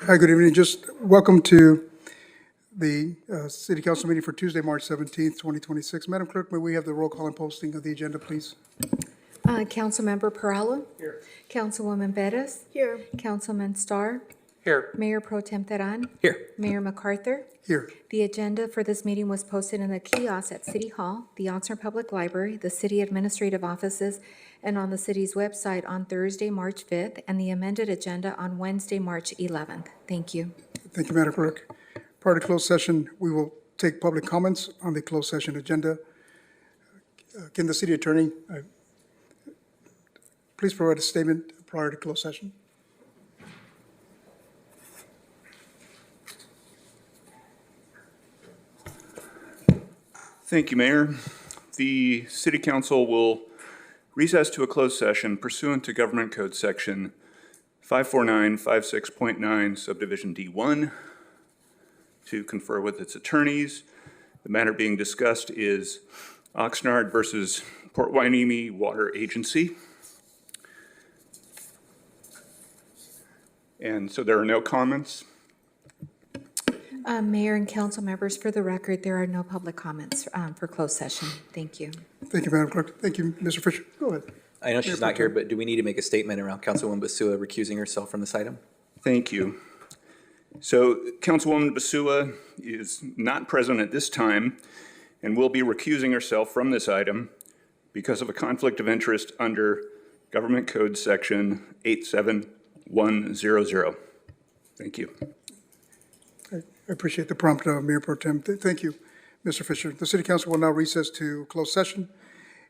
Hi, good evening. Just welcome to the City Council meeting for Tuesday, March 17th, 2026. Madam Clerk, may we have the roll call and posting of the agenda, please? Councilmember Peralta. Here. Councilwoman Bettis. Here. Councilman Starr. Here. Mayor Pro Tem Teran. Here. Mayor MacArthur. Here. The agenda for this meeting was posted in the kiosk at City Hall, the Oxnard Public Library, the city administrative offices, and on the city's website on Thursday, March 5th, and the amended agenda on Wednesday, March 11th. Thank you. Thank you, Madam Clerk. Prior to closed session, we will take public comments on the closed session agenda. Can the city attorney please provide a statement prior to closed session? Thank you, Mayor. The City Council will recess to a closed session pursuant to Government Code Section 54956.9 Subdivision D1 to confer with its attorneys. The matter being discussed is Oxnard versus Port Hueneme Water Agency. And so there are no comments. Mayor and council members, for the record, there are no public comments for closed session. Thank you. Thank you, Madam Clerk. Thank you, Mr. Fisher. Go ahead. I know she's not here, but do we need to make a statement around Councilwoman Basua recusing herself from this item? Thank you. So Councilwoman Basua is not present at this time and will be recusing herself from this item because of a conflict of interest under Government Code Section 87100. Thank you. I appreciate the prompt, Mayor Pro Tem. Thank you, Mr. Fisher. The City Council will now recess to closed session,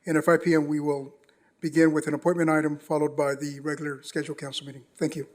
and at 5 p.m. we will begin with an appointment item followed by the regular scheduled council meeting. Thank you.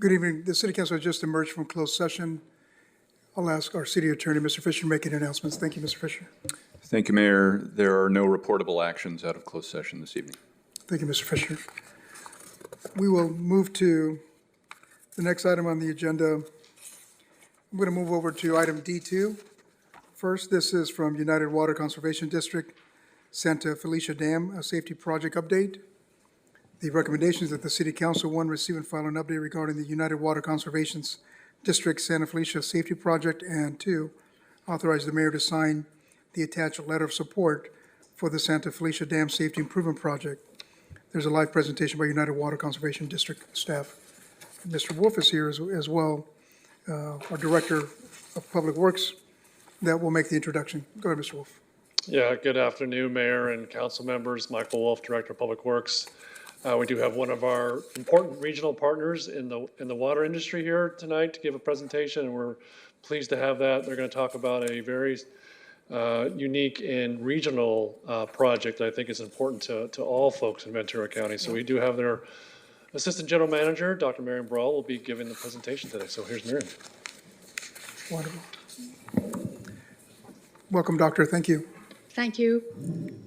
Good evening. The City Council has just emerged from closed session. I'll ask our city attorney, Mr. Fisher, to make any announcements. Thank you, Mr. Fisher. Thank you, Mayor. There are no reportable actions out of closed session this evening. Thank you, Mr. Fisher. We will move to the next item on the agenda. I'm going to move over to item D2. First, this is from United Water Conservation District, Santa Felicia Dam, a safety project update. The recommendations that the City Council, one, receive and file an update regarding the United Water Conservation District Santa Felicia Safety Project, and two, authorize the mayor to sign the attached letter of support for the Santa Felicia Dam Safety Improvement Project. There's a live presentation by United Water Conservation District staff. Mr. Wolf is here as well, our Director of Public Works, that will make the introduction. Go ahead, Mr. Wolf. Yeah, good afternoon, Mayor and council members. Michael Wolf, Director of Public Works. We do have one of our important regional partners in the water industry here tonight to give a presentation, and we're pleased to have that. They're going to talk about a very unique and regional project that I think is important to all folks in Ventura County. So we do have their Assistant General Manager, Dr. Marion Brawl, will be giving the presentation today. So here's Marion. Wonderful. Welcome, Doctor. Thank you. Thank you.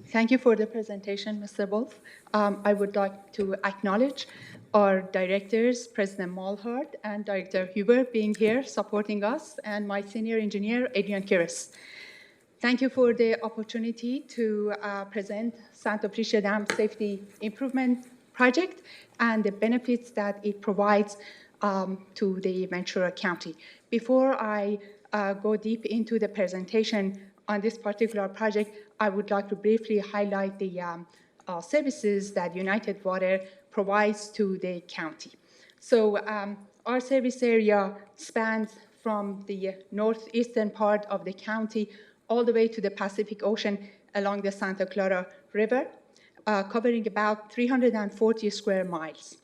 Thank you for the presentation, Mr. Wolf. I would like to acknowledge our directors, President Malhart and Director Huber, being here supporting us, and my senior engineer, Adrian Kiris. Thank you for the opportunity to present Santa Felicia Dam Safety Improvement Project and the benefits that it provides to the Ventura County. Before I go deep into the presentation on this particular project, I would like to briefly highlight the services that United Water provides to the county. So our service area spans from the northeastern part of the county all the way to the Pacific Ocean along the Santa Clara River, covering about 340 square miles.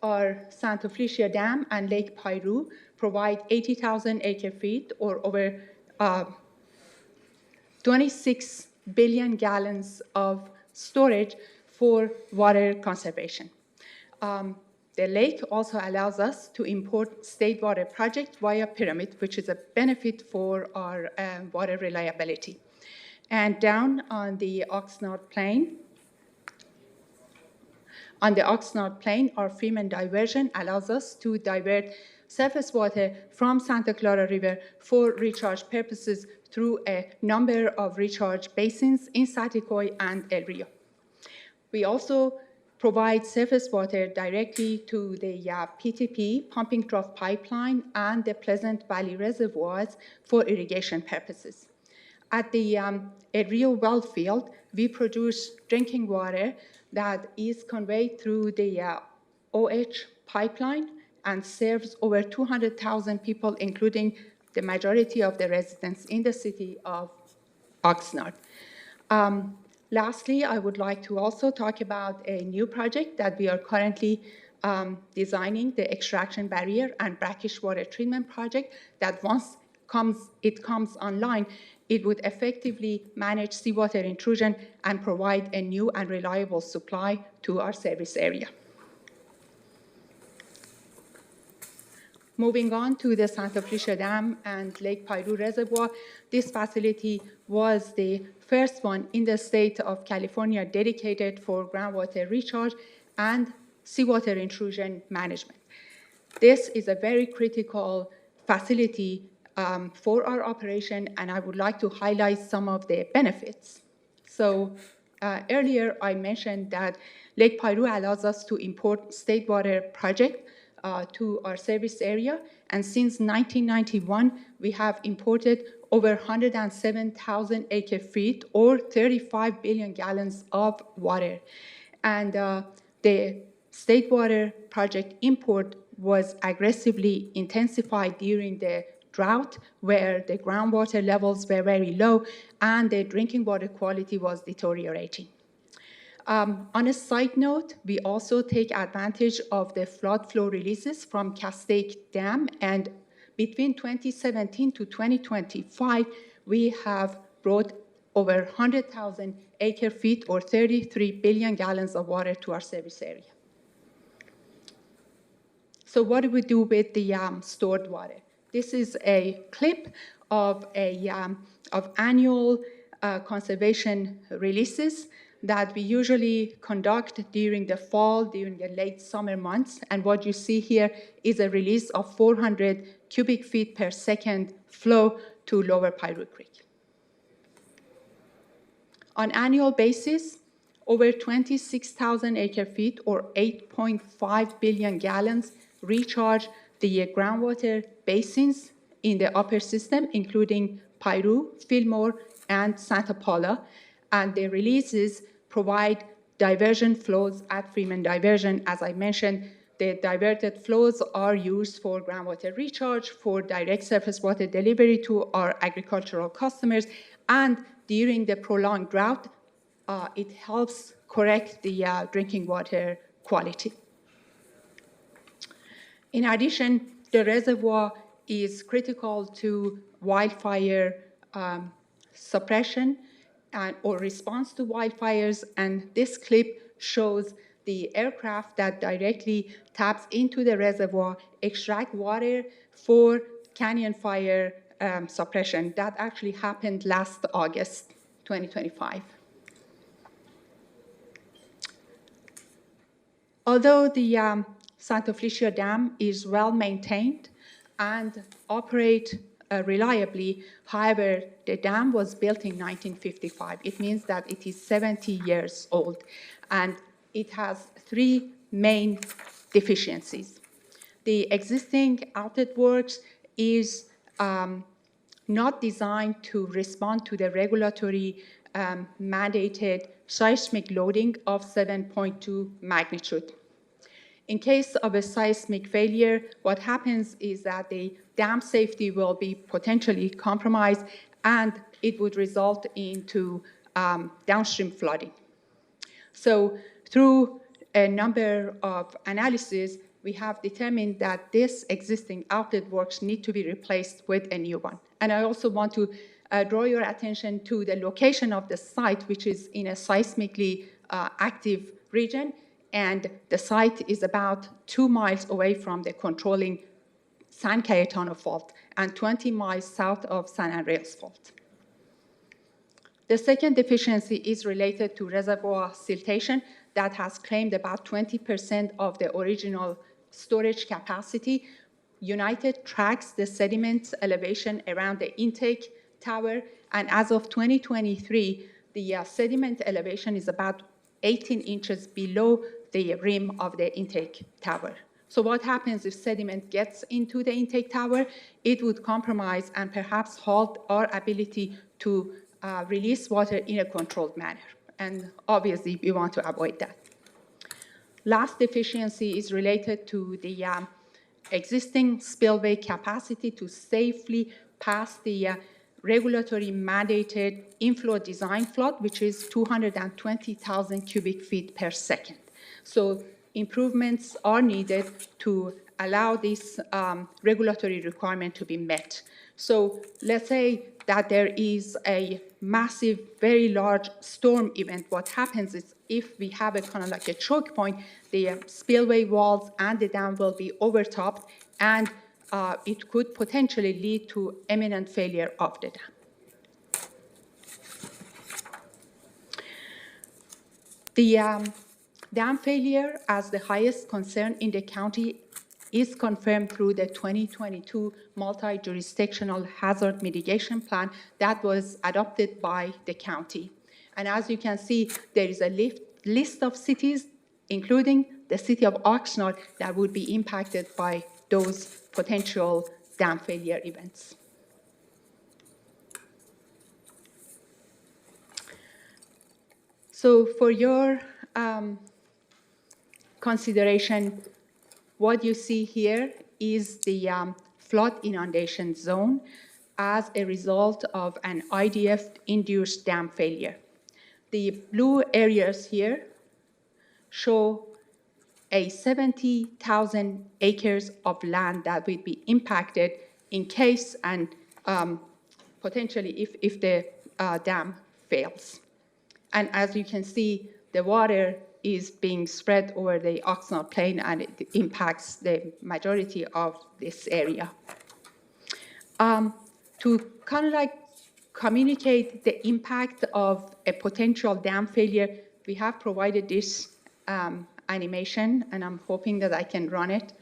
Our Santa Felicia Dam and Lake Piru provide 80,000 acre-feet, or over 26 billion gallons of storage for water conservation. The lake also allows us to import state water project via Pyramid, which is a benefit for our water reliability. And down on the Oxnard Plain, our Freeman diversion allows us to divert surface water from Santa Clara River for recharge purposes through a number of recharge basins in Saticoy and El Rio. We also provide surface water directly to the PTP, pumping trough pipeline, and the Pleasant Valley reservoirs for irrigation purposes. At the El Rio well field, we produce drinking water that is conveyed through the OH pipeline and serves over 200,000 people, including the majority of the residents in the city of Oxnard. Lastly, I would like to also talk about a new project that we are currently designing, the extraction barrier and brackish water treatment project, that once it comes online, it would effectively manage seawater intrusion and provide a new and reliable supply to our service area. Moving on to the Santa Felicia Dam and Lake Piru Reservoir, this facility was the first one in the state of California dedicated for groundwater recharge and seawater intrusion management. This is a very critical facility for our operation, and I would like to highlight some of the benefits. So earlier I mentioned that Lake Piru allows us to import state water project to our service area, and since 1991 we have imported over 107,000 acre-feet, or 35 billion gallons of water. And the state water project import was aggressively intensified during the drought, where the groundwater levels were very low and the drinking water quality was deteriorating. On a side note, we also take advantage of the flood flow releases from Castaic Dam, and between 2017 to 2025, we have brought over 100,000 acre-feet, or 33 billion gallons of water to our service area. So what do we do with the stored water? This is a clip of annual conservation releases that we usually conduct during the fall, during the late summer months. And what you see here is a release of 400 cubic feet per second flow to Lower Piru Creek. On annual basis, over 26,000 acre-feet or 8.5 billion gallons recharge the groundwater basins in the upper system, including Piru, Fillmore, and Santa Paula. And the releases provide diversion flows at Freeman Diversion. As I mentioned, the diverted flows are used for groundwater recharge, for direct surface water delivery to our agricultural customers, and during the prolonged drought, it helps correct the drinking water quality. In addition, the reservoir is critical to wildfire suppression or response to wildfires, and this clip shows the aircraft that directly taps into the reservoir, extract water for canyon fire suppression. That actually happened last August 2025. Although the Santa Felicia Dam is well maintained and operates reliably, however, the dam was built in 1955. It means that it is 70 years old, and it has three main deficiencies. The existing outlet works is not designed to respond to the regulatory mandated seismic loading of 7.2 magnitude. In case of a seismic failure, what happens is that the dam safety will be potentially compromised, and it would result into downstream flooding. So through a number of analyses, we have determined that this existing outlet works need to be replaced with a new one. And I also want to draw your attention to the location of the site, which is in a seismically active region, and the site is about 2 miles away from the controlling San Cayetano Fault and 20 miles south of San Andreas Fault. The second deficiency is related to reservoir siltation that has claimed about 20% of the original storage capacity. United tracks the sediment elevation around the intake tower, and as of 2023, the sediment elevation is about 18 inches below the rim of the intake tower. So what happens if sediment gets into the intake tower? It would compromise and perhaps halt our ability to release water in a controlled manner. And obviously, we want to avoid that. Last deficiency is related to the existing spillway capacity to safely pass the regulatory mandated inflow design flood, which is 220,000 cubic feet per second. So improvements are needed to allow this regulatory requirement to be met. So let's say that there is a massive, very large storm event. What happens is if we have a kind of like a choke point, the spillway walls and the dam will be overtopped, and it could potentially lead to imminent failure of the dam. The dam failure as the highest concern in the county is confirmed through the 2022 multi-jurisdictional hazard mitigation plan that was adopted by the county. And as you can see, there is a list of cities, including the city of Oxnard, that would be impacted by those potential dam failure events. So for your consideration, what you see here is the flood inundation zone as a result of an IDF-induced dam failure. The blue areas here show a 70,000 acres of land that will be impacted in case and potentially if the dam fails. And as you can see, the water is being spread over the Oxnard Plain, and it impacts the majority of this area. To kind of like communicate the impact of a potential dam failure, we have provided this animation, and I'm hoping that I can run it.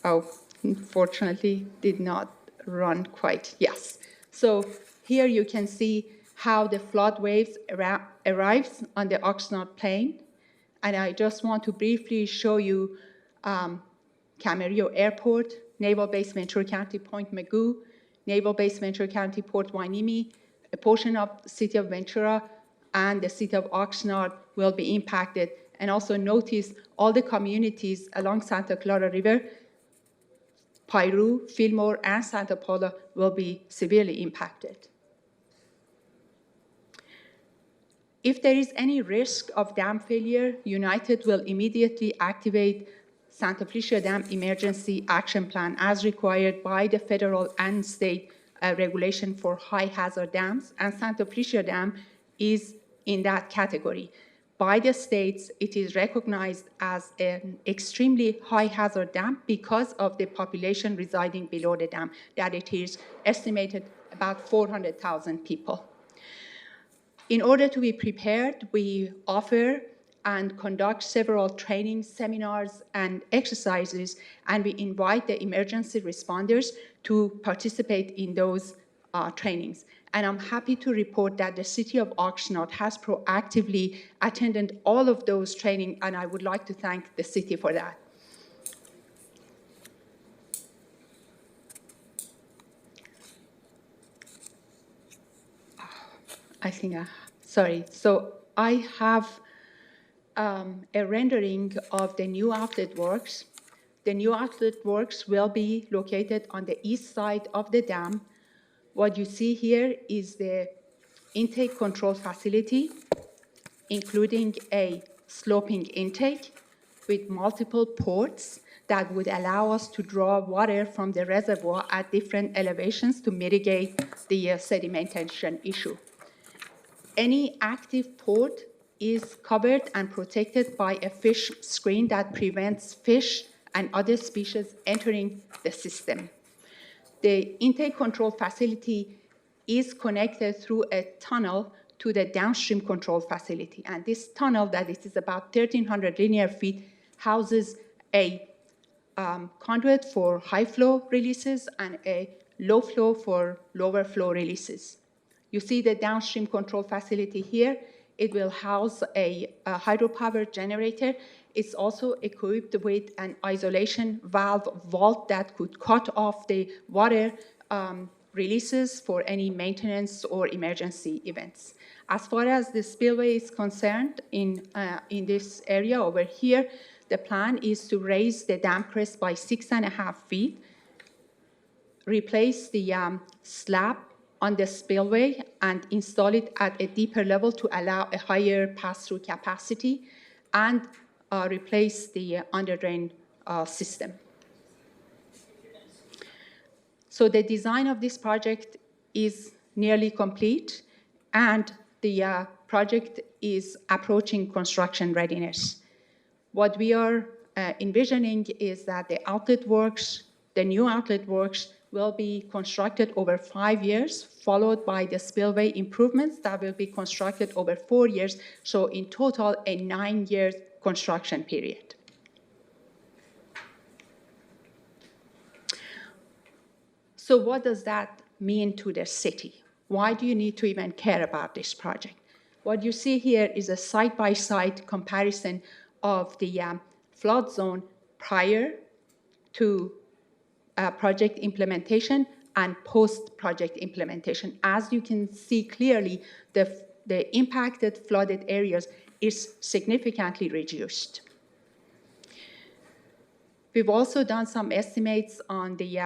Oh, unfortunately, did not run quite. Yes. So here you can see how the flood waves arrives on the Oxnard Plain. And I just want to briefly show you Camarillo Airport, Naval Base Ventura County Point Mugu, Naval Base Ventura County Port Hueneme, a portion of the city of Ventura, and the city of Oxnard will be impacted. And also notice all the communities along Santa Clara River, Piru, Fillmore, and Santa Paula will be severely impacted. If there is any risk of dam failure, United will immediately activate Santa Felicia Dam Emergency Action Plan as required by the federal and state regulation for high hazard dams, and Santa Felicia Dam is in that category. By the states, it is recognized as an extremely high hazard dam because of the population residing below the dam, that it is estimated about 400,000 people. In order to be prepared, we offer and conduct several training seminars and exercises, and we invite the emergency responders to participate in those trainings. And I'm happy to report that the city of Oxnard has proactively attended all of those trainings, and I would like to thank the city for that. Sorry. So I have a rendering of the new outlet works. The new outlet works will be located on the east side of the dam. What you see here is the intake control facility, including a sloping intake with multiple ports that would allow us to draw water from the reservoir at different elevations to mitigate the sedimentation issue. Any active port is covered and protected by a fish screen that prevents fish and other species entering the system. The intake control facility is connected through a tunnel to the downstream control facility. And this tunnel, that is about 1,300 linear feet, houses a conduit for high flow releases and a low flow for lower flow releases. You see the downstream control facility here. It will house a hydropower generator. It's also equipped with an isolation valve vault that could cut off the water releases for any maintenance or emergency events. As far as the spillway is concerned, in this area over here, the plan is to raise the dam crest by 6.5 feet, replace the slab on the spillway and install it at a deeper level to allow a higher pass-through capacity, and replace the underdrain system. So the design of this project is nearly complete, and the project is approaching construction readiness. What we are envisioning is that the outlet works, the new outlet works, will be constructed over 5 years, followed by the spillway improvements that will be constructed over 4 years. So in total, a 9-year construction period. So what does that mean to the city? Why do you need to even care about this project? What you see here is a side-by-side comparison of the flood zone prior to project implementation and post-project implementation. As you can see clearly, the impacted flooded areas is significantly reduced. We've also done some estimates on the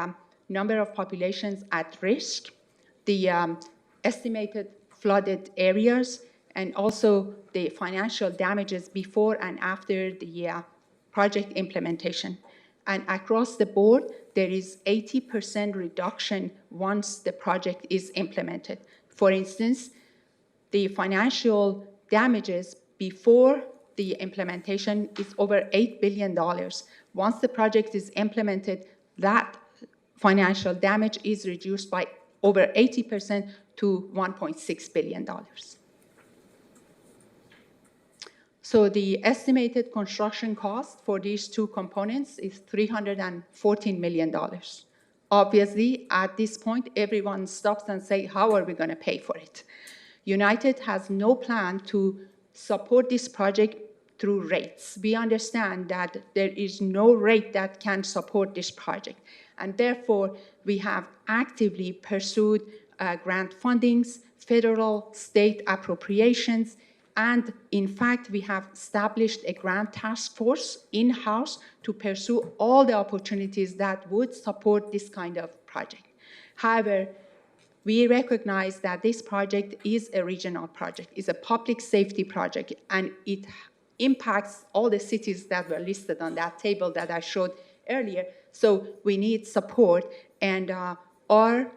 number of populations at risk, the estimated flooded areas, and also the financial damages before and after the project implementation. And across the board, there is 80% reduction once the project is implemented. For instance, the financial damages before the implementation is over $8 billion. Once the project is implemented, that financial damage is reduced by over 80% to $1.6 billion. So the estimated construction cost for these two components is $314 million. Obviously, at this point, everyone stops and says, how are we going to pay for it? United has no plan to support this project through rates. We understand that there is no rate that can support this project. And therefore, we have actively pursued grant fundings, federal, state appropriations, and in fact, we have established a grant task force in-house to pursue all the opportunities that would support this kind of project. However, we recognize that this project is a regional project, is a public safety project, and it impacts all the cities that were listed on that table that I showed earlier. So we need support, and our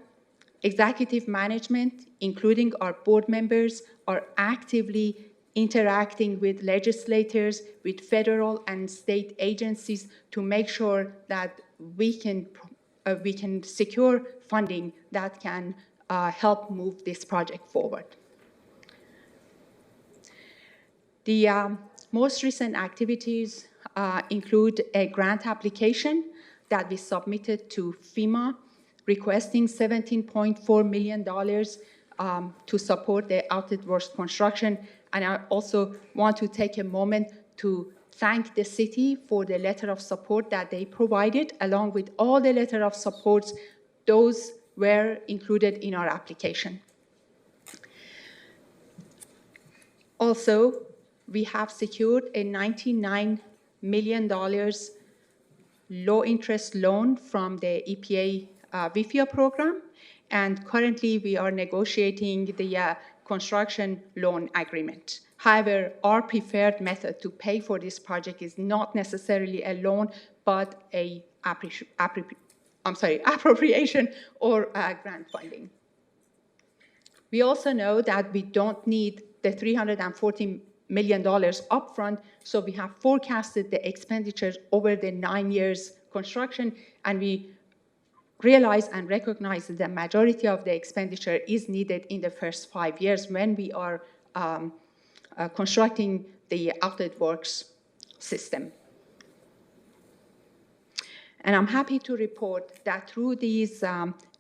executive management, including our board members, are actively interacting with legislators, with federal and state agencies to make sure that we can secure funding that can help move this project forward. The most recent activities include a grant application that we submitted to FEMA requesting $17.4 million to support the outlet works construction. And I also want to take a moment to thank the city for the letter of support that they provided, along with all the letter of supports. Those were included in our application. Also, we have secured a $99 million low-interest loan from the EPA VFIA program, and currently we are negotiating the construction loan agreement. However, our preferred method to pay for this project is not necessarily a loan, but a appropriation or grant funding. We also know that we don't need the $340 million upfront, so we have forecasted the expenditures over the 9 years construction, and we realize and recognize that the majority of the expenditure is needed in the first 5 years when we are constructing the outlet works system. And I'm happy to report that through these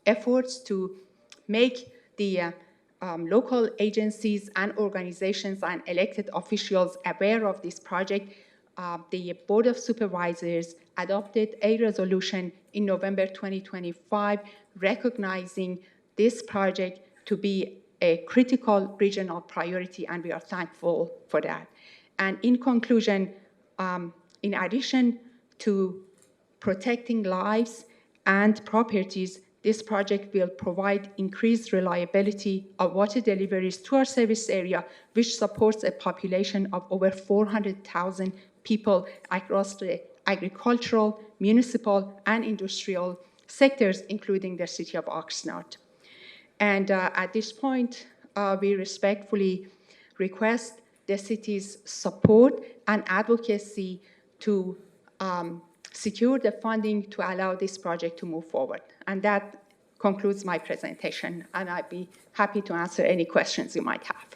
efforts to make the local agencies and organizations and elected officials aware of this project, the Board of Supervisors adopted a resolution in November 2025 recognizing this project to be a critical regional priority, and we are thankful for that. And in conclusion, in addition to protecting lives and properties, this project will provide increased reliability of water deliveries to our service area, which supports a population of over 400,000 people across the agricultural, municipal, and industrial sectors, including the city of Oxnard. And at this point, we respectfully request the city's support and advocacy to secure the funding to allow this project to move forward. And that concludes my presentation, and I'd be happy to answer any questions you might have.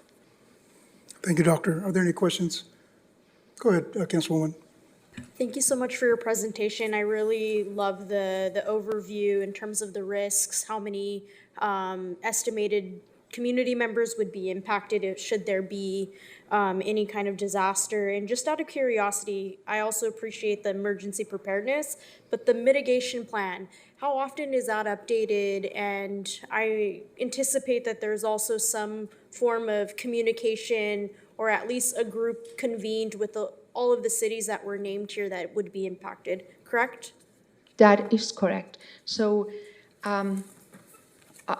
Thank you, Doctor. Are there any questions? Go ahead, Councilwoman. Thank you so much for your presentation. I really love the overview in terms of the risks, how many estimated community members would be impacted should there be any kind of disaster. And just out of curiosity, I also appreciate the emergency preparedness, but the mitigation plan, how often is that updated? And I anticipate that there's also some form of communication or at least a group convened with all of the cities that were named here that would be impacted, correct? That is correct. So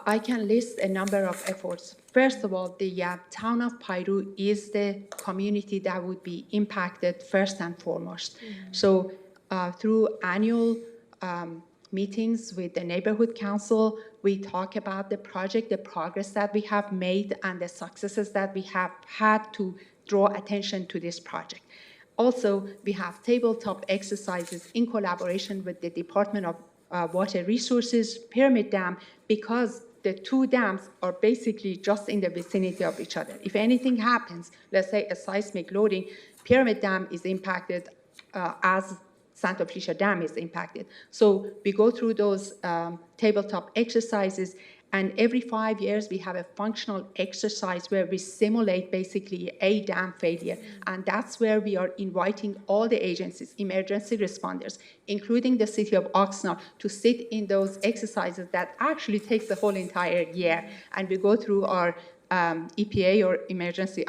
I can list a number of efforts. First of all, the town of Piru is the community that would be impacted first and foremost. Mm-hmm. So through annual meetings with the neighborhood council, we talk about the project, the progress that we have made, and the successes that we have had to draw attention to this project. Also, we have tabletop exercises in collaboration with the Department of Water Resources, Pyramid Dam, because the two dams are basically just in the vicinity of each other. If anything happens, let's say a seismic loading, Pyramid Dam is impacted as Santa Felicia Dam is impacted. So we go through those tabletop exercises, and every 5 years we have a functional exercise where we simulate basically a dam failure. And that's where we are inviting all the agencies, emergency responders, including the city of Oxnard, to sit in those exercises that actually takes the whole entire year. And we go through our EPA or emergency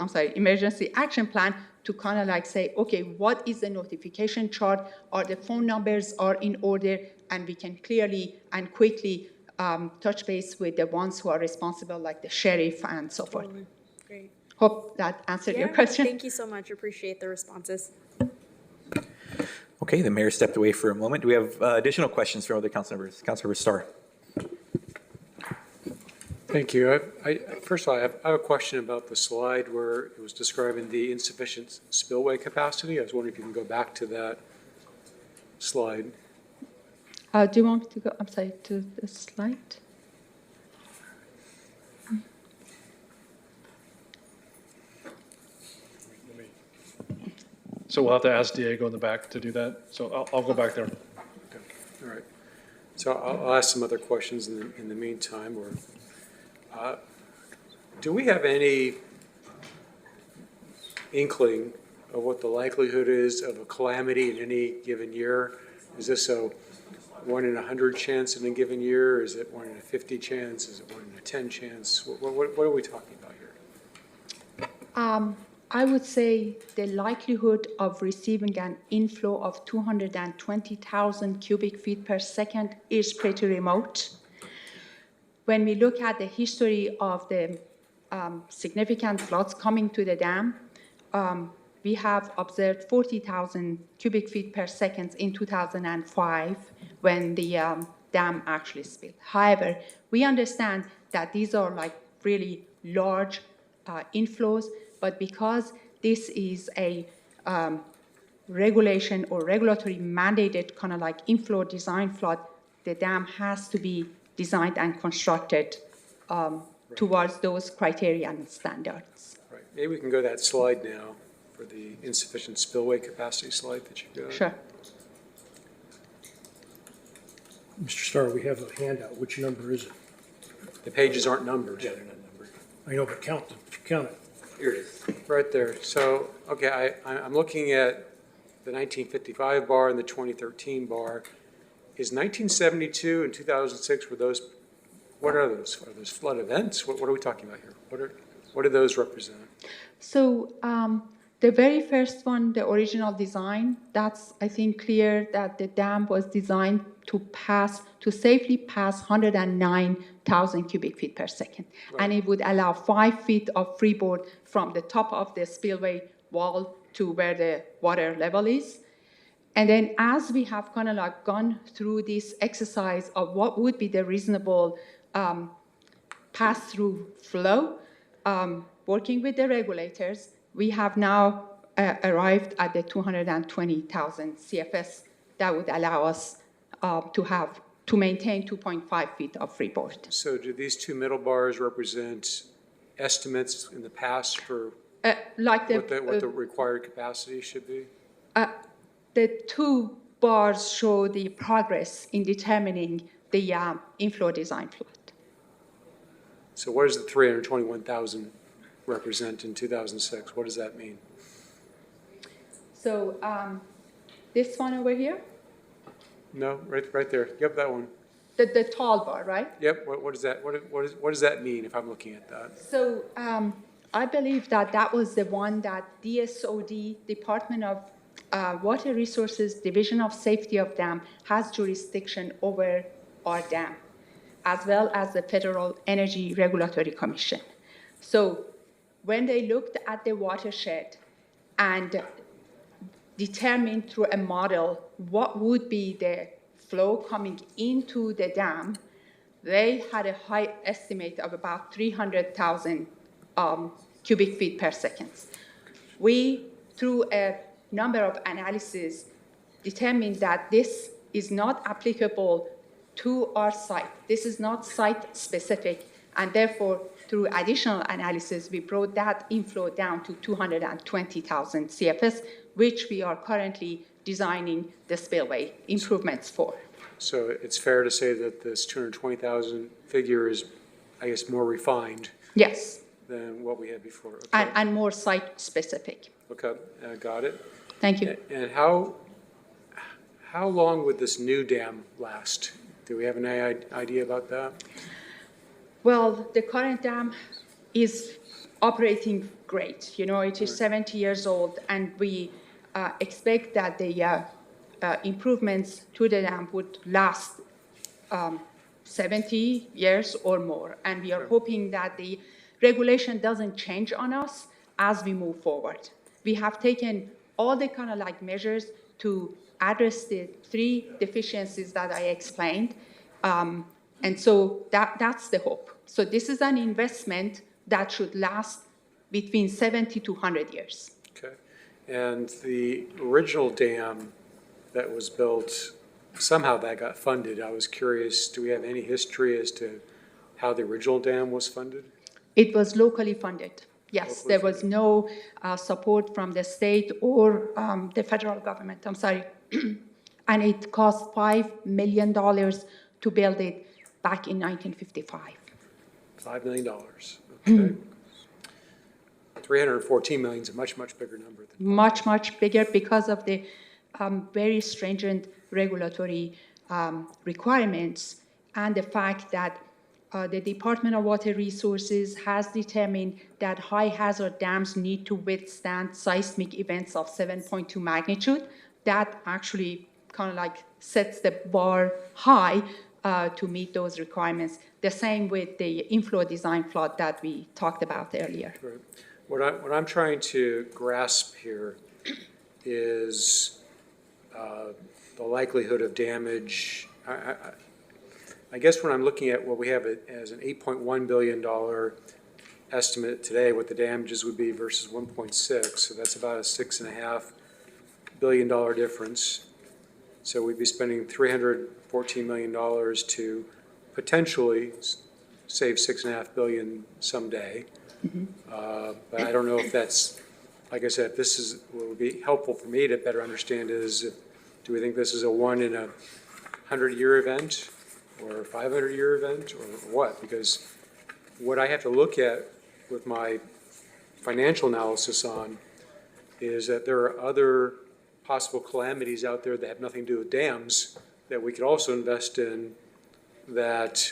action plan to kind of like say, okay, what is the notification chart? Are the phone numbers are in order? And we can clearly and quickly touch base with the ones who are responsible, like the sheriff and so forth. Great. Hope that answered your question. Thank you so much. Appreciate the responses. Okay, the mayor stepped away for a moment. Do we have additional questions from other council members? Councilmember Starr. Thank you. First of all, I have a question about the slide where it was describing the insufficient spillway capacity. I was wondering if you can go back to that slide. Do you want me to go, to the slide? So we'll have to ask Diego in the back to do that. So I'll go back there. Okay. All right. So I'll ask some other questions in the meantime. Do we have any inkling of what the likelihood is of a calamity in any given year? Is this a 1 in 100 chance in a given year? Is it 1 in a 50 chance? Is it 1 in a 10 chance? What are we talking about here? I would say the likelihood of receiving an inflow of 220,000 cubic feet per second is pretty remote. When we look at the history of the significant floods coming to the dam, we have observed 40,000 cubic feet per second in 2005 when the dam actually spilled. However, we understand that these are like really large inflows, but because this is a regulation or regulatory mandated kind of like inflow design flood, the dam has to be designed and constructed towards those criteria and standards. Right. Maybe we can go to that slide now for the insufficient spillway capacity slide that you've got. Sure. Mr. Starr, we have a handout. Which number is it? The pages aren't numbered. Yeah, they're not numbered. I know, but count them. Count it. Here it is. Right there. So, okay, I'm looking at the 1955 bar and the 2013 bar. Is 1972 and 2006, what are those? Are those flood events? What are we talking about here? What do those represent? So the very first one, the original design, that's, I think, clear that the dam was designed to safely pass 109,000 cubic feet per second. Right. And it would allow 5 feet of freeboard from the top of the spillway wall to where the water level is. And then as we have kind of like gone through this exercise of what would be the reasonable pass-through flow, working with the regulators, we have now arrived at the 220,000 CFS that would allow us to maintain 2.5 feet of freeboard. So do these two middle bars represent estimates in the past for what the required capacity should be? The two bars show the progress in determining the inflow design flood. So what does the 321,000 represent in 2006? What does that mean? So this one over here? No, right there. Yep, that one. The tall bar, right? Yep. What does that? What does that mean if I'm looking at that? So I believe that was the one that DSOD, Department of Water Resources, Division of Safety of Dam, has jurisdiction over our dam, as well as the Federal Energy Regulatory Commission. So when they looked at the watershed and determined through a model what would be the flow coming into the dam, they had a high estimate of about 300,000 cubic feet per second. We, through a number of analyses, determined that this is not applicable to our site. This is not site-specific, and therefore, through additional analysis, we brought that inflow down to 220,000 CFS, which we are currently designing the spillway improvements for. So it's fair to say that this 220,000 figure is, I guess, more refined Yes, than what we had before. Okay, and more site-specific. okay, got it. Thank you. And how long would this new dam last? Do we have any idea about that? Well, the current dam is operating great. You know, it is 70 years old, and we expect that the improvements to the dam would last 70 years or more. And we are hoping that the regulation doesn't change on us as we move forward. We have taken all the kind of like measures to address the 3 deficiencies that I explained. And so that's the hope. So this is an investment that should last between 70 to 100 years. Okay. And the original dam that was built, somehow that got funded. I was curious, do we have any history as to how the original dam was funded? It was locally funded. Yes, there was no support from the state or the federal government. I'm sorry. And it cost $5 million to build it back in 1955. $5 million, okay. 314 million is a much, much bigger number. Much, much bigger because of the very stringent regulatory requirements and the fact that the Department of Water Resources has determined that high hazard dams need to withstand seismic events of 7.2 magnitude. That actually kind of like sets the bar high to meet those requirements. The same with the inflow design flood that we talked about earlier. Right. What I'm trying to grasp here is the likelihood of damage. I guess when I'm looking at what we have as an $8.1 billion estimate today, what the damages would be versus 1.6, so that's about a $6.5 billion difference. So we'd be spending $314 million to potentially save $6.5 billion someday. But I don't know if that's, like I said, this is what would be helpful for me to better understand is, do we think this is a 1 in a 100-year event or a 500-year event or what? Because what I have to look at with my financial analysis on is that there are other possible calamities out there that have nothing to do with dams that we could also invest in that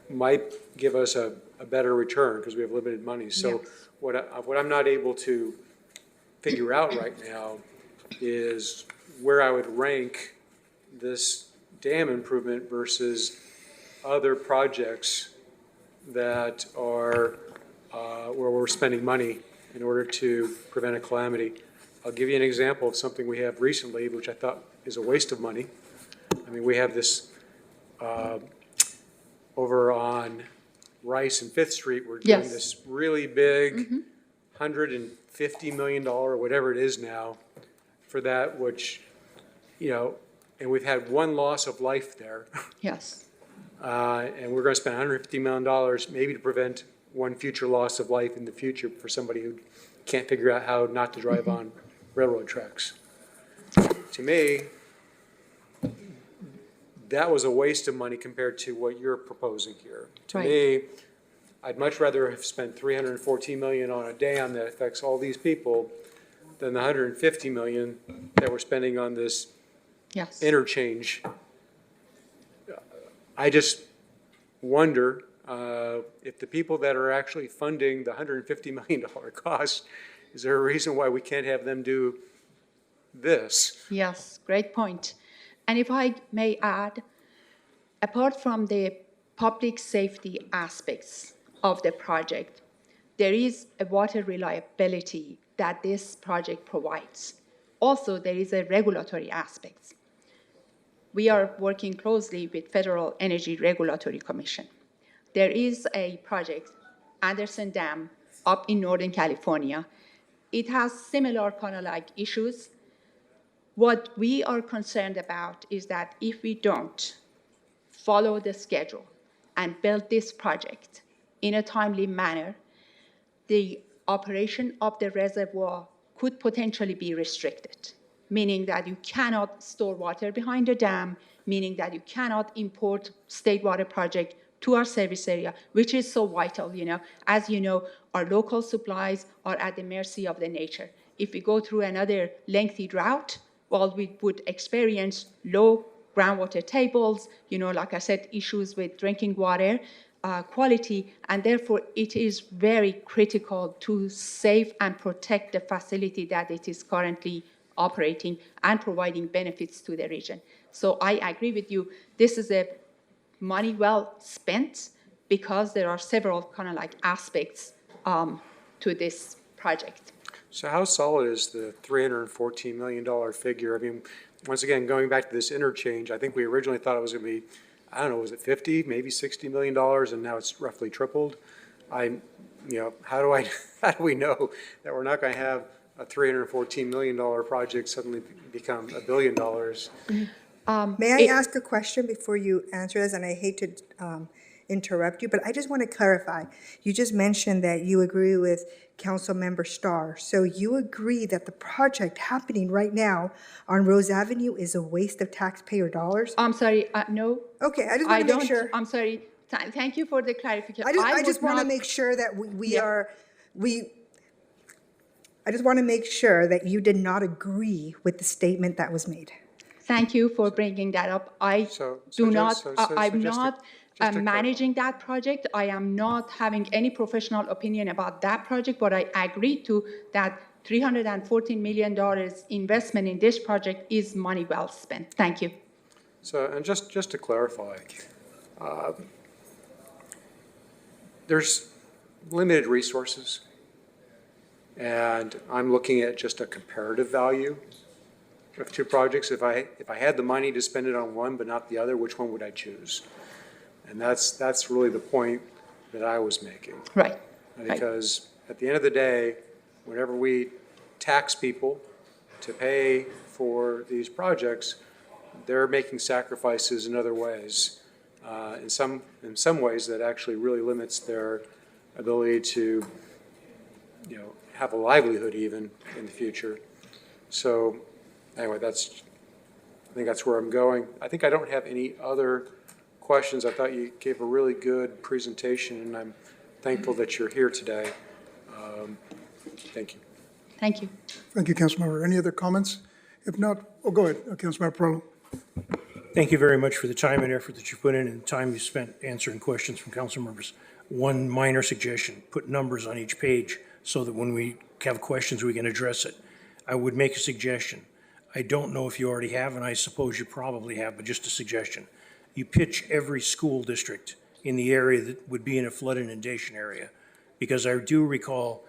might give us a better return because we have limited money. So Yes. what I'm not able to figure out right now is where I would rank this dam improvement versus other projects that are where we're spending money in order to prevent a calamity. I'll give you an example of something we have recently, which I thought is a waste of money. I mean, we have this over on Rice and Fifth Street. We're doing Yes. this really big $150 million, or whatever it is now, for that, which, you know, and we've had one loss of life there. Yes. And we're going to spend $150 million maybe to prevent one future loss of life in the future for somebody who can't figure out how not to drive on railroad tracks. To me, that was a waste of money compared to what you're proposing here. To Right. me, I'd much rather have spent $314 million on a dam that affects all these people than the $150 million that we're spending on this Yes. interchange. I just wonder if the people that are actually funding the $150 million cost, is there a reason why we can't have them do this? Yes, great point. And if I may add, apart from the public safety aspects of the project, there is a water reliability that this project provides. Also, there is a regulatory aspect. We are working closely with Federal Energy Regulatory Commission. There is a project, Anderson Dam, up in Northern California, it has similar kind of like issues. What we are concerned about is that if we don't follow the schedule and build this project in a timely manner, the operation of the reservoir could potentially be restricted, meaning that you cannot store water behind the dam, meaning that you cannot import state water project to our service area, which is so vital, you know. As you know, our local supplies are at the mercy of the nature. If we go through another lengthy drought, well, we would experience low groundwater tables, you know, like I said, issues with drinking water quality, and therefore it is very critical to save and protect the facility that it is currently operating and providing benefits to the region. So I agree with you. This is a money well spent because there are several kind of like aspects to this project. So how solid is the $314 million figure? I mean, once again, going back to this interchange, I think we originally thought it was going to be, I don't know, was it 50, maybe $60 million, and now it's roughly tripled. You know, how do we know that we're not going to have a $314 million project suddenly become $1 billion? May I ask a question before you answer this? And I hate to interrupt you, but I just want to clarify. You just mentioned that you agree with Councilmember Starr. So you agree that the project happening right now on Rose Avenue is a waste of taxpayer dollars? I'm sorry, no. Okay, I just want to make sure. I'm sorry. Thank you for the clarification. I just would want to not- make sure that Yeah. I just want to make sure that you did not agree with the statement that was made. Thank you for bringing that up. I'm not managing that project. I am not having any professional opinion about that project, but I agree to that $314 million investment in this project is money well spent. Thank you. So, and just to clarify, there's limited resources, and I'm looking at just a comparative value of two projects. If I had the money to spend it on one but not the other, which one would I choose? And that's really the point that I was making. Right. Because at the end of the day, whenever we tax people to pay for these projects, they're making sacrifices in other ways. In some ways that actually really limits their ability to, you know, have a livelihood even in the future. So anyway, I think that's where I'm going. I think I don't have any other questions. I thought you gave a really good presentation, and I'm thankful that you're here today. Thank you. Thank you. Thank you, Councilmember. Any other comments? If not, go ahead, Councilmember Perlo. Thank you very much for the time and effort that you put in and the time you spent answering questions from council members. One minor suggestion, put numbers on each page so that when we have questions, we can address it. I would make a suggestion. I don't know if you already have, and I suppose you probably have, but just a suggestion. You pitch every school district in the area that would be in a flood inundation area. Because I do recall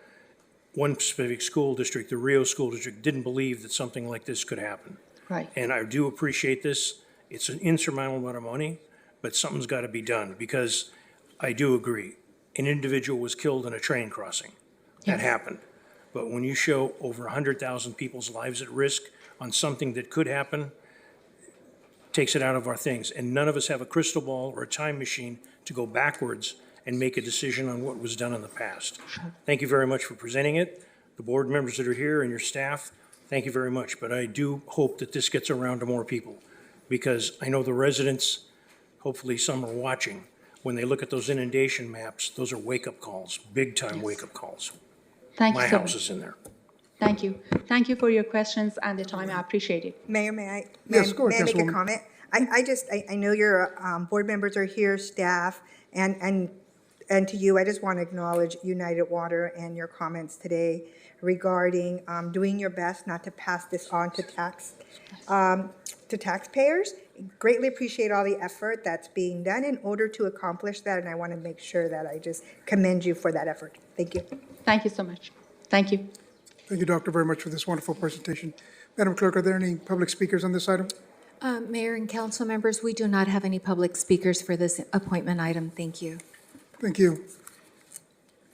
one specific school district, the Rio School District, didn't believe that something like this could happen. Right. And I do appreciate this. It's an insurmountable amount of money, but something's got to be done because I do agree. An individual was killed in a train crossing. That happened. But when you show over 100,000 people's lives at risk on something that could happen, takes it out of our things. And none of us have a crystal ball or a time machine to go backwards and make a decision on what was done in the past. Thank you very much for presenting it. The board members that are here and your staff, thank you very much. But I do hope that this gets around to more people because I know the residents, hopefully some are watching, when they look at those inundation maps, those are wake-up calls, big-time wake-up calls. Thank you My so house much. is in there. Thank you. Thank you for your questions and the time. I appreciate it. Mayor, may I Yes, go ahead, make a Councilwoman. comment? I know your board members are here, staff, and to you, I just want to acknowledge United Water and your comments today regarding doing your best not to pass this on to taxpayers. Greatly appreciate all the effort that's being done in order to accomplish that, and I want to make sure that I just commend you for that effort. Thank you. Thank you so much. Thank you. Thank you, Doctor, very much for this wonderful presentation. Madam Clerk, are there any public speakers on this item? Mayor and council members, we do not have any public speakers for this appointment item. Thank you. Thank you.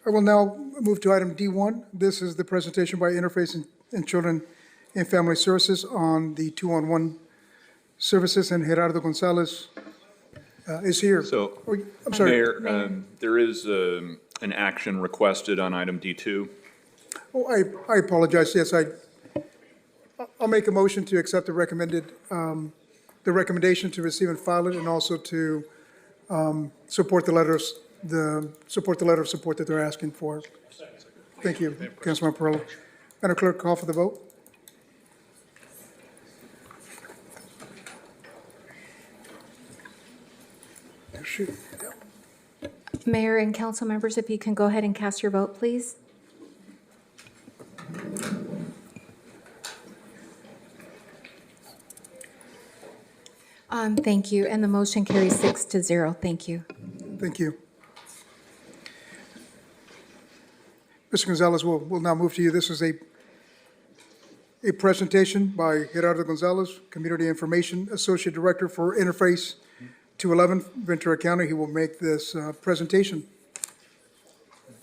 I will now move to item D1. This is the presentation by Interface and Children and Family Services on the 211 services, and Gerardo Gonzalez is here. So, Oh, I'm sorry. Mayor, there is an action requested on item D2. Oh, I apologize. Yes, I'll make a motion to accept the recommendation to receive and file it, and also to support the letters, the letter of support that they're asking for. Thank you, Councilman Perillo. Madam Clerk, call for the vote. Shoot. Mayor and council members, if you can go ahead and cast your vote, please. Thank you, and the motion carries 6-0. Thank you. Thank you. Mr. Gonzalez, we'll now move to you. This is a presentation by Gerardo Gonzalez, Community Information Associate Director for Interface 211, Ventura County. He will make this presentation.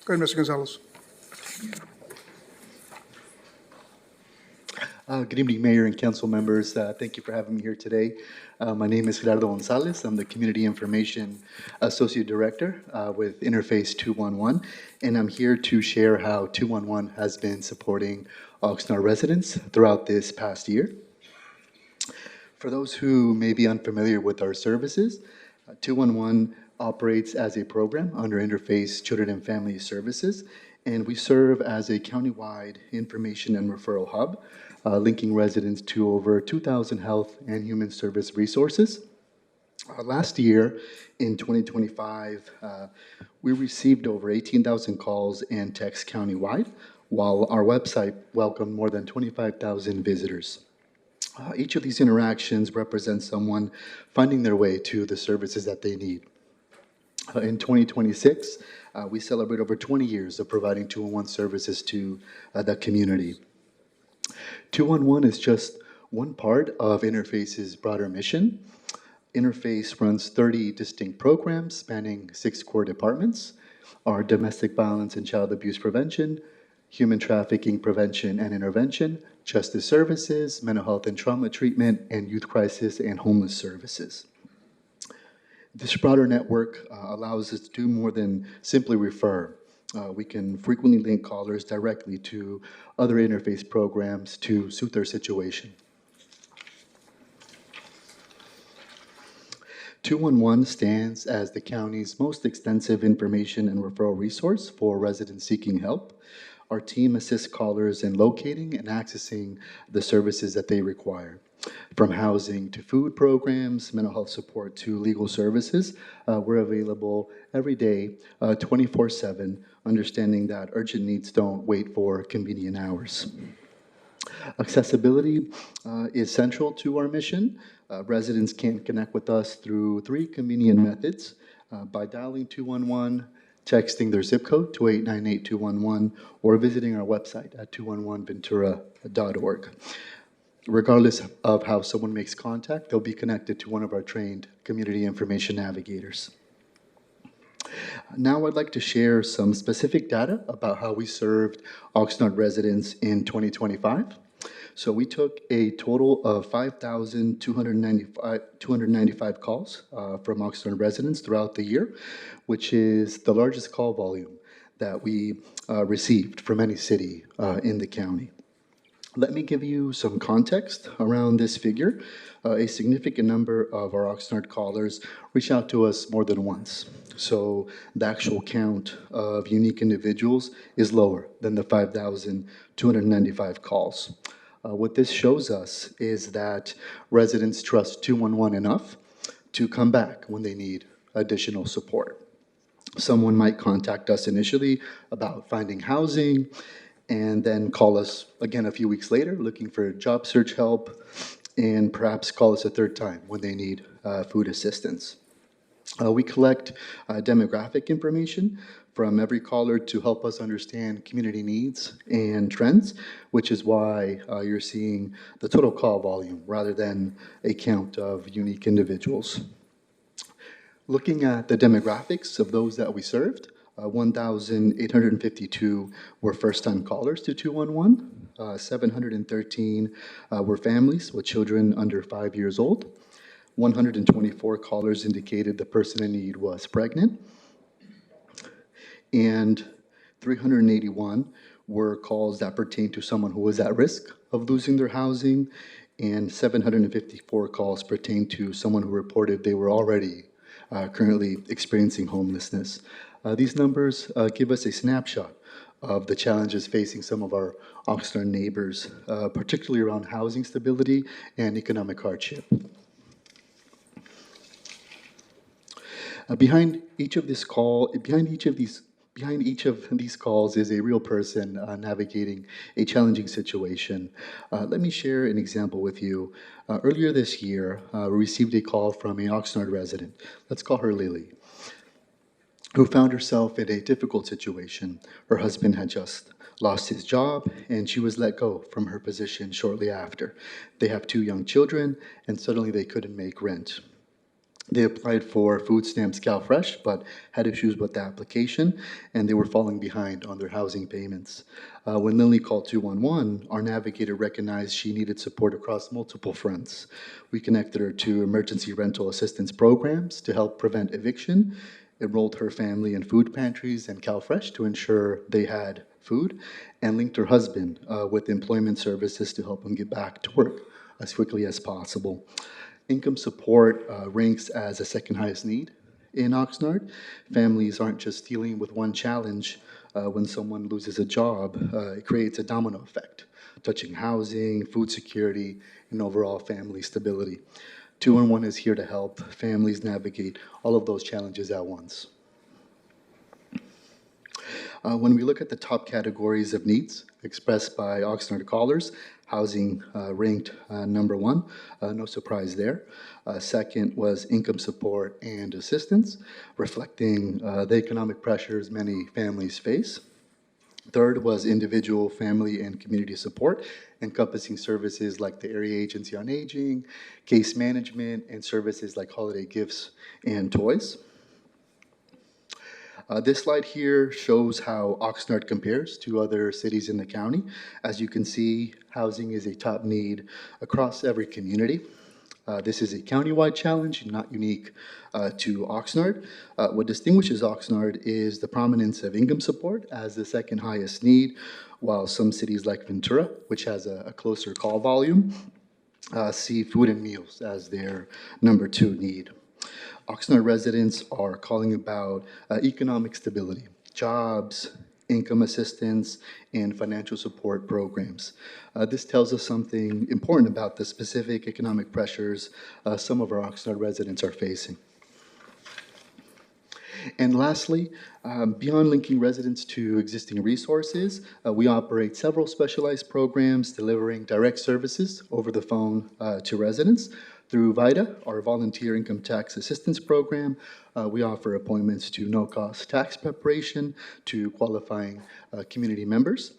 Go ahead, Mr. Gonzalez. Good evening, Mayor and council members. Thank you for having me here today. My name is Gerardo Gonzalez. I'm the Community Information Associate Director with Interface 211, and I'm here to share how 211 has been supporting Oxnard residents throughout this past year. For those who may be unfamiliar with our services, 211 operates as a program under Interface Children and Family Services, and we serve as a countywide information and referral hub, linking residents to over 2,000 health and human service resources. Last year, in 2025, we received over 18,000 calls and texts countywide, while our website welcomed more than 25,000 visitors. Each of these interactions represents someone finding their way to the services that they need. In 2026, we celebrate over 20 years of providing 211 services to the community. 211 is just one part of Interface's broader mission. Interface runs 30 distinct programs spanning 6 core departments: our domestic violence and child abuse prevention, human trafficking prevention and intervention, justice services, mental health and trauma treatment, and youth crisis and homeless services. This broader network allows us to do more than simply refer. We can frequently link callers directly to other Interface programs to suit their situation. 211 stands as the county's most extensive information and referral resource for residents seeking help. Our team assists callers in locating and accessing the services that they require. From housing to food programs, mental health support to legal services, we're available every day, 24/7, understanding that urgent needs don't wait for convenient hours. Accessibility is central to our mission. Residents can connect with us through 3 convenient methods: by dialing 211, texting their zip code to 898-211, or visiting our website at 211ventura.org. Regardless of how someone makes contact, they'll be connected to one of our trained community information navigators. Now I'd like to share some specific data about how we served Oxnard residents in 2025. So we took a total of 5,295 calls from Oxnard residents throughout the year, which is the largest call volume that we received from any city in the county. Let me give you some context around this figure. A significant number of our Oxnard callers reach out to us more than once. So the actual count of unique individuals is lower than the 5,295 calls. What this shows us is that residents trust 211 enough to come back when they need additional support. Someone might contact us initially about finding housing, and then call us again a few weeks later looking for job search help, and perhaps call us a third time when they need food assistance. We collect demographic information from every caller to help us understand community needs and trends, which is why you're seeing the total call volume rather than a count of unique individuals. Looking at the demographics of those that we served, 1,852 were first-time callers to 211. 713 were families with children under 5 years old. 124 callers indicated the person in need was pregnant. And 381 were calls that pertained to someone who was at risk of losing their housing, and 754 calls pertained to someone who reported they were already currently experiencing homelessness. These numbers give us a snapshot of the challenges facing some of our Oxnard neighbors, particularly around housing stability and economic hardship. Behind each of these calls is a real person navigating a challenging situation. Let me share an example with you. Earlier this year, we received a call from a Oxnard resident. Let's call her Lily, who found herself in a difficult situation. Her husband had just lost his job, and she was let go from her position shortly after. They have 2 young children, and suddenly they couldn't make rent. They applied for food stamps CalFresh, but had issues with the application, and they were falling behind on their housing payments. When Lily called 211, our navigator recognized she needed support across multiple fronts. We connected her to emergency rental assistance programs to help prevent eviction, enrolled her family in food pantries and CalFresh to ensure they had food, and linked her husband with employment services to help him get back to work as quickly as possible. Income support ranks as the second highest need in Oxnard. Families aren't just dealing with one challenge. When someone loses a job, it creates a domino effect, touching housing, food security, and overall family stability. 211 is here to help families navigate all of those challenges at once. When we look at the top categories of needs expressed by Oxnard callers, housing ranked number 1, no surprise there. Second was income support and assistance, reflecting the economic pressures many families face. Third was individual, family, and community support, encompassing services like the Area Agency on Aging, case management, and services like holiday gifts and toys. This slide here shows how Oxnard compares to other cities in the county. As you can see, housing is a top need across every community. This is a countywide challenge, not unique to Oxnard. What distinguishes Oxnard is the prominence of income support as the second highest need, while some cities like Ventura, which has a closer call volume, see food and meals as their number 2 need. Oxnard residents are calling about economic stability, jobs, income assistance, and financial support programs. This tells us something important about the specific economic pressures some of our Oxnard residents are facing. And lastly, beyond linking residents to existing resources, we operate several specialized programs delivering direct services over the phone to residents. Through VITA, our Volunteer Income Tax Assistance Program, we offer appointments to no-cost tax preparation to qualifying community members,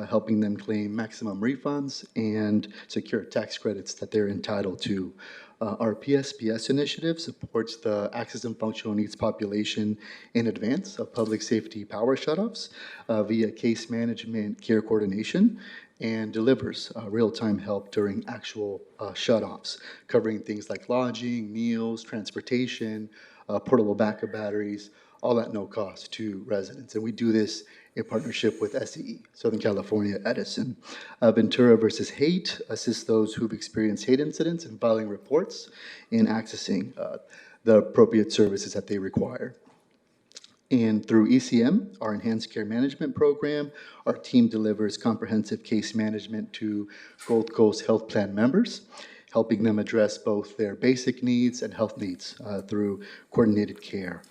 helping them claim maximum refunds and secure tax credits that they're entitled to. Our PSPS initiative supports the access and functional needs population in advance of public safety power shutoffs via case management care coordination, and delivers real-time help during actual shutoffs, covering things like lodging, meals, transportation, portable backup batteries, all at no cost to residents. And we do this in partnership with SEE, Southern California Edison. Ventura versus Hate assists those who've experienced hate incidents in filing reports and accessing the appropriate services that they require. And through ECM, our Enhanced Care Management Program, our team delivers comprehensive case management to Gold Coast Health Plan members, helping them address both their basic needs and health needs through coordinated care.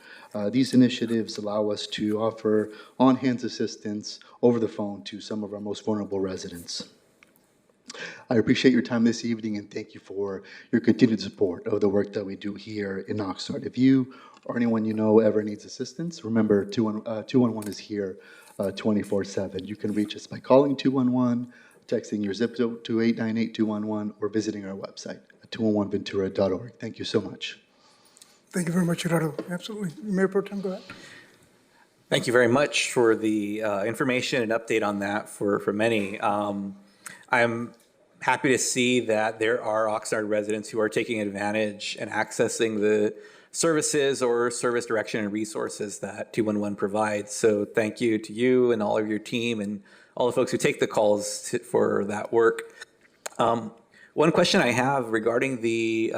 These initiatives allow us to offer on-hands assistance over the phone to some of our most vulnerable residents. I appreciate your time this evening and thank you for your continued support of the work that we do here in Oxnard. If you or anyone you know ever needs assistance, remember 211 is here 24/7. You can reach us by calling 211, texting your zip to 898-211, or visiting our website at 211ventura.org. Thank you so much. Thank you very much, Gerardo. Absolutely. Mayor Pro Tem, go ahead. Thank you very much for the information and update on that for many. I'm happy to see that there are Oxnard residents who are taking advantage and accessing the services or service direction and resources that 211 provides. So thank you to you and all of your team and all the folks who take the calls for that work. One question I have regarding the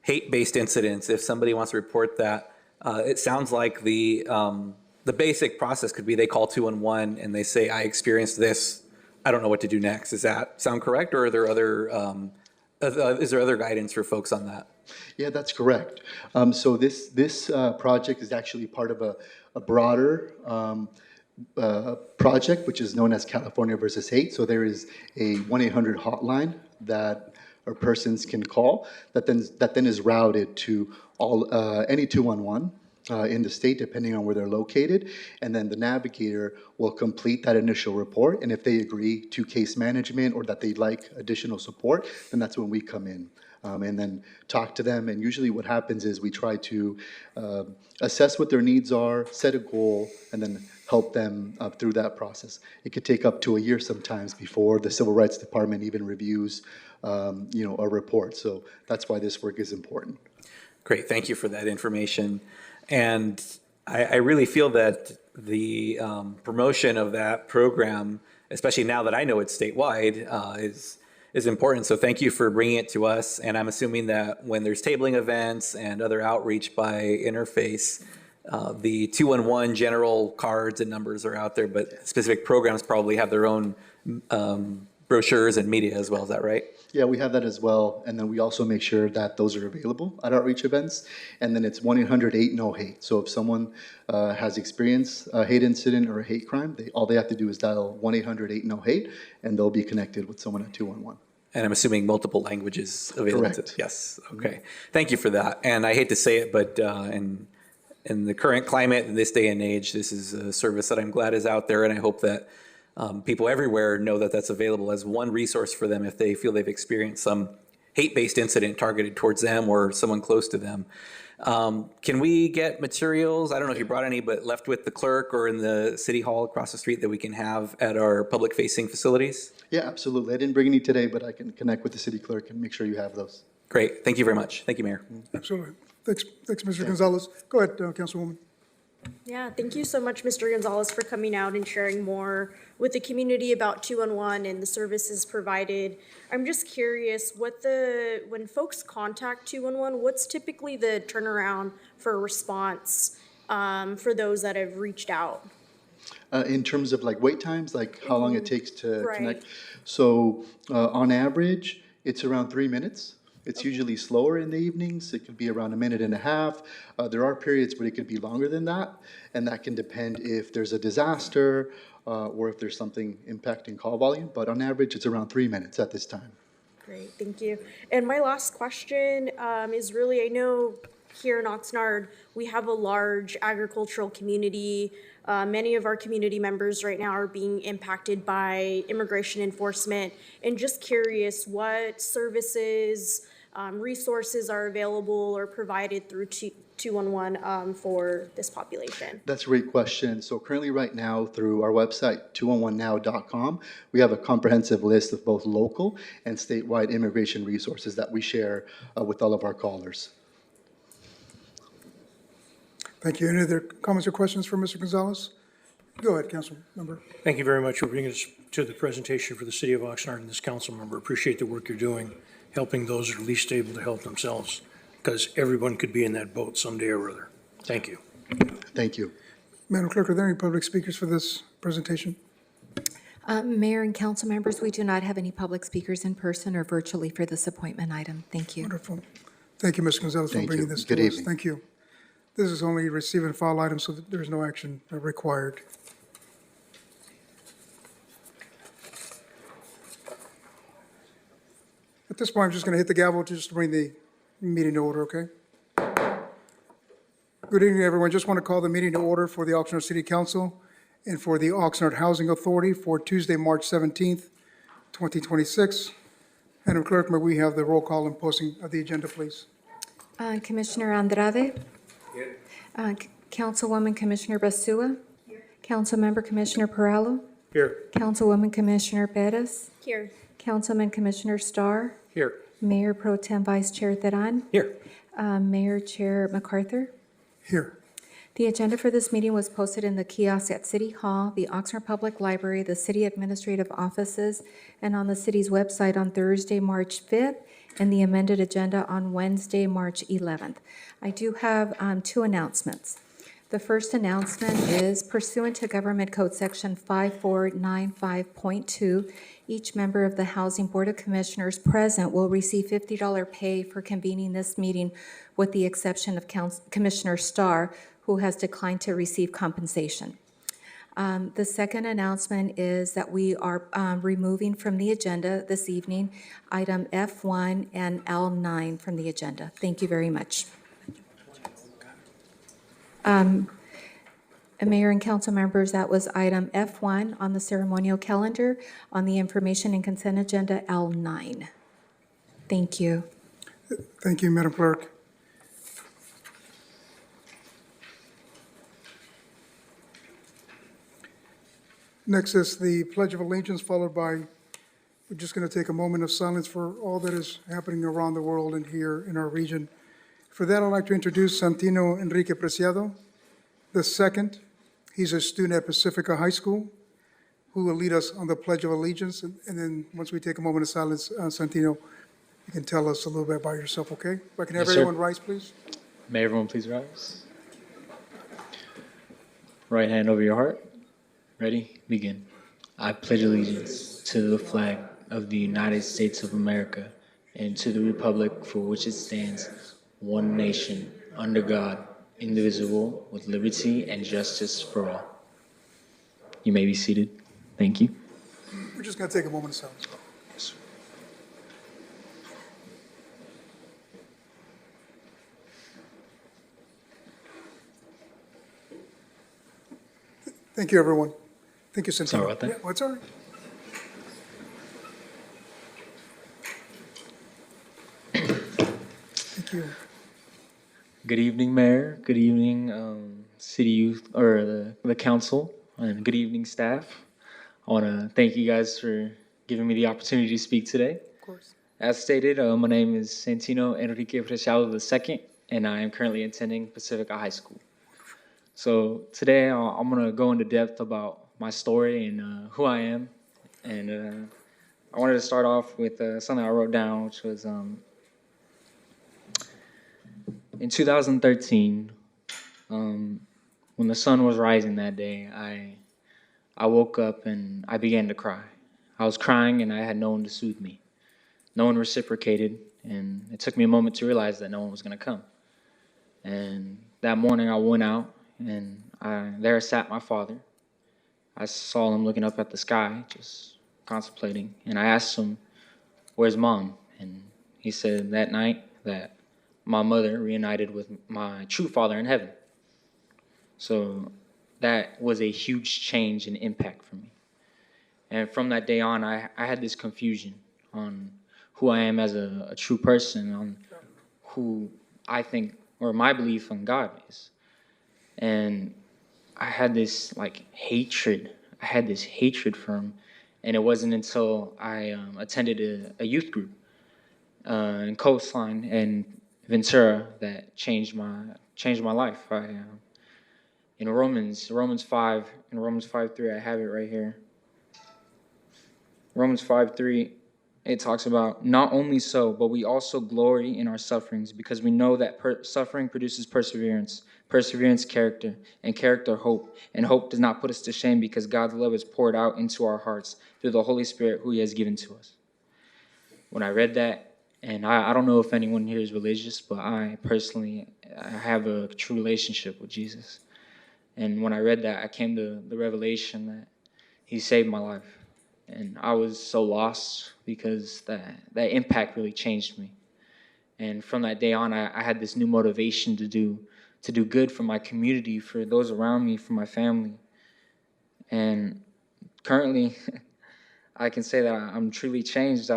hate-based incidents, if somebody wants to report that, it sounds like the basic process could be they call 211 and they say, I experienced this, I don't know what to do next. Does that sound correct, or are there is there other guidance for folks on that? Yeah, that's correct. So this project is actually part of a broader project, which is known as California versus Hate. So there is a 1-800 hotline that or persons can call that then is routed to any 211 in the state, depending on where they're located, and then the navigator will complete that initial report. And if they agree to case management or that they'd like additional support, then that's when we come in. And then talk to them. And usually what happens is we try to assess what their needs are, set a goal, and then help them through that process. It could take up to a year sometimes before the Civil Rights Department even reviews, a report. So that's why this work is important. Great, thank you for that information. And I really feel that the promotion of that program, especially now that I know it's statewide, is important. So thank you for bringing it to us. And I'm assuming that when there's tabling events and other outreach by Interface, the 211 general cards and numbers are out there, but specific programs probably have their own brochures and media as well. Is that right? Yeah, we have that as well. And then we also make sure that those are available at outreach events. And then it's 1-800-8-NO-HATE. So if someone has experienced a hate incident or a hate crime, all they have to do is dial 1-800-8-NO-HATE, and they'll be connected with someone at 211. And I'm assuming multiple languages available. Correct. Yes, okay. Thank you for that. And I hate to say it, but in the current climate, in this day and age, this is a service that I'm glad is out there, and I hope that people everywhere know that that's available as one resource for them if they feel they've experienced some hate-based incident targeted towards them or someone close to them. Can we get materials, I don't know if you brought any, but left with the clerk or in the city hall across the street that we can have at our public-facing facilities? Yeah, absolutely. I didn't bring any today, but I can connect with the city clerk and make sure you have those. Great, thank you very much. Thank you, Mayor. Absolutely. Thanks, Mr. Gonzalez. Go ahead, Councilwoman. Yeah, thank you so much, Mr. Gonzalez, for coming out and sharing more with the community about 211 and the services provided. I'm just curious, when folks contact 211, what's typically the turnaround for a response for those that have reached out? In terms of like wait times, like how long it takes to Right. connect. So on average, it's around 3 minutes. It's usually slower in the evenings. It could be around 1.5 minutes. There are periods where it could be longer than that, and that can depend if there's a disaster or if there's something impacting call volume. But on average, it's around 3 minutes at this time. Great, thank you. And my last question is really, I know here in Oxnard, we have a large agricultural community. Many of our community members right now are being impacted by immigration enforcement. And just curious, what services, resources are available or provided through 211 for this population? That's a great question. So currently right now through our website, 211now.com, we have a comprehensive list of both local and statewide immigration resources that we share with all of our callers. Thank you. Any other comments or questions for Mr. Gonzalez? Go ahead, Council Member. Thank you very much for bringing us to the presentation for the city of Oxnard and this council member. Appreciate the work you're doing, helping those that are least able to help themselves, because everyone could be in that boat someday or other. Thank you. Thank you. Madam Clerk, are there any public speakers for this presentation? Mayor and council members, we do not have any public speakers in person or virtually for this appointment item. Thank you. Wonderful. Thank you, Mr. Gonzalez, for Thank bringing you. this Good to us. evening. Thank you. This is only receive and file item, so that there is no action required. At this point, I'm just going to hit the gavel just to bring the meeting to order, okay? Good evening, everyone. Just want to call the meeting to order for the Oxnard City Council and for the Oxnard Housing Authority for Tuesday, March 17th, 2026. Madam Clerk, may we have the roll call and posting of the agenda, please? Commissioner Andrade? Councilwoman Commissioner Basua. Councilmember Commissioner Perallo. Here. Councilwoman Commissioner Bettis. Here. Councilman Commissioner Starr. Here. Mayor Pro Tem Vice Chair Teran. Here. Mayor Chair MacArthur. Here. The agenda for this meeting was posted in the kiosk at City Hall, the Oxnard Public Library, the city administrative offices, and on the city's website on Thursday, March 5th, and the amended agenda on Wednesday, March 11th. I do have two announcements. The first announcement is pursuant to Government Code Section 5495.2, each member of the Housing Board of Commissioners present will receive $50 pay for convening this meeting, with the exception of Commissioner Starr, who has declined to receive compensation. The second announcement is that we are removing from the agenda this evening item F1 and L9 from the agenda. Thank you very much. Mayor and council members, that was item F1 on the ceremonial calendar, on the information and consent agenda L9. Thank you. Thank you, Madam Clerk. Next is the Pledge of Allegiance, followed by, we're just going to take a moment of silence for all that is happening around the world and here in our region. For that, I'd like to introduce Santino Enrique Preciado II. He's a student at Pacifica High School who will lead us on the Pledge of Allegiance. And then once we take a moment of silence, Santino, you can tell us a little bit about yourself, okay? If I can have Yes, sir. everyone rise, please. May everyone please rise. Right hand over your heart. Ready? Begin. I pledge allegiance to the flag of the United States of America and to the republic for which it stands, one nation, under God, indivisible, with liberty and justice for all. You may be seated. Thank you. We're just going to take a moment of silence. Yes, sir. Thank you, everyone. Thank you, Santino. Sorry about that. Yeah, what's all right? Thank you. Good evening, Mayor. Good evening, City Youth, or the council, and good evening, staff. I want to thank you guys for giving me the opportunity to speak today. Of course. As stated, my name is Santino Enrique Preciado II, and I am currently attending Pacifica High School. So today, I'm going to go into depth about my story and who I am. And I wanted to start off with something I wrote down, which was in 2013, when the sun was rising that day, I woke up and I began to cry. I was crying and I had no one to soothe me. No one reciprocated, and it took me a moment to realize that no one was going to come. And that morning I went out, and there sat my father. I saw him looking up at the sky, just contemplating, and I asked him, "Where's Mom?" And he said that night that my mother reunited with my true father in heaven. So that was a huge change and impact for me. And from that day on, I had this confusion on who I am as a true person, on who I think, or my belief on God is. And I had this hatred. I had this hatred for him. And it wasn't until I attended a youth group in Coastline and Ventura that changed my life. In Romans 5:3, I have it right here. Romans 5:3, it talks about, not only so, but we also glory in our sufferings, because we know that suffering produces perseverance, perseverance character, and character hope. And hope does not put us to shame, because God's love is poured out into our hearts through the Holy Spirit who he has given to us. When I read that, and I don't know if anyone here is religious, but I have a true relationship with Jesus. And when I read that, I came to the revelation that he saved my life. And I was so lost because that impact really changed me. And from that day on, I had this new motivation to do good for my community, for those around me, for my family. And currently, I can say that I'm truly changed.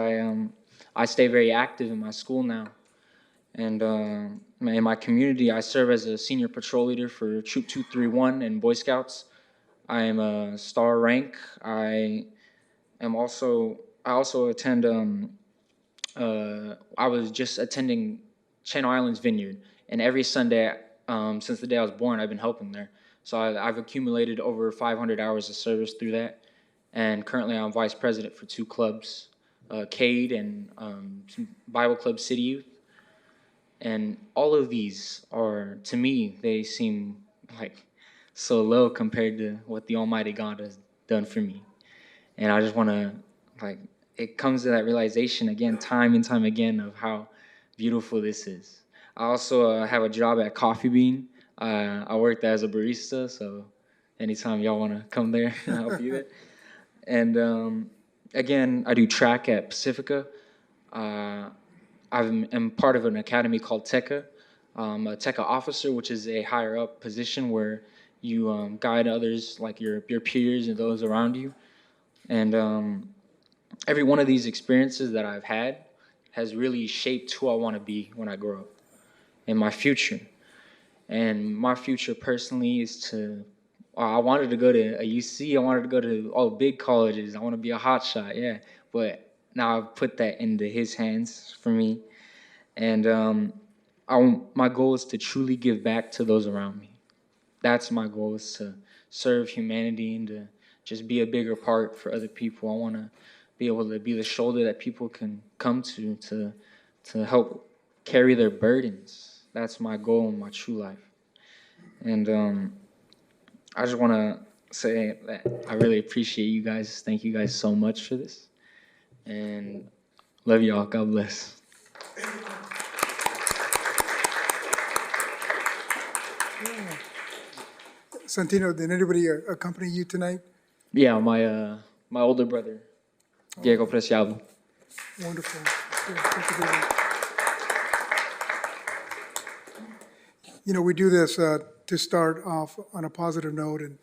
I stay very active in my school now. And in my community, I serve as a senior patrol leader for Troop 231 in Boy Scouts. I am a star rank. I also attend. I was just attending Channel Islands Vineyard, and every Sunday since the day I was born, I've been helping there. So I've accumulated over 500 hours of service through that, and currently I'm vice president for two clubs, CADE and Bible Club City Youth. And all of these are, to me, they seem like so low compared to what the Almighty God has done for me. And I just want to, like, it comes to that realization again, time and time again, of how beautiful this is. I also have a job at Coffee Bean. I worked as a barista, so anytime y'all want to come there, I'll be there. And again, I do track at Pacifica. I'm part of an academy called TECA, a TECA officer, which is a higher up position where you guide others, like your peers and those around you. And every one of these experiences that I've had has really shaped who I want to be when I grow up in my future. And my future personally is to, I wanted to go to a UC, I wanted to go to all big colleges, I want to be a hotshot, yeah. But now I've put that into his hands for me. And my goal is to truly give back to those around me. That's my goal, is to serve humanity and to just be a bigger part for other people. I want to be able to be the shoulder that people can come to help carry their burdens. That's my goal in my true life. And I just want to say that I really appreciate you guys. Thank you guys so much for this. And love y'all. God bless. Santino, did anybody accompany you tonight? Yeah, my older brother, Diego Preciado. Wonderful. Yeah, thank you very much. You know, we do this to start off on a positive note and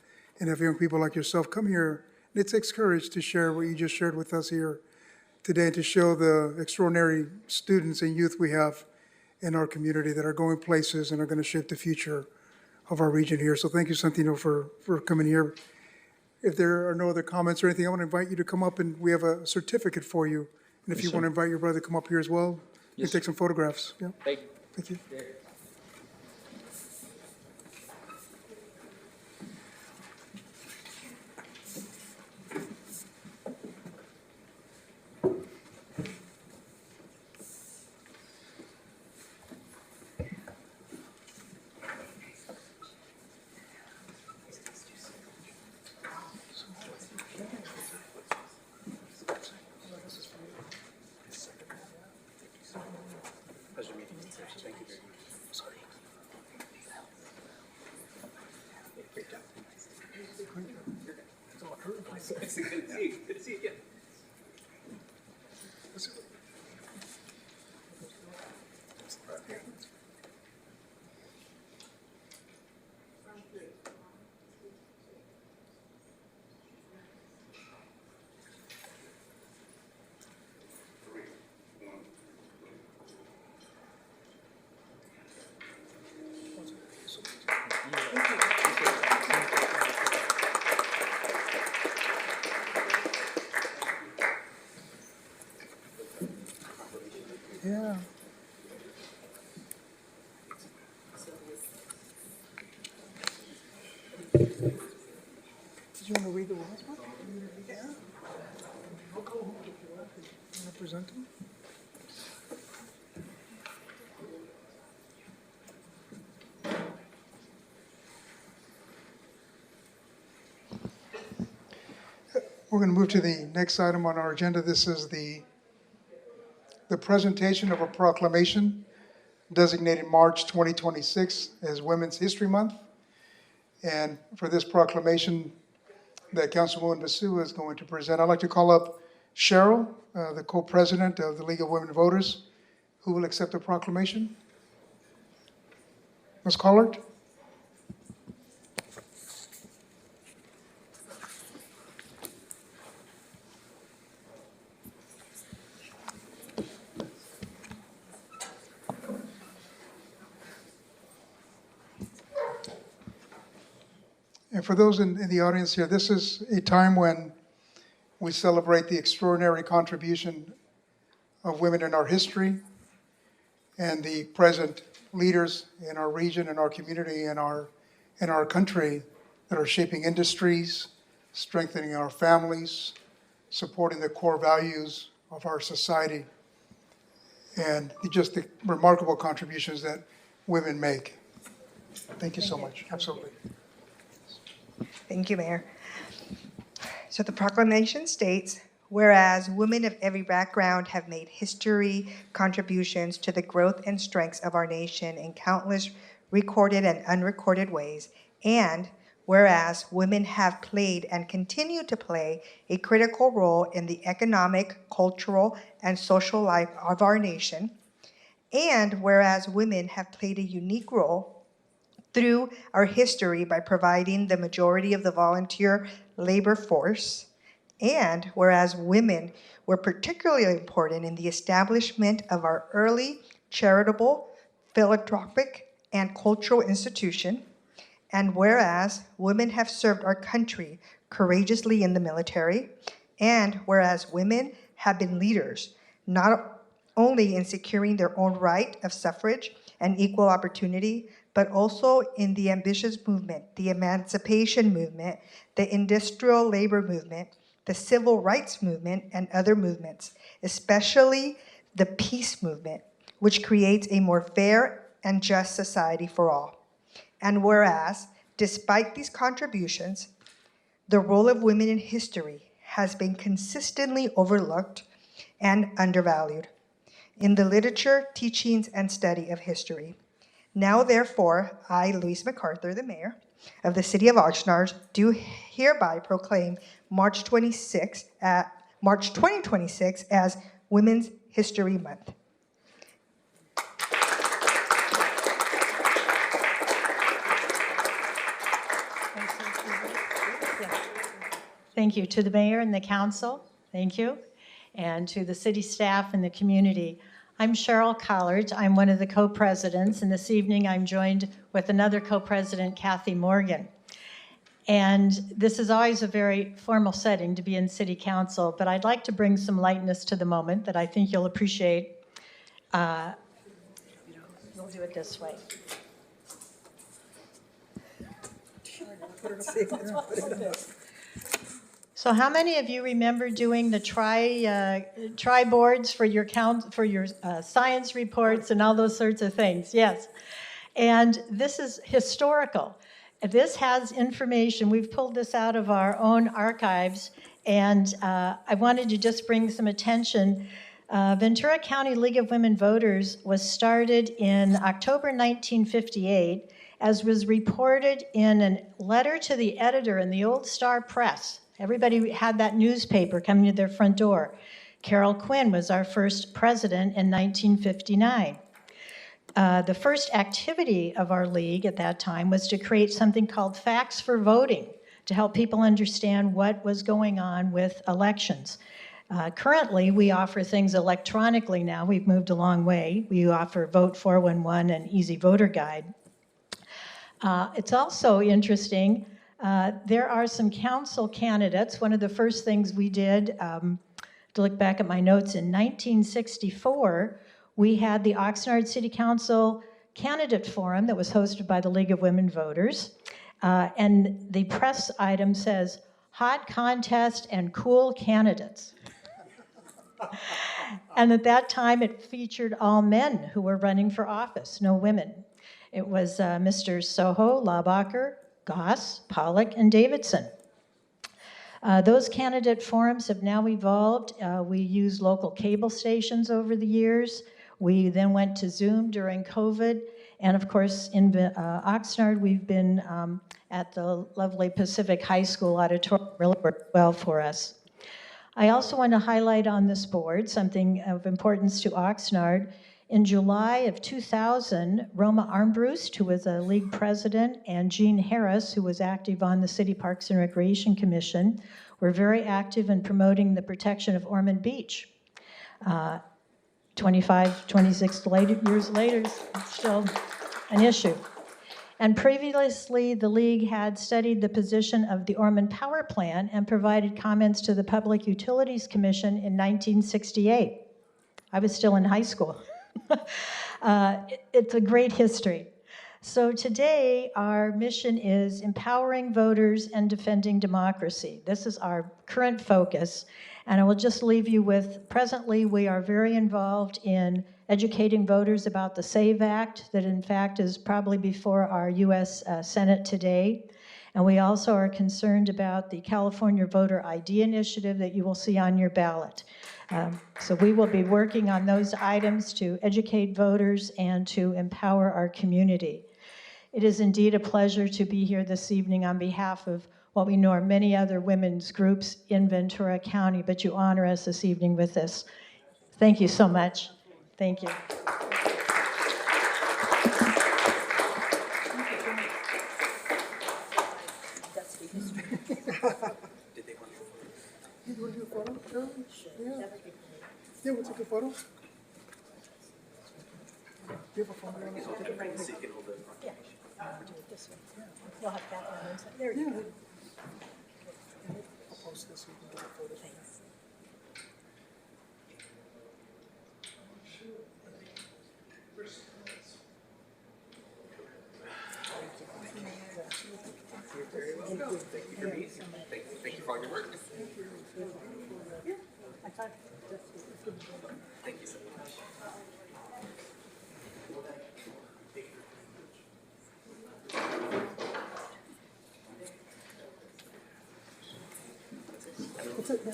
have young people like yourself come here. And it takes courage to share what you just shared with us here today, and to show the extraordinary students and youth we have in our community that are going places and are going to shape the future of our region here. So thank you, Santino, for coming here. If there are no other comments or anything, I want to invite you to come up, and we have a certificate for you. And if you want to invite your brother to come up here as well, you can take some photographs. Yeah. Thank you. Thank you. Yeah. Did you want to read the last one? Yeah. I'll go home if you want. You want to present them? We're going to move to the next item on our agenda. This is the presentation of a proclamation designated March 2026 as Women's History Month. And for this proclamation that Councilwoman Basua is going to present, I'd like to call up Cheryl, the co-president of the League of Women Voters, who will accept the proclamation. Ms. Collard? And for those in the audience here, this is a time when we celebrate the extraordinary contribution of women in our history and the present leaders in our region, in our community, in our country that are shaping industries, strengthening our families, supporting the core values of our society, and just the remarkable contributions that women make. Thank you so much. Absolutely. Thank you, Mayor. So the proclamation states, whereas women of every background have made history contributions to the growth and strengths of our nation in countless recorded and unrecorded ways, and whereas women have played and continue to play a critical role in the economic, cultural, and social life of our nation, and whereas women have played a unique role through our history by providing the majority of the volunteer labor force, and whereas women were particularly important in the establishment of our early charitable, philanthropic, and cultural institution, and whereas women have served our country courageously in the military, and whereas women have been leaders, not only in securing their own right of suffrage and equal opportunity, but also in the ambitious movement, the emancipation movement, the industrial labor movement, the civil rights movement, and other movements, especially the peace movement, which creates a more fair and just society for all. And whereas, despite these contributions, the role of women in history has been consistently overlooked and undervalued in the literature, teachings, and study of history. Now, therefore, I, Louise MacArthur, the mayor of the city of Oxnard, do hereby proclaim March 2026 as Women's History Month. Thank you to the mayor and the council. Thank you. And to the city staff and the community. I'm Cheryl Collard. I'm one of the co-presidents, and this evening I'm joined with another co-president, Kathy Morgan. And this is always a very formal setting to be in city council, but I'd like to bring some lightness to the moment that I think you'll appreciate. We'll do it this way. So how many of you remember doing the tri boards for your science reports and all those sorts of things? Yes. And this is historical. This has information. We've pulled this out of our own archives, and I wanted to just bring some attention. Ventura County League of Women Voters was started in October 1958, as was reported in a letter to the editor in the Old Star Press. Everybody had that newspaper coming to their front door. Carol Quinn was our first president in 1959. The first activity of our league at that time was to create something called Facts for Voting to help people understand what was going on with elections. Currently, we offer things electronically now. We've moved a long way. We offer Vote 411 and Easy Voter Guide. It's also interesting, there are some council candidates. One of the first things we did, to look back at my notes, in 1964, we had the Oxnard City Council Candidate Forum that was hosted by the League of Women Voters. And the press item says, hot contest and cool candidates. And at that time, it featured all men who were running for office, no women. It was Mr. Soho, Laubacher, Goss, Pollock, and Davidson. Those candidate forums have now evolved. We use local cable stations over the years. We then went to Zoom during COVID. And of course, in Oxnard, we've been at the lovely Pacific High School auditorium, really worked well for us. I also want to highlight on this board something of importance to Oxnard. In July of 2000, Roma Armbruster, who was a league president, and Jean Harris, who was active on the City Parks and Recreation Commission, were very active in promoting the protection of Ormond Beach. 26 years later, it's still an issue. And previously, the league had studied the position of the Ormond Power Plant and provided comments to the Public Utilities Commission in 1968. I was still in high school. It's a great history. So today, our mission is empowering voters and defending democracy. This is our current focus. And I will just leave you with, presently, we are very involved in educating voters about the SAVE Act, that in fact is probably before our U.S. Senate today. And we also are concerned about the California Voter ID Initiative that you will see on your ballot. So we will be working on those items to educate voters and to empower our community. It is indeed a pleasure to be here this evening on behalf of what we know are many other women's groups in Ventura County, but you honor us this evening with this. Thank you so much. Thank you. You want to do a photo? Sure. Yeah. Yeah, we'll take a photo. Do you have a phone? Yeah. This one. We'll have that one. There you go. I'll post this so you can get a photo. Thanks. Thank you for all your work. Thank you so much. That's it, yeah.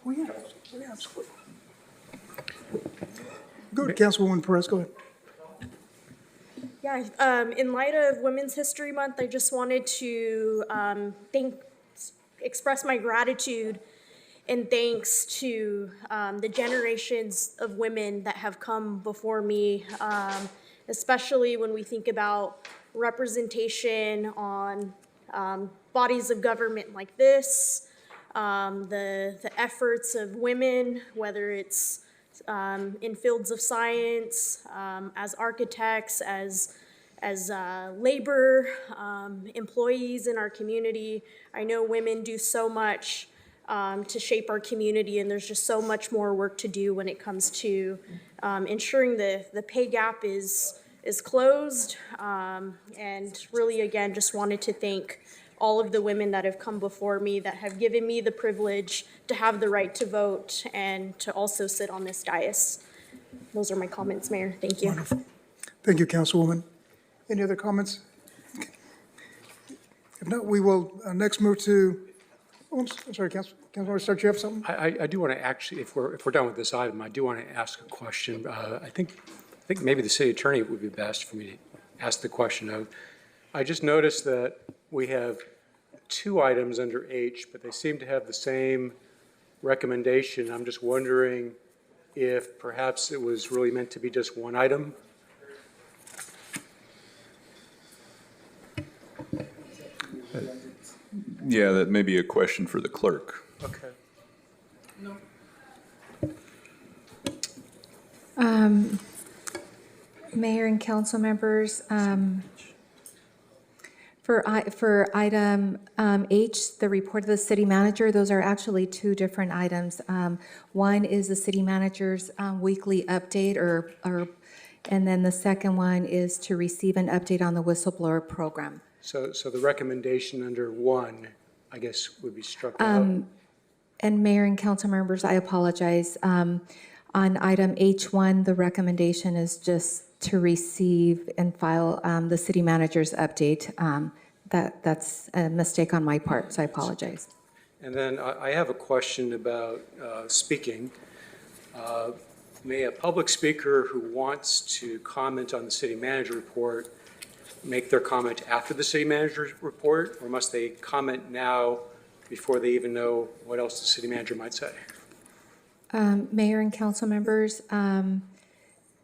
Oh, yeah. Oh, yeah, absolutely. Go to Councilwoman Perez, go ahead. Yeah, in light of Women's History Month, I just wanted to express my gratitude and thanks to the generations of women that have come before me, especially when we think about representation on bodies of government like this, the efforts of women, whether it's in fields of science, as architects, as labor employees in our community. I know women do so much to shape our community, and there's just so much more work to do when it comes to ensuring the pay gap is closed. And really, again, just wanted to thank all of the women that have come before me that have given me the privilege to have the right to vote and to also sit on this dais. Those are my comments, Mayor. Thank you. Wonderful. Thank you, Councilwoman. Any other comments? If not, we will next move to, oh, I'm sorry, Councilwoman Stark, you have something? I do want to actually, if we're done with this item, I do want to ask a question. I think maybe the city attorney would be best for me to ask the question of. I just noticed that we have two items under H, but they seem to have the same recommendation. I'm just wondering if perhaps it was really meant to be just one item. Yeah, that may be a question for the clerk. Okay. Mayor and council members, for item H, the report of the city manager, those are actually two different items. One is the city manager's weekly update, and then the second one is to receive an update on the whistleblower program. So the recommendation under one, I guess, would be struck out. And Mayor and council members, I apologize. On item H1, the recommendation is just to receive and file the city manager's update. That's a mistake on my part, so I apologize. And then I have a question about speaking. May a public speaker who wants to comment on the city manager report make their comment after the city manager's report, or must they comment now before they even know what else the city manager might say? Mayor and council members,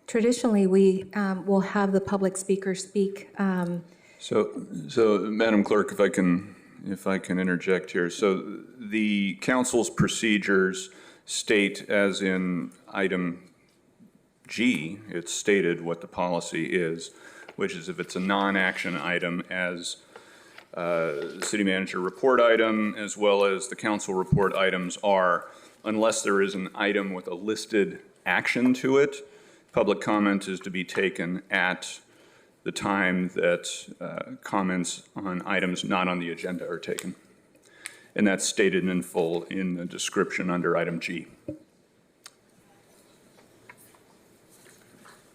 traditionally, we will have the public speaker speak. So Madam Clerk, if I can if I can interject here. So the council's procedures state, as in item G, it's stated what the policy is, which is if it's a non-action item, as city manager report item, as well as the council report items are, unless there is an item with a listed action to it, public comment is to be taken at the time that comments on items not on the agenda are taken. And that's stated in full in the description under item G.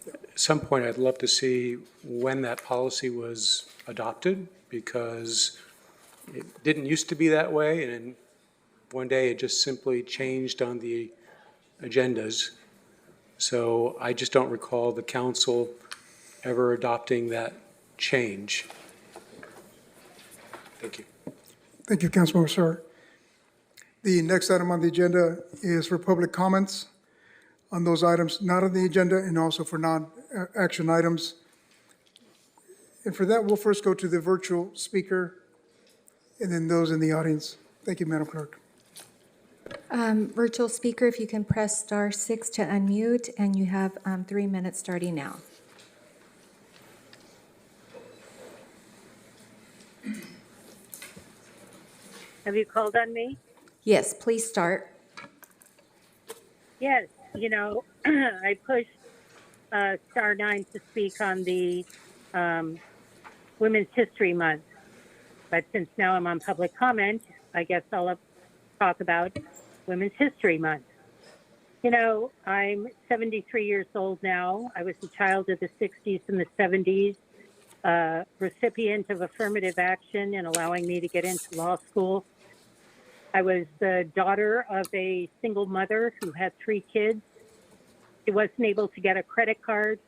At some point, I'd love to see when that policy was adopted, because it didn't used to be that way, and then one day it just simply changed on the agendas. So I just don't recall the council ever adopting that change. Thank you. Thank you, Councilmember Sir. The next item on the agenda is for public comments on those items not on the agenda and also for non-action items. And for that, we'll first go to the virtual speaker and then those in the audience. Thank you, Madam Clerk. Virtual speaker, if you can press *6 to unmute, and you have 3 minutes starting now. Have you called on me? Yes, please start. Yes, I pushed *9 to speak on the Women's History Month. But since now I'm on public comment, I guess I'll talk about Women's History Month. I'm 73 years old now. I was a child of the 60s and the 70s, recipient of affirmative action in allowing me to get into law school. I was the daughter of a single mother who had 3 kids. She wasn't able to get a credit card.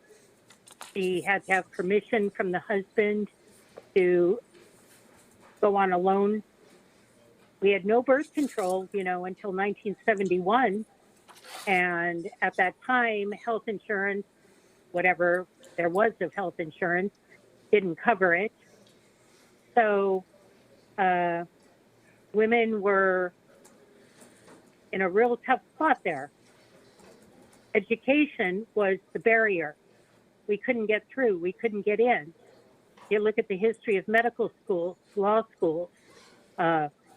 She had to have permission from the husband to go on a loan. We had no birth control, until 1971. And at that time, health insurance, whatever there was of health insurance, didn't cover it. So women were in a real tough spot there. Education was the barrier. We couldn't get through. We couldn't get in. You look at the history of medical schools, law schools,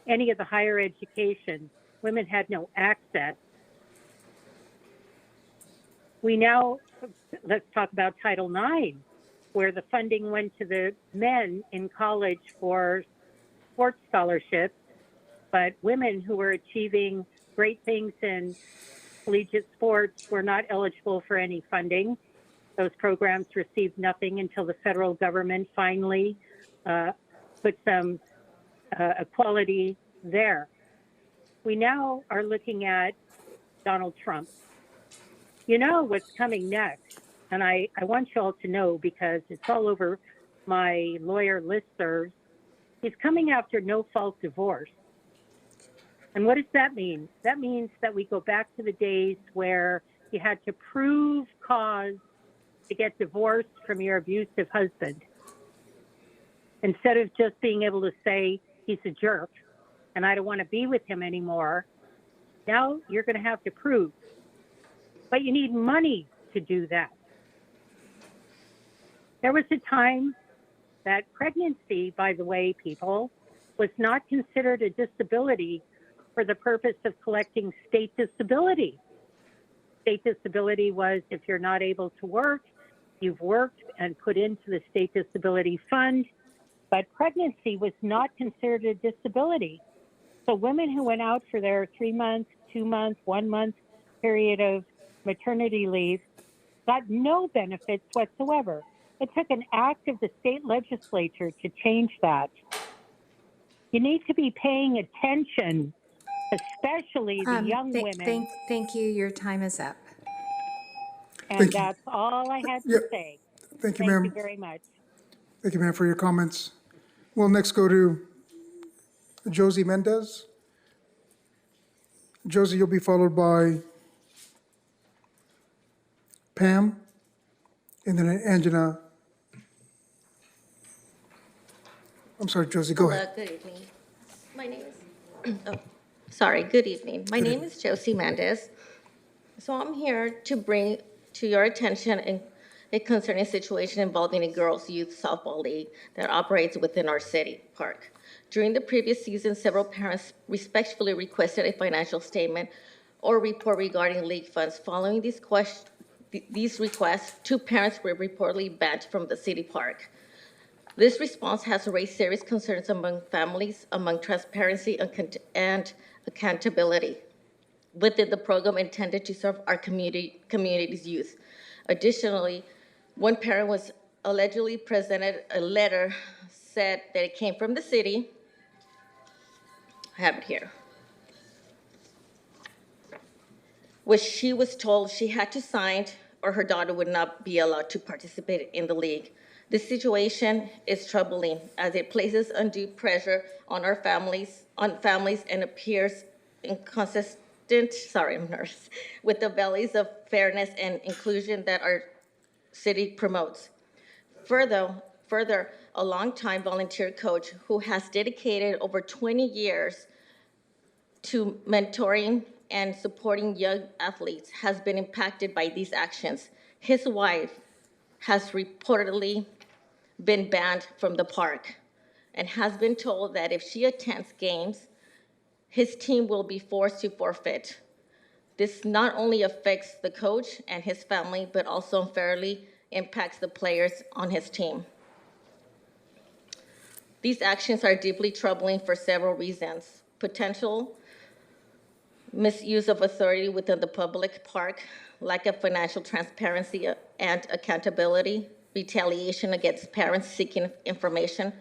any of the higher education, women had no access. Let's talk about Title IX, where the funding went to the men in college for sports scholarships, but women who were achieving great things in collegiate sports were not eligible for any funding. Those programs received nothing until the federal government finally put some equality there. We now are looking at Donald Trump. You know what's coming next, and I want you all to know because it's all over my lawyer listservs. He's coming after no-fault divorce. And what does that mean? That means that we go back to the days where you had to prove cause to get divorced from your abusive husband. Instead of just being able to say, he's a jerk, and I don't want to be with him anymore, now you're going to have to prove. But you need money to do that. There was a time that pregnancy, by the way, people, was not considered a disability for the purpose of collecting state disability. State disability was if you're not able to work, you've worked and put into the state disability fund, but pregnancy was not considered a disability. So women who went out for their 3 months, 2 months, 1 month period of maternity leave got no benefits whatsoever. It took an act of the state legislature to change that. You need to be paying attention, especially the young women. Thank you. Your time is up. And that's all I had to say. Thank you, ma'am. Thank you very much. Thank you, ma'am, for your comments. We'll next go to Josie Mendez. Josie, you'll be followed by Pam, and then Angela. I'm sorry, Josie, go ahead. Good evening. My name is, oh, sorry, good evening. My name is Josie Mendez. So I'm here to bring to your attention a concerning situation involving a girls' youth softball league that operates within our city park. During the previous season, several parents respectfully requested a financial statement or report regarding league funds. Following these requests, 2 parents were reportedly banned from the city park. This response has raised serious concerns among families, among transparency and accountability within the program intended to serve our community's youth. Additionally, one parent was allegedly presented a letter said that it came from the city. I have it here. Which she was told she had to sign or her daughter would not be allowed to participate in the league. This situation is troubling as it places undue pressure on our families, and appears inconsistent, with the values of fairness and inclusion that our city promotes. Further, a longtime volunteer coach who has dedicated over 20 years to mentoring and supporting young athletes has been impacted by these actions. His wife has reportedly been banned from the park and has been told that if she attends games, his team will be forced to forfeit. This not only affects the coach and his family, but also unfairly impacts the players on his team. These actions are deeply troubling for several reasons. Potential misuse of authority within the public park, lack of financial transparency and accountability, retaliation against parents seeking information,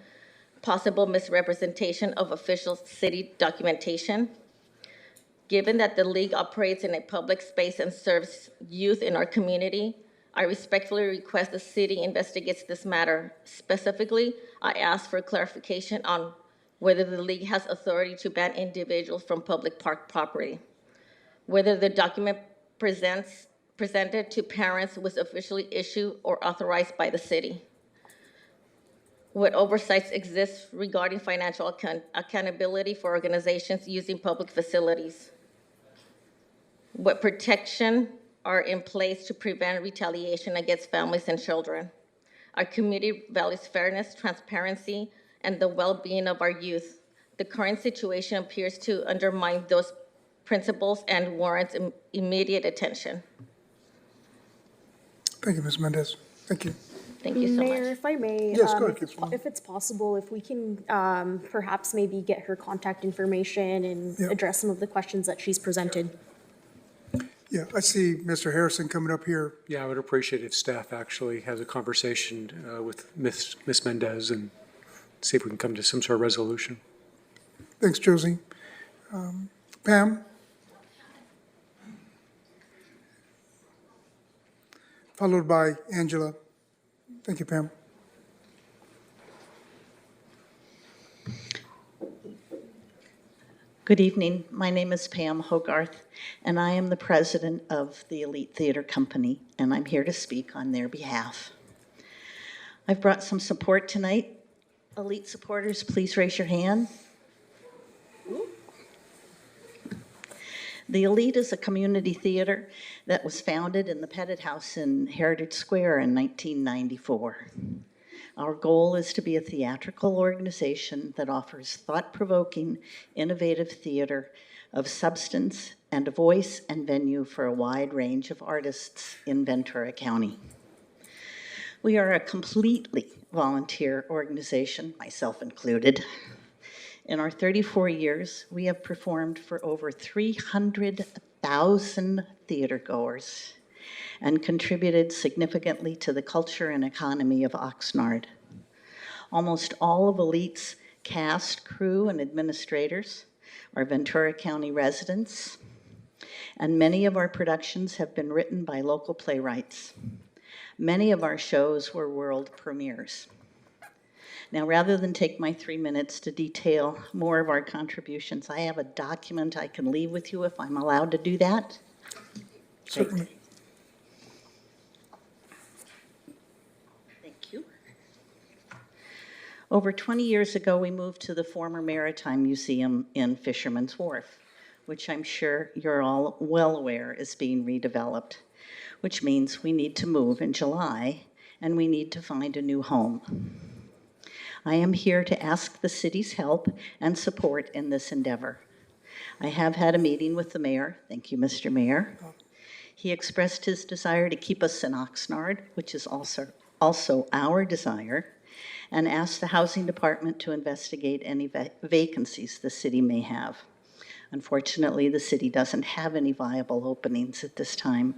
possible misrepresentation of official city documentation. Given that the league operates in a public space and serves youth in our community, I respectfully request the city investigates this matter. Specifically, I ask for clarification on whether the league has authority to ban individuals from public park property, whether the document presented to parents was officially issued or authorized by the city, what oversights exist regarding financial accountability for organizations using public facilities, what protection are in place to prevent retaliation against families and children. Our community values fairness, transparency, and the well-being of our youth. The current situation appears to undermine those principles and warrants immediate attention. Thank you, Ms. Mendez. Thank you. Thank you so much. Mayor, if I may, Yes, go ahead, Councilwoman. if it's possible, if we can perhaps maybe get her contact information and address some of the questions that she's presented. Yeah, I see Mr. Harrison coming up here. Yeah, I would appreciate if staff actually has a conversation with Ms. Mendez and see if we can come to some sort of resolution. Thanks, Josie. Pam? Followed by Angela. Thank you, Pam. Good evening. My name is Pam Hogarth, and I am the president of the Elite Theater Company, and I'm here to speak on their behalf. I've brought some support tonight. Elite supporters, please raise your hand. The Elite is a community theater that was founded in the Pettit House in Heritage Square in 1994. Our goal is to be a theatrical organization that offers thought-provoking, innovative theater of substance and a voice and venue for a wide range of artists in Ventura County. We are a completely volunteer organization, myself included. In our 34 years, we have performed for over 300,000 theatergoers and contributed significantly to the culture and economy of Oxnard. Almost all of Elite's cast, crew, and administrators are Ventura County residents, and many of our productions have been written by local playwrights. Many of our shows were world premieres. Now, rather than take my 3 minutes to detail more of our contributions, I have a document I can leave with you if I'm allowed to do that. Certainly. Thank you. Over 20 years ago, we moved to the former Maritime Museum in Fisherman's Wharf, which I'm sure you're all well aware is being redeveloped, which means we need to move in July and we need to find a new home. I am here to ask the city's help and support in this endeavor. I have had a meeting with the mayor. Thank you, Mr. Mayor. He expressed his desire to keep us in Oxnard, which is also our desire, and asked the housing department to investigate any vacancies the city may have. Unfortunately, the city doesn't have any viable openings at this time.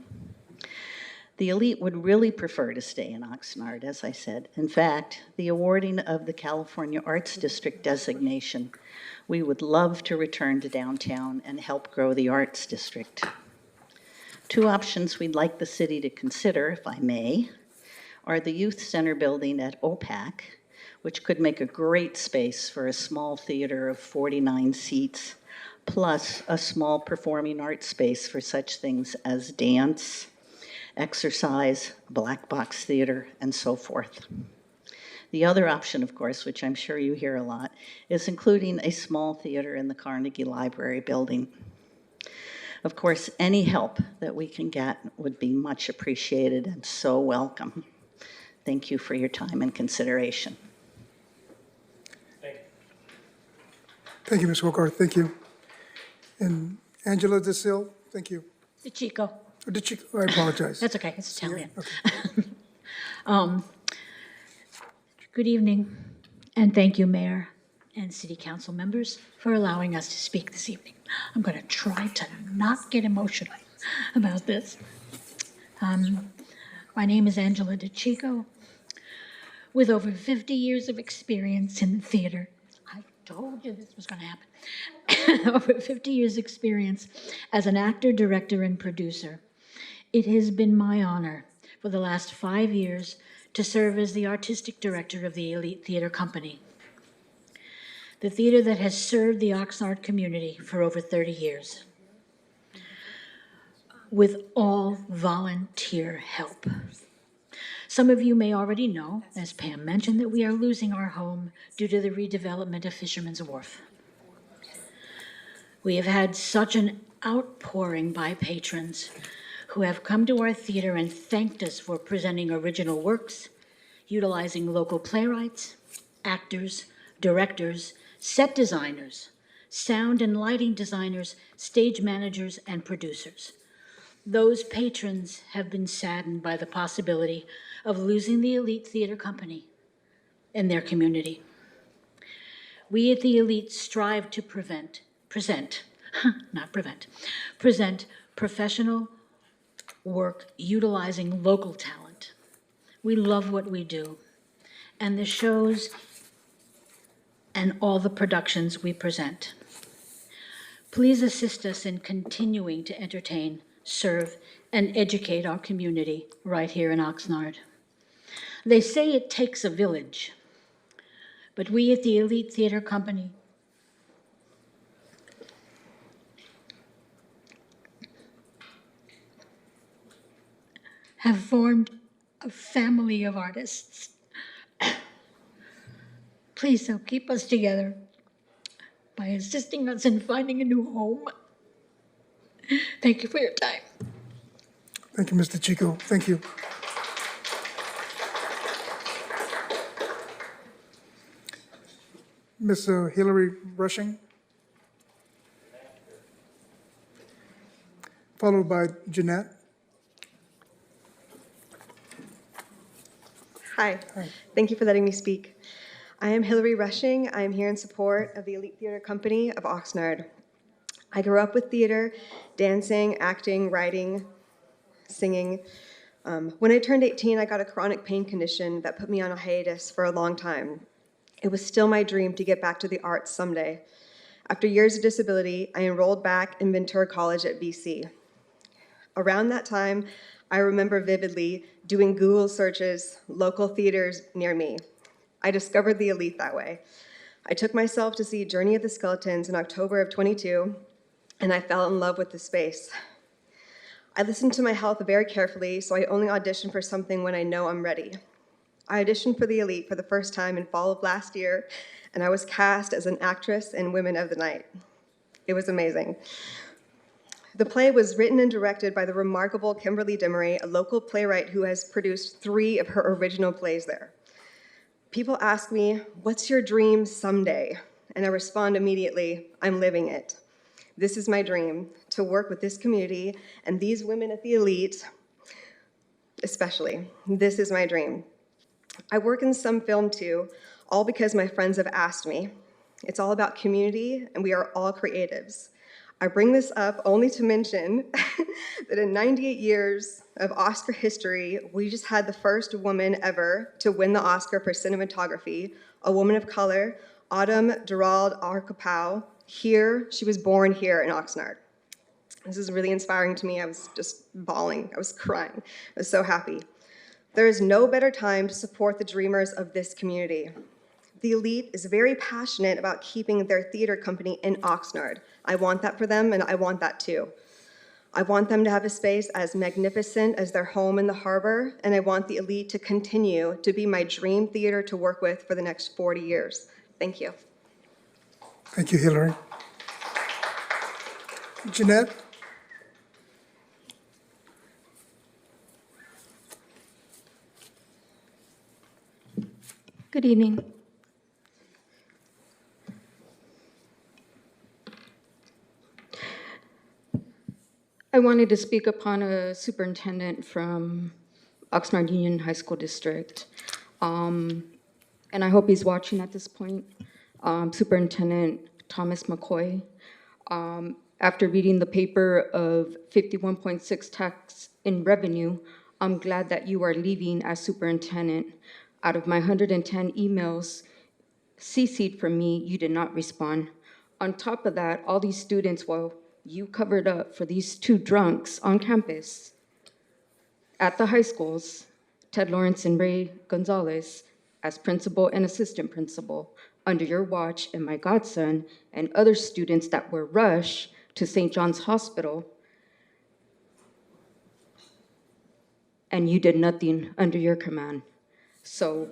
The elite would really prefer to stay in Oxnard, as I said. In fact, the awarding of the California Arts District designation, we would love to return to downtown and help grow the Arts District. Two options we'd like the city to consider, if I may, are the Youth Center building at OPAC, which could make a great space for a small theater of 49 seats, plus a small performing arts space for such things as dance, exercise, black box theater, and so forth. The other option, of course, which I'm sure you hear a lot, is including a small theater in the Carnegie Library building. Of course, any help that we can get would be much appreciated and so welcome. Thank you for your time and consideration. Thank you, Ms. Hogarth. Thank you. And Angela DeSille, thank you. DeChico. I apologize. That's okay, it's Italian. Okay. Good evening, and thank you, Mayor and City Council members, for allowing us to speak this evening. I'm going to try to not get emotional about this. My name is Angela DeChico, with over 50 years of experience in the theater. I told you this was going to happen. Over 50 years experience as an actor, director, and producer. It has been my honor for the last 5 years to serve as the artistic director of the Elite Theater Company, the theater that has served the Oxnard community for over 30 years, with all volunteer help. Some of you may already know, as Pam mentioned, that we are losing our home due to the redevelopment of Fisherman's Wharf. We have had such an outpouring by patrons who have come to our theater and thanked us for presenting original works, utilizing local playwrights, actors, directors, set designers, sound and lighting designers, stage managers, and producers. Those patrons have been saddened by the possibility of losing the Elite Theater Company in their community. We at the Elite strive to present professional work utilizing local talent. We love what we do, and the shows and all the productions we present. Please assist us in continuing to entertain, serve, and educate our community right here in Oxnard. They say it takes a village, but we at the Elite Theater Company have formed a family of artists. Please help keep us together by assisting us in finding a new home. Thank you for your time. Thank you, Mr. Chico. Thank you. Ms. Hillary Rushing, followed by Jeanette. Hi. Thank you for letting me speak. I am Hillary Rushing. I am here in support of the Elite Theater Company of Oxnard. I grew up with theater, dancing, acting, writing, singing. When I turned 18, I got a chronic pain condition that put me on a hiatus for a long time. It was still my dream to get back to the arts someday. After years of disability, I enrolled back in Ventura College at BC. Around that time, I remember vividly doing Google searches, local theaters near me. I discovered the Elite that way. I took myself to see Journey of the Skeletons in October of 22, and I fell in love with the space. I listened to my health very carefully, so I only audition for something when I know I'm ready. I auditioned for the Elite for the first time in fall of last year, and I was cast as an actress in Women of the Night. It was amazing. The play was written and directed by the remarkable Kimberly Dimery, a local playwright who has produced 3 of her original plays there. People ask me, "What's your dream someday?" And I respond immediately, "I'm living it." This is my dream, to work with this community and these women at the Elite, especially. This is my dream. I work in some film too, all because my friends have asked me. It's all about community, and we are all creatives. I bring this up only to mention that in 98 years of Oscar history, we just had the first woman ever to win the Oscar for cinematography, a woman of color, Autumn Durald Arkapow. She was born here in Oxnard. This is really inspiring to me. I was just bawling. I was crying. I was so happy. There is no better time to support the dreamers of this community. The Elite is very passionate about keeping their theater company in Oxnard. I want that for them, and I want that too. I want them to have a space as magnificent as their home in the harbor, and I want the Elite to continue to be my dream theater to work with for the next 40 years. Thank you. Thank you, Hillary. Jeanette? Good evening. I wanted to speak upon a superintendent from Oxnard Union High School District. And I hope he's watching at this point. Superintendent Thomas McCoy. After reading the paper of 51.6 tax in revenue, I'm glad that you are leaving as superintendent. Out of my 110 emails CC'd from me, you did not respond. On top of that, all these students, well, you covered up for these 2 drunks on campus at the high schools, Ted Lawrence and Ray Gonzalez, as principal and assistant principal, under your watch, and my godson and other students that were rushed to St. John's Hospital, and you did nothing under your command. So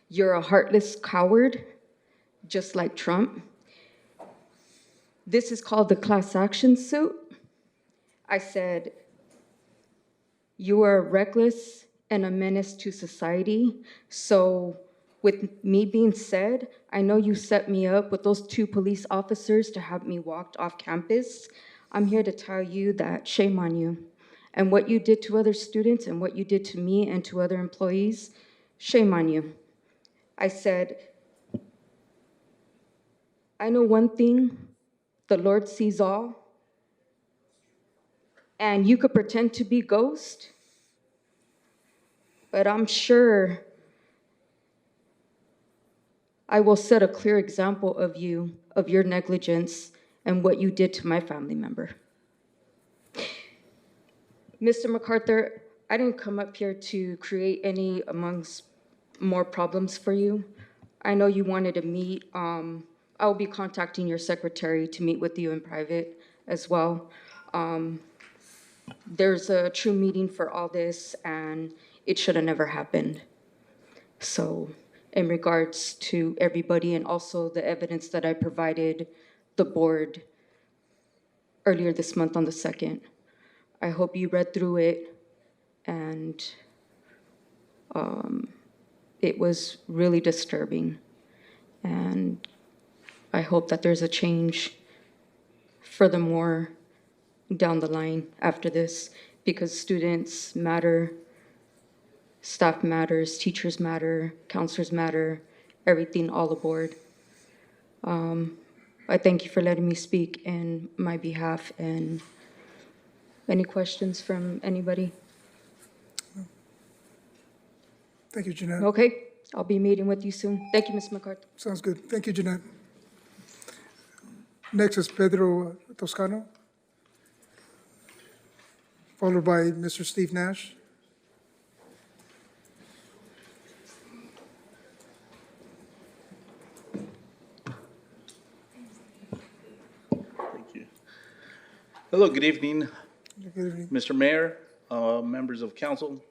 you're a heartless coward, just like Trump. This is called the class action suit. I said, you are reckless and a menace to society. So with me being said, I know you set me up with those 2 police officers to have me walked off campus. I'm here to tell you that shame on you. And what you did to other students and what you did to me and to other employees, shame on you. I said, I know one thing, the Lord sees all, and you could pretend to be ghost, but I'm sure I will set a clear example of you, of your negligence, and what you did to my family member. Mr. MacArthur, I didn't come up here to create any amongst more problems for you. I know you wanted to meet. I'll be contacting your secretary to meet with you in private as well. There's a true meeting for all this, and it should have never happened. So in regards to everybody and also the evidence that I provided the board earlier this month on the 2nd, I hope you read through it, and it was really disturbing. And I hope that there's a change furthermore down the line after this, because students matter, staff matters, teachers matter, counselors matter, everything all aboard. I thank you for letting me speak in my behalf. And any questions from anybody? Thank you, Jeanette. Okay, I'll be meeting with you soon. Thank you, Ms. McCarthy. Sounds good. Thank you, Jeanette. Next is Pedro Toscano, followed by Mr. Steve Nash. Thank you. Hello, good evening, Good evening. Mr. Mayor, members of council.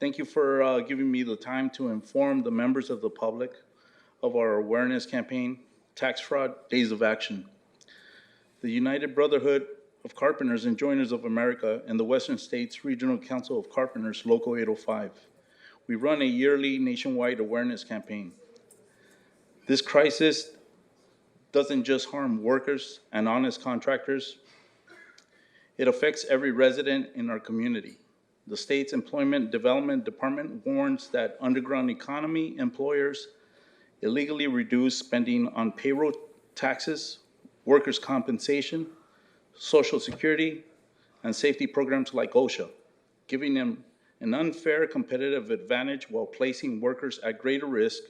Thank you for giving me the time to inform the members of the public of our awareness campaign, Tax Fraud Days of Action. The United Brotherhood of Carpenters and Joiners of America and the Western States Regional Council of Carpenters, Local 805. We run a yearly nationwide awareness campaign. This crisis doesn't just harm workers and honest contractors, it affects every resident in our community. The state's Employment Development Department warns that underground economy employers illegally reduce spending on payroll taxes, workers' compensation, Social Security, and safety programs like OSHA, giving them an unfair competitive advantage while placing workers at greater risk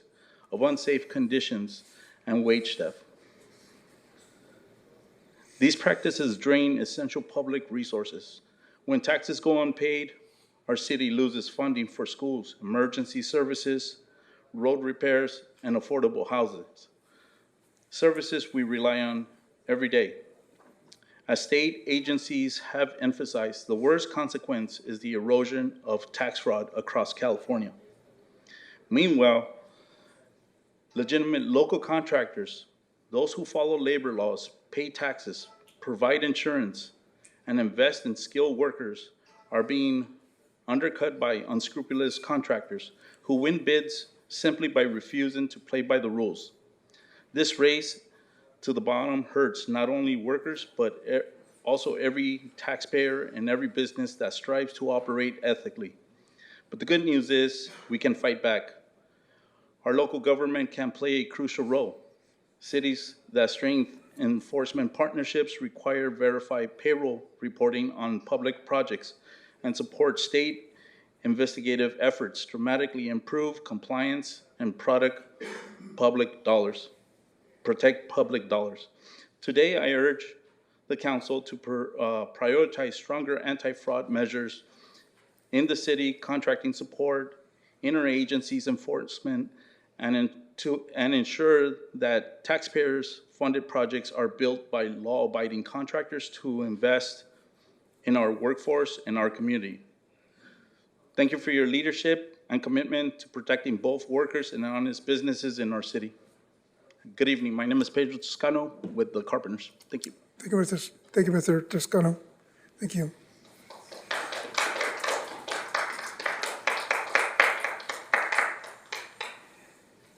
of unsafe conditions and wage theft. These practices drain essential public resources. When taxes go unpaid, our city loses funding for schools, emergency services, road repairs, and affordable houses, services we rely on every day. As state agencies have emphasized, the worst consequence is the erosion of tax fraud across California. Meanwhile, legitimate local contractors, those who follow labor laws, pay taxes, provide insurance, and invest in skilled workers are being undercut by unscrupulous contractors who win bids simply by refusing to play by the rules. This race to the bottom hurts not only workers, but also every taxpayer and every business that strives to operate ethically. But the good news is we can fight back. Our local government can play a crucial role. Cities that strengthen enforcement partnerships require verified payroll reporting on public projects and support state investigative efforts dramatically improve compliance and protect public dollars. Today, I urge the council to prioritize stronger anti-fraud measures in the city, contracting support, interagencies enforcement, and ensure that taxpayers-funded projects are built by law-abiding contractors to invest in our workforce and our community. Thank you for your leadership and commitment to protecting both workers and honest businesses in our city. Good evening. My name is Pedro Toscano with the Carpenters. Thank you. Thank you, Mr. Toscano. Thank you.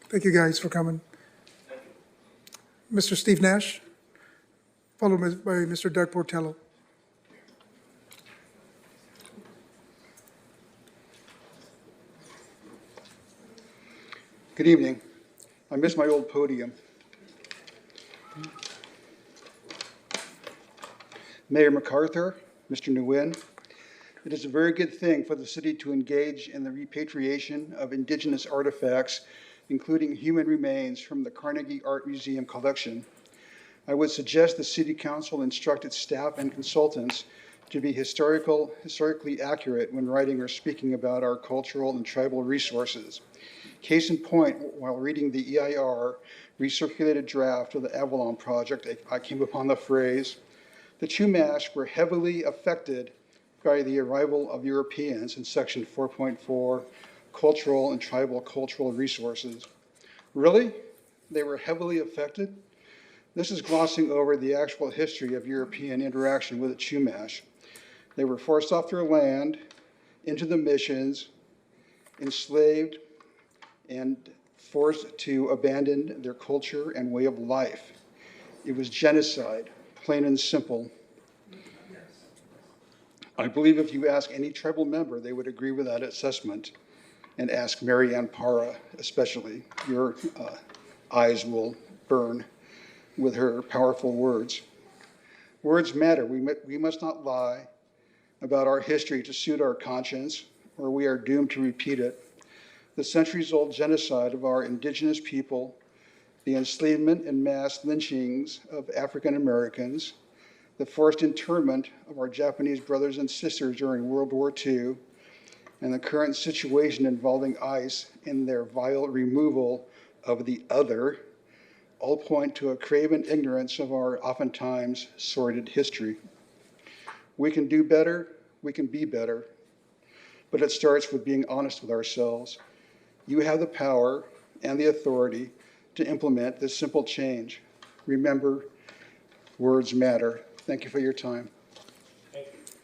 Thank you guys for coming. Mr. Steve Nash, followed by Mr. Doug Portello. Good evening. I miss my old podium. Mayor MacArthur, Mr. Nguyen, it is a very good thing for the city to engage in the repatriation of indigenous artifacts, including human remains from the Carnegie Art Museum collection. I would suggest the City Council instruct its staff and consultants to be historically accurate when writing or speaking about our cultural and tribal resources. Case in point, while reading the EIR recirculated draft of the Avalon Project, I came upon the phrase, "The Chumash were heavily affected by the arrival of Europeans" in section 4.4, Cultural and Tribal Cultural Resources. Really? They were heavily affected? This is glossing over the actual history of European interaction with the Chumash. They were forced off their land, into the missions, enslaved, and forced to abandon their culture and way of life. It was genocide, plain and simple. I believe if you ask any tribal member, they would agree with that assessment, and ask Mary Ann Parra especially. Your eyes will burn with her powerful words. Words matter. We must not lie about our history to suit our conscience, or we are doomed to repeat it. The centuries-old genocide of our indigenous people, the enslavement and mass lynchings of African Americans, the forced internment of our Japanese brothers and sisters during World War II, and the current situation involving ICE in their vile removal of the other, all point to a craven ignorance of our oftentimes sordid history. We can do better, we can be better. but it starts with being honest with ourselves. You have the power and the authority to implement this simple change. Remember, words matter. Thank you for your time.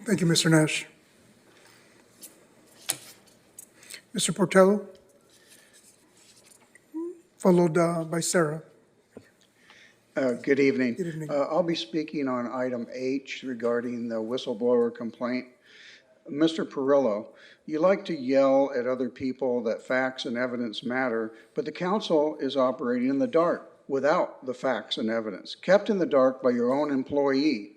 Thank you, Mr. Nash. Mr. Portello, followed by Sarah. Good evening. Good evening. I'll be speaking on item H regarding the whistleblower complaint. Mr. Perillo, you like to yell at other people that facts and evidence matter, but the council is operating in the dark without the facts and evidence, kept in the dark by your own employee.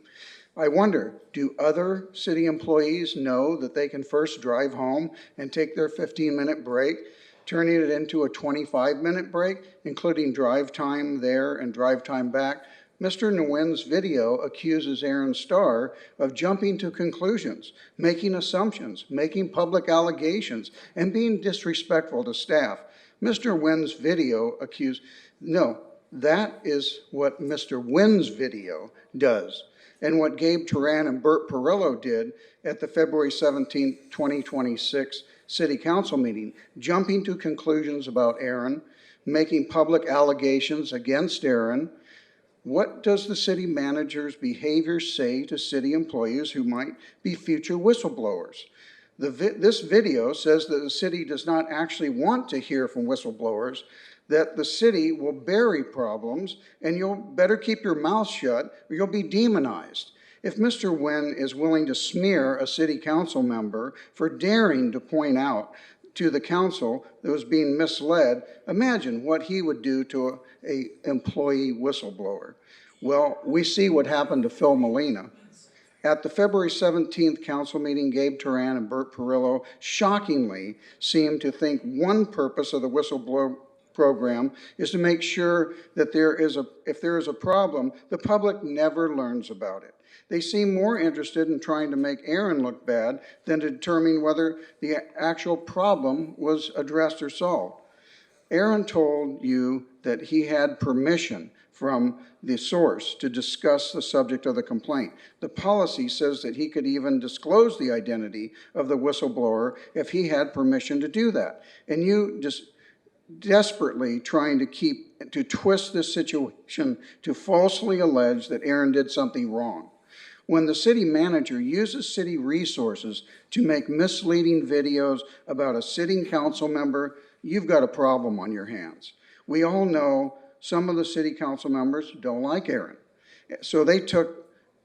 I wonder, do other city employees know that they can first drive home and take their 15-minute break, turning it into a 25-minute break, including drive time there and drive time back? Mr. Nguyen's video accuses Aaron Starr of jumping to conclusions, making assumptions, making public allegations, and being disrespectful to staff. Mr. Nguyen's video no, that is what Mr. Nguyen's video does. And what Gabe Turan and Bert Perillo did at the February 17, 2026 City Council meeting, jumping to conclusions about Aaron, making public allegations against Aaron. What does the city manager's behavior say to city employees who might be future whistleblowers? This video says that the city does not actually want to hear from whistleblowers, that the city will bury problems, and you'll better keep your mouth shut or you'll be demonized. If Mr. Nguyen is willing to smear a city council member for daring to point out to the council that was being misled, imagine what he would do to an employee whistleblower. Well, we see what happened to Phil Molina. At the February 17th council meeting, Gabe Turan and Bert Perillo shockingly seemed to think one purpose of the whistleblower program is to make sure that if there is a problem, the public never learns about it. They seem more interested in trying to make Aaron look bad than to determine whether the actual problem was addressed or solved. Aaron told you that he had permission from the source to discuss the subject of the complaint. The policy says that he could even disclose the identity of the whistleblower if he had permission to do that. And you just desperately trying to twist this situation to falsely allege that Aaron did something wrong. When the city manager uses city resources to make misleading videos about a sitting council member, you've got a problem on your hands. We all know some of the city council members don't like Aaron, so they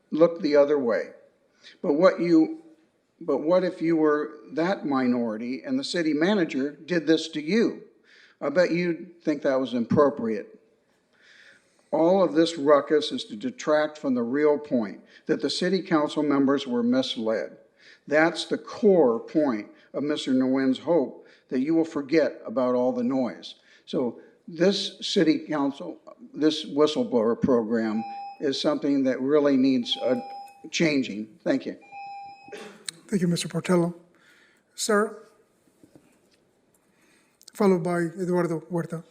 looked the other way. But what if you were that minority and the city manager did this to you? I bet you'd think that was inappropriate. All of this ruckus is to detract from the real point, that the city council members were misled. That's the core point of Mr. Nguyen's hope, that you will forget about all the noise. So this city council, this whistleblower program is something that really needs changing. Thank you. Thank you, Mr. Portello. Sarah, followed by Eduardo Huerta.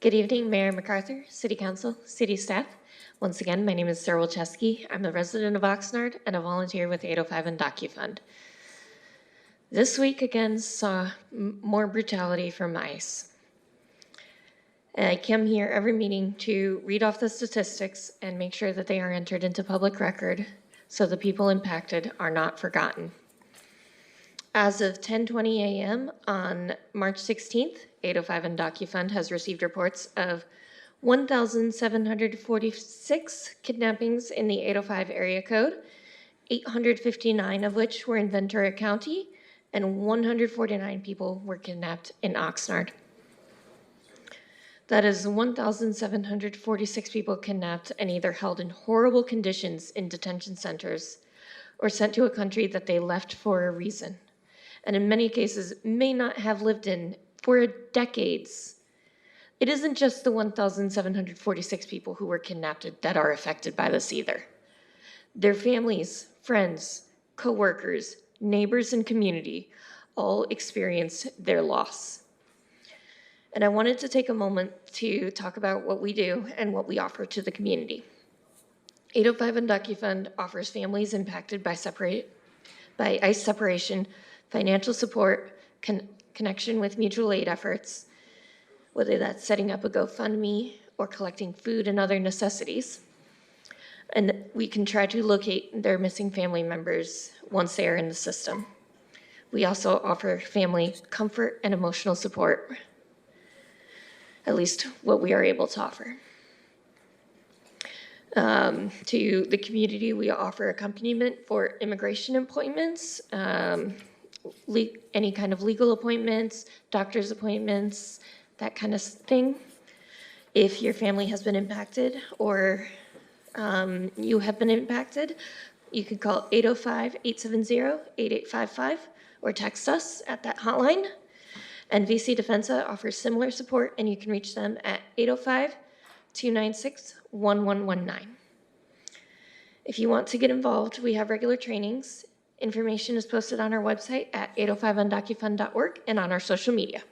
Good evening, Mayor MacArthur, City Council, City staff. Once again, my name is Sarah Wilczewski. I'm a resident of Oxnard and a volunteer with 805 and DocuFund. This week again saw more brutality from ICE. And I come here every meeting to read off the statistics and make sure that they are entered into public record so the people impacted are not forgotten. As of 10:20 a.m. on March 16th, 805 and DocuFund has received reports of 1,746 kidnappings in the 805 area code, 859 of which were in Ventura County, and 149 people were kidnapped in Oxnard. That is 1,746 people kidnapped and either held in horrible conditions in detention centers or sent to a country that they left for a reason, and in many cases may not have lived in for decades. It isn't just the 1,746 people who were kidnapped that are affected by this either. Their families, friends, co-workers, neighbors, and community all experience their loss. And I wanted to take a moment to talk about what we do and what we offer to the community. 805 Undocu Fund offers families impacted by ICE separation financial support, connection with mutual aid efforts, whether that's setting up a GoFundMe or collecting food and other necessities. And we can try to locate their missing family members once they are in the system. We also offer family comfort and emotional support, at least what we are able to offer. To the community, we offer accompaniment for immigration appointments, any kind of legal appointments, doctor's appointments, that kind of thing. If your family has been impacted or you have been impacted, you can call 805-870-8855 or text us at that hotline. And VC Defensa offers similar support, and you can reach them at 805-296-1119. If you want to get involved, we have regular trainings. Information is posted on our website at 805undocufund.org and on our social media.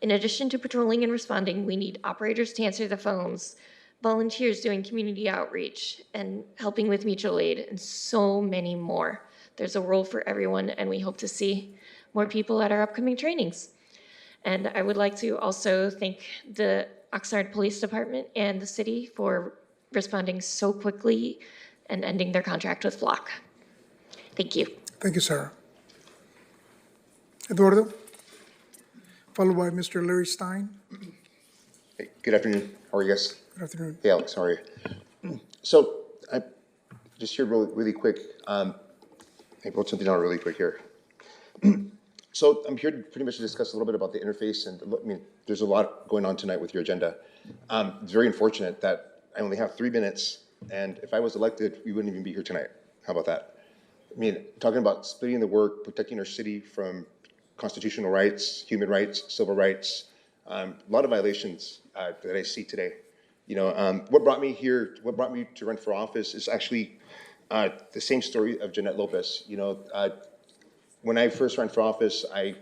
In addition to patrolling and responding, we need operators to answer the phones, volunteers doing community outreach, and helping with mutual aid, and so many more. There's a role for everyone, and we hope to see more people at our upcoming trainings. And I would like to also thank the Oxnard Police Department and the city for responding so quickly and ending their contract with Flock. Thank you. Thank you, Sarah. Eduardo, followed by Mr. Larry Stein. Hey, good afternoon. How are you guys? Good afternoon. Hey, Alex, how are you? So I just here really quick. I wrote something down really quick here. So I'm here to pretty much discuss a little bit about the interface, and I mean, there's a lot going on tonight with your agenda. It's very unfortunate that I only have 3 minutes, and if I was elected, we wouldn't even be here tonight. How about that? I mean, talking about splitting the work, protecting our city from constitutional rights, human rights, civil rights, a lot of violations that I see today. You know, what brought me here, what brought me to run for office is actually the same story of Jeanette Lopez. You know, when I first ran for office, I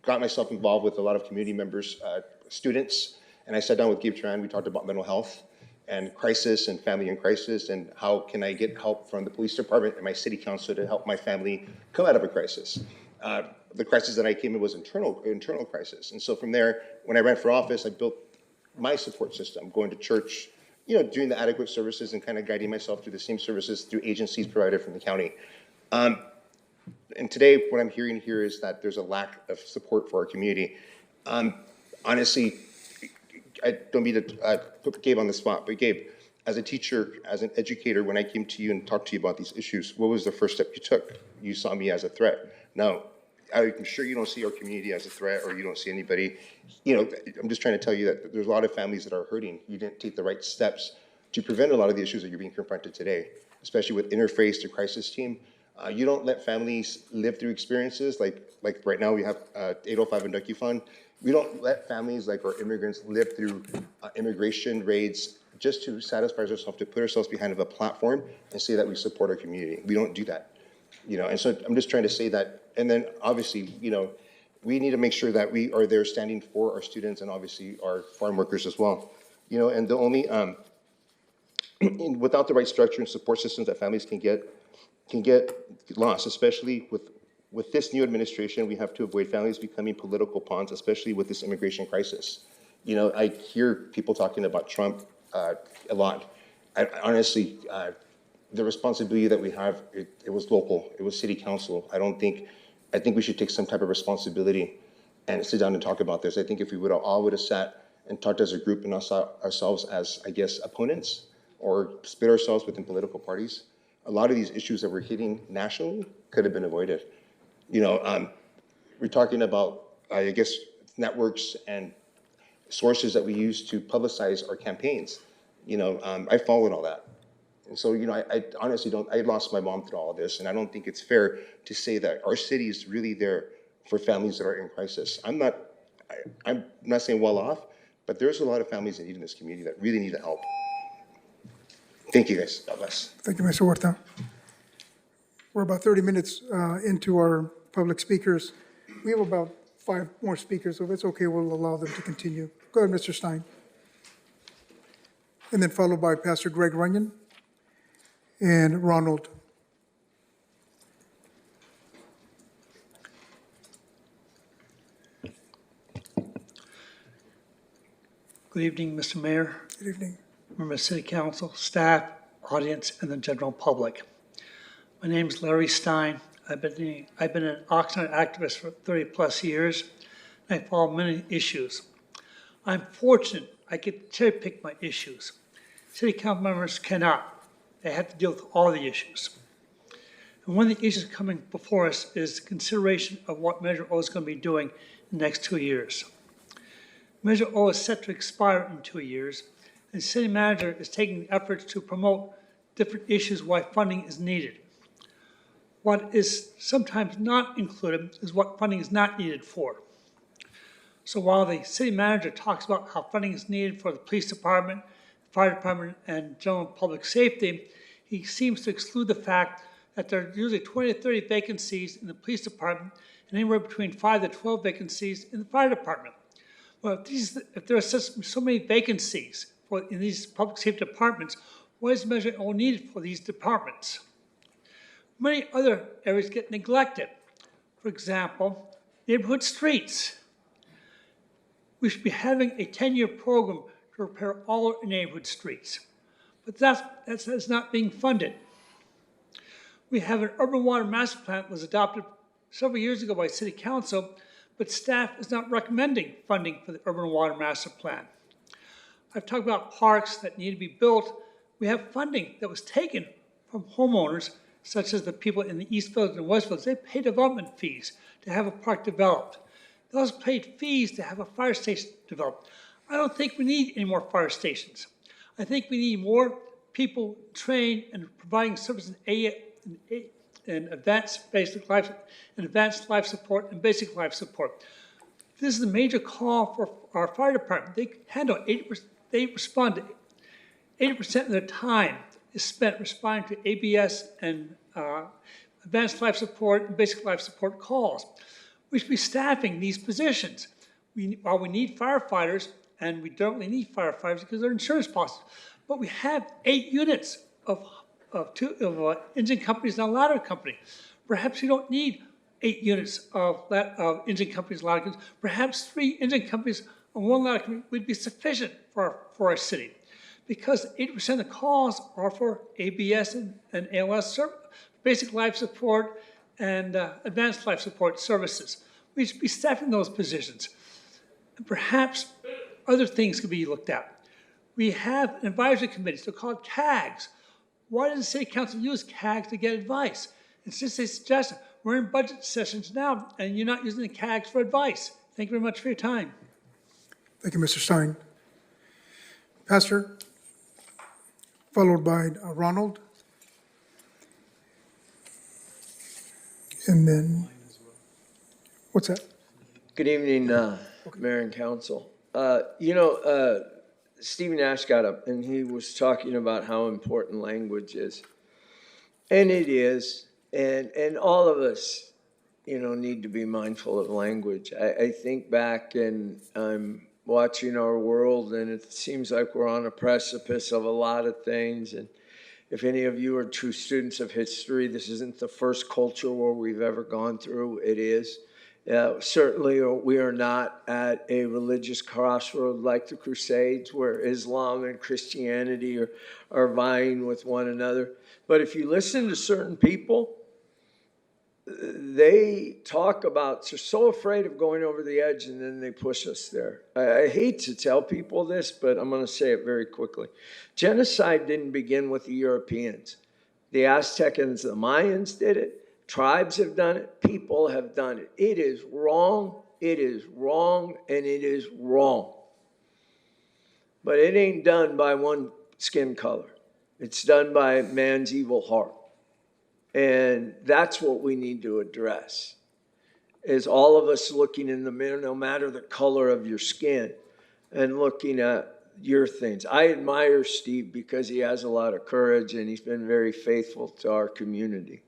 got myself involved with a lot of community members, students, and I sat down with Gabe Tran. We talked about mental health and crisis and family in crisis, and how can I get help from the police department and my city council to help my family come out of a crisis. The crisis that I came in was internal crisis. And so from there, when I ran for office, I built my support system, going to church, you know, doing the adequate services and kind of guiding myself through the same services through agencies provided from the county. And today, what I'm hearing here is that there's a lack of support for our community. Honestly, I don't mean to put Gabe on the spot, but Gabe, as a teacher, as an educator, when I came to you and talked to you about these issues, what was the first step you took? You saw me as a threat. Now, I'm sure you don't see our community as a threat, or you don't see anybody. You know, I'm just trying to tell you that there's a lot of families that are hurting. You didn't take the right steps to prevent a lot of the issues that you're being confronted today, especially with interface to crisis team. You don't let families live through experiences like right now we have 805 Undocu Fund. We don't let families like our immigrants live through immigration raids just to satisfy ourselves, to put ourselves behind of a platform and say that we support our community. We don't do that, you know. And so I'm just trying to say that. And then obviously, you know, we need to make sure that we are there standing for our students and obviously our farm workers as well, you know. And the only without the right structure and support systems that families can get lost, especially with this new administration. We have to avoid families becoming political pawns, especially with this immigration crisis. You know, I hear people talking about Trump a lot. I honestly, the responsibility that we have, it was local, it was city council. I think we should take some type of responsibility and sit down and talk about this. I think if we all would have sat and talked as a group and not saw ourselves as, I guess, opponents or split ourselves within political parties, a lot of these issues that we're hitting nationally could have been avoided. You know, we're talking about, I guess, networks and sources that we use to publicize our campaigns. You know, I followed all that. And so, you know, I honestly don't, I lost my mom through all of this, and I don't think it's fair to say that our city is really there for families that are in crisis. I'm not saying well off, but there's a lot of families in need in this community that really need the help. Thank you, guys. God bless. Thank you, Mr. Huerta. We're about 30 minutes into our public speakers. We have about 5 more speakers, so if it's okay, we'll allow them to continue. Go ahead, Mr. Stein. And then followed by Pastor Greg Runyon. and Ronald. Good evening, Mr. Mayor, Good evening. members of City Council, staff, audience, and the general public. My name is Larry Stein. I've been an Oxnard activist for 30-plus years, and I follow many issues. I'm fortunate I get to cherry pick my issues. City council members cannot. They have to deal with all the issues. And one of the issues coming before us is consideration of what Measure O is going to be doing in the next 2 years. Measure O is set to expire in 2 years, and the city manager is taking the efforts to promote different issues why funding is needed. What is sometimes not included is what funding is not needed for. So while the city manager talks about how funding is needed for the police department, fire department, and general public safety, he seems to exclude the fact that there are usually 20 to 30 vacancies in the police department and anywhere between 5 to 12 vacancies in the fire department. Well, if there are so many vacancies in these public safety departments, what is Measure O needed for these departments? Many other areas get neglected. For example, neighborhood streets. We should be having a 10-year program to repair all our neighborhood streets. But that's not being funded. We have an urban water master plan that was adopted several years ago by City Council, but staff is not recommending funding for the urban water master plan. I've talked about parks that need to be built. We have funding that was taken from homeowners, such as the people in the East Village and West Village. They pay development fees to have a park developed. They also paid fees to have a fire station developed. I don't think we need any more fire stations. I think we need more people trained and providing services in advanced life support and basic life support. This is a major call for our fire department. They handle 80%. They respond to 80% of their time is spent responding to ABS and advanced life support and basic life support calls. We should be staffing these positions. While we need firefighters, and we don't really need firefighters because they're insurance policies, but we have 8 units of engine companies and a ladder company. Perhaps we don't need 8 units of engine companies and ladder companies. Perhaps 3 engine companies and 1 ladder company would be sufficient for our city, because 80% of the calls are for ABS and ALS basic life support and advanced life support services. We should be staffing those positions. And perhaps other things could be looked at. We have an advisory committee, so called CAGs. Why does the city council use CAGs to get advice? And since they suggest we're in budget sessions now, and you're not using the CAGs for advice. Thank you very much for your time. Thank you, Mr. Stein. Pastor, followed by Ronald. And then, what's that? Good evening, Mayor and Council. Stephen Nash got up and he was talking about how important language is. And it is, and all of us, need to be mindful of language. I think back and I'm watching our world and it seems like we're on a precipice of a lot of things. And if any of you are true students of history, this isn't the first culture war we've ever gone through. It is. Certainly, we are not at a religious crossroad like the Crusades, where Islam and Christianity are vying with one another. But if you listen to certain people, they talk about, they're so afraid of going over the edge, and then they push us there. I hate to tell people this, but I'm going to say it very quickly. Genocide didn't begin with the Europeans. The Aztecans, the Mayans did it. Tribes have done it. People have done it. It is wrong. It is wrong. And it is wrong. But it ain't done by one skin color. It's done by man's evil heart. And that's what we need to address, is all of us looking in the mirror, no matter the color of your skin, and looking at your things. I admire Steve because he has a lot of courage and he's been very faithful to our community.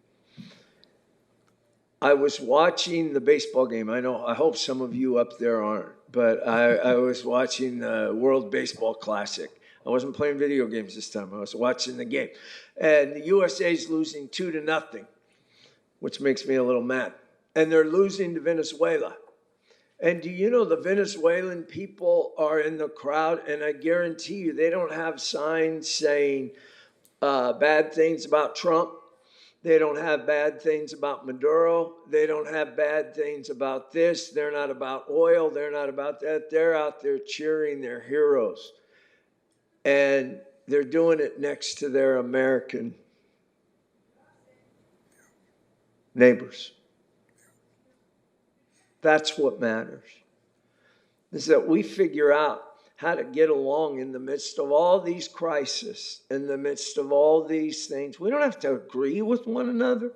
I was watching the baseball game. I hope some of you up there aren't, but I was watching the World Baseball Classic. I wasn't playing video games this time. I was watching the game. And the USA's losing 2-0, which makes me a little mad. And they're losing to Venezuela. And do you know the Venezuelan people are in the crowd? And I guarantee you, they don't have signs saying bad things about Trump. They don't have bad things about Maduro. They don't have bad things about this. They're not about oil. They're not about that. They're out there cheering their heroes. And they're doing it next to their American neighbors. That's what matters, is that we figure out how to get along in the midst of all these crises, in the midst of all these things. We don't have to agree with one another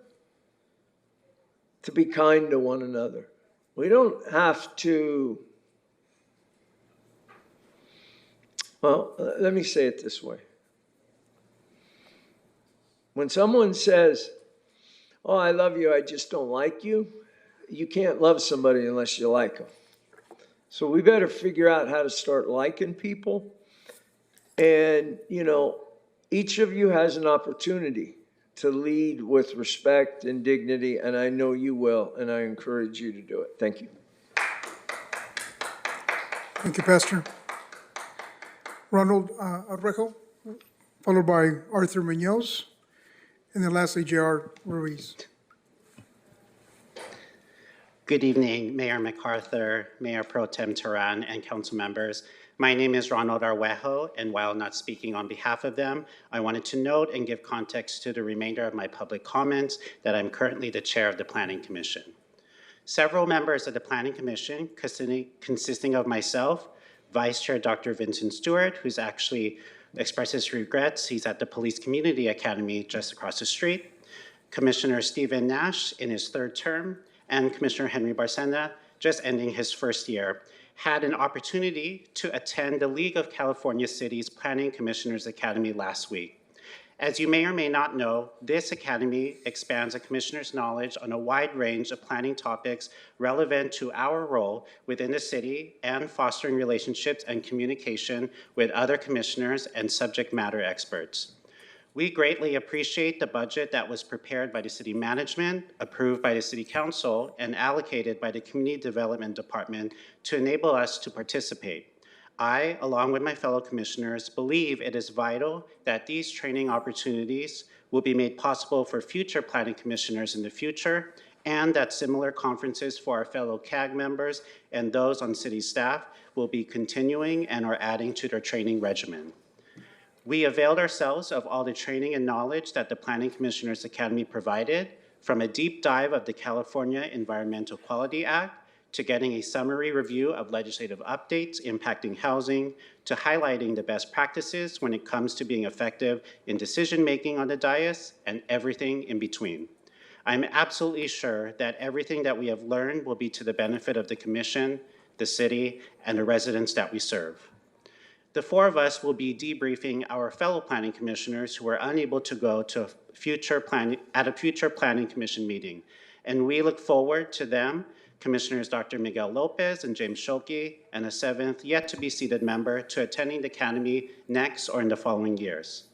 to be kind to one another. We don't have to, well, let me say it this way. When someone says, oh, I love you, I just don't like you, you can't love somebody unless you like them. So we better figure out how to start liking people. And, you know, each of you has an opportunity to lead with respect and dignity, and I know you will, and I encourage you to do it. Thank you. Thank you, Pastor. Ronald Arrejo, followed by Arthur Munoz, and then lastly, J.R. Ruiz. Good evening, Mayor MacArthur, Mayor Pro Tem Teran, and council members. My name is Ronald Arrejo, and while not speaking on behalf of them, I wanted to note and give context to the remainder of my public comments that I'm currently the chair of the Planning Commission. Several members of the Planning Commission, consisting of myself, Vice Chair Dr. Vincent Stewart, who's actually expressed his regrets. He's at the Police Community Academy just across the street. Commissioner Stephen Nash in his third term, and Commissioner Henry Barcena, just ending his first year, had an opportunity to attend the League of California Cities Planning Commissioners Academy last week. As you may or may not know, this academy expands a commissioner's knowledge on a wide range of planning topics relevant to our role within the city and fostering relationships and communication with other commissioners and subject matter experts. We greatly appreciate the budget that was prepared by the city management, approved by the city council, and allocated by the Community Development Department to enable us to participate. I, along with my fellow commissioners, believe it is vital that these training opportunities will be made possible for future planning commissioners in the future, and that similar conferences for our fellow CAG members and those on city staff will be continuing and are adding to their training regimen. We availed ourselves of all the training and knowledge that the Planning Commissioners Academy provided, from a deep dive of the California Environmental Quality Act, to getting a summary review of legislative updates impacting housing, to highlighting the best practices when it comes to being effective in decision-making on the dais, and everything in between. I'm absolutely sure that everything that we have learned will be to the benefit of the Commission, the city, and the residents that we serve. The four of us will be debriefing our fellow planning commissioners who are unable to go to a future planning commission meeting. And we look forward to them, Commissioners Dr. Miguel Lopez and James Schulke, and a seventh yet to be seated member to attending the academy next or in the following years.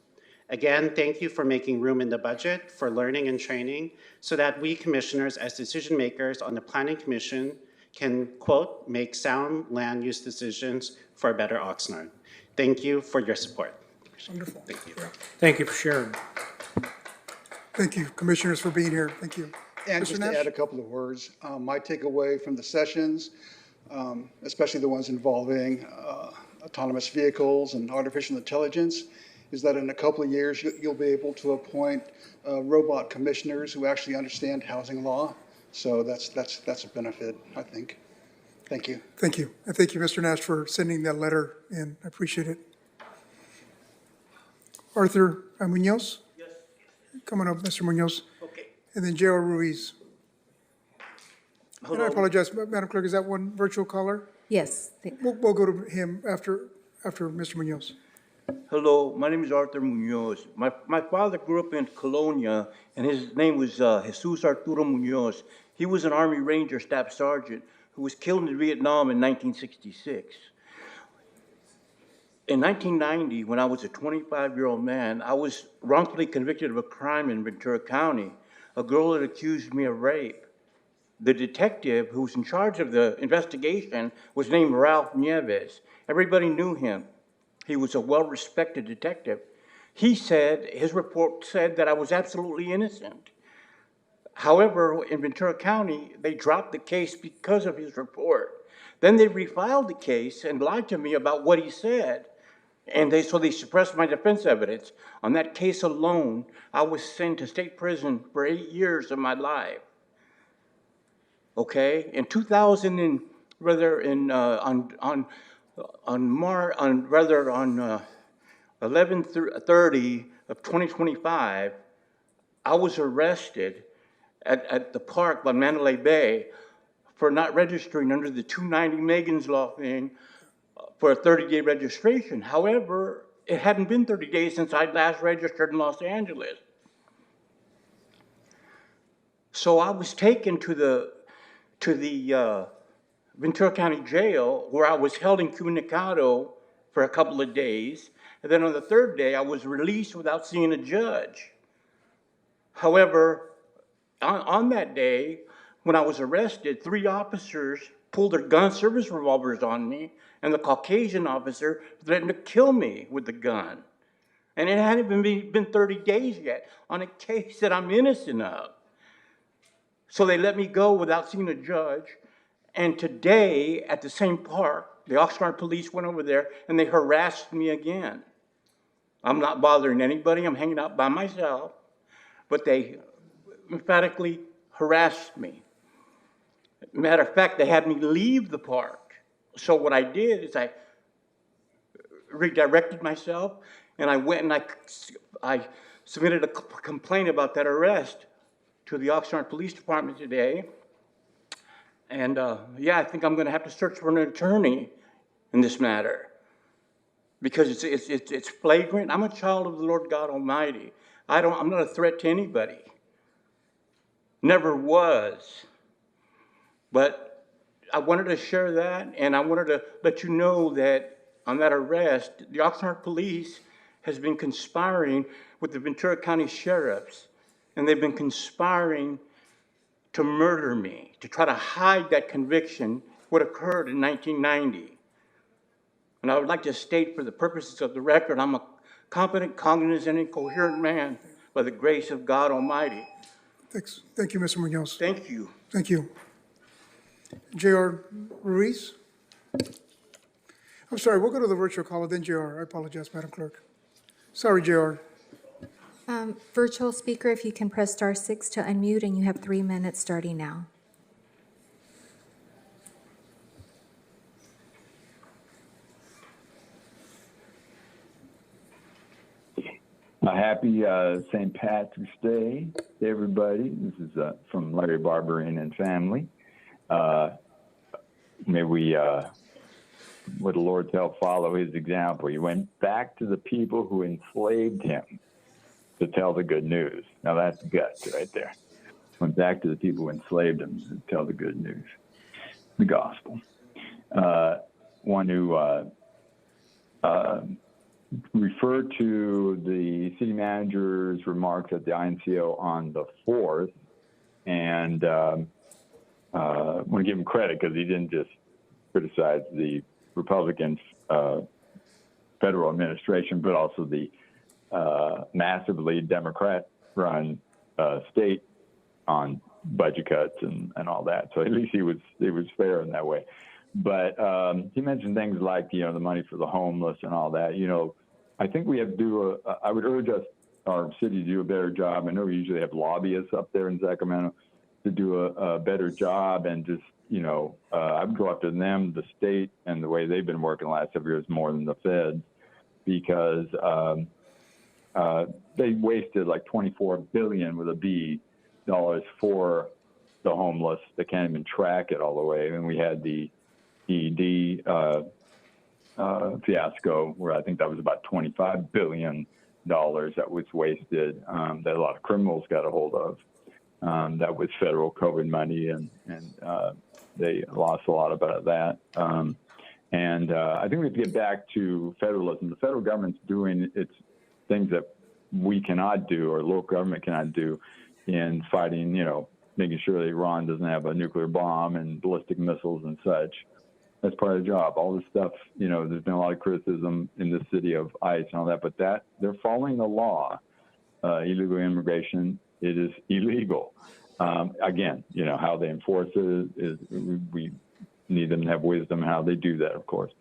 Again, thank you for making room in the budget for learning and training so that we commissioners as decision makers on the Planning Commission can, quote, make sound land use decisions for a better Oxnard. Thank you for your support. Wonderful. Thank you. Thank you for sharing. Thank you, commissioners, for being here. Thank you. And Mr. just Nash? to add a couple of words, my takeaway from the sessions, especially the ones involving autonomous vehicles and artificial intelligence, is that in a couple of years, you'll be able to appoint robot commissioners who actually understand housing law. So that's a benefit, I think. Thank you. Thank you. And thank you, Mr. Nash, for sending that letter in. I appreciate it. Arthur Munoz? Yes. Come on up, Mr. Munoz. Okay. And then J.R. Ruiz. Hello. And I apologize, Madam Clerk, is that one virtual caller? Yes. We'll go to him after Mr. Munoz. Hello, my name is Arthur Munoz. My father grew up in Colonia, and his name was Jesus Arturo Munoz. He was an Army Ranger Staff Sergeant who was killed in Vietnam in 1966. In 1990, when I was a 25-year-old man, I was wrongfully convicted of a crime in Ventura County. A girl had accused me of rape. The detective who was in charge of the investigation was named Ralph Nieves. Everybody knew him. He was a well-respected detective. His report said that I was absolutely innocent. However, in Ventura County, they dropped the case because of his report. Then they refiled the case and lied to me about what he said. And so they suppressed my defense evidence. On that case alone, I was sent to state prison for 8 years of my life. Okay, in 2000 and rather in on 11/30 of 2025, I was arrested at the park by Mandalay Bay for not registering under the 290 Megan's Law thing for a 30-day registration. However, it hadn't been 30 days since I'd last registered in Los Angeles. So I was taken to the Ventura County Jail, where I was held incommunicado for a couple of days. And then on the third day, I was released without seeing a judge. However, on that day, when I was arrested, 3 officers pulled their gun service revolvers on me, and the Caucasian officer threatened to kill me with the gun. And it hadn't been 30 days yet on a case that I'm innocent of. So they let me go without seeing a judge. And today, at the same park, the Oxnard police went over there and they harassed me again. I'm not bothering anybody. I'm hanging out by myself. But they emphatically harassed me. Matter of fact, they had me leave the park. So what I did is I redirected myself and I went and I submitted a complaint about that arrest to the Oxnard Police Department today. And I think I'm going to have to search for an attorney in this matter because it's flagrant. I'm a child of the Lord God Almighty. I'm not a threat to anybody. Never was. But I wanted to share that, and I wanted to let you know that on that arrest, the Oxnard Police has been conspiring with the Ventura County Sheriffs, and they've been conspiring to murder me, to try to hide that conviction, what occurred in 1990. And I would like to state for the purposes of the record, I'm a competent, cognizant, and coherent man by the grace of God Almighty. Thanks. Thank you, Mr. Munoz. Thank you. Thank you. J.R. Ruiz? I'm sorry, we'll go to the virtual caller, then J.R. I apologize, Madam Clerk. Sorry, J.R. Virtual speaker, if you can press *6 to unmute, and you have 3 minutes starting now. A happy St. Patrick's Day to everybody. This is from Larry Barberin and family. May we, with the Lord's help, follow his example. He went back to the people who enslaved him to tell the good news. Now that's guts right there. Went back to the people who enslaved him to tell the good news, the gospel. One who referred to the city manager's remarks at the INCO on the 4th, and I want to give him credit because he didn't just criticize the Republican federal administration, but also the massively Democrat-run state on budget cuts and all that. So at least he was fair in that way. But he mentioned things like, the money for the homeless and all that. I think we have to do I would urge our city to do a better job. I know we usually have lobbyists up there in Sacramento to do a better job and just, I would go after them, the state, and the way they've been working the last several years more than the feds, because they wasted like $24 billion with a B dollars for the homeless. They can't even track it all the way. And we had the ED fiasco where I think that was about $25 billion that was wasted, that a lot of criminals got a hold of. That was federal COVID money, and they lost a lot about that. And I think we have to get back to federalism. The federal government's doing its things that we cannot do, or local government cannot do, in fighting, making sure that Iran doesn't have a nuclear bomb and ballistic missiles and such. That's part of the job. All this stuff, there's been a lot of criticism in the city of ICE and all that, but they're following the law. Illegal immigration, it is illegal. Again, how they enforce it is we need them to have wisdom how they do that, of course.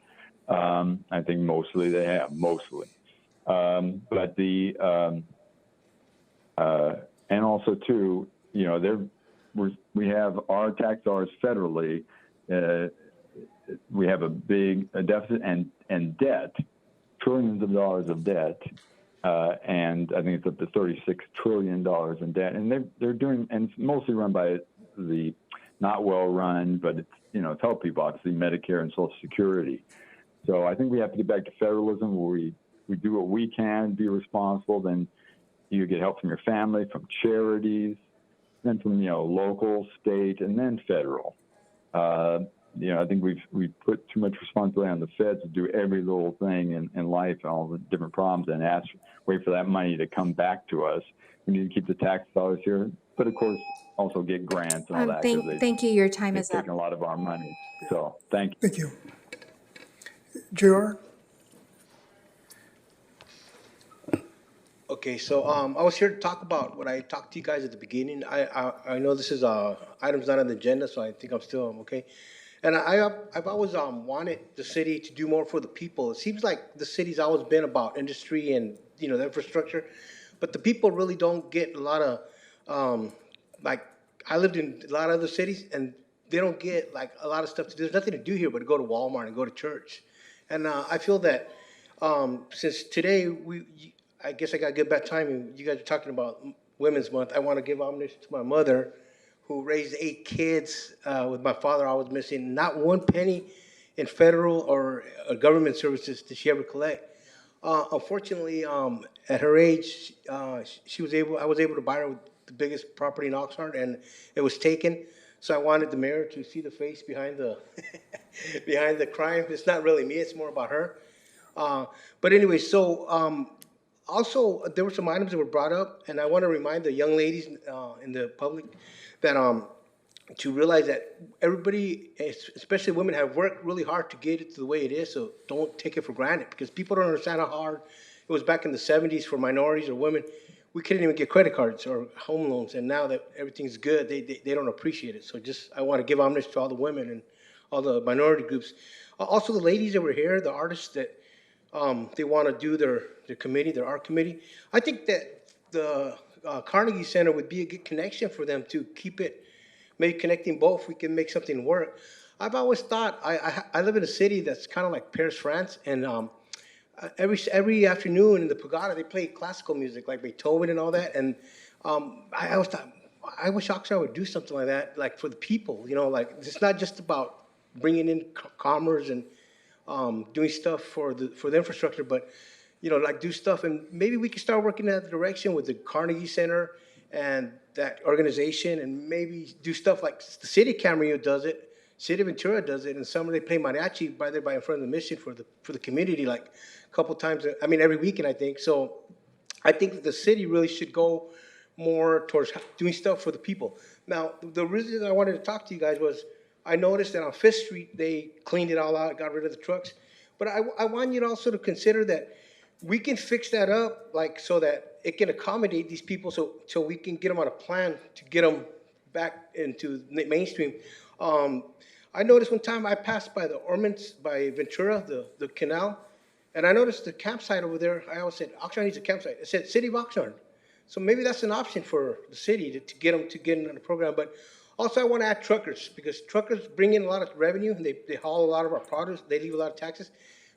I think mostly they have, but and also too, we have our tax dollars federally. We have a big deficit and debt, trillions of dollars of debt, and I think it's up to $36 trillion in debt. And they're doing, and it's mostly run by the not well run, but it's help people, obviously, Medicare and Social Security. So I think we have to get back to federalism, where we do what we can, be responsible. Then you get help from your family, from charities, then from local, state, and then federal. I think we've put too much responsibility on the feds to do every little thing in life and all the different problems, and wait for that money to come back to us. We need to keep the tax dollars here, but of course also get grants and all that. Thank you. Your time is up. They've taken a lot of our money. So thank you. Thank you. JR? Okay, so I was here to talk about what I talked to you guys at the beginning. I know this is items not on the agenda, so I think I'm still okay. And I've always wanted the city to do more for the people. It seems like the city's always been about industry and the infrastructure, but the people really don't get a lot of I lived in a lot of other cities, and they don't get a lot of stuff to do. There's nothing to do here but to go to Walmart and go to church. And I feel that since today I guess I got good bad timing. You guys are talking about Women's Month. I want to give homage to my mother, who raised 8 kids with my father. I was missing not one penny in federal or government services did she ever collect. Unfortunately, at her age, I was able to buy her the biggest property in Oxnard, and it was taken. So I wanted the mayor to see the face behind the behind the crime. It's not really me; it's more about her. But anyway, so. Also, there were some items that were brought up, and I want to remind the young ladies in the public that to realize that everybody, especially women, have worked really hard to get it to the way it is. So don't take it for granted, because people don't understand how hard it was back in the 70s for minorities or women. We couldn't even get credit cards or home loans, and now that everything's good, they don't appreciate it. So I want to give homage to all the women and all the minority groups. Also, the ladies that were here, the artists that they want to do their committee, their art committee. I think that the Carnegie Center would be a good connection for them to keep it, maybe connecting both. We can make something work. I've always thought, I live in a city that's kind of like Paris, France, and every afternoon in the Pagoda, they play classical music like Beethoven and all that. And I always thought, I wish Oxnard would do something like that, like for the people, it's not just about bringing in commerce and doing stuff for the infrastructure, but do stuff, and maybe we can start working in that direction with the Carnegie Center and that organization, and maybe do stuff like the city of Camarillo does it, City of Ventura does it, and summer they play mariachi by in front of the mission for the community, like a couple times. Every weekend, I think. So I think that the city really should go more towards doing stuff for the people. Now, the reason I wanted to talk to you guys was, I noticed that on 5th Street, they cleaned it all out, got rid of the trucks. But I want you to also to consider that we can fix that up, so that it can accommodate these people, so we can get them on a plan to get them back into the mainstream. I noticed one time I passed by the Ormonds, by Ventura, the canal, and I noticed the campsite over there. I always said, Oxnard needs a campsite. It said City of Oxnard. So maybe that's an option for the city to get them to get in on the program. But also, I want to add truckers, because truckers bring in a lot of revenue, and they haul a lot of our produce. They leave a lot of taxes.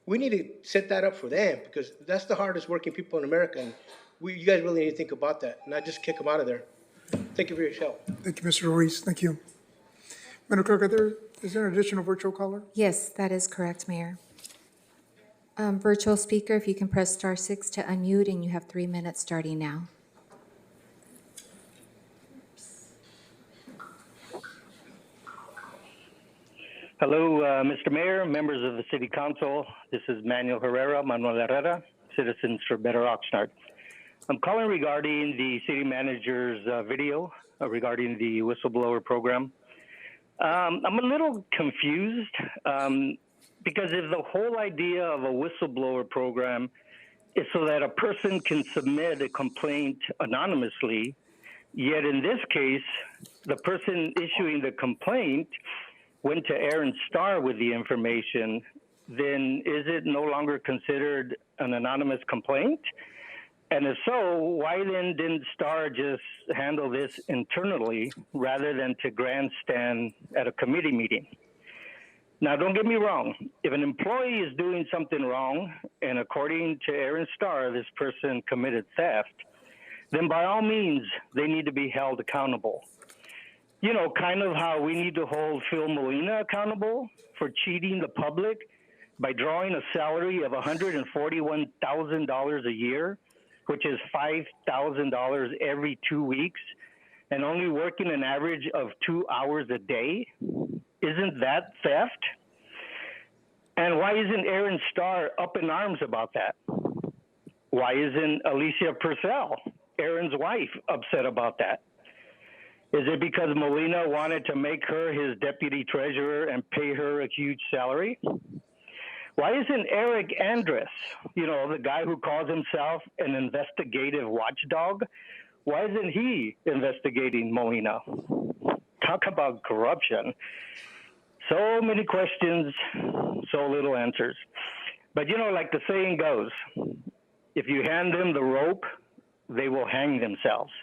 We need to set that up for them, because that's the hardest working people in America, and you guys really need to think about that, not just kick them out of there. Thank you for your help. Thank you, Mr. Ruiz. Thank you. Madam Clerk, is there an additional virtual caller? Yes, that is correct, Mayor. Virtual speaker, if you can press *6 to unmute, and you have 3 minutes starting now. Hello, Mr. Mayor, members of the City Council. This is Manuel Herrera, Citizens for Better Oxnard. I'm calling regarding the city manager's video regarding the whistleblower program. I'm a little confused because if the whole idea of a whistleblower program is so that a person can submit a complaint anonymously, yet in this case, the person issuing the complaint went to Aaron Starr with the information, then is it no longer considered an anonymous complaint? And if so, why then didn't Starr just handle this internally rather than to grandstand at a committee meeting? Now, don't get me wrong. If an employee is doing something wrong, and according to Aaron Starr, this person committed theft, then by all means, they need to be held accountable. You know, kind of how we need to hold Phil Molina accountable for cheating the public by drawing a salary of $141,000 a year, which is $5,000 every 2 weeks, and only working an average of 2 hours a day. Isn't that theft? And why isn't Aaron Starr up in arms about that? Why isn't Alicia Purcell, Aaron's wife, upset about that? Is it because Molina wanted to make her his deputy treasurer and pay her a huge salary? Why isn't Eric Andrus, you know, the guy who calls himself an investigative watchdog, why isn't he investigating Molina? Talk about corruption. So many questions, so little answers. But you know, like the saying goes, if you hand them the rope, they will hang themselves.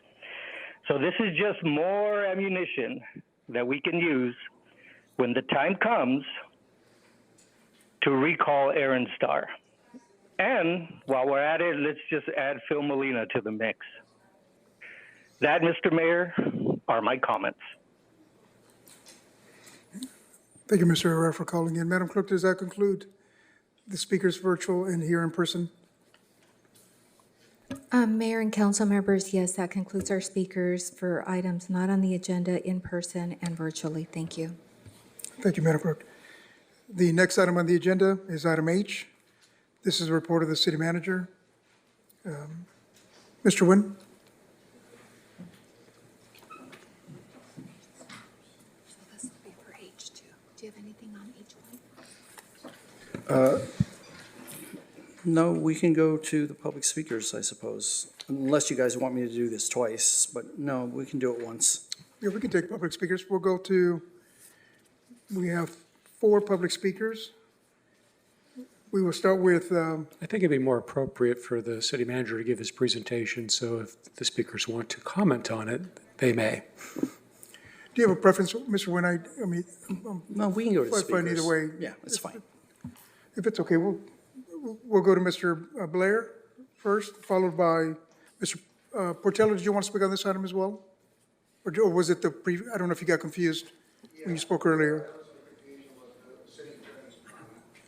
So this is just more ammunition that we can use when the time comes to recall Aaron Starr. And while we're at it, let's just add Phil Molina to the mix. That, Mr. Mayor, are my comments. Thank you, Mr. Herrera, for calling in. Madam Clerk, does that conclude the speakers virtual and here in person? Mayor and council members, yes, that concludes our speakers for items not on the agenda in person and virtually. Thank you. Thank you, Madam Clerk. The next item on the agenda is item H. This is a report of the city manager. Mr. Nguyen? This will be for H2. Do you have anything on H1? No, we can go to the public speakers, I suppose, unless you guys want me to do this twice, but no, we can do it once. Yeah, we can take public speakers. We'll go to, we have 4 public speakers. We will start with, I think it'd be more appropriate for the city manager to give his presentation, so if the speakers want to comment on it, they may. do you have a preference, Mr. Nguyen? I mean, No, we can go to the fine speakers. either way. Yeah, it's fine. If it's okay, we'll go to Mr. Blair first, followed by Mr. Portello. Did you want to speak on this item as well? Or was it the I don't know if you got confused when you spoke earlier.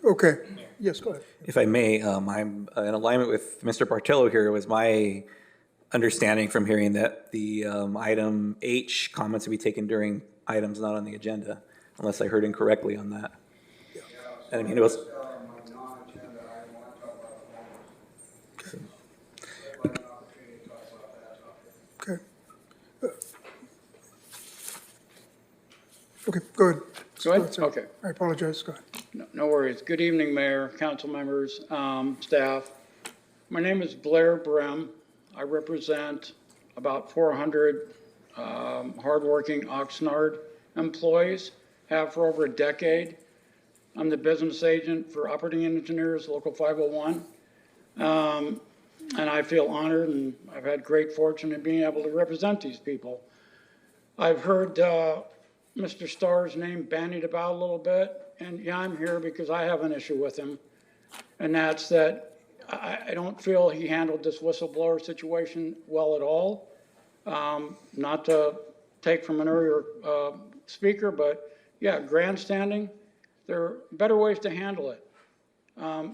Okay, yes, go ahead. If I may, I'm in alignment with Mr. Bartello here. It was my understanding from hearing that the item H comments would be taken during items not on the agenda, unless I heard incorrectly on that. And I mean, it was. Okay. Okay, go ahead. Go ahead? sir. Okay. I apologize, go ahead. No worries. Good evening, Mayor, council members, staff. My name is Blair Brem. I represent about 400 hardworking Oxnard employees, have for over a decade. I'm the business agent for Operating Engineers, Local 501. And I feel honored, and I've had great fortune in being able to represent these people. I've heard Mr. Starr's name bandied about a little bit, and yeah, I'm here because I have an issue with him, and that's that I don't feel he handled this whistleblower situation well at all. Not to take from an earlier speaker, but yeah, grandstanding, there are better ways to handle it.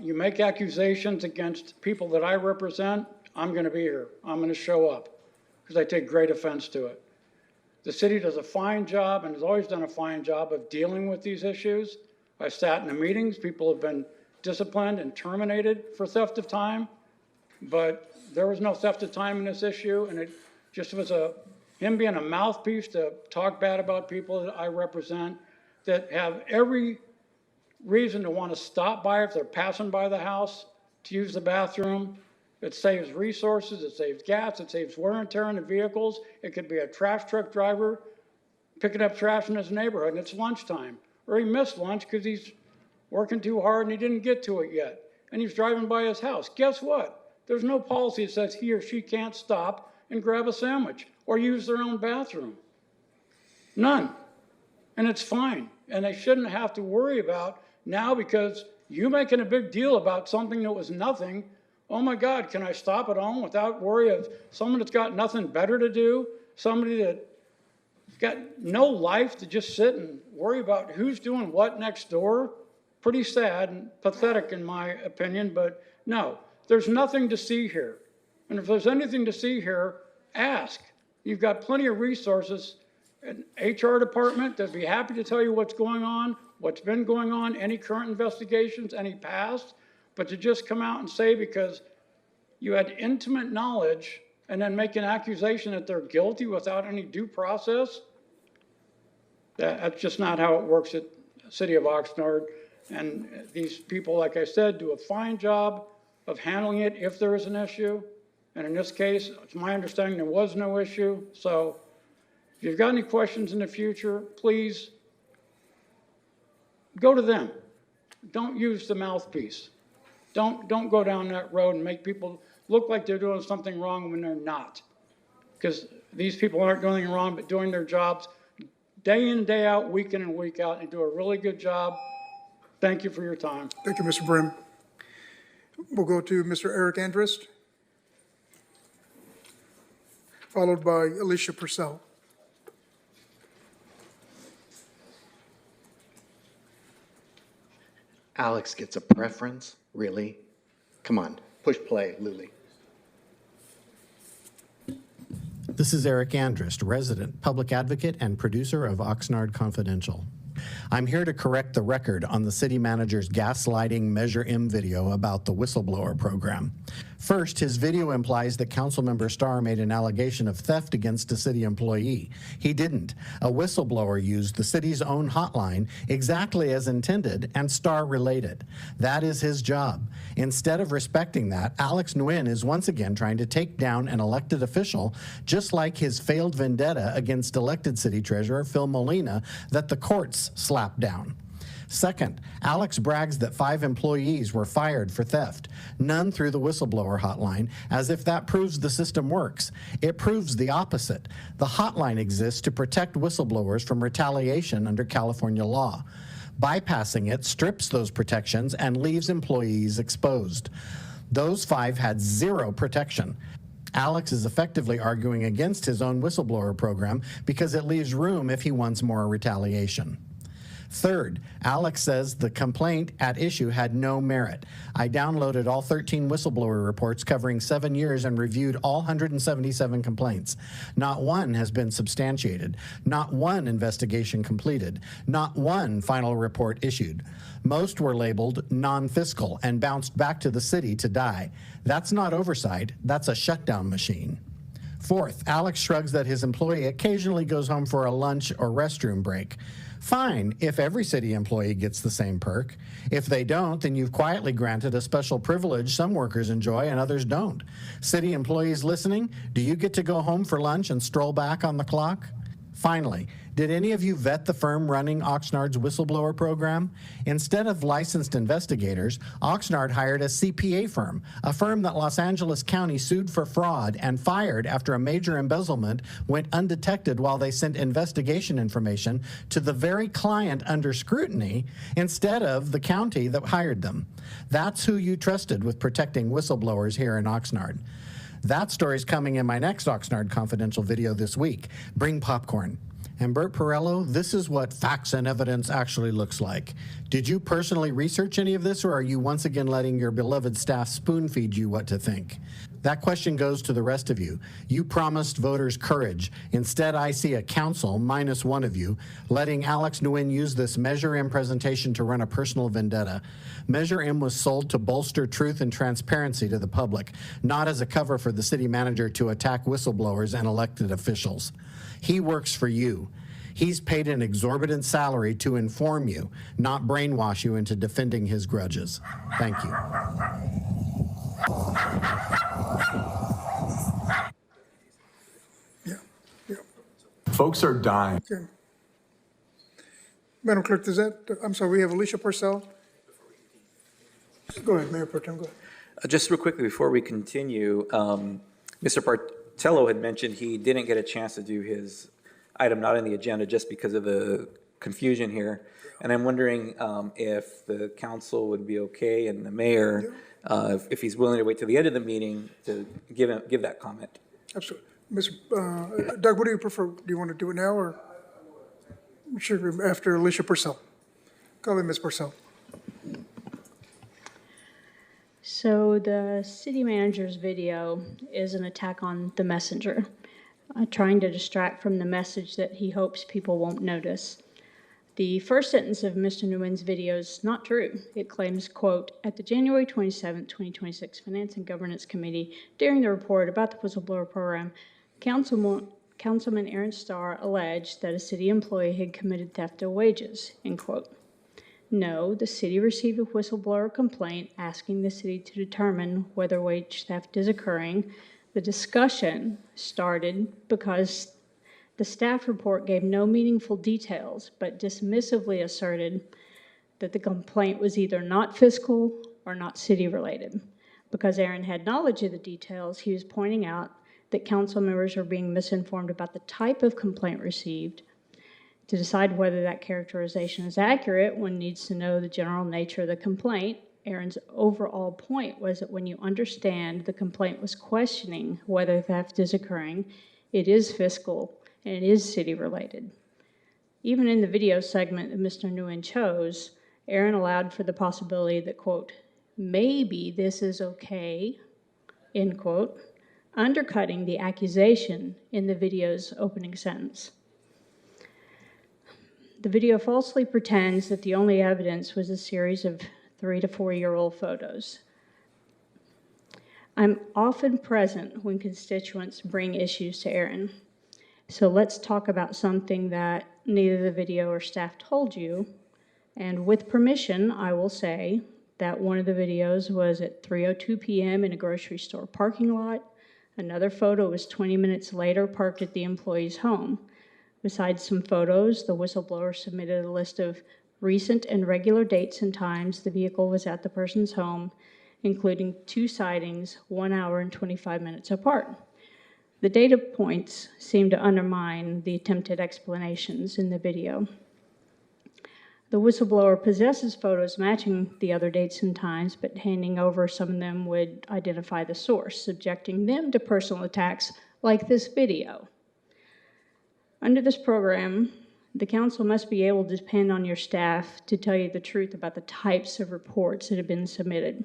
You make accusations against people that I represent, I'm going to be here. I'm going to show up because I take great offense to it. The city does a fine job and has always done a fine job of dealing with these issues. I've sat in the meetings, people have been disciplined and terminated for theft of time, but there was no theft of time in this issue, and it just was him being a mouthpiece to talk bad about people that I represent that have every reason to want to stop by if they're passing by the house to use the bathroom. It saves resources, it saves gas, it saves wear and tear on the vehicles. It could be a trash truck driver picking up trash in his neighborhood and it's lunchtime. Or he missed lunch because he's working too hard and he didn't get to it yet. And he's driving by his house. Guess what? There's no policy that says he or she can't stop and grab a sandwich or use their own bathroom. None. And it's fine. And they shouldn't have to worry about now because you making a big deal about something that was nothing. Oh my God, can I stop at home without worry of someone that's got nothing better to do? Somebody that's got no life to just sit and worry about who's doing what next door? Pretty sad and pathetic in my opinion, but no, there's nothing to see here. And if there's anything to see here, ask. You've got plenty of resources. An HR department that'd be happy to tell you what's going on, what's been going on, any current investigations, any past. But to just come out and say because you had intimate knowledge and then make an accusation that they're guilty without any due process, that's just not how it works at the City of Oxnard. And these people, like I said, do a fine job of handling it if there is an issue. And in this case, it's my understanding there was no issue. So if you've got any questions in the future, please go to them. Don't use the mouthpiece. Don't go down that road and make people look like they're doing something wrong when they're not. Because these people aren't doing anything wrong but doing their jobs day in, day out, week in and week out, and do a really good job. Thank you for your time. Thank you, Mr. Brim. We'll go to Mr. Eric Andrist, followed by Alicia Purcell. Alex gets a preference? Really? Come on, push play, Luli. This is Eric Andrist, resident, public advocate, and producer of Oxnard Confidential. I'm here to correct the record on the city manager's gaslighting Measure M video about the whistleblower program. First, his video implies that Councilmember Starr made an allegation of theft against a city employee. He didn't. A whistleblower used the city's own hotline exactly as intended, and Starr related. That is his job. Instead of respecting that, Alex Nguyen is once again trying to take down an elected official, just like his failed vendetta against elected city treasurer Phil Molina that the courts slapped down. Second, Alex brags that 5 employees were fired for theft, none through the whistleblower hotline, as if that proves the system works. It proves the opposite. The hotline exists to protect whistleblowers from retaliation under California law. Bypassing it strips those protections and leaves employees exposed. Those 5 had 0 protection. Alex is effectively arguing against his own whistleblower program because it leaves room if he wants more retaliation. Third, Alex says the complaint at issue had no merit. I downloaded all 13 whistleblower reports covering 7 years and reviewed all 177 complaints. Not one has been substantiated. Not one investigation completed. Not one final report issued. Most were labeled non-fiscal and bounced back to the city to die. That's not oversight, that's a shutdown machine. Fourth, Alex shrugs that his employee occasionally goes home for a lunch or restroom break. Fine, if every city employee gets the same perk. If they don't, then you've quietly granted a special privilege some workers enjoy and others don't. City employees listening, do you get to go home for lunch and stroll back on the clock? Finally, did any of you vet the firm running Oxnard's whistleblower program? Instead of licensed investigators, Oxnard hired a CPA firm, a firm that Los Angeles County sued for fraud and fired after a major embezzlement went undetected while they sent investigation information to the very client under scrutiny instead of the county that hired them. That's who you trusted with protecting whistleblowers here in Oxnard. That story's coming in my next Oxnard Confidential video this week. Bring popcorn. And Bert Perello, this is what facts and evidence actually looks like. Did you personally research any of this, or are you once again letting your beloved staff spoon feed you what to think? That question goes to the rest of you. You promised voters courage. Instead, I see a council, minus one of you, letting Alex Nguyen use this Measure M presentation to run a personal vendetta. Measure M was sold to bolster truth and transparency to the public, not as a cover for the city manager to attack whistleblowers and elected officials. He works for you. He's paid an exorbitant salary to inform you, not brainwash you into defending his grudges. Thank you. Folks are dying. Okay. Madam Clerk, I'm sorry, we have Alicia Purcell. Go ahead, Mayor Pro Tem, go ahead. Just real quickly before we continue, Mr. Bartello had mentioned he didn't get a chance to do his item not on the agenda just because of the confusion here. And I'm wondering if the council would be okay and the mayor, if he's willing to wait till the end of the meeting to give that comment. Absolutely. Doug, what do you prefer? Do you want to do it now or sure, after Alicia Purcell? Go ahead, Ms. Purcell. So the city manager's video is an attack on the messenger, trying to distract from the message that he hopes people won't notice. The first sentence of Mr. Nguyen's video is not true. It claims, quote, at the January 27, 2026 Finance and Governance Committee, during the report about the whistleblower program, Councilman Aaron Starr alleged that a city employee had committed theft of wages, end quote. No, the city received a whistleblower complaint asking the city to determine whether wage theft is occurring. The discussion started because the staff report gave no meaningful details, but dismissively asserted that the complaint was either not fiscal or not city-related. Because Aaron had knowledge of the details, he was pointing out that council members are being misinformed about the type of complaint received. To decide whether that characterization is accurate, one needs to know the general nature of the complaint. Aaron's overall point was that when you understand the complaint was questioning whether theft is occurring, it is fiscal and it is city-related. Even in the video segment that Mr. Nguyen chose, Aaron allowed for the possibility that, quote, maybe this is okay, end quote, undercutting the accusation in the video's opening sentence. The video falsely pretends that the only evidence was a series of 3 to 4-year-old photos. I'm often present when constituents bring issues to Aaron. So let's talk about something that neither the video or staff told you. And with permission, I will say that one of the videos was at 3:02 p.m. in a grocery store parking lot. Another photo was 20 minutes later parked at the employee's home. Besides some photos, the whistleblower submitted a list of recent and regular dates and times the vehicle was at the person's home, including 2 sightings, 1 hour and 25 minutes apart. The data points seem to undermine the attempted explanations in the video. The whistleblower possesses photos matching the other dates and times, but handing over some of them would identify the source, subjecting them to personal attacks like this video. Under this program, the council must be able to depend on your staff to tell you the truth about the types of reports that have been submitted.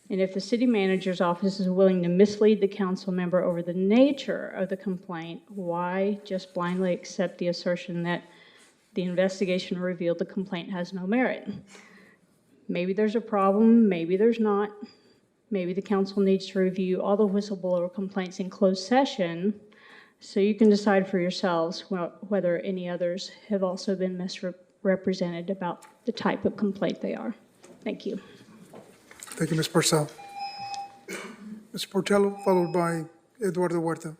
And if the city manager's office is willing to mislead the council member over the nature of the complaint, why just blindly accept the assertion that the investigation revealed the complaint has no merit? Maybe there's a problem, maybe there's not. Maybe the council needs to review all the whistleblower complaints in closed session so you can decide for yourselves whether any others have also been misrepresented about the type of complaint they are. Thank you. Thank you, Ms. Purcell. Mr. Portello, followed by Eduardo Huerta.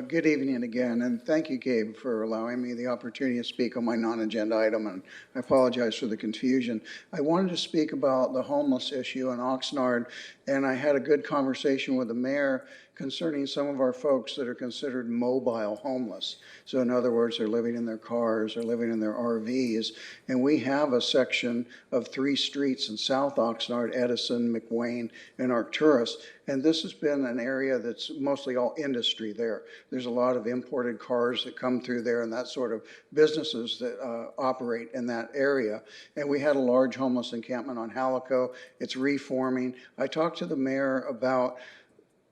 Good evening again, and thank you, Gabe, for allowing me the opportunity to speak on my non-agenda item, and I apologize for the confusion. I wanted to speak about the homeless issue in Oxnard, and I had a good conversation with the mayor concerning some of our folks that are considered mobile homeless. So in other words, they're living in their cars, they're living in their RVs, and we have a section of 3 streets in South Oxnard, Edison, McWayne, and Arcturus, and this has been an area that's mostly all industry there. There's a lot of imported cars that come through there and that sort of businesses that operate in that area. And we had a large homeless encampment on Halico. It's reforming. I talked to the mayor about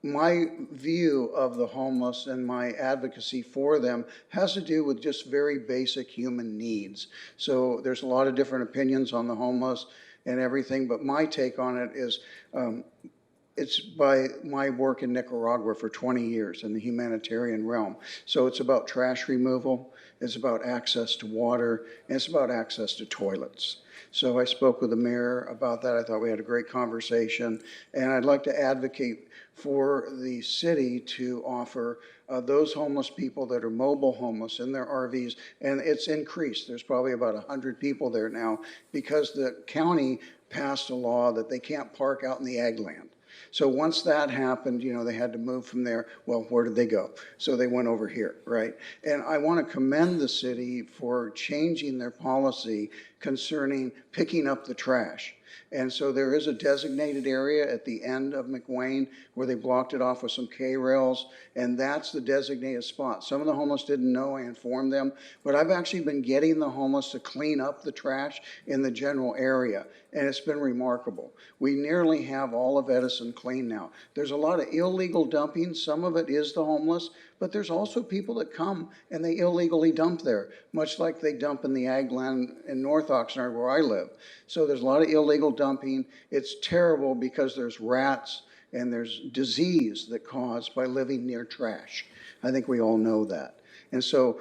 my view of the homeless and my advocacy for them has to do with just very basic human needs. So there's a lot of different opinions on the homeless and everything, but my take on it is it's by my work in Nicaragua for 20 years in the humanitarian realm. So it's about trash removal, it's about access to water, and it's about access to toilets. So I spoke with the mayor about that. I thought we had a great conversation, and I'd like to advocate for the city to offer those homeless people that are mobile homeless in their RVs, and it's increased. There's probably about 100 people there now because the county passed a law that they can't park out in the ag land. So once that happened, you know, they had to move from there. Well, where did they go? So they went over here, right? And I want to commend the city for changing their policy concerning picking up the trash. And so there is a designated area at the end of McWayne where they blocked it off with some K-rails, and that's the designated spot. Some of the homeless didn't know, I informed them, but I've actually been getting the homeless to clean up the trash in the general area, and it's been remarkable. We nearly have all of Edison clean now. There's a lot of illegal dumping. Some of it is the homeless, but there's also people that come and they illegally dump there, much like they dump in the ag land in North Oxnard where I live. So there's a lot of illegal dumping. It's terrible because there's rats and there's disease that caused by living near trash. I think we all know that. And so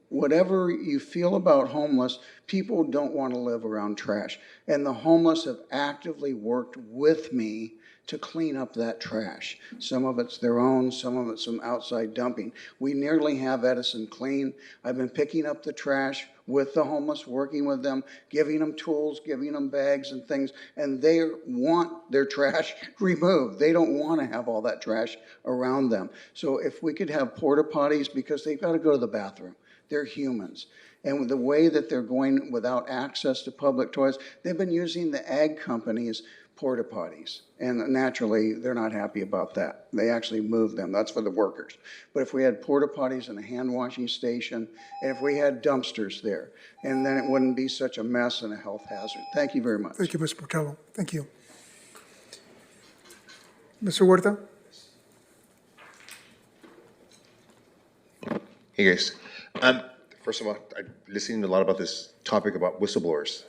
whatever you feel about homeless, people don't want to live around trash. And the homeless have actively worked with me to clean up that trash. Some of it's their own, some of it's some outside dumping. We nearly have Edison clean. I've been picking up the trash with the homeless, working with them, giving them tools, giving them bags and things, and they want their trash removed. They don't want to have all that trash around them. So if we could have porta potties, because they've got to go to the bathroom. They're humans. And with the way that they're going without access to public toilets, they've been using the ag companies' porta potties. And naturally, they're not happy about that. They actually move them. That's for the workers. But if we had porta potties and a hand washing station, and if we had dumpsters there, and then it wouldn't be such a mess and a health hazard. Thank you very much. Thank you, Mr. Portello. Thank you. Mr. Huerta? Hey guys, first of all, I'm listening a lot about this topic about whistleblowers.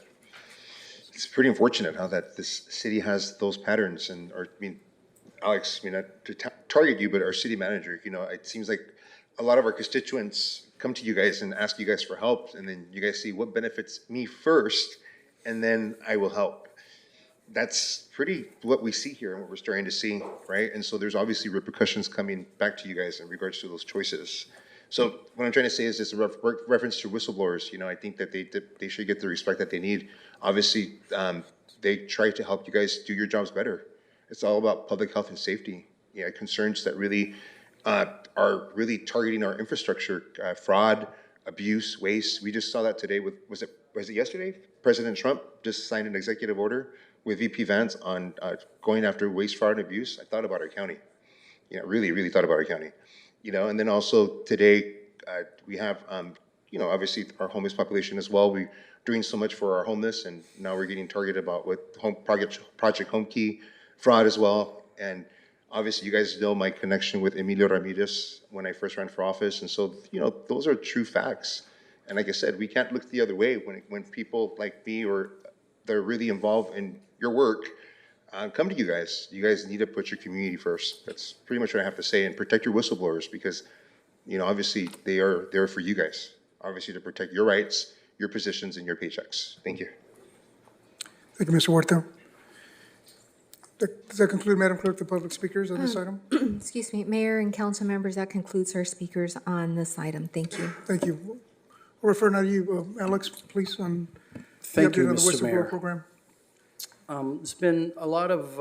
It's pretty unfortunate how that this city has those patterns, and or I mean, Alex, I mean, not to target you, but our city manager, you know, it seems like a lot of our constituents come to you guys and ask you guys for help, and then you guys see what benefits me first, and then I will help. That's pretty what we see here and what we're starting to see, right? And so there's obviously repercussions coming back to you guys in regards to those choices. So what I'm trying to say is this reference to whistleblowers. You know, I think that they should get the respect that they need. Obviously, they try to help you guys do your jobs better. It's all about public health and safety. Yeah, concerns that really are really targeting our infrastructure, fraud, abuse, waste. We just saw that today with was it yesterday? President Trump just signed an executive order with VP Vance on going after waste, fraud, and abuse. I thought about our county. You know, really thought about our county. You know, and then also today we have, you know, obviously our homeless population as well. We're doing so much for our homeless, and now we're getting targeted about with Project Home Key fraud as well. And obviously, you guys know my connection with Emilio Ramirez when I first ran for office, and so you know those are true facts. And like I said, we can't look the other way when people like me or they're really involved in your work. Come to you guys. You guys need to put your community first. That's pretty much what I have to say. And protect your whistleblowers because, you know, obviously they are there for you guys. Obviously to protect your rights, your positions, and your paychecks. Thank you. Thank you, Mr. Huerta. Does that conclude, Madam Clerk, the public speakers on this item? Excuse me, Mayor and council members, that concludes our speakers on this item. Thank you. Thank you. We'll refer now to you, Alex, please, on the Thank you, update on the Mr. Mayor. whistleblower program. There's been a lot of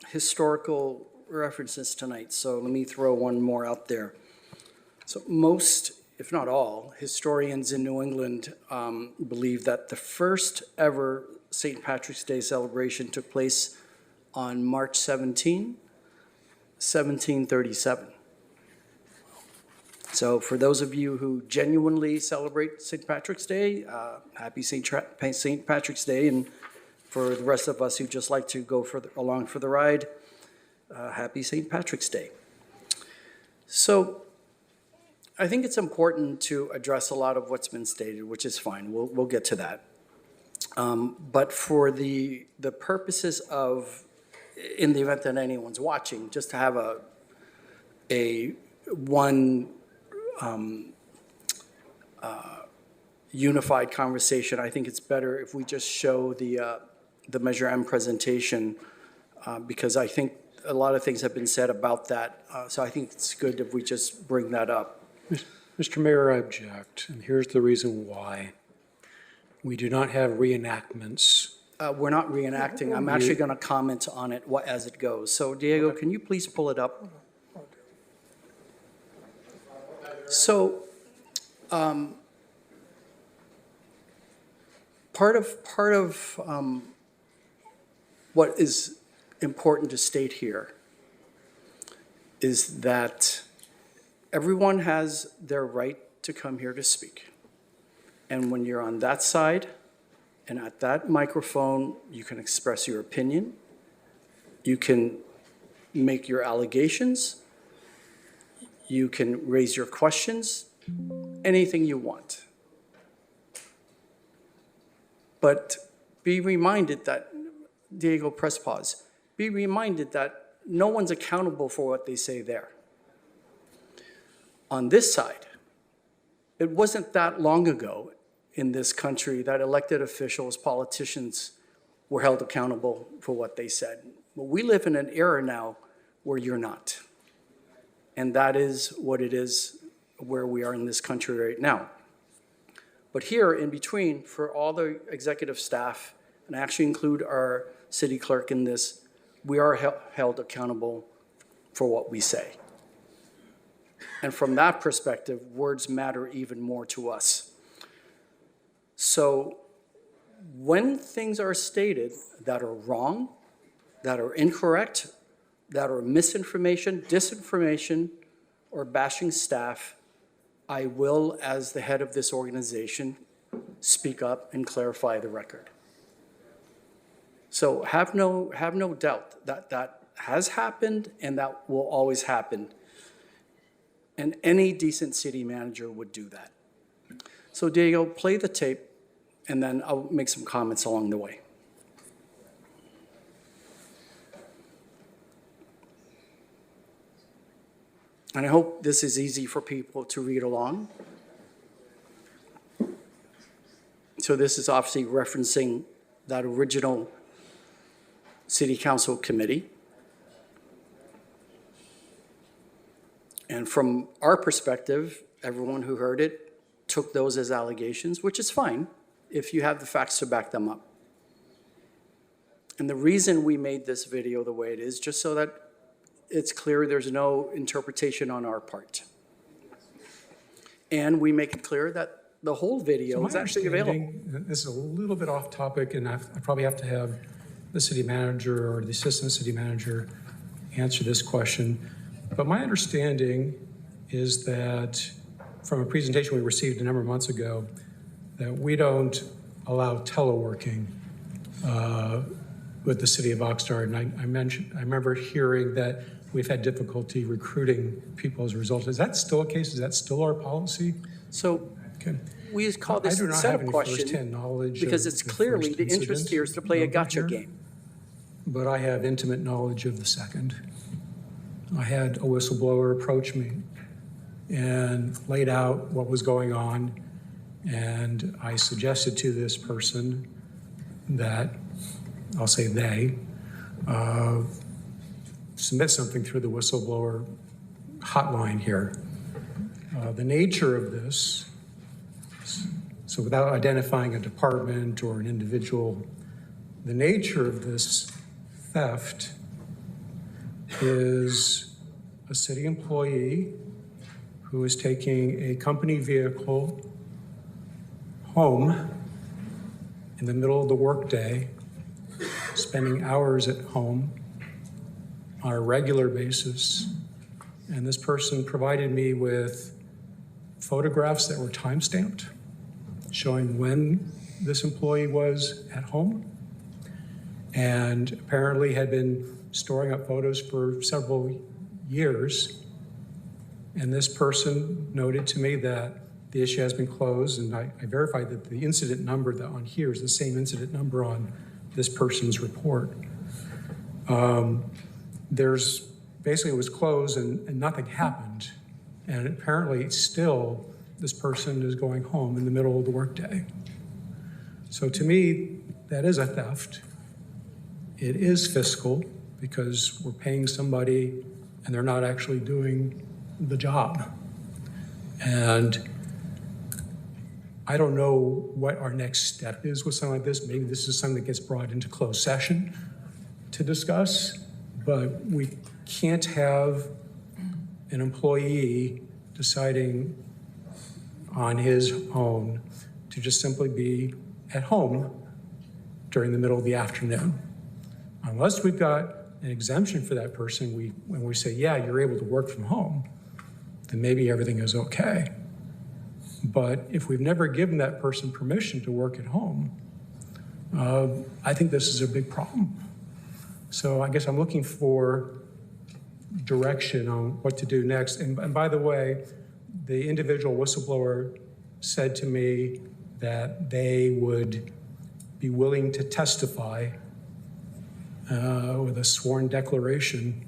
historical references tonight, so let me throw one more out there. So most, if not all, historians in New England believe that the first ever St. Patrick's Day celebration took place on March 17, 1737. So for those of you who genuinely celebrate St. Patrick's Day, happy St. Patrick's Day, and for the rest of us who just like to go along for the ride, happy St. Patrick's Day. So I think it's important to address a lot of what's been stated, which is fine. We'll get to that. But for the purposes of, in the event that anyone's watching, just to have a one unified conversation, I think it's better if we just show the Measure M presentation, because I think a lot of things have been said about that. So I think it's good if we just bring that up. Mr. Mayor, I object, and here's the reason why. We do not have reenactments. We're not reenacting. I'm actually going to comment on it as it goes. So Diego, can you please pull it up? So part of what is important to state here is that everyone has their right to come here to speak. And when you're on that side and at that microphone, you can express your opinion, you can make your allegations, you can raise your questions, anything you want. But be reminded that, Diego, press pause, be reminded that no one's accountable for what they say there. On this side, it wasn't that long ago in this country that elected officials, politicians, were held accountable for what they said. But we live in an era now where you're not. And that is what it is where we are in this country right now. But here in between, for all the executive staff, and I actually include our city clerk in this, we are held accountable for what we say. And from that perspective, words matter even more to us. So when things are stated that are wrong, that are incorrect, that are misinformation, disinformation, or bashing staff, I will, as the head of this organization, speak up and clarify the record. So have no doubt that that has happened and that will always happen. And any decent city manager would do that. So Diego, play the tape, and then I'll make some comments along the way. And I hope this is easy for people to read along. So this is obviously referencing that original City Council committee. And from our perspective, everyone who heard it took those as allegations, which is fine if you have the facts to back them up. And the reason we made this video the way it is, just so that it's clear there's no interpretation on our part. And we make it clear that the whole video is actually available. This is a little bit off topic, and I probably have to have the city manager or the assistant city manager answer this question. But my understanding is that from a presentation we received a number of months ago, that we don't allow teleworking with the city of Oxnard. And I remember hearing that we've had difficulty recruiting people as a result. Is that still a case? Is that still our policy? So okay. We call this a setup question because it's clearly the interest here is to play a gotcha game. But I have intimate knowledge of the second. I had a whistleblower approach me and laid out what was going on, and I suggested to this person that, I'll say they, submit something through the whistleblower hotline here. The nature of this, so without identifying a department or an individual, the nature of this theft is a city employee who is taking a company vehicle home in the middle of the workday, spending hours at home on a regular basis. And this person provided me with photographs that were time-stamped, showing when this employee was at home, and apparently had been storing up photos for several years. And this person noted to me that the issue has been closed, and I verified that the incident number that on here is the same incident number on this person's report. There's basically, it was closed and nothing happened. And apparently still this person is going home in the middle of the workday. So to me, that is a theft. It is fiscal because we're paying somebody and they're not actually doing the job. And I don't know what our next step is with something like this. Maybe this is something that gets brought into closed session to discuss, but we can't have an employee deciding on his own to just simply be at home during the middle of the afternoon. Unless we've got an exemption for that person, when we say, yeah, you're able to work from home, then maybe everything is okay. But if we've never given that person permission to work at home, I think this is a big problem. So I guess I'm looking for direction on what to do next. And by the way, the individual whistleblower said to me that they would be willing to testify with a sworn declaration,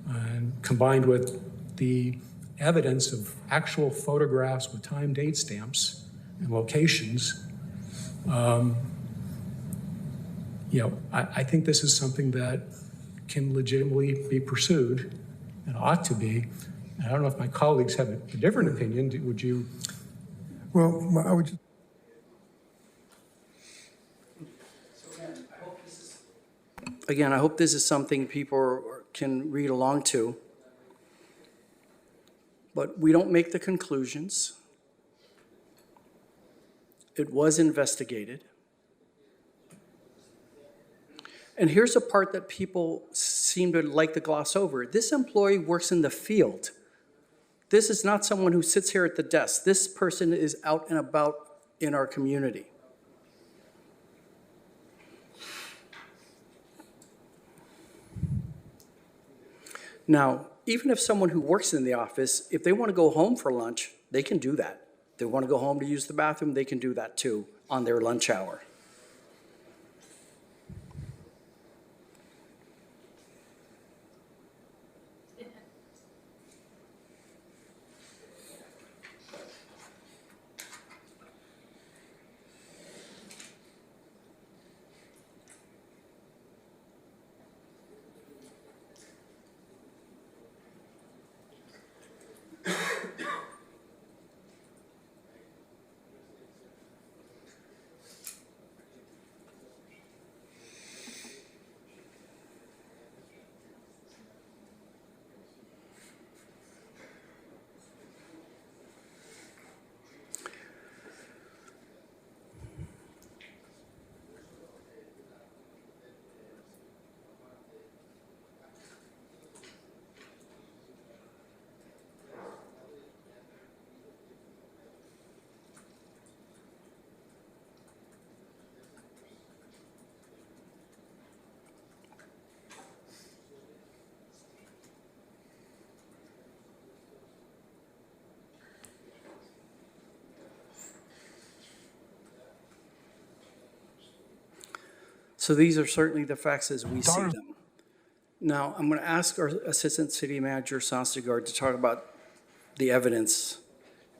and combined with the evidence of actual photographs with time date stamps and locations. I think this is something that can legitimately be pursued and ought to be. I don't know if my colleagues have a different opinion. Would you? Well, I would. Again, I hope this is something people can read along to. But we don't make the conclusions. It was investigated. And here's a part that people seem to like to gloss over. This employee works in the field. This is not someone who sits here at the desk. This person is out and about in our community. Now, even if someone who works in the office, if they want to go home for lunch, they can do that. If they want to go home to use the bathroom, they can do that too on their lunch hour. So these are certainly the facts as we see them. Now, I'm going to ask our Assistant City Manager, Sostegard, to talk about the evidence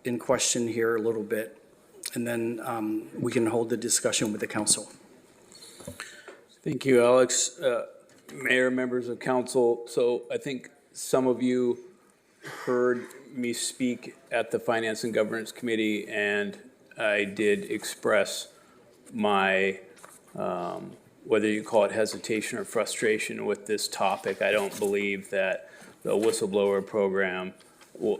in question here a little bit, and then we can hold the discussion with the council. Thank you, Alex. Mayor, members of council, so I think some of you heard me speak at the Finance and Governance Committee, and I did express my whether you call it hesitation or frustration with this topic. I don't believe that the whistleblower program,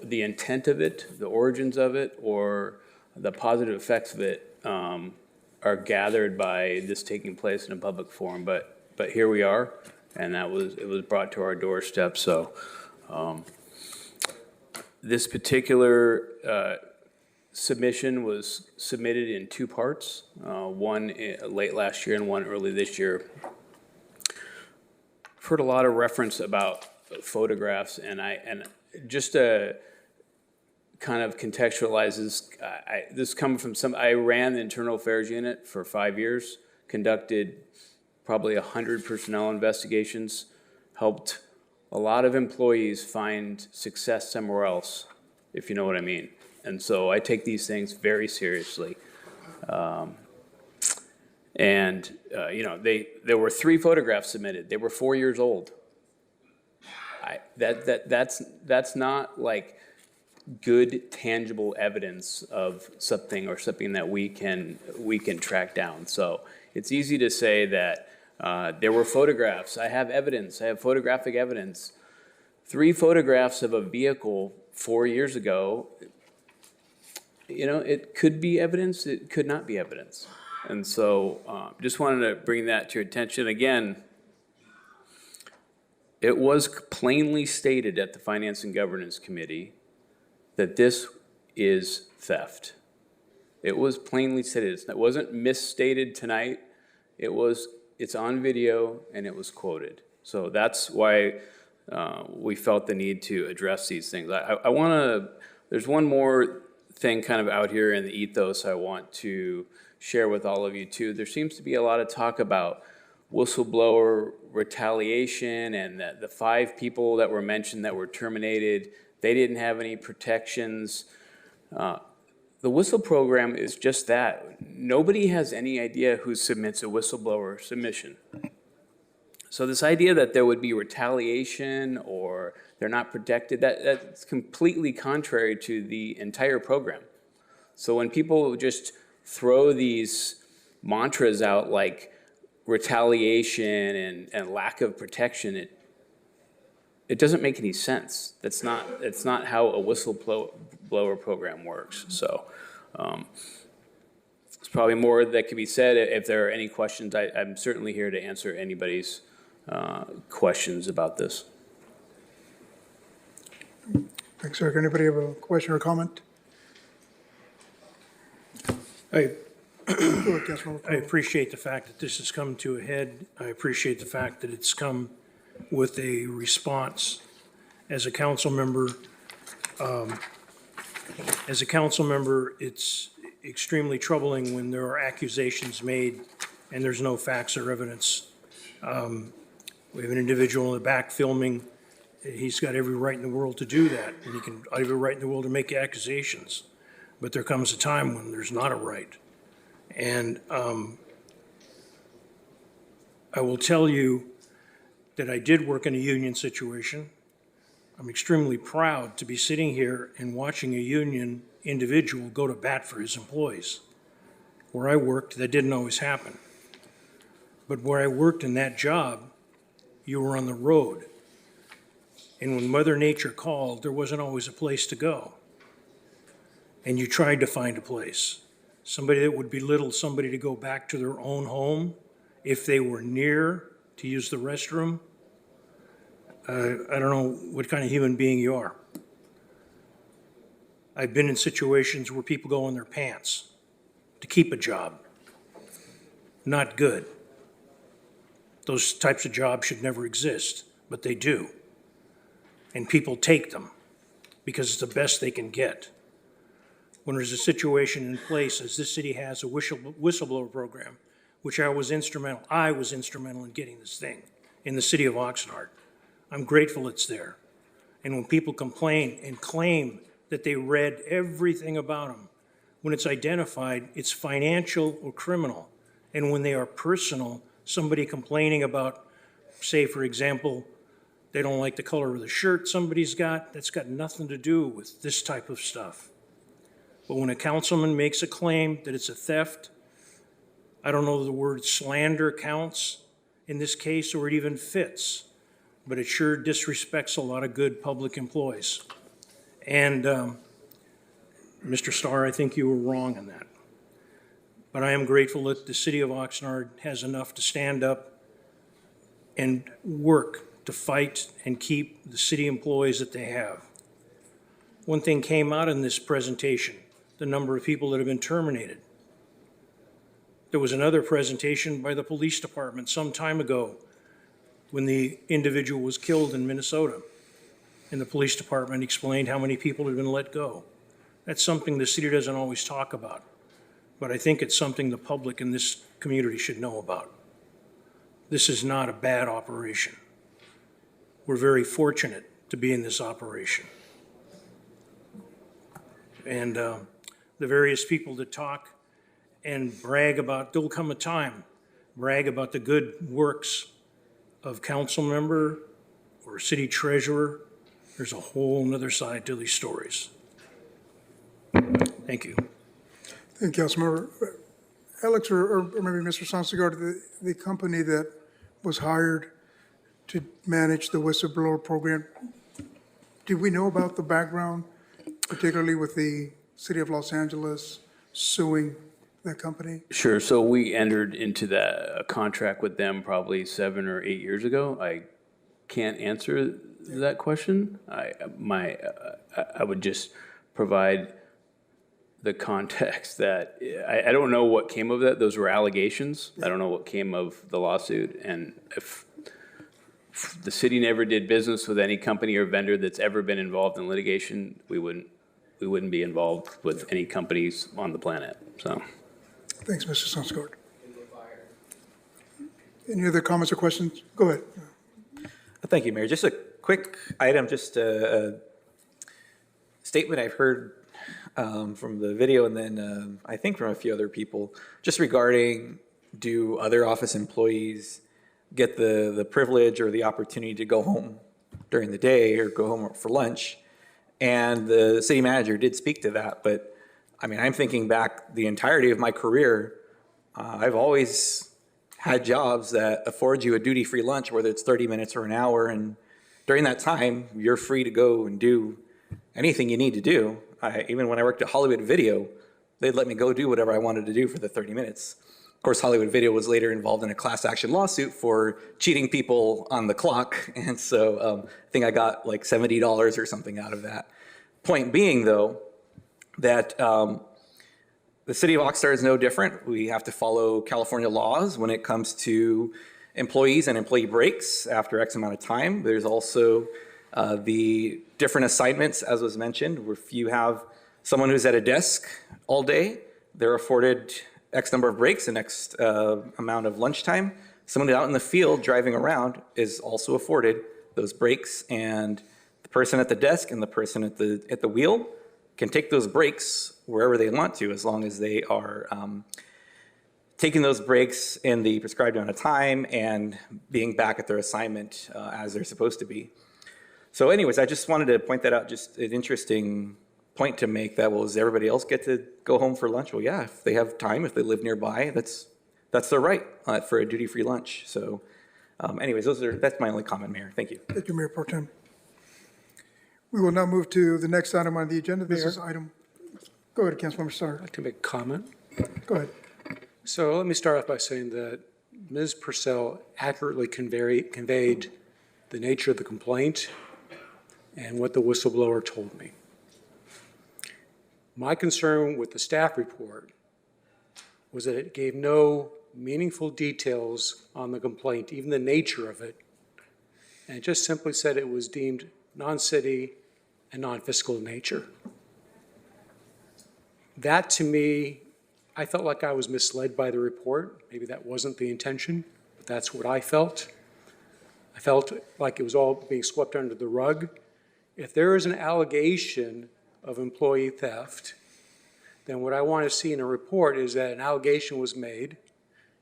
the intent of it, the origins of it, or the positive effects of it are gathered by this taking place in a public forum. But here we are, and it was brought to our doorstep. So this particular submission was submitted in two parts, one late last year and one early this year. I've heard a lot of reference about photographs, and just to kind of contextualize this, this comes from I ran the internal affairs unit for 5 years, conducted probably 100 personnel investigations, helped a lot of employees find success somewhere else, if you know what I mean. And so I take these things very seriously. There were 3 photographs submitted. They were 4 years old. That's not like good tangible evidence of something or something that we can track down. So it's easy to say that there were photographs. I have evidence. I have photographic evidence. 3 photographs of a vehicle 4 years ago. It could be evidence. It could not be evidence. And so just wanted to bring that to your attention. Again, it was plainly stated at the Finance and Governance Committee that this is theft. It was plainly stated. It wasn't misstated tonight. It's on video and it was quoted. So that's why we felt the need to address these things. There's one more thing kind of out here in the ethos I want to share with all of you too. There seems to be a lot of talk about whistleblower retaliation and that the 5 people that were mentioned that were terminated, they didn't have any protections. The whistle program is just that. Nobody has any idea who submits a whistleblower submission. So this idea that there would be retaliation or they're not protected, that's completely contrary to the entire program. So when people just throw these mantras out like retaliation and lack of protection, it doesn't make any sense. It's not how a whistleblower program works. So there's probably more that could be said. If there are any questions, I'm certainly here to answer anybody's questions about this. Thanks, sir. Anybody have a question or comment? I appreciate the fact that this has come to a head. I appreciate the fact that it's come with a response. As a council member, it's extremely troubling when there are accusations made and there's no facts or evidence. We have an individual in the back filming. He's got every right in the world to do that, and he can every right in the world to make accusations. But there comes a time when there's not a right. And I will tell you that I did work in a union situation. I'm extremely proud to be sitting here and watching a union individual go to bat for his employees. Where I worked, that didn't always happen. But where I worked in that job, you were on the road. And when Mother Nature called, there wasn't always a place to go. And you tried to find a place. Somebody that would belittle somebody to go back to their own home if they were near to use the restroom. I don't know what kind of human being you are. I've been in situations where people go in their pants to keep a job. Not good. Those types of jobs should never exist, but they do. And people take them because it's the best they can get. When there's a situation in place, as this city has a whistleblower program, which I was instrumental in getting this thing in the city of Oxnard. I'm grateful it's there. And when people complain and claim that they read everything about them, when it's identified, it's financial or criminal. And when they are personal, somebody complaining about, say, for example, they don't like the color of the shirt somebody's got, that's got nothing to do with this type of stuff. But when a councilman makes a claim that it's a theft, I don't know if the word slander counts in this case or it even fits, but it sure disrespects a lot of good public employees. And Mr. Starr, I think you were wrong on that. But I am grateful that the city of Oxnard has enough to stand up and work to fight and keep the city employees that they have. One thing came out in this presentation, the number of people that have been terminated. There was another presentation by the police department some time ago when the individual was killed in Minnesota. And the police department explained how many people had been let go. That's something the city doesn't always talk about, but I think it's something the public in this community should know about. This is not a bad operation. We're very fortunate to be in this operation. And the various people that talk and brag about, there'll come a time, brag about the good works of council member or city treasurer. There's a whole nother side to these stories. Thank you. Thank you, Councilmember. Alex, or maybe Mr. Sansegaard, the company that was hired to manage the whistleblower program, did we know about the background, particularly with the city of Los Angeles suing that company? Sure. So we entered into a contract with them probably 7 or 8 years ago. I can't answer that question. I would just provide the context that I don't know what came of that. Those were allegations. I don't know what came of the lawsuit. And if the city never did business with any company or vendor that's ever been involved in litigation, we wouldn't be involved with any companies on the planet. So, thanks, Mr. Sansegaard. Any other comments or questions? Go ahead. Thank you, Mayor. Just a quick item, just a statement I've heard from the video and then I think from a few other people, just regarding, do other office employees get the privilege or the opportunity to go home during the day or go home for lunch? And the city manager did speak to that, but I mean, I'm thinking back the entirety of my career, I've always had jobs that afford you a duty-free lunch, whether it's 30 minutes or an hour, and during that time, you're free to go and do anything you need to do. Even when I worked at Hollywood Video, they'd let me go do whatever I wanted to do for the 30 minutes. Of course, Hollywood Video was later involved in a class action lawsuit for cheating people on the clock, and so I think I got like $70 or something out of that. Point being, though, that the city of Oxnard is no different. We have to follow California laws when it comes to employees and employee breaks after X amount of time. There's also the different assignments, as was mentioned, where if you have someone who's at a desk all day, they're afforded X number of breaks and X amount of lunchtime. Someone out in the field driving around is also afforded those breaks, and the person at the desk and the person at the wheel can take those breaks wherever they want to, as long as they are taking those breaks in the prescribed amount of time and being back at their assignment as they're supposed to be. So anyways, I just wanted to point that out, just an interesting point to make that, well, does everybody else get to go home for lunch? Well, yeah, if they have time, if they live nearby, that's their right for a duty-free lunch. So anyways, that's my only comment, Mayor. Thank you. Thank you, Mayor Pro Tem. We will now move to the next item on the agenda. This is item, go ahead, Councilmember Starr. I'd like to make a comment. Go ahead. So let me start off by saying that Ms. Purcell accurately conveyed the nature of the complaint and what the whistleblower told me. My concern with the staff report was that it gave no meaningful details on the complaint, even the nature of it, and it just simply said it was deemed non-city and non-fiscal in nature. That, to me, I felt like I was misled by the report. Maybe that wasn't the intention, but that's what I felt. I felt like it was all being swept under the rug. If there is an allegation of employee theft, then what I want to see in a report is that an allegation was made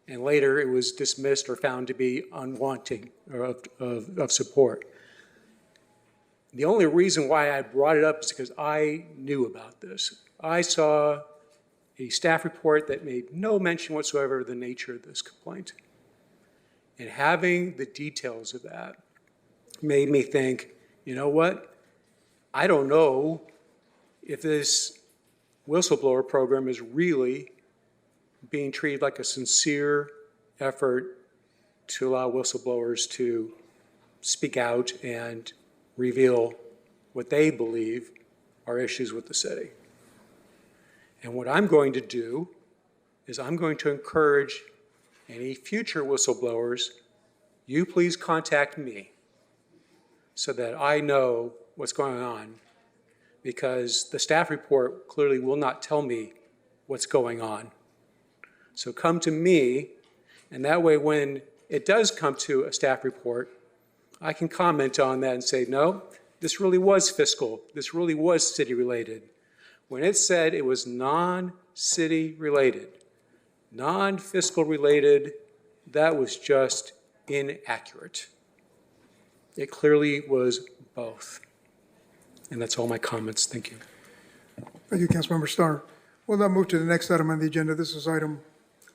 and later it was dismissed or found to be unwanting or of support. The only reason why I brought it up is because I knew about this. I saw a staff report that made no mention whatsoever of the nature of this complaint. And having the details of that made me think, you know what? I don't know if this whistleblower program is really being treated like a sincere effort to allow whistleblowers to speak out and reveal what they believe are issues with the city. And what I'm going to do is I'm going to encourage any future whistleblowers you please contact me so that I know what's going on, because the staff report clearly will not tell me what's going on. So come to me, and that way when it does come to a staff report, I can comment on that and say, no, this really was fiscal. This really was city-related. When it said it was non-city related, non-fiscal related, that was just inaccurate. It clearly was both. And that's all my comments. Thank you. Thank you, Councilmember Starr. We'll now move to the next item on the agenda. This is item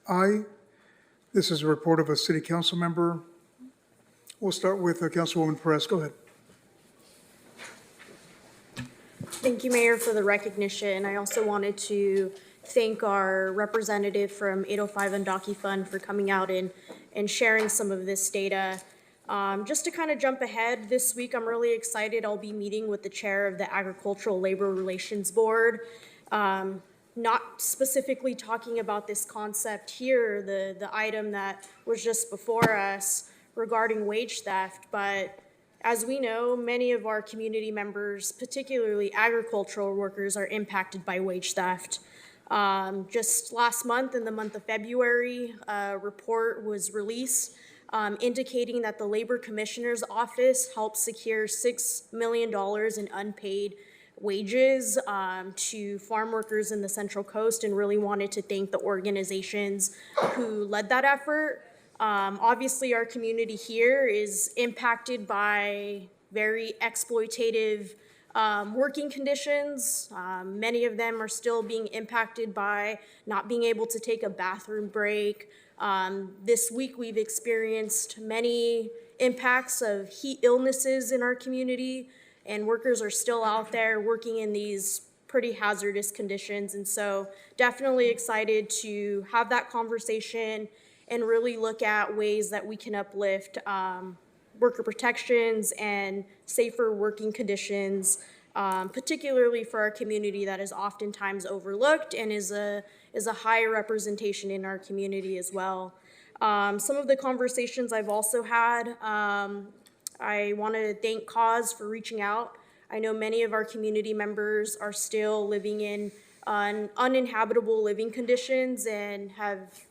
I. This is a report of a city council member. We'll start with Councilwoman Perez. Go ahead. Thank you, Mayor, for the recognition. I also wanted to thank our representative from 805 Andaki Fund for coming out and sharing some of this data. Just to kind of jump ahead, this week I'm really excited. I'll be meeting with the chair of the Agricultural Labor Relations Board. Not specifically talking about this concept here, the item that was just before us regarding wage theft, but as we know, many of our community members, particularly agricultural workers, are impacted by wage theft. Just last month, in the month of February, a report was released indicating that the Labor Commissioner's Office helped secure $6 million in unpaid wages to farm workers in the Central Coast, and really wanted to thank the organizations who led that effort. Obviously, our community here is impacted by very exploitative working conditions. Many of them are still being impacted by not being able to take a bathroom break. This week, we've experienced many impacts of heat illnesses in our community, and workers are still out there working in these pretty hazardous conditions. And so definitely excited to have that conversation and really look at ways that we can uplift worker protections and safer working conditions, particularly for our community that is oftentimes overlooked and is a high representation in our community as well. Some of the conversations I've also had, I want to thank Cause for reaching out. I know many of our community members are still living in uninhabitable living conditions and have,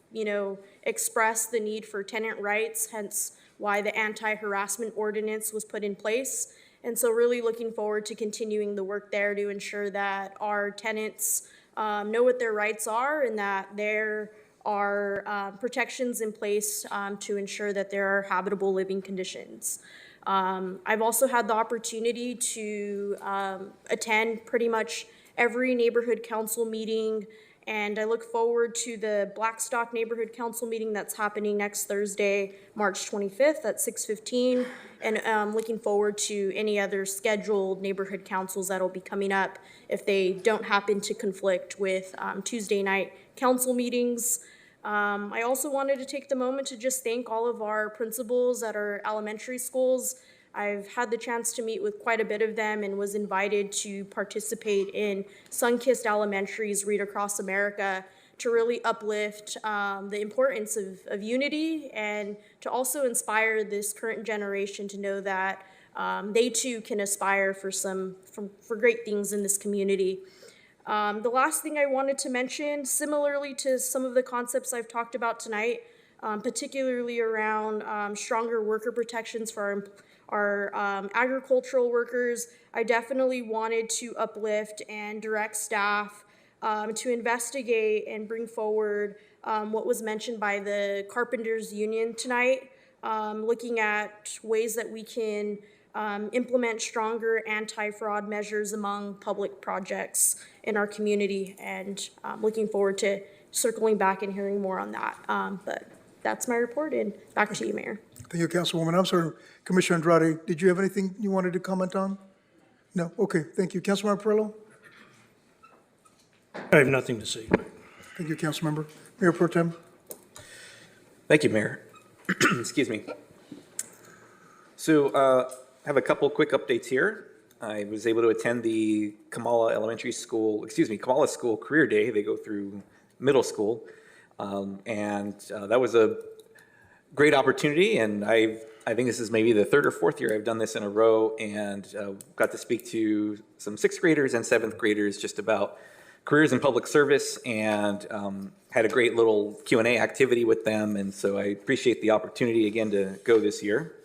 expressed the need for tenant rights, hence why the anti-harassment ordinance was put in place. And so really looking forward to continuing the work there to ensure that our tenants know what their rights are and that there are protections in place to ensure that there are habitable living conditions. I've also had the opportunity to attend pretty much every neighborhood council meeting, and I look forward to the Blackstock Neighborhood Council meeting that's happening next Thursday, March 25th at 6:15, and looking forward to any other scheduled neighborhood councils that'll be coming up if they don't happen to conflict with Tuesday night council meetings. I also wanted to take the moment to just thank all of our principals at our elementary schools. I've had the chance to meet with quite a bit of them and was invited to participate in Sunkissed Elementary's Read Across America to really uplift the importance of unity and to also inspire this current generation to know that they too can aspire for great things in this community. The last thing I wanted to mention, similarly to some of the concepts I've talked about tonight, particularly around stronger worker protections for our agricultural workers, I definitely wanted to uplift and direct staff to investigate and bring forward what was mentioned by the Carpenters Union tonight, looking at ways that we can implement stronger anti-fraud measures among public projects in our community, and looking forward to circling back and hearing more on that. But that's my report, and back to you, Mayor. Thank you, Councilwoman. I'm sorry, Commissioner Andrade, did you have anything you wanted to comment on? No? Okay, thank you. Councilmember Perillo? I have nothing to say. Thank you, Councilmember. Mayor Pro Tem? Thank you, Mayor. Excuse me. So I have a couple quick updates here. I was able to attend the Kamala School Career Day. They go through middle school. And that was great opportunity, and I think this is maybe the third or fourth year I've done this in a row, and got to speak to some sixth graders and seventh graders just about careers in public service, and had a great little Q&A activity with them, and so I appreciate the opportunity again to go this year.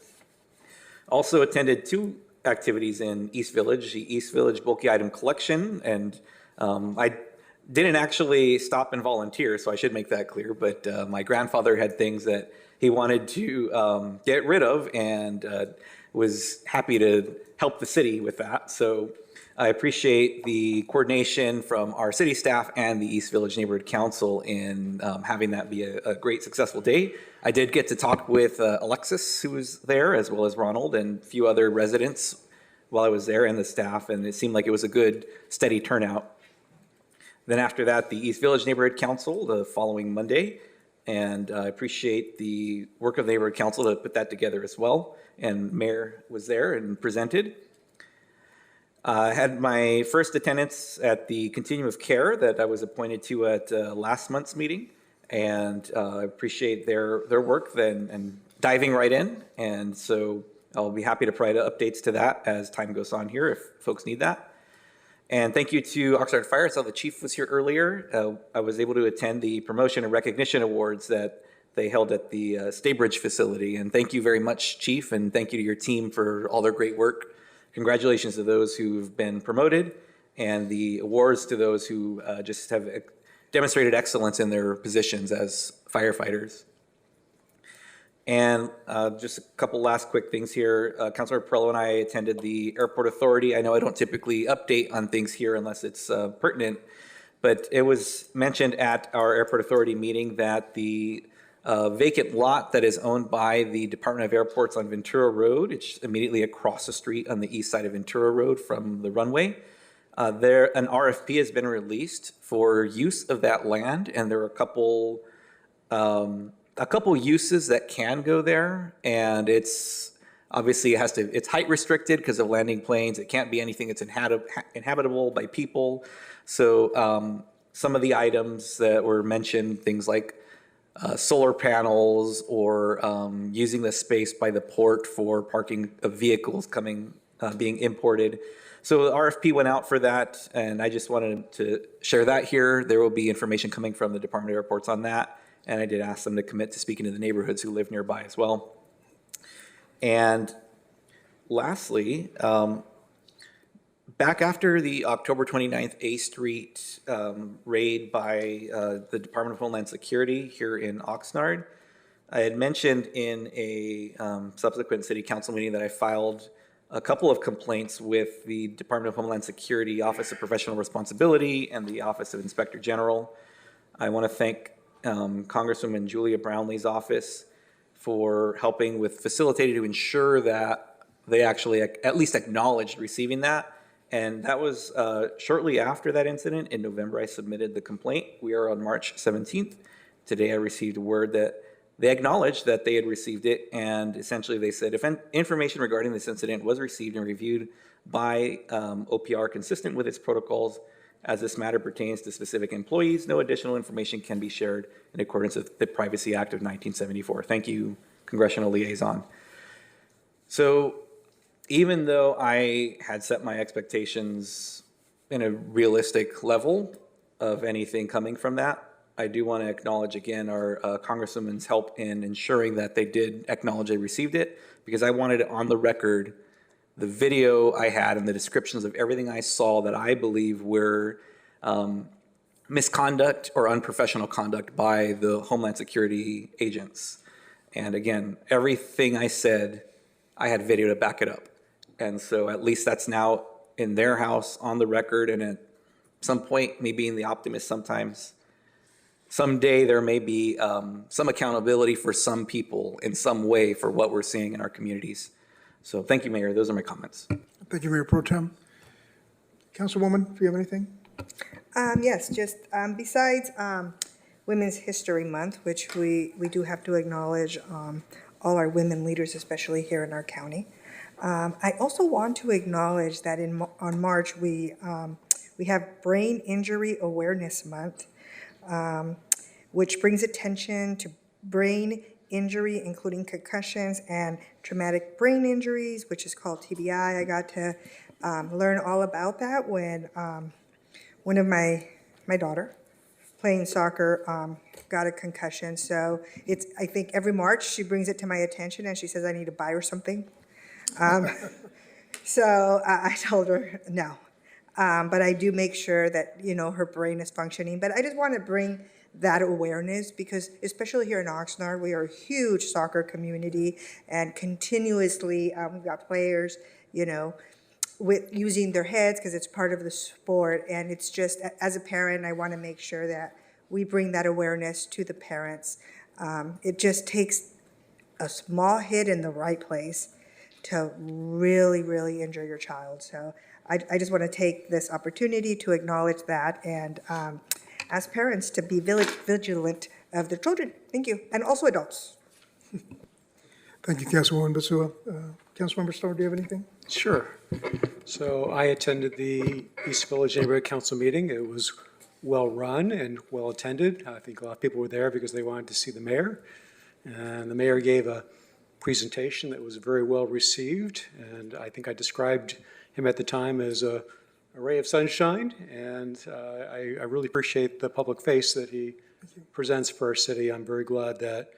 Also attended two activities in East Village, the East Village bulky item collection, and I didn't actually stop and volunteer, so I should make that clear, but my grandfather had things that he wanted to get rid of, and was happy to help the city with that. So I appreciate the coordination from our city staff and the East Village Neighborhood Council in having that be a great, successful day. I did get to talk with Alexis, who was there, as well as Ronald and a few other residents while I was there, and the staff, and it seemed like it was a good, steady turnout. Then after that, the East Village Neighborhood Council the following Monday, and I appreciate the work of the Neighborhood Council to put that together as well. And Mayor was there and presented. I had my first attendance at the Continuum of Care that I was appointed to at last month's meeting, and I appreciate their work then and diving right in. And so I'll be happy to provide updates to that as time goes on here if folks need that. And thank you to Oxnard Fire. I saw the chief was here earlier. I was able to attend the promotion and recognition awards that they held at the Staybridge facility. And thank you very much, Chief, and thank you to your team for all their great work. Congratulations to those who've been promoted, and the awards to those who just have demonstrated excellence in their positions as firefighters. And just a couple last quick things here. Councilor Perello and I attended the Airport Authority. I know I don't typically update on things here unless it's pertinent, but it was mentioned at our Airport Authority meeting that the vacant lot that is owned by the Department of Airports on Ventura Road, it's immediately across the street on the east side of Ventura Road from the runway. An RFP has been released for use of that land, and there are a couple uses that can go there, and it's obviously it's height restricted because of landing planes. It can't be anything that's inhabitable by people. So some of the items that were mentioned, things like solar panels, or using the space by the port for parking of vehicles being imported. So the RFP went out for that, and I just wanted to share that here. There will be information coming from the Department of Airports on that, and I did ask them to commit to speaking to the neighborhoods who live nearby as well. And lastly, back after the October 29th A Street raid by the Department of Homeland Security here in Oxnard, I had mentioned in a subsequent city council meeting that I filed a couple of complaints with the Department of Homeland Security Office of Professional Responsibility and the Office of Inspector General. I want to thank Congresswoman Julia Brownlee's office for helping with facilitating to ensure that they actually at least acknowledged receiving that. And that was shortly after that incident. In November, I submitted the complaint. We are on March 17th. Today, I received word that they acknowledged that they had received it, and essentially they said, if information regarding this incident was received and reviewed by OPR consistent with its protocols, as this matter pertains to specific employees, no additional information can be shared in accordance with the Privacy Act of 1974. Thank you, Congressional Liaison. So even though I had set my expectations in a realistic level of anything coming from that, I do want to acknowledge again our Congresswoman's help in ensuring that they did acknowledge they received it, because I wanted it on the record, the video I had and the descriptions of everything I saw that I believe were misconduct or unprofessional conduct by the Homeland Security agents. And again, everything I said, I had video to back it up. And so at least that's now in their house on the record, and at some point, me being the optimist sometimes, someday there may be some accountability for some people in some way for what we're seeing in our communities. So thank you, Mayor. Those are my comments. Thank you, Mayor Pro Tem. Councilwoman, do you have anything? Yes, just besides Women's History Month, which we do have to acknowledge all our women leaders, especially here in our county. I also want to acknowledge that on March we have Brain Injury Awareness Month, which brings attention to brain injury, including concussions and traumatic brain injuries, which is called TBI. I got to learn all about that when one of my daughter, playing soccer, got a concussion. So it's, I think every March she brings it to my attention and she says I need to buy her something. So I told her no. But I do make sure that, you know, her brain is functioning. But I just want to bring that awareness because especially here in Oxnard, we are a huge soccer community and continuously we've got players, you know, with using their heads because it's part of the sport. And it's just, as a parent, I want to make sure that we bring that awareness to the parents. It just takes a small hit in the right place to really, really injure your child. So I just want to take this opportunity to acknowledge that and ask parents to be vigilant of their children. Thank you. And also adults. Thank you, Councilwoman Basua. Councilmember Starr, do you have anything? Sure. So I attended the East Village Neighborhood Council meeting. It was well-run and well-attended. I think a lot of people were there because they wanted to see the mayor. And the mayor gave a presentation that was very well received. And I think I described him at the time as a ray of sunshine. And I really appreciate the public face that he presents for our city. I'm very glad that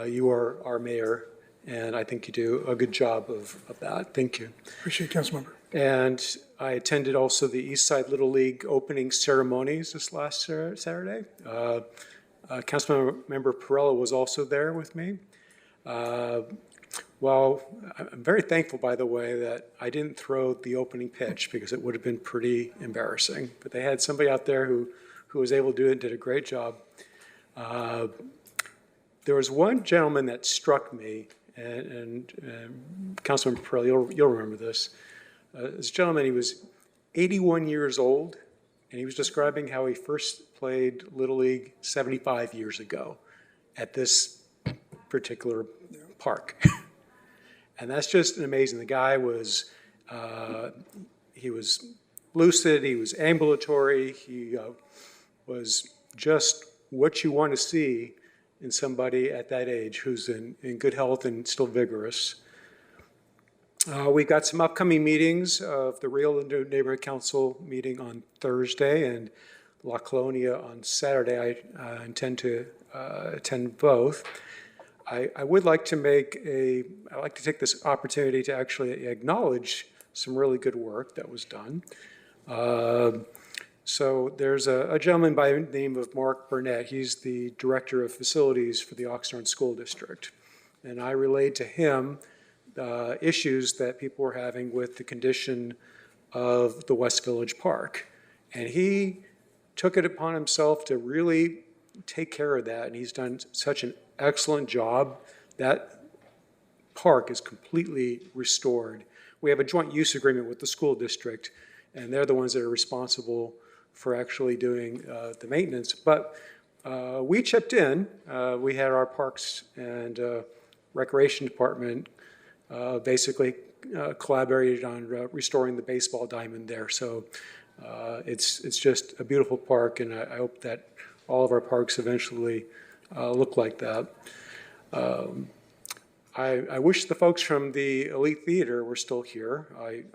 you are our mayor. And I think you do a good job of that. Thank you. Appreciate it, Councilmember. And I attended also the East Side Little League opening ceremonies this last Saturday. Councilmember Perrella was also there with me. Well, I'm very thankful, by the way, that I didn't throw the opening pitch because it would have been pretty embarrassing. But they had somebody out there who was able to do it and did a great job. There was one gentleman that struck me, and Councilman Perrella, you'll remember this. This gentleman, he was 81 years old, and he was describing how he first played Little League 75 years ago at this particular park. And that's just amazing. The guy was, he was lucid, he was ambulatory, he was just what you want to see in somebody at that age who's in good health and still vigorous. We've got some upcoming meetings of the Rio Linda Neighborhood Council meeting on Thursday and La Colonia on Saturday. I intend to attend both. I would like to I'd like to take this opportunity to actually acknowledge some really good work that was done. So there's a gentleman by the name of Mark Burnett. He's the Director of Facilities for the Oxnard School District. And I relayed to him issues that people were having with the condition of the West Village Park. And he took it upon himself to really take care of that, and he's done such an excellent job. That park is completely restored. We have a joint use agreement with the school district, and they're the ones that are responsible for actually doing the maintenance. But we chipped in. We had our Parks and Recreation Department basically collaborated on restoring the baseball diamond there. So it's just a beautiful park, and I hope that all of our parks eventually look like that. I wish the folks from the Elite Theater were still here.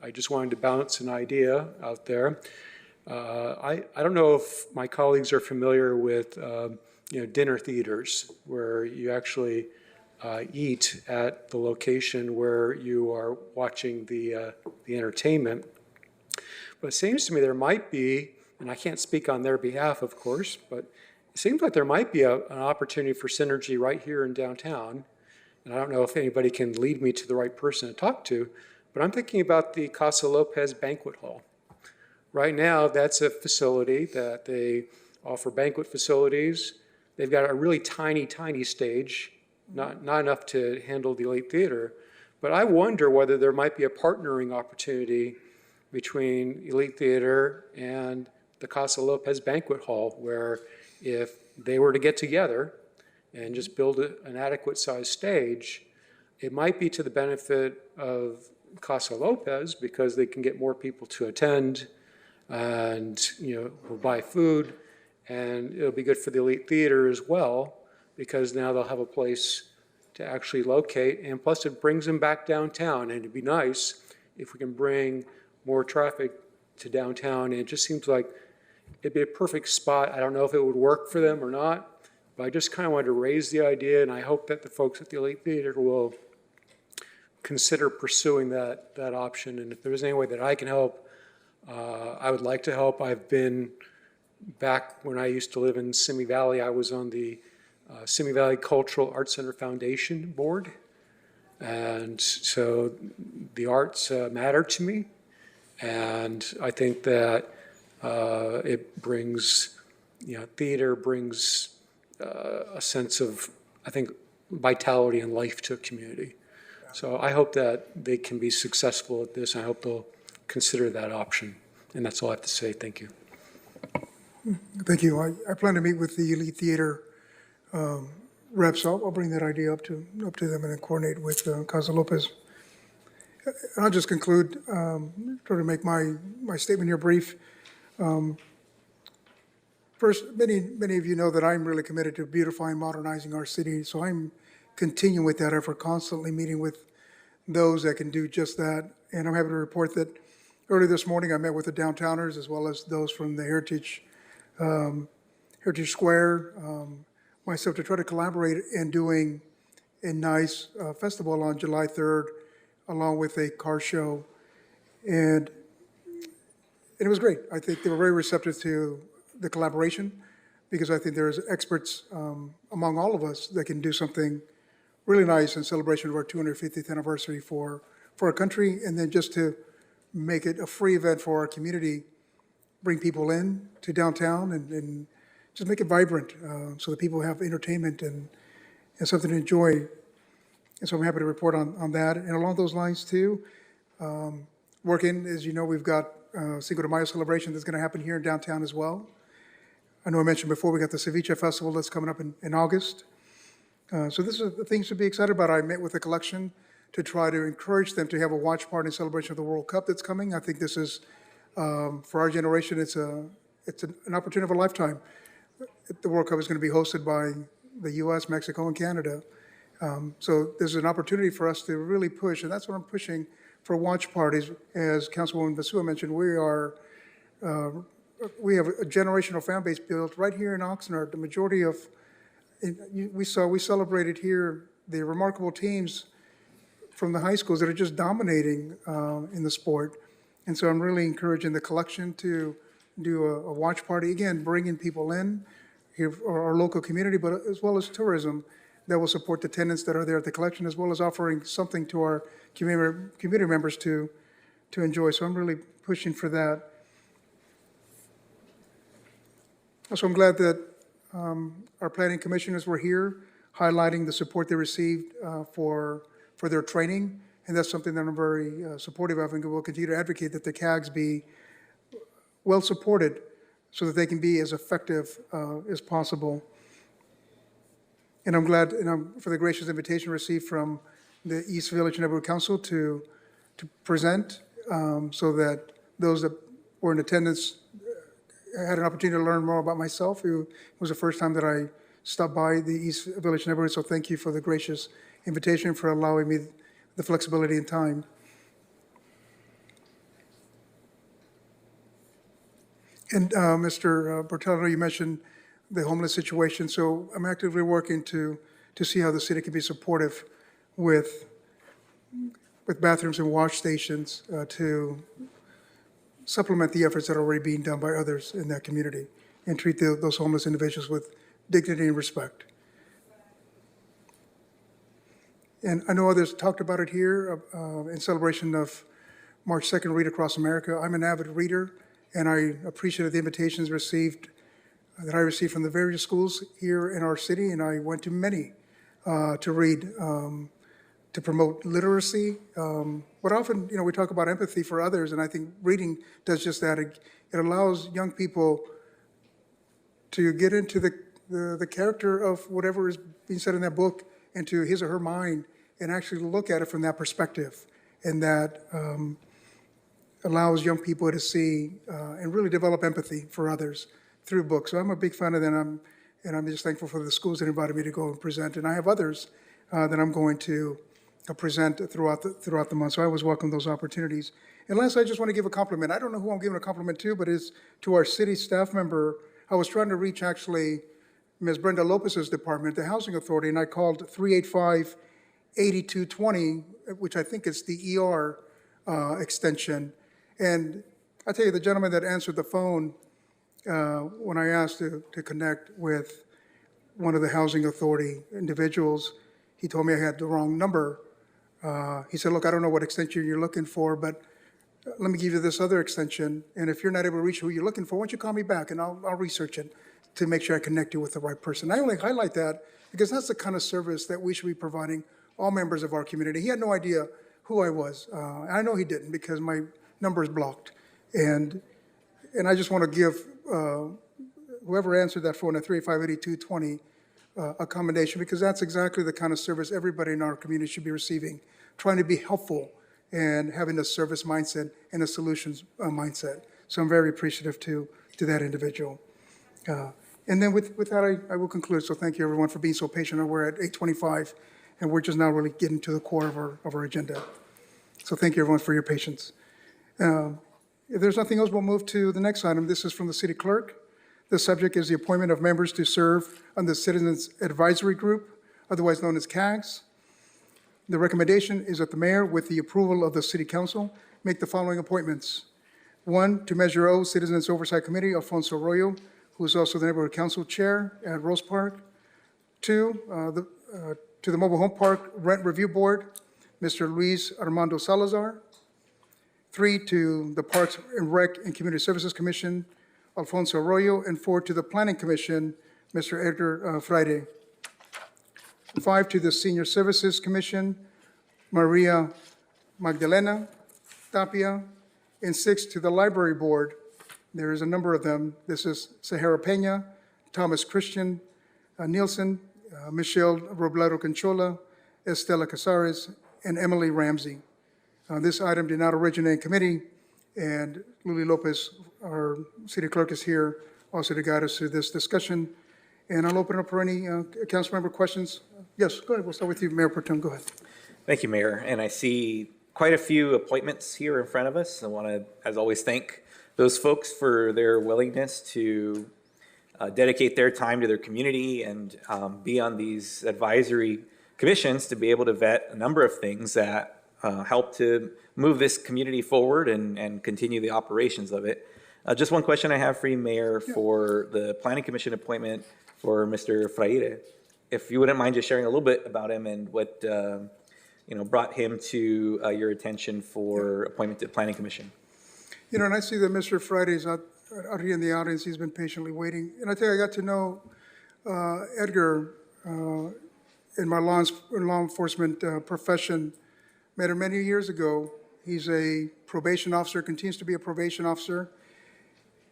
I just wanted to bounce an idea out there. I don't know if my colleagues are familiar with dinner theaters where you actually eat at the location where you are watching the entertainment. But it seems to me there might be, and I can't speak on their behalf, of course, but it seems like there might be an opportunity for synergy right here in downtown. And I don't know if anybody can lead me to the right person to talk to, but I'm thinking about the Casa Lopez Banquet Hall. Right now, that's a facility that they offer banquet facilities. They've got a really tiny, tiny stage, not enough to handle the Elite Theater. But I wonder whether there might be a partnering opportunity between Elite Theater and the Casa Lopez Banquet Hall, where if they were to get together and just build an adequate sized stage, it might be to the benefit of Casa Lopez because they can get more people to attend and will buy food, and it'll be good for the Elite Theater as well because now they'll have a place to actually locate, and plus it brings them back downtown, and it'd be nice if we can bring more traffic to downtown, and it just seems like it'd be a perfect spot. I don't know if it would work for them or not, but I just kind of wanted to raise the idea, and I hope that the folks at the Elite Theater will consider pursuing that option, and if there's any way that I can help, I would like to help. I've been, back when I used to live in Simi Valley, I was on the Simi Valley Cultural Arts Center Foundation Board. And so the arts matter to me. And I think that it brings, theater brings a sense of, I think, vitality and life to a community. So I hope that they can be successful at this. I hope they'll consider that option. And that's all I have to say. Thank you. Thank you. I plan to meet with the Elite Theater reps. I'll bring that idea up to them and then coordinate with Casa Lopez. And I'll just conclude, try to make my statement here brief. First, many of you know that I'm really committed to beautifying, modernizing our city. So I'm continuing with that effort, constantly meeting with those that can do just that. And I'm happy to report that early this morning I met with the downtowners as well as those from the Heritage Square, myself, to try to collaborate in doing a nice festival on July 3rd, along with a car show. And it was great. I think they were very receptive to the collaboration, because I think there's experts among all of us that can do something really nice in celebration of our 250th anniversary for our country, and then just to make it a free event for our community, bring people in to downtown and just make it vibrant so that people have entertainment and something to enjoy. And so I'm happy to report on that. And along those lines too, working, as you know, we've got Cinco de Mayo celebration that's going to happen here in downtown as well. I know I mentioned before, we got the Ceviche Festival that's coming up in August. So this is the things to be excited about. I met with the collection to try to encourage them to have a watch party in celebration of the World Cup that's coming. I think this is, for our generation, it's an opportunity of a lifetime. The World Cup is going to be hosted by the U.S., Mexico, and Canada. So there's an opportunity for us to really push, and that's what I'm pushing for watch parties. As Councilwoman Basua mentioned, we have a generational fan base built right here in Oxnard. The majority of, we celebrated here the remarkable teams from the high schools that are just dominating in the sport. And so I'm really encouraging the collection to do a watch party, again, bringing people in here, our local community, but as well as tourism that will support the tenants that are there at the collection, as well as offering something to our community members to enjoy. So I'm really pushing for that. So I'm glad that our planning commissioners were here, highlighting the support they received for their training, and that's something that I'm very supportive of, and will continue to advocate that the CAGs be well supported so that they can be as effective as possible. And I'm glad for the gracious invitation received from the East Village Neighborhood Council to present, so that those that were in attendance had an opportunity to learn more about myself. It was the first time that I stopped by the East Village Neighborhood, so thank you for the gracious invitation, for allowing me the flexibility and time. And Mr. Bertello, you mentioned the homeless situation, so I'm actively working to see how the city can be supportive with bathrooms and wash stations to supplement the efforts that are already being done by others in that community, and treat those homeless individuals with dignity and respect. And I know others talked about it here in celebration of March 2nd, Read Across America. I'm an avid reader, and I appreciated the invitations that I received from the various schools here in our city, and I went to many to read, to promote literacy. But often, we talk about empathy for others, and I think reading does just that. It allows young people to get into the character of whatever is being said in that book, into his or her mind, and actually look at it from that perspective. And that allows young people to see and really develop empathy for others through books. So I'm a big fan of that, and I'm just thankful for the schools that invited me to go and present. And I have others that I'm going to present throughout the month. So I always welcome those opportunities. And last, I just want to give a compliment. I don't know who I'm giving a compliment to, but it's to our city staff member. I was trying to reach actually Ms. Brenda Lopez's department, the Housing Authority, and I called 385-8220, which I think is the ER extension. And I tell you, the gentleman that answered the phone when I asked to connect with one of the Housing Authority individuals, he told me I had the wrong number. He said, look, I don't know what extension you're looking for, but let me give you this other extension. And if you're not able to reach who you're looking for, why don't you call me back and I'll research it to make sure I connect you with the right person. I only highlight that because that's the kind of service that we should be providing all members of our community. He had no idea who I was. I know he didn't because my number is blocked. And I just want to give whoever answered that phone at 385-8220 a commendation, because that's exactly the kind of service everybody in our community should be receiving, trying to be helpful and having a service mindset and a solutions mindset. So I'm very appreciative to that individual. And then with that, I will conclude. So thank you, everyone, for being so patient. We're at 8:25, and we're just now really getting to the core of our agenda. So thank you, everyone, for your patience. If there's nothing else, we'll move to the next item. This is from the city clerk. The subject is the appointment of members to serve on the Citizens Advisory Group, otherwise known as CAGS. The recommendation is that the mayor, with the approval of the city council, make the following appointments. 1, to Measure O Citizens Oversight Committee, Alfonso Arroyo, who is also the neighborhood council chair at Rose Park. 2, to the Mobile Home Park Rent Review Board, Mr. Luis Armando Salazar. 3, to the Parks and Rec and Community Services Commission, Alfonso Arroyo. And 4, to the Planning Commission, Mr. Edgar Friday. 5, to the Senior Services Commission, Maria Magdalena Tapia. And 6, to the Library Board. There is a number of them. This is Sahara Peña, Thomas Christian Nielsen, Michelle Robledo Conchola, Estela Casares, and Emily Ramsey. This item did not originate in committee, and Luli Lopez, our city clerk, is here also to guide us through this discussion. And I'll open it up for any council member questions. Yes, go ahead. We'll start with you, Mayor Pro Tem. Go ahead. Thank you, Mayor. And I see quite a few appointments here in front of us. I want to, as always, thank those folks for their willingness to dedicate their time to their community and be on these advisory commissions to be able to vet a number of things that help to move this community forward and continue the operations of it. Just one question I have for you, Mayor, for the Planning Commission appointment for Mr. Freire. If you wouldn't mind just sharing a little bit about him and what brought him to your attention for appointment to the Planning Commission. And I see that Mr. Friday's out here in the audience. He's been patiently waiting. And I tell you, I got to know Edgar in my law enforcement profession. Met him many years ago. He's a probation officer, continues to be a probation officer.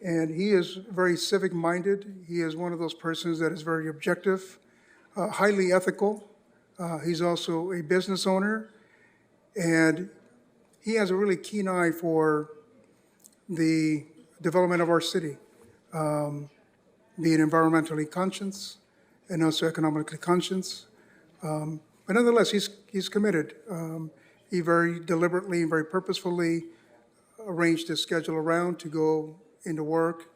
And he is very civic-minded. He is one of those persons that is very objective, highly ethical. He's also a business owner. And he has a really keen eye for the development of our city, being environmentally conscious and also economically conscious. But nonetheless, he's committed. He very deliberately and very purposefully arranged his schedule around to go into work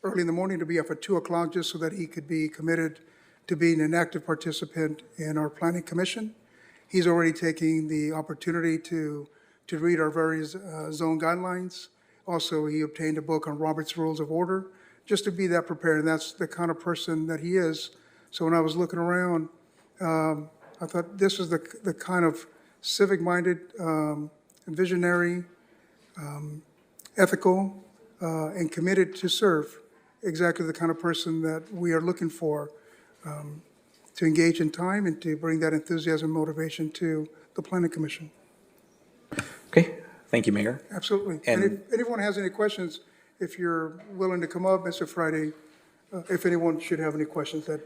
early in the morning, to be up at 2 o'clock, just so that he could be committed to being an active participant in our planning commission. He's already taking the opportunity to read our various zone guidelines. Also, he obtained a book on Robert's Rules of Order, just to be that prepared, and that's the kind of person that he is. So when I was looking around, I thought this is the kind of civic-minded, visionary, ethical, and committed to serve, exactly the kind of person that we are looking for to engage in time and to bring that enthusiasm and motivation to the Planning Commission. Okay, thank you, Mayor. Absolutely. And if anyone has any questions, if you're willing to come up, Mr. Friday, if anyone should have any questions, that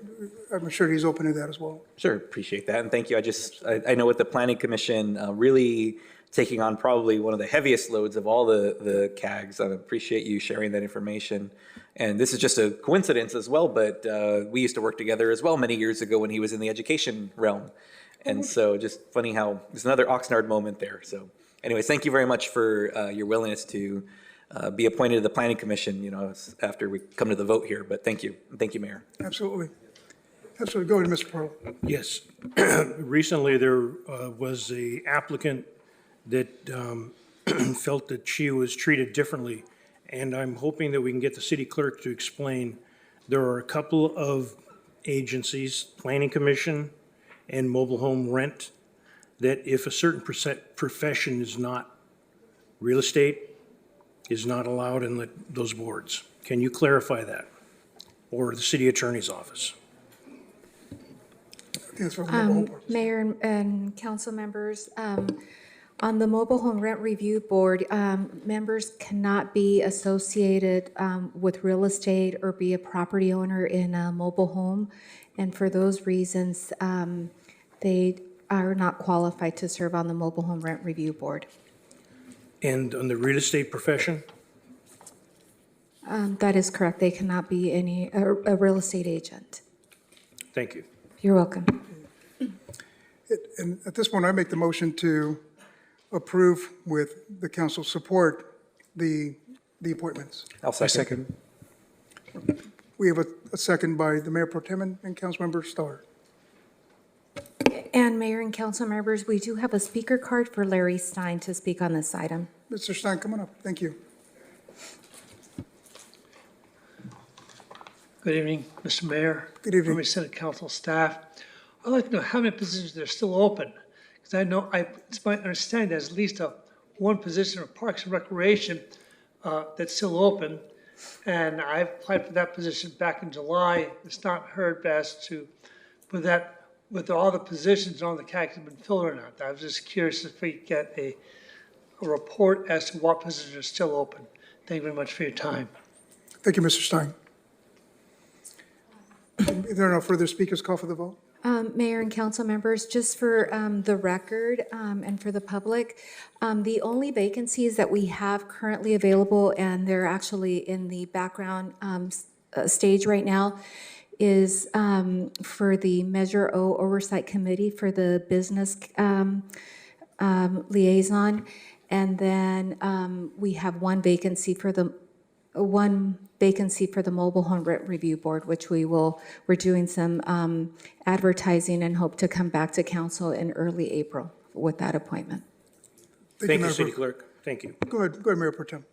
I'm sure he's open to that as well. Sure, appreciate that, and thank you. I know with the Planning Commission really taking on probably one of the heaviest loads of all the CAGs. I appreciate you sharing that information. And this is just a coincidence as well, but we used to work together as well many years ago when he was in the education realm. And so just funny how there's another Oxnard moment there. So anyways, thank you very much for your willingness to be appointed to the Planning Commission, you know, after we come to the vote here. But thank you. Thank you, Mayor. Absolutely. Absolutely. Go ahead, Mr. Pearl. Yes. Recently, there was a applicant that felt that she was treated differently, and I'm hoping that we can get the city clerk to explain. There are a couple of agencies, Planning Commission and Mobile Home Rent, that if a certain profession is not real estate, is not allowed in those boards. Can you clarify that? Or the city attorney's office? Mayor and council members, on the Mobile Home Rent Review Board, members cannot be associated with real estate or be a property owner in a mobile home. And for those reasons, they are not qualified to serve on the Mobile Home Rent Review Board. And on the real estate profession? That is correct. They cannot be a real estate agent. Thank you. You're welcome. And at this point, I make the motion to approve with the council's support the appointments. I'll second. We have a second by the Mayor Pro Tem and Councilmember Starr. And Mayor and council members, we do have a speaker card for Larry Stein to speak on this item. Mr. Stein, come on up. Thank you. Good evening, Mr. Mayor. Good evening. Members of Senate Council staff. I'd like to know how many positions are still open. Because I know, it's my understanding there's at least one position of Parks and Recreation that's still open. And I applied for that position back in July. It's not heard best to, with all the positions on the CAC have been filled or not. I was just curious if we get a report as to what positions are still open. Thank you very much for your time. Thank you, Mr. Stein. If there are no further speakers, call for the vote. Mayor and council members, just for the record and for the public, the only vacancies that we have currently available, and they're actually in the background stage right now, is for the Measure O Oversight Committee for the business liaison. And then we have one vacancy for the Mobile Home Rent Review Board, which we're doing some advertising and hope to come back to council in early April with that appointment. Thank you, City Clerk. Thank you. Go ahead, Mayor Pro Tem.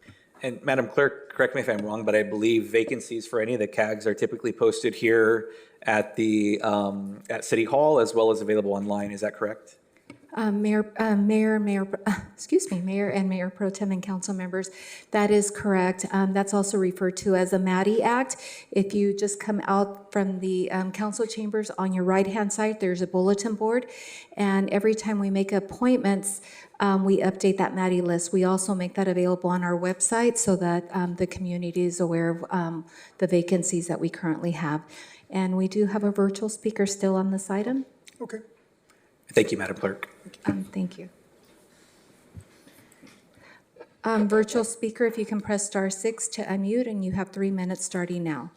And Madam Clerk, correct me if I'm wrong, but I believe vacancies for any of the CAGs are typically posted here at the at City Hall as well as available online. Is that correct? Mayor and Mayor Pro Tem and council members, that is correct. That's also referred to as a MADI Act. If you just come out from the council chambers, on your right-hand side, there's a bulletin board. And every time we make appointments, we update that MADI list. We also make that available on our website so that the community is aware of the vacancies that we currently have. And we do have a virtual speaker still on this item. Okay. Thank you, Madam Clerk. Thank you. Virtual speaker, if you can press *6 to unmute, and you have 3 minutes starting now.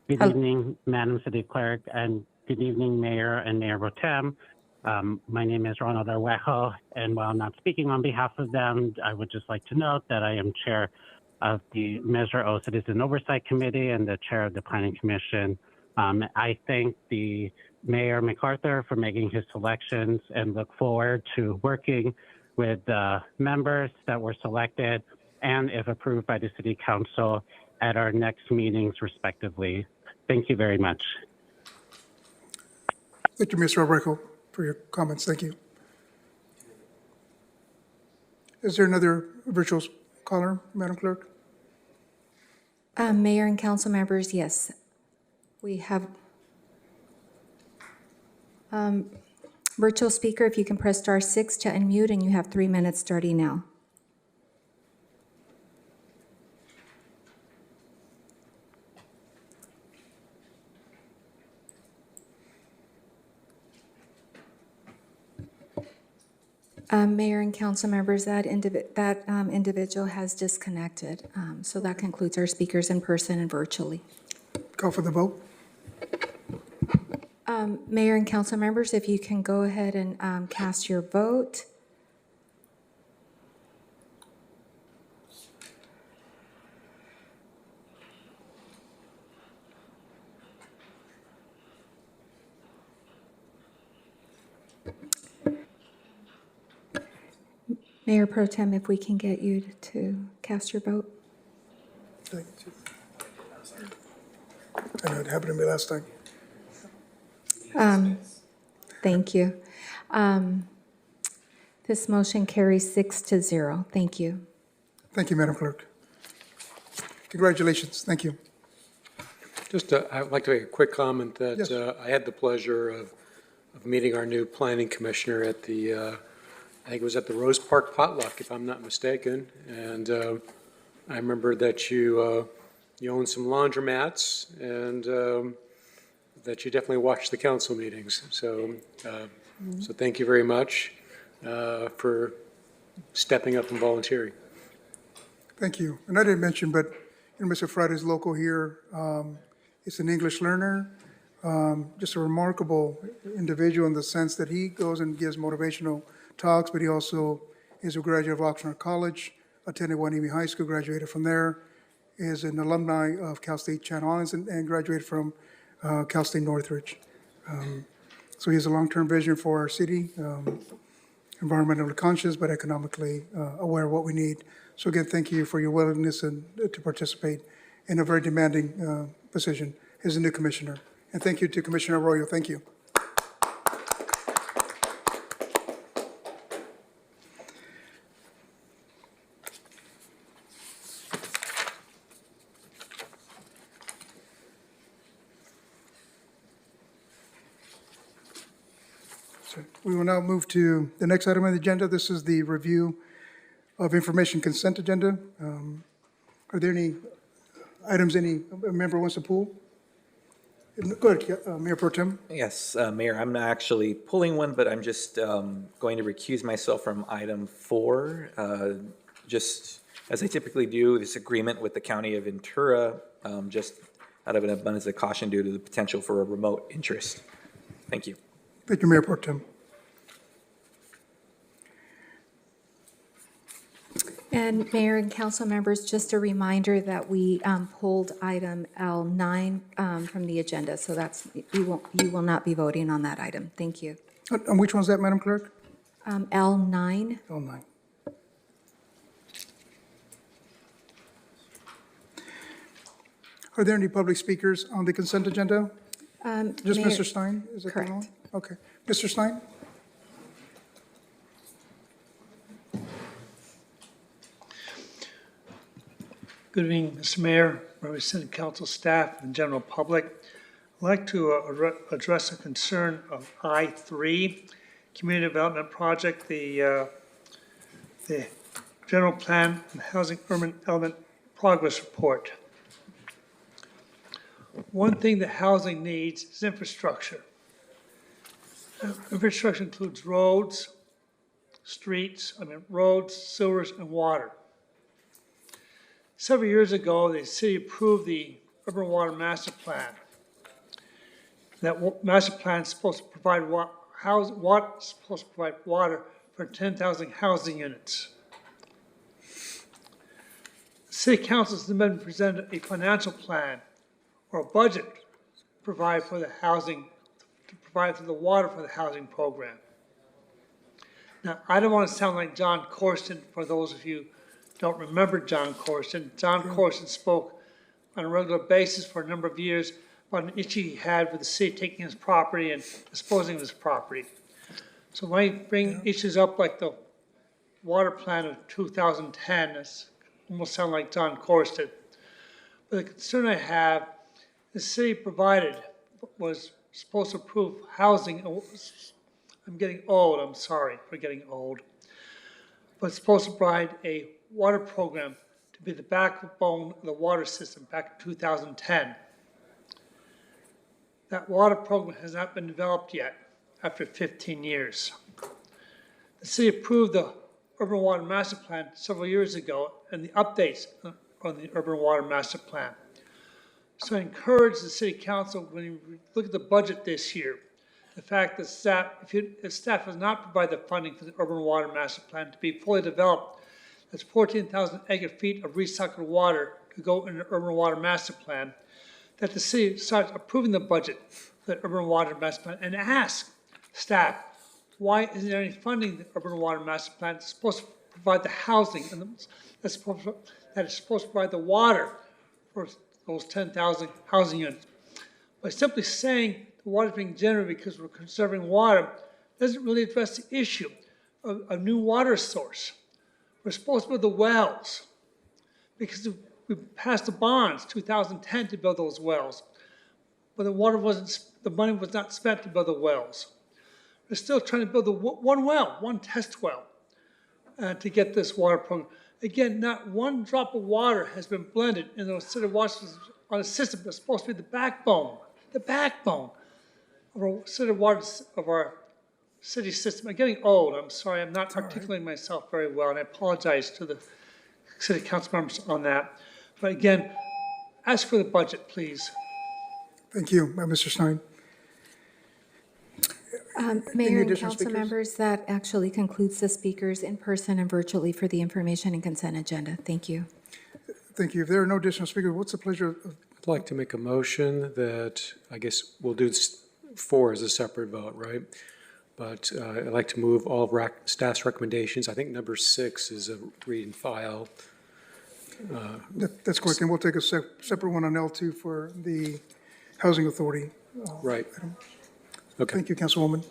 Good evening, Madam City Clerk, and good evening, Mayor and Mayor Pro Tem. My name is Ronald Arwejo, and while I'm not speaking on behalf of them, I would just like to note that I am chair of the Measure O Citizen Oversight Committee and the chair of the Planning Commission. I thank the Mayor MacArthur for making his selections and look forward to working with the members that were selected and, if approved by the City Council, at our next meetings respectively. Thank you very much. Thank you, Mr. Arrejo, for your comments. Thank you. Is there another virtual caller, Madam Clerk? Mayor and council members, yes. We have virtual speaker, if you can press *6 to unmute, and you have 3 minutes starting now. Mayor and council members, that individual has disconnected. So that concludes our speakers in person and virtually. Call for the vote. Mayor and council members, if you can go ahead and cast your vote. Mayor Pro Tem, if we can get you to cast your vote. I know it happened to me last time. Thank you. This motion carries 6-0. Thank you. Thank you, Madam Clerk. Congratulations. Thank you. Just, I'd like to make a quick comment that Yes. I had the pleasure of meeting our new planning commissioner at the, I think it was at the Rose Park potluck, if I'm not mistaken. And I remember that you own some laundromats and that you definitely watch the council meetings. So, so thank you very much for stepping up and volunteering. Thank you. And I didn't mention, but Mr. Friday's local here. He's an English learner, just a remarkable individual in the sense that he goes and gives motivational talks, but he also is a graduate of Oxnard College, attended Wanimi High School, graduated from there, is an alumni of Cal State Channel Islands and graduated from Cal State Northridge. So he has a long-term vision for our city, environmentally conscious, but economically aware of what we need. So again, thank you for your willingness and to participate in a very demanding position as a new commissioner. And thank you to Commissioner Arroyo. Thank you. So we will now move to the next item on the agenda. This is the review of information consent agenda. Are there any items any member wants to pull? Go ahead, Mayor Pro Tem. Yes, Mayor, I'm not actually pulling one, but I'm just going to recuse myself from item 4. Just as I typically do, this agreement with the County of Ventura, just out of an abundance of caution due to the potential for a remote interest. Thank you. Thank you, Mayor Pro Tem. And Mayor and council members, just a reminder that we pulled item L9 from the agenda, so that's, you will not be voting on that item. Thank you. And which one's that, Madam Clerk? L9. L9. Are there any public speakers on the consent agenda? Just Mayor- Mr. Stein? Is that the Correct. one? Okay. Mr. Stein? Good evening, Mr. Mayor, members of City Council staff, and general public. I'd like to address a concern of I3, Community Development Project, the General Plan and Housing Urban Element Progress Report. One thing that housing needs is infrastructure. Infrastructure includes roads, roads, sewers, and water. Several years ago, the city approved the Urban Water Master Plan. That master plan is supposed to provide water for 10,000 housing units. The city council has then presented a financial plan or a budget to provide for the housing, to provide for the water for the housing program. Now, I don't want to sound like John Corson for those of you don't remember John Corson. John Corson spoke on a regular basis for a number of years about an issue he had with the city taking his property and disposing of his property. So when I bring issues up like the water plan of 2010, it's almost sound like John Corson. But the concern I have, the city provided, was supposed to approve housing. I'm getting old, I'm sorry for getting old. But it's supposed to provide a water program to be the backbone of the water system back in 2010. That water program has not been developed yet after 15 years. The city approved the urban water master plan several years ago and the updates on the urban water master plan. So I encourage the city council, when you look at the budget this year, the fact that staff, if staff has not provided the funding for the urban water master plan to be fully developed, that's 14,000 acre feet of recycled water to go in the urban water master plan, that the city starts approving the budget for the urban water master plan and ask staff, why isn't there any funding the urban water master plan that's supposed to provide the housing and that is supposed to provide the water for those 10,000 housing units? By simply saying the water is being generated because we're conserving water doesn't really address the issue of a new water source. We're supposed to build the wells because we passed the bonds 2010 to build those wells, but the money was not spent to build the wells. We're still trying to build one test well to get this water program. Again, not one drop of water has been blended in the city of Washington on a system that's supposed to be the backbone of our city water, of our city system. I'm getting old. I'm sorry. I'm not articulating myself very well, and I apologize to the city council members on that. But again, ask for the budget, please. Thank you, Mr. Stein. Mayor and additional council speakers? members, that actually concludes the speakers in person and virtually for the information and consent agenda. Thank you. Thank you. If there are no additional speakers, what's the pleasure of, I'd like to make a motion that, I guess we'll do 4 as a separate vote, right? But I'd like to move all of staff's recommendations. I think number 6 is a read and file. that's correct, and we'll take a separate one on L2 for the Housing Authority. Right. Okay. Thank you, Councilwoman.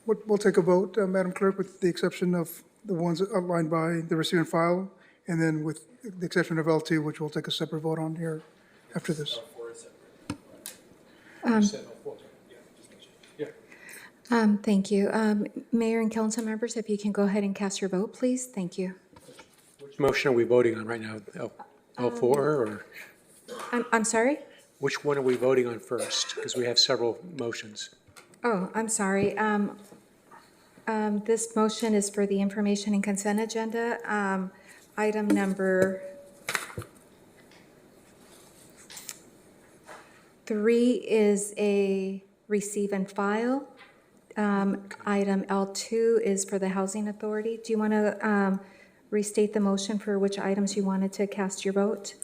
We'll take a vote, Madam Clerk, with the exception of the ones outlined by the receive and file, and then with the exception of L2, which we'll take a separate vote on here after this. Thank you. Mayor and council members, if you can go ahead and cast your vote, please. Thank you. Which motion are we voting on right now? L4 or? I'm sorry? Which one are we voting on first? Because we have several motions. Oh, I'm sorry. This motion is for the information and consent agenda. Item number 3 is a receive and file. Item L2 is for the Housing Authority. Do you want to restate the motion for which items you wanted to cast your vote?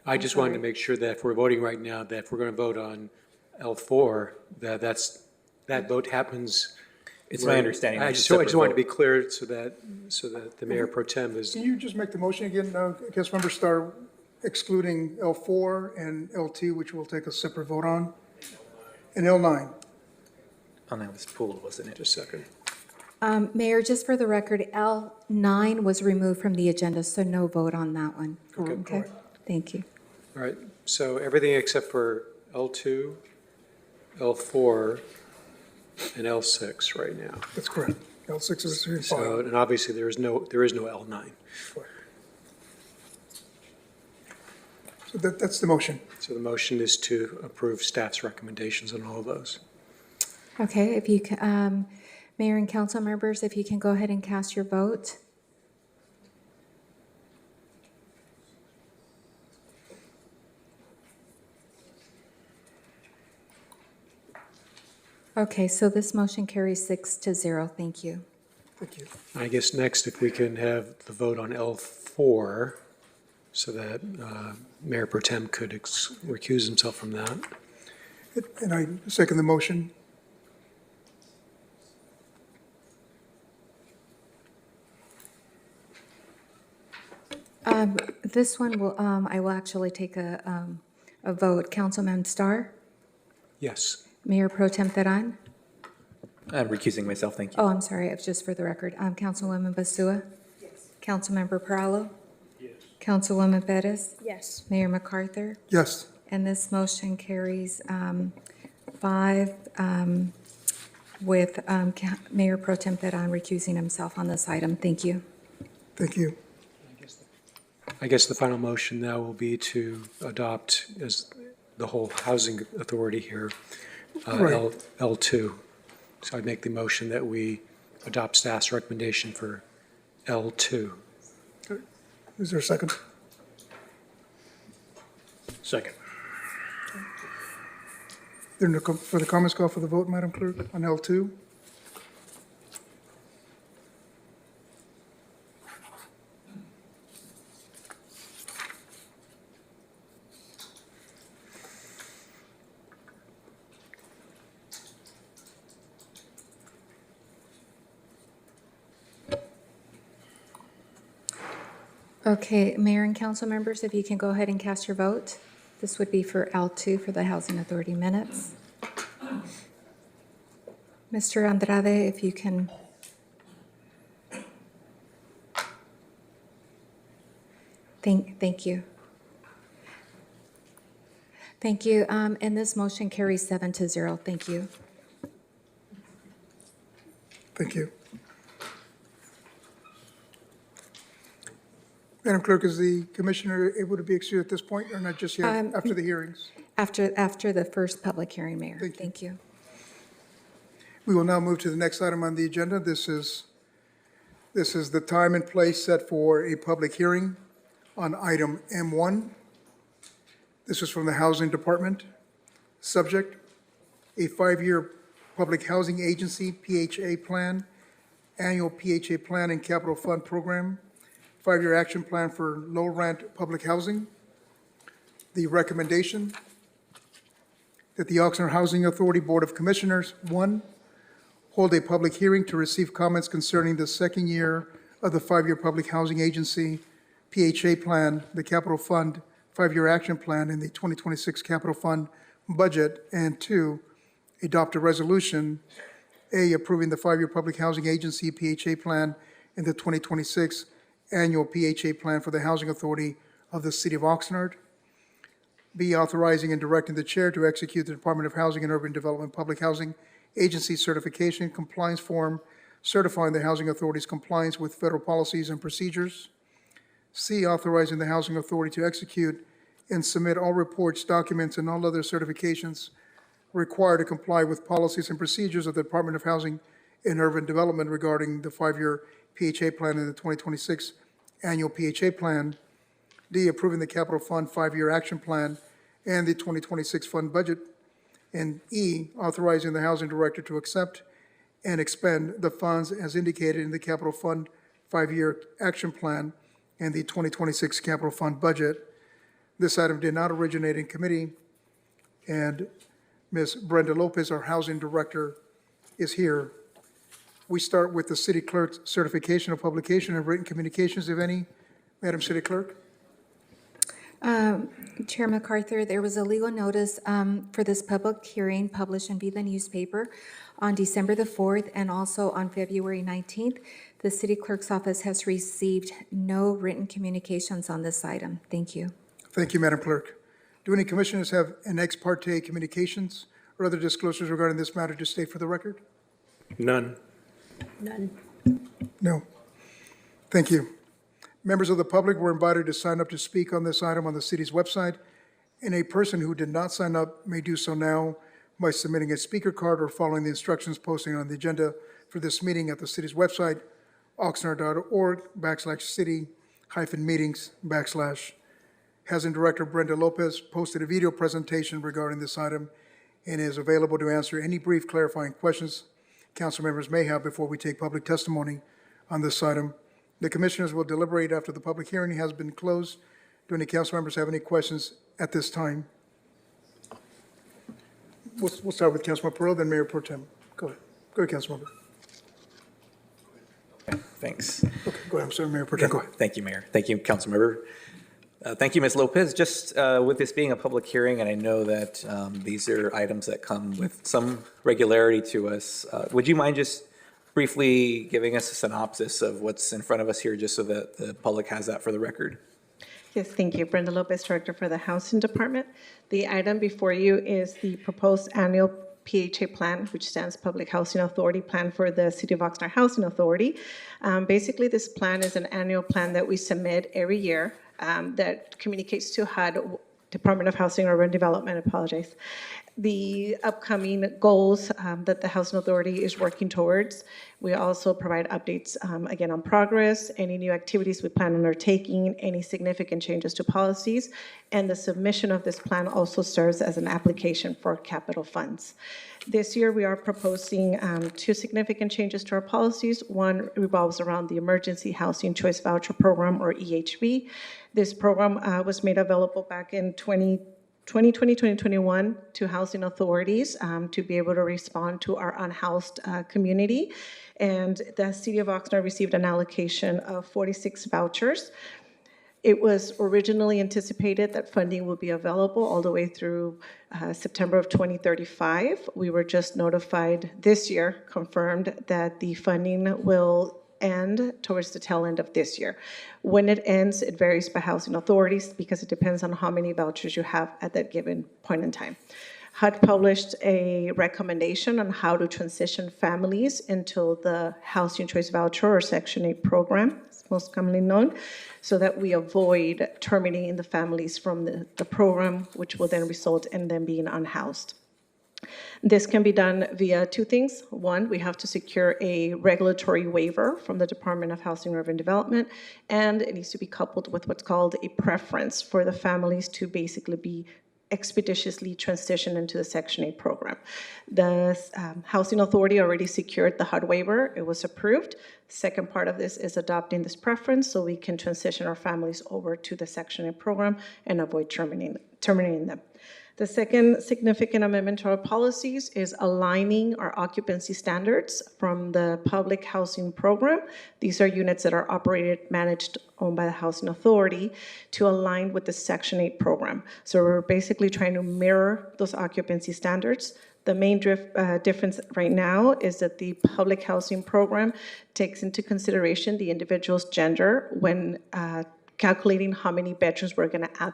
I just wanted to make sure that if we're voting right now, that if we're going to vote on L4, that vote happens. It's my understanding. I just wanted to be clear so that the Mayor Pro Tem is. Can you just make the motion again, Councilmember Starr, excluding L4 and L2, which we'll take a separate vote on, and L9? Oh, that was pooled, wasn't it? Just a second. Mayor, just for the record, L9 was removed from the agenda, so no vote on that one. Okay, thank you. All right, so everything except for L2, L4, and L6 right now. That's correct. L6 is here. So, and obviously there is no L9. So that's the motion. So the motion is to approve staff's recommendations on all of those. Okay, if you can, Mayor and council members, if you can go ahead and cast your vote. Okay, so this motion carries 6-0. Thank you. Thank you. I guess next, if we can have the vote on L4 so that Mayor Pro Tem could recuse himself from that. And I second the motion. This one will, I will actually take a vote. Councilman Starr? Yes. Mayor Pro Tem Teran? I'm recusing myself, thank you. Oh, I'm sorry, it's just for the record. Councilwoman Basua? Yes. Councilmember Perallo? Yes. Councilwoman Perez? Yes. Mayor MacArthur? Yes. And this motion carries 5 with Mayor Pro Tem Teran recusing himself on this item. Thank you. Thank you. I guess the final motion now will be to adopt as the whole housing authority here, Right. L2. So I'd make the motion that we adopt staff's recommendation for L2. Is there a second? Second. There are no further comments, call for the vote, Madam Clerk, on L2. Okay, Mayor and council members, if you can go ahead and cast your vote. This would be for L2 for the Housing Authority minutes. Mr. Andrade, if you can. Thank you. Thank you. And this motion carries 7-0. Thank you. Thank you. Madam Clerk, is the commissioner able to be excused at this point, or not just yet, after the hearings? After the first public hearing, Mayor. Thank you. We will now move to the next item on the agenda. This is the time and place set for a public hearing on item M1. This is from the Housing Department. Subject, a 5-year Public Housing Agency, PHA plan, annual PHA plan and capital fund program, 5-year action plan for low-rent public housing. The recommendation that the Oxnard Housing Authority Board of Commissioners, 1, hold a public hearing to receive comments concerning the second year of the 5-year Public Housing Agency PHA plan, the capital fund 5-year action plan, and the 2026 capital fund budget, and 2, adopt a resolution, A, approving the 5-year Public Housing Agency PHA plan and the 2026 annual PHA plan for the Housing Authority of the City of Oxnard. B, authorizing and directing the chair to execute the Department of Housing and Urban Development Public Housing Agency Certification Compliance Form certifying the Housing Authority's compliance with federal policies and procedures. C, authorizing the Housing Authority to execute and submit all reports, documents, and all other certifications required to comply with policies and procedures of the Department of Housing and Urban Development regarding the 5-year PHA plan and the 2026 annual PHA plan. D, approving the capital fund 5-year action plan and the 2026 fund budget. And E, authorizing the housing director to accept and expend the funds as indicated in the capital fund 5-year action plan and the 2026 capital fund budget. This item did not originate in committee, and Ms. Brenda Lopez, our housing director, is here. We start with the city clerk's certification of publication and written communications, if any. Madam City Clerk? Chair MacArthur, there was a legal notice for this public hearing published in the newspaper on December the 4th and also on February 19th. The city clerk's office has received no written communications on this item. Thank you. Thank you, Madam Clerk. Do any commissioners have an ex parte communications or other disclosures regarding this matter to state for the record? None. None. No. Thank you. Members of the public were invited to sign up to speak on this item on the city's website, and a person who did not sign up may do so now by submitting a speaker card or following the instructions posted on the agenda for this meeting at the city's website, oxnard.org/city-meetings/ Housing Director Brenda Lopez posted a video presentation regarding this item and is available to answer any brief clarifying questions council members may have before we take public testimony on this item. The commissioners will deliberate after the public hearing has been closed. Do any council members have any questions at this time? We'll start with Councilmember Pearl, then Mayor Pro Tem. Go ahead. Go ahead, Councilmember. Thanks. Okay, go ahead. I'm sorry, Mayor Pro Tem. Go ahead. Thank you, Mayor. Thank you, Councilmember. Thank you, Ms. Lopez. Just with this being a public hearing, and I know that these are items that come with some regularity to us, would you mind just briefly giving us a synopsis of what's in front of us here, just so that the public has that for the record? Yes, thank you. Brenda Lopez, Director for the Housing Department. The item before you is the proposed annual PHA plan, which stands Public Housing Authority Plan for the City of Oxnard Housing Authority. Basically, this plan is an annual plan that we submit every year that communicates to HUD, Department of Housing and Urban Development, the upcoming goals that the Housing Authority is working towards. We also provide updates, again, on progress, any new activities we plan on undertaking, any significant changes to policies, and the submission of this plan also serves as an application for capital funds. This year, we are proposing two significant changes to our policies. One revolves around the Emergency Housing Choice Voucher Program, or EHV. This program was made available back in 2021 to housing authorities to be able to respond to our unhoused community. And the city of Oxnard received an allocation of 46 vouchers. It was originally anticipated that funding would be available all the way through September of 2035. We were just notified this year, confirmed that the funding will end towards the tail end of this year. When it ends, it varies by housing authorities because it depends on how many vouchers you have at that given point in time. HUD published a recommendation on how to transition families into the Housing Choice Voucher or Section 8 program, it's most commonly known, so that we avoid terminating the families from the program, which will then result in them being unhoused. This can be done via two things. One, we have to secure a regulatory waiver from the Department of Housing and Urban Development, and it needs to be coupled with what's called a preference for the families to basically be expeditiously transitioned into the Section 8 program. The Housing Authority already secured the HUD waiver. It was approved. Second part of this is adopting this preference so we can transition our families over to the Section 8 program and avoid terminating them. The second significant amendment to our policies is aligning our occupancy standards from the public housing program. These are units that are operated, managed, owned by the Housing Authority to align with the Section 8 program. So we're basically trying to mirror those occupancy standards. The main difference right now is that the public housing program takes into consideration the individual's gender when calculating how many bedrooms we're going to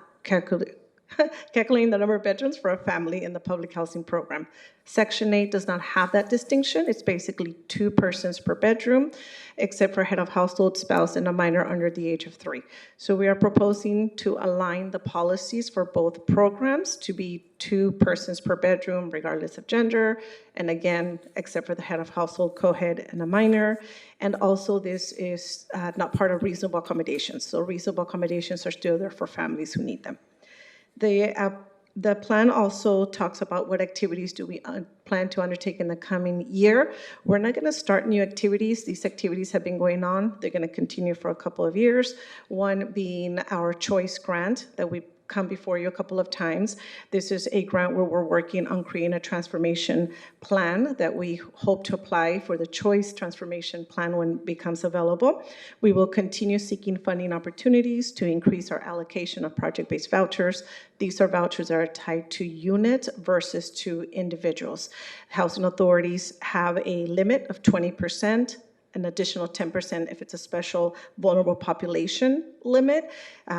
calculating the number of bedrooms for a family in the public housing program. Section 8 does not have that distinction. It's basically 2 persons per bedroom, except for head of household, spouse, and a minor under the age of 3. So we are proposing to align the policies for both programs to be 2 persons per bedroom, regardless of gender, and again, except for the head of household, co-head, and a minor. And also this is not part of reasonable accommodations. So reasonable accommodations are still there for families who need them. The plan also talks about what activities do we plan to undertake in the coming year. We're not going to start new activities. These activities have been going on. They're going to continue for a couple of years. One being our choice grant that we come before you a couple of times. This is a grant where we're working on creating a transformation plan that we hope to apply for the choice transformation plan when it becomes available. We will continue seeking funding opportunities to increase our allocation of project-based vouchers. These are vouchers that are tied to units versus to individuals. Housing authorities have a limit of 20%, an additional 10% if it's a special vulnerable population limit.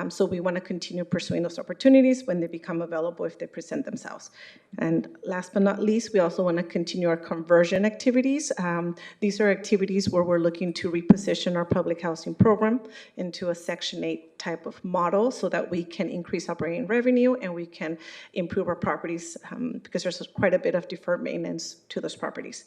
So we want to continue pursuing those opportunities when they become available if they present themselves. And last but not least, we also want to continue our conversion activities. These are activities where we're looking to reposition our public housing program into a Section 8 type of model so that we can increase operating revenue and we can improve our properties because there's quite a bit of deferred maintenance to those properties.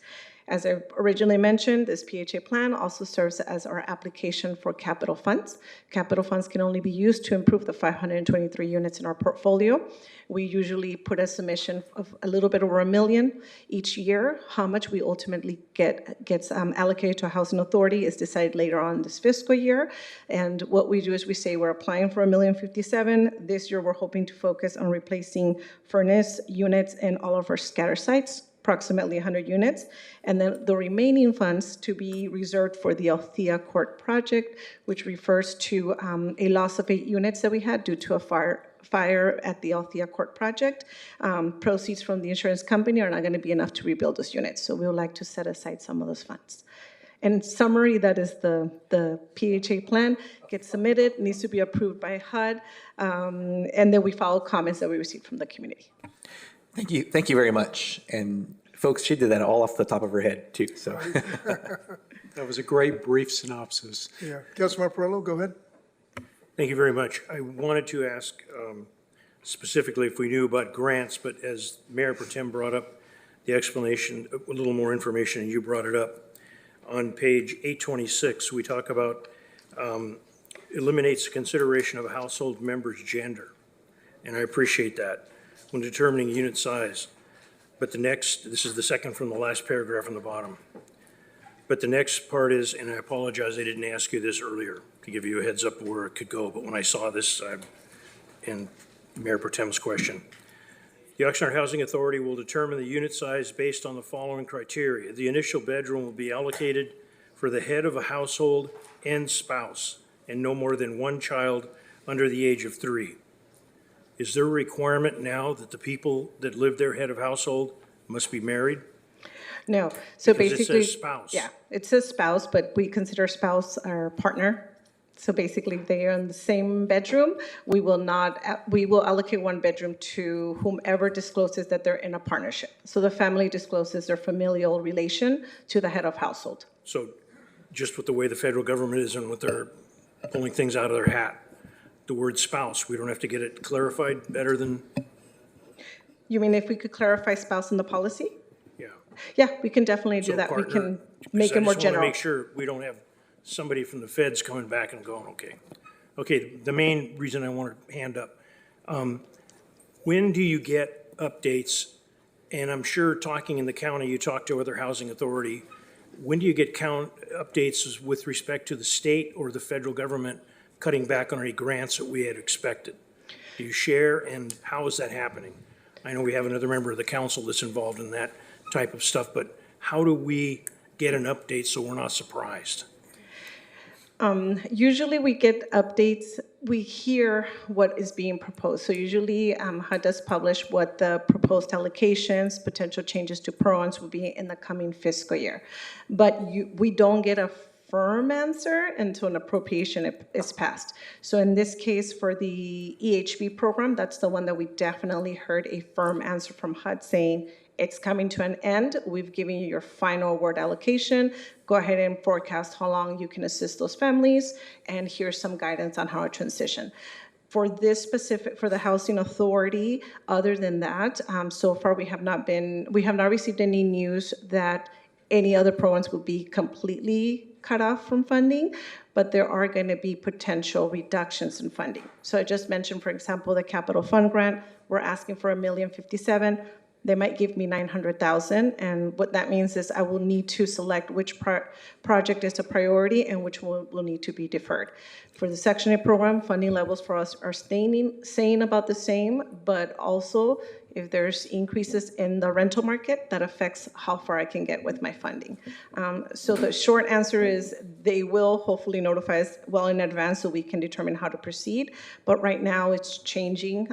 As I originally mentioned, this PHA plan also serves as our application for capital funds. Capital funds can only be used to improve the 523 units in our portfolio. We usually put a submission of a little bit over $1 million each year. How much we ultimately gets allocated to a housing authority is decided later on this fiscal year. And what we do is we say we're applying for $1,057,000. This year we're hoping to focus on replacing furnace units in all of our scatter sites, approximately 100 units, and then the remaining funds to be reserved for the Althea Court project, which refers to a loss of 8 units that we had due to a fire at the Althea Court project. Proceeds from the insurance company are not going to be enough to rebuild those units, so we would like to set aside some of those funds. In summary, that is the PHA plan. Gets submitted, needs to be approved by HUD, and then we follow comments that we received from the community. Thank you very much. And folks, she did that all off the top of her head too, so. That was a great brief synopsis. Yeah, Councilman Perello, go ahead. Thank you very much. I wanted to ask specifically if we knew about grants, but as Mayor Pro Tem brought up the explanation, a little more information, and you brought it up. on page 826, we talk about eliminates the consideration of a household member's gender. And I appreciate that when determining unit size. But the next, this is the second from the last paragraph from the bottom. But the next part is, and I apologize, I didn't ask you this earlier to give you a heads up where it could go, but when I saw this, in Mayor Pro Tem's question, the Oxnard Housing Authority will determine the unit size based on the following criteria. The initial bedroom will be allocated for the head of a household and spouse, and no more than one child under the age of 3. Is there a requirement now that the people that live there, head of household, must be married? No, so Because it basically. says spouse. Yeah, it says spouse, but we consider spouse our partner. So basically, if they are in the same bedroom, we will allocate one bedroom to whomever discloses that they're in a partnership. So the family discloses their familial relation to the head of household. So just with the way the federal government is and what they're pulling things out of their hat, the word spouse, we don't have to get it clarified better than, You mean if we could clarify spouse in the policy? yeah. Yeah, we can definitely do So that. We partner, can make it more I just want to general. make sure we don't have somebody from the feds coming back and going, okay. Okay, the main reason I want to hand up, when do you get updates? And I'm sure talking in the county, you talk to other housing authority, when do you get updates with respect to the state or the federal government cutting back on any grants that we had expected? Do you share, and how is that happening? I know we have another member of the council that's involved in that type of stuff, but how do we get an update so we're not surprised? Usually we get updates, we hear what is being proposed. So usually HUD does publish what the proposed allocations, potential changes to programs will be in the coming fiscal year. But we don't get a firm answer until an appropriation is passed. So in this case, for the EHB program, that's the one that we definitely heard a firm answer from HUD saying, it's coming to an end. We've given you your final award allocation. Go ahead and forecast how long you can assist those families, and here's some guidance on how to transition. For this specific, for the housing authority, other than that, so far we have not received any news that any other programs will be completely cut off from funding, but there are going to be potential reductions in funding. So I just mentioned, for example, the capital fund grant, we're asking for $1,057,000. They might give me $900,000, and what that means is I will need to select which project is a priority and which one will need to be deferred. For the Section 8 program, funding levels for us are staying about the same, but also if there's increases in the rental market, that affects how far I can get with my funding. So the short answer is they will hopefully notify us well in advance so we can determine how to proceed. But right now it's changing.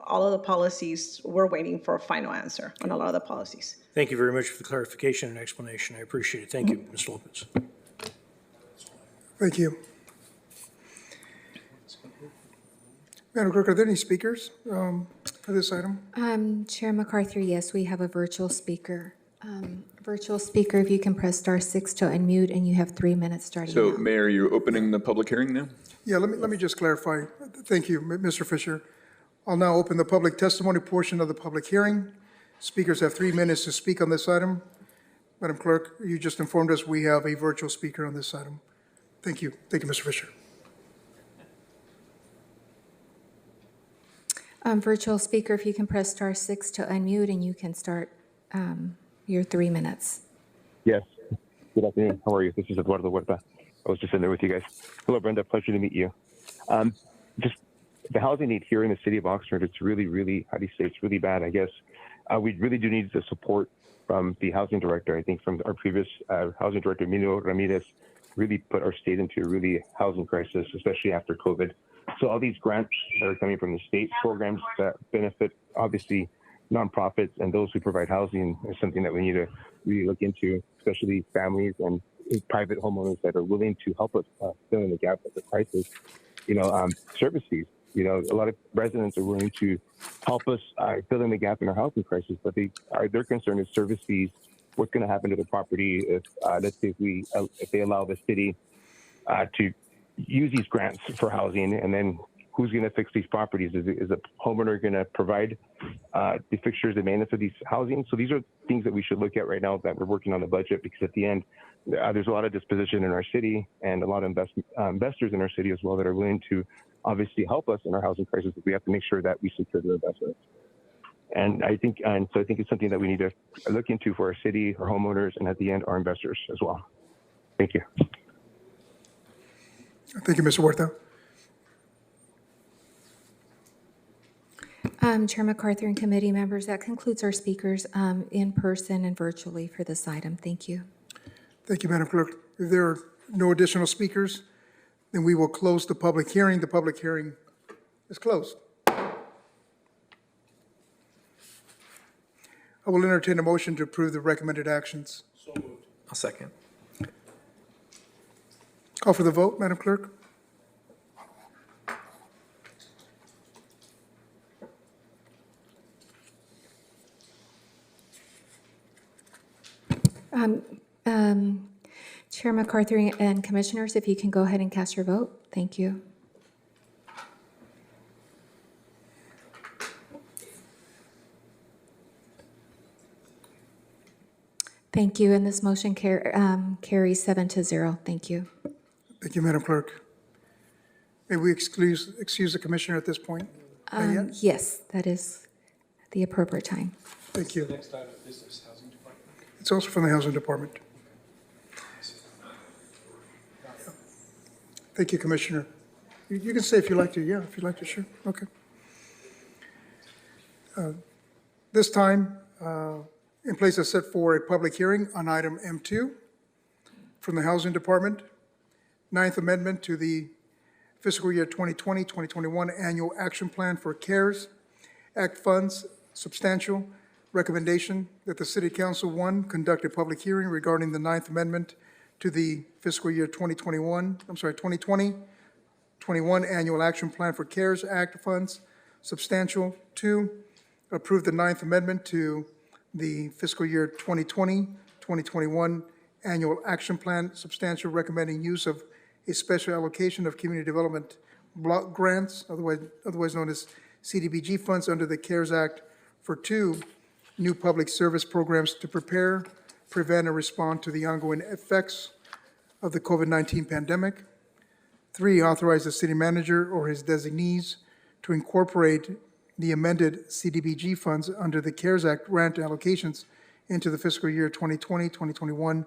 All of the policies, we're waiting for a final answer on a lot of the policies. Thank you very much for the clarification and explanation. I appreciate it. Thank you, Ms. Lopez. Thank you. Madam Clerk, are there any speakers for this item? Chair MacArthur, yes, we have a virtual speaker. Virtual speaker, if you can press *6 to unmute, and you have 3 minutes starting So, now. Mayor, you're opening the public hearing now? Yeah, let me just clarify. Thank you, Mr. Fisher. I'll now open the public testimony portion of the public hearing. Speakers have 3 minutes to speak on this item. Madam Clerk, you just informed us we have a virtual speaker on this item. Thank you. Thank you, Mr. Fisher. Virtual speaker, if you can press *6 to unmute, and you can start your 3 minutes. Yes. Good afternoon. How are you? This is Eduardo Huerta. I was just in there with you guys. Hello, Brenda. Pleasure to meet you. Just the housing need here in the city of Oxnard, it's really, how do you say, it's really bad, I guess. We really do need the support from the housing director. I think from our previous housing director, Mino Ramirez, really put our state into a really housing crisis, especially after COVID. So all these grants that are coming from the state, programs that benefit, obviously, nonprofits and those who provide housing is something that we need to really look into, especially families and private homeowners that are willing to help us fill in the gap of the crisis. Service fees. A lot of residents are willing to help us fill in the gap in our housing crisis, but their concern is service fees. What's going to happen to the property if, let's say, if they allow the city to use these grants for housing, and then who's going to fix these properties? Is the homeowner going to provide the fixtures and maintenance of these housing? So these are things that we should look at right now that we're working on the budget, because at the end, there's a lot of disposition in our city and a lot of investors in our city as well that are willing to obviously help us in our housing crisis. But we have to make sure that we secure their investments. And so I think it's something that we need to look into for our city, our homeowners, and at the end, our investors as well. Thank you. Thank you, Mr. Huerta. Chair MacArthur and committee members, that concludes our speakers in person and virtually for this item. Thank you. Thank you, Madam Clerk. If there are no additional speakers, then we will close the public hearing. The public hearing is closed. I will entertain a motion to approve the recommended actions. So moved. I'll second. Call for the vote, Madam Clerk. Chair MacArthur and commissioners, if you can go ahead and cast your vote. Thank you. Thank you, and this motion carries 7-0. Thank you. Thank you, Madam Clerk. May we excuse the commissioner at this point? Yes, that is the appropriate time. Thank you. Next item of business, Housing Department. It's also from the Housing Department. Thank you, Commissioner. You can say if you'd like to, yeah, if you'd like to, sure, okay. This time, in place is set for a public hearing on item M2 from the Housing Department, Ninth Amendment to the fiscal year 2020-2021 Annual Action Plan for CARES Act funds, substantial recommendation that the City Council, one, conduct a public hearing regarding the Ninth Amendment to the fiscal year 2020-21 Annual Action Plan for CARES Act funds, substantial. Two, approve the Ninth Amendment to the fiscal year 2020-2021 Annual Action Plan, substantial, recommending use of a special allocation of community development block grants, otherwise known as CDBG funds under the CARES Act for two new public service programs to prepare, prevent, and respond to the ongoing effects of the COVID-19 pandemic. Three, authorize the city manager or his designees to incorporate the amended CDBG funds under the CARES Act grant allocations into the fiscal year 2020-2021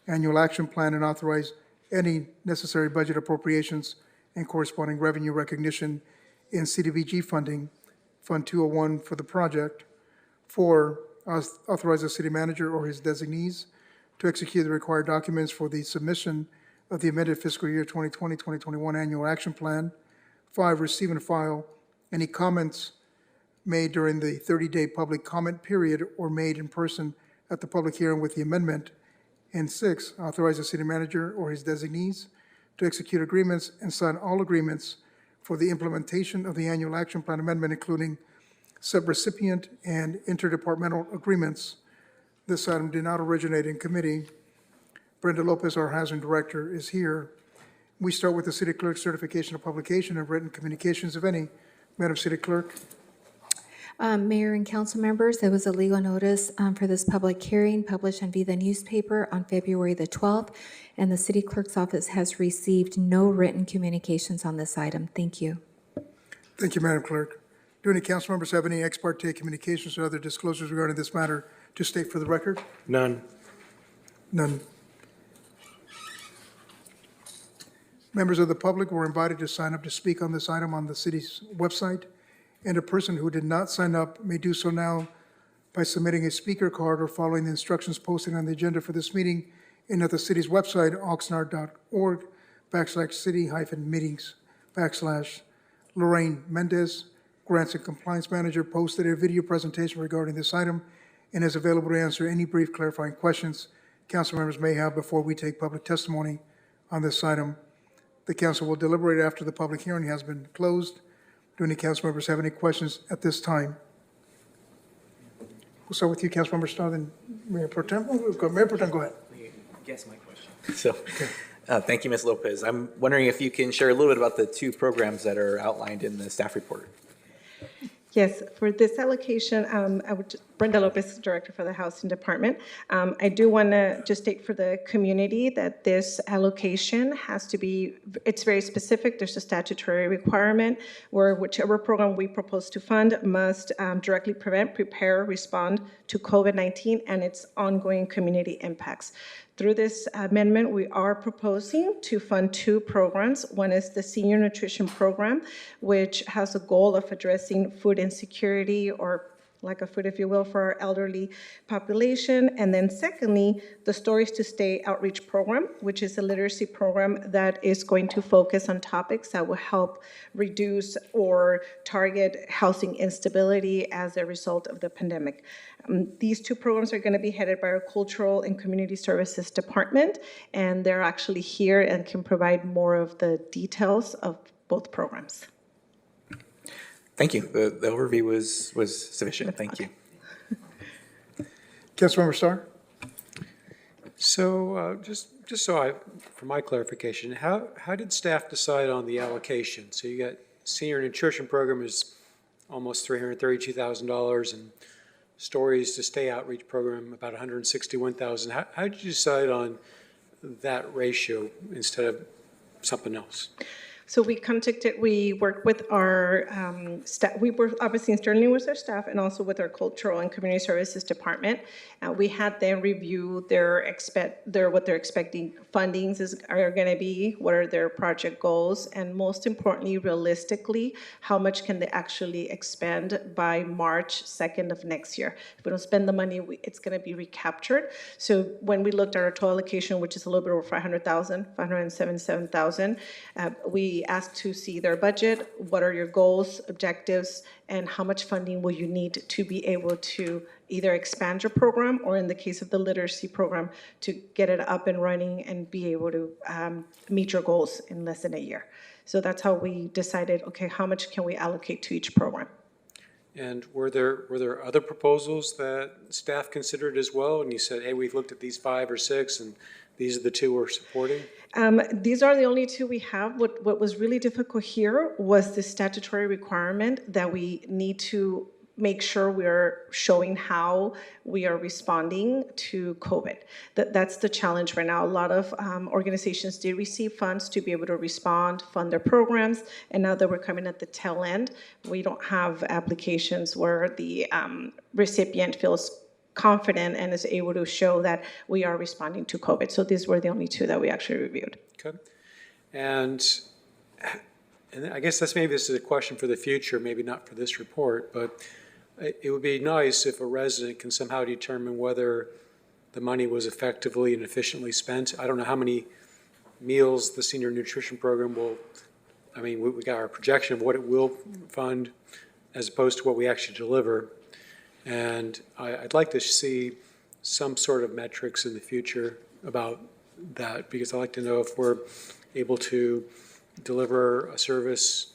Annual Action Plan, and authorize any necessary budget appropriations and corresponding revenue recognition in CDBG funding, Fund 201 for the project. Four, authorize the city manager or his designees to execute the required documents for the submission of the amended fiscal year 2020-2021 Annual Action Plan. Five, receive and file any comments made during the 30-day public comment period or made in person at the public hearing with the amendment. And six, authorize the city manager or his designees to execute agreements and sign all agreements for the implementation of the Annual Action Plan amendment, including subrecipient and interdepartmental agreements. This item did not originate in committee. Brenda Lopez, our housing director, is here. We start with the city clerk's certification of publication and written communications, if any. Madam City Clerk. Mayor and council members, there was a legal notice for this public hearing published in the newspaper on February the 12th, and the city clerk's office has received no written communications on this item. Thank you. Thank you, Madam Clerk. Do any council members have any ex parte communications or other disclosures regarding this matter to state for the record? None. None. Members of the public were invited to sign up to speak on this item on the city's website, and a person who did not sign up may do so now by submitting a speaker card or following the instructions posted on the agenda for this meeting and at the city's website, oxnard.org/city-meetings/ Lorraine Mendez, Grants and Compliance Manager, posted a video presentation regarding this item and is available to answer any brief clarifying questions council members may have before we take public testimony on this item. The council will deliberate after the public hearing has been closed. Do any council members have any questions at this time? We'll start with you, Councilmember Starr, then Mayor Pro Tem. Mayor Pro Tem, go ahead. Guess my question. So, Thank you, Ms. Lopez. I'm wondering if you can share a little bit about the two programs that are outlined in the staff report. Yes, for this allocation, Brenda Lopez, Director for the Housing Department. I do want to just state for the community that this allocation has to be, it's very specific. There's a statutory requirement where whichever program we propose to fund must directly prevent, prepare, respond to COVID-19 and its ongoing community impacts. Through this amendment, we are proposing to fund two programs. One is the Senior Nutrition Program, which has a goal of addressing food insecurity or lack of food, if you will, for our elderly population. And then secondly, the Stories to Stay outreach program, which is a literacy program that is going to focus on topics that will help reduce or target housing instability as a result of the pandemic. These two programs are going to be headed by our Cultural and Community Services Department, and they're actually here and can provide more of the details of both programs. Thank you. The overview was sufficient. Thank you. Councilmember Starr? So just for my clarification, how did staff decide on the allocation? So you got Senior Nutrition Program is almost $332,000 and Stories to Stay outreach program about $161,000. How did you decide on that ratio instead of something else? So we worked with our staff. We were obviously internally with our staff and also with our Cultural and Community Services Department. We had them review what they're expecting fundings are going to be, what are their project goals, and most importantly, realistically, how much can they actually expend by March 2nd of next year. If we don't spend the money, it's going to be recaptured. So when we looked at our total allocation, which is a little bit over $577,000, we asked to see their budget, what are your goals, objectives, and how much funding will you need to be able to either expand your program or in the case of the literacy program, to get it up and running and be able to meet your goals in less than a year. So that's how we decided, okay, how much can we allocate to each program? And were there other proposals that staff considered as well? And you said, hey, we've looked at these 5 or 6 and these are the 2 we're supporting? These are the only 2 we have. What was really difficult here was the statutory requirement that we need to make sure we're showing how we are responding to COVID. That's the challenge right now. A lot of organizations did receive funds to be able to respond, fund their programs, and now that we're coming at the tail end, we don't have applications where the recipient feels confident and is able to show that we are responding to COVID. So these were the only 2 that we actually reviewed. Okay. And I guess this is a question for the future, maybe not for this report, but it would be nice if a resident can somehow determine whether the money was effectively and efficiently spent. I don't know how many meals the Senior Nutrition Program will, we got our projection of what it will fund as opposed to what we actually deliver. And I'd like to see some sort of metrics in the future about that, because I'd like to know if we're able to deliver a service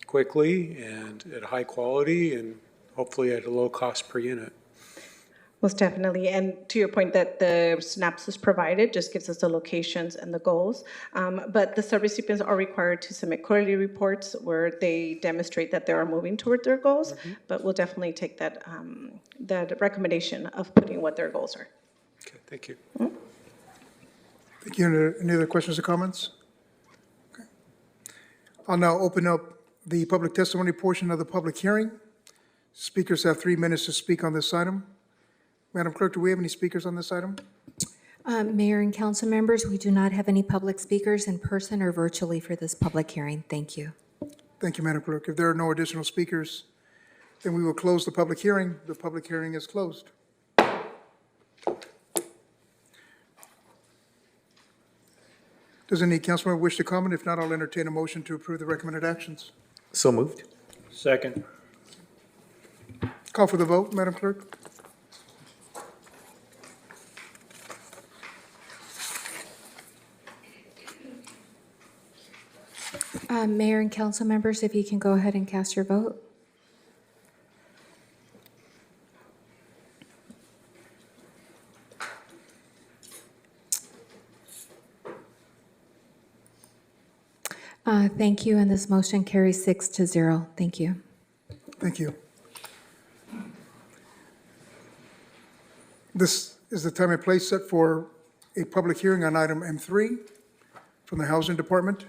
quickly and at high quality and hopefully at a low cost per unit. Most definitely. And to your point that the synopsis provided just gives us the locations and the goals. But the subrecipients are required to submit quarterly reports where they demonstrate that they are moving toward their goals. Mm-hmm. But we'll definitely take that recommendation of putting what their goals are. Okay, thank you. Mm-hmm. Thank you. Any other questions or comments? Okay. I'll now open up the public testimony portion of the public hearing. Speakers have 3 minutes to speak on this item. Madam Clerk, do we have any speakers on this item? Mayor and council members, we do not have any public speakers in person or virtually for this public hearing. Thank you. Thank you, Madam Clerk. If there are no additional speakers, then we will close the public hearing. The public hearing is closed. Does any council member wish to comment? If not, I'll entertain a motion to approve the recommended actions. So moved. Second. Call for the vote, Madam Clerk. Mayor and council members, if you can go ahead and cast your vote. Thank you, and this motion carries 6-0. Thank you. Thank you. This is the time and place set for a public hearing on item M3 from the Housing Department.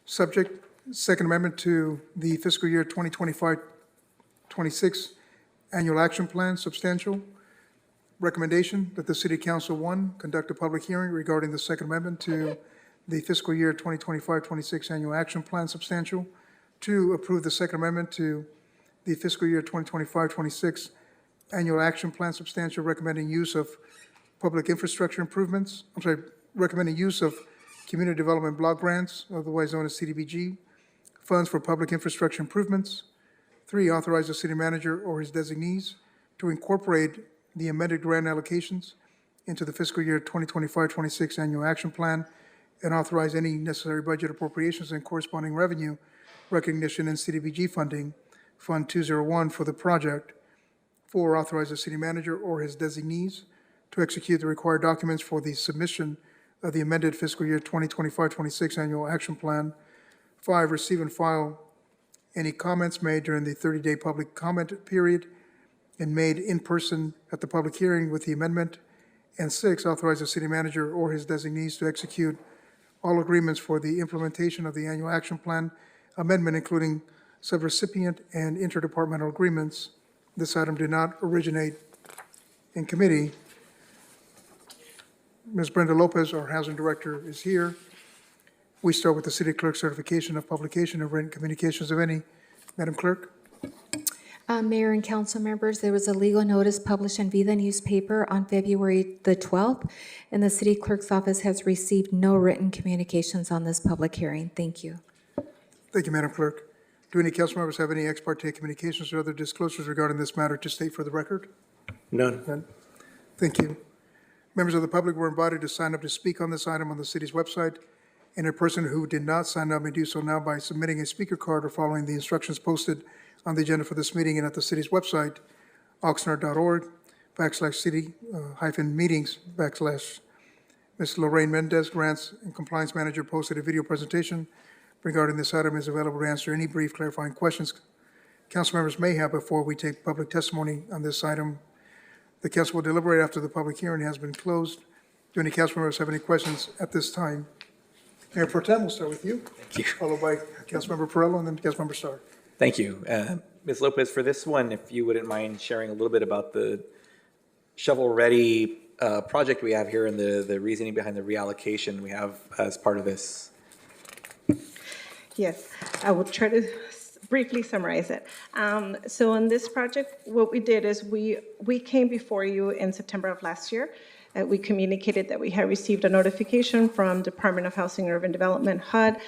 Subject, Second Amendment to the fiscal year 2025-26 Annual Action Plan, substantial. Recommendation that the City Council, one, conduct a public hearing regarding the Second Amendment to the fiscal year 2025-26 Annual Action Plan, substantial. Two, approve the Second Amendment to the fiscal year 2025-26 Annual Action Plan, substantial, recommending use of public infrastructure improvements, recommending use of community development block grants, otherwise known as CDBG, funds for public infrastructure improvements. Three, authorize the city manager or his designees to incorporate the amended grant allocations into the fiscal year 2025-26 Annual Action Plan and authorize any necessary budget appropriations and corresponding revenue recognition in CDBG funding, Fund 201 for the project. Four, authorize the city manager or his designees to execute the required documents for the submission of the amended fiscal year 2025-26 Annual Action Plan. Five, receive and file any comments made during the 30-day public comment period and made in person at the public hearing with the amendment. And six, authorize the city manager or his designees to execute all agreements for the implementation of the Annual Action Plan amendment, including subrecipient and interdepartmental agreements. This item did not originate in committee. Ms. Brenda Lopez, our Housing Director, is here. We start with the City Clerk certification of publication of written communications, of any. Madam Clerk? Mayor and council members, there was a legal notice published in Vida newspaper on February the 12th, and the city clerk's office has received no written communications on this public hearing. Thank you. Thank you, Madam Clerk. Do any council members have any ex parte communications or other disclosures regarding this matter to state for the record? None. None. Thank you. Members of the public were invited to sign up to speak on this item on the city's website, and a person who did not sign up may do so now by submitting a speaker card or following the instructions posted on the agenda for this meeting and at the city's website, oxnard.org/city-meetings/ Ms. Lorraine Mendez, Grants and Compliance Manager, posted a video presentation regarding this item, is available to answer any brief clarifying questions council members may have before we take public testimony on this item. The council will deliberate after the public hearing has been closed. Do any council members have any questions at this time? Mayor Pro Tem, we'll start with you. Thank you. Followed by Councilmember Perrello and then Councilmember Starr. Thank you. Ms. Lopez, for this one, if you wouldn't mind sharing a little bit about the shovel-ready project we have here and the reasoning behind the reallocation we have as part of this. Yes, I will try to briefly summarize it. So on this project, what we did is we came before you in September of last year. We communicated that we had received a notification from Department of Housing and Urban Development, HUD,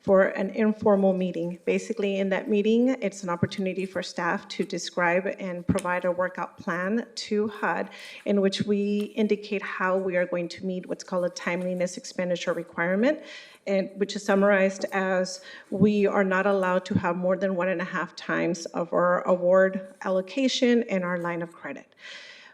for an informal meeting. Basically, in that meeting, it's an opportunity for staff to describe and provide a workout plan to HUD in which we indicate how we are going to meet what's called a timeliness expenditure requirement, and which is summarized as we are not allowed to have more than 1.5 times of our award allocation and our line of credit.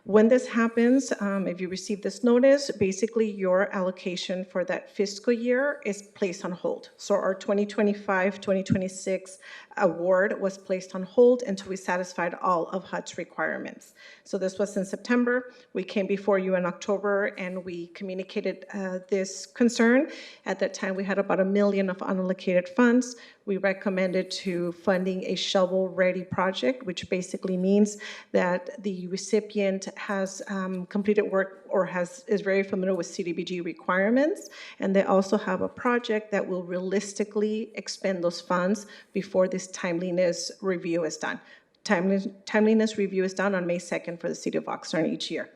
When this happens, if you receive this notice, basically your allocation for that fiscal year is placed on hold. So our 2025-2026 award was placed on hold until we satisfied all of HUD's requirements. So this was in September. We came before you in October and we communicated this concern. At that time, we had about $1 million of unallocated funds. We recommended to funding a shovel-ready project, which basically means that the recipient has completed work or is very familiar with CDBG requirements, and they also have a project that will realistically expend those funds before this timeliness review is done. Timeliness review is done on May 2nd for the city of Oxnard each year.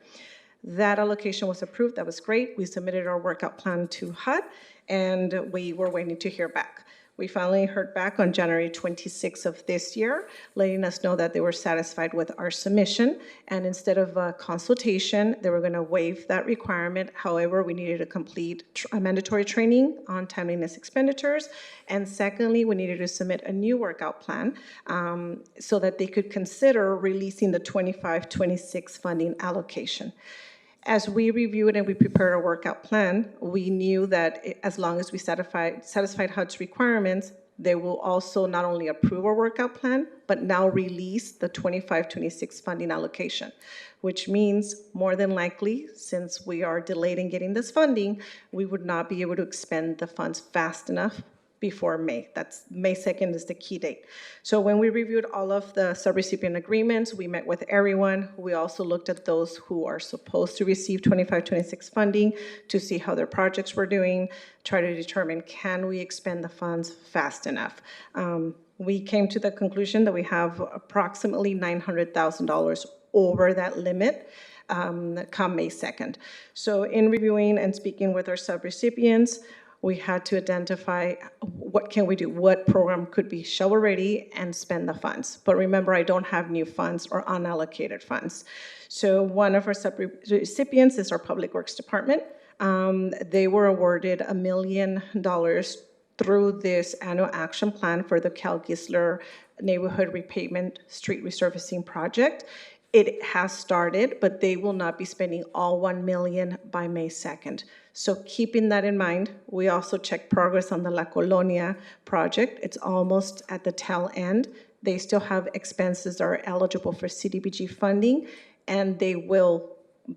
That allocation was approved. That was great. We submitted our workout plan to HUD, and we were waiting to hear back. We finally heard back on January 26th of this year, letting us know that they were satisfied with our submission, and instead of a consultation, they were going to waive that requirement. However, we needed to complete a mandatory training on timeliness expenditures, and secondly, we needed to submit a new workout plan so that they could consider releasing the 25-26 funding allocation. As we reviewed and we prepared a workout plan, we knew that as long as we satisfied HUD's requirements, they will also not only approve our workout plan, but now release the 25-26 funding allocation, which means more than likely, since we are delayed in getting this funding, we would not be able to expend the funds fast enough before May. That's May 2nd is the key date. So when we reviewed all of the subrecipient agreements, we met with everyone. We also looked at those who are supposed to receive 25-26 funding to see how their projects were doing, try to determine, can we expend the funds fast enough? We came to the conclusion that we have approximately $900,000 over that limit come May 2nd. So in reviewing and speaking with our subrecipients, we had to identify what can we do, what program could be shovel-ready and spend the funds. But remember, I don't have new funds or unallocated funds. So one of our subrecipients is our Public Works Department. They were awarded $1 million through this annual action plan for the Cal Gisler Neighborhood Repavement Street Resurfacing Project. It has started, but they will not be spending all $1 million by May 2nd. So keeping that in mind, we also checked progress on the La Colonia project. It's almost at the tail end. They still have expenses that are eligible for CDBG funding, and they will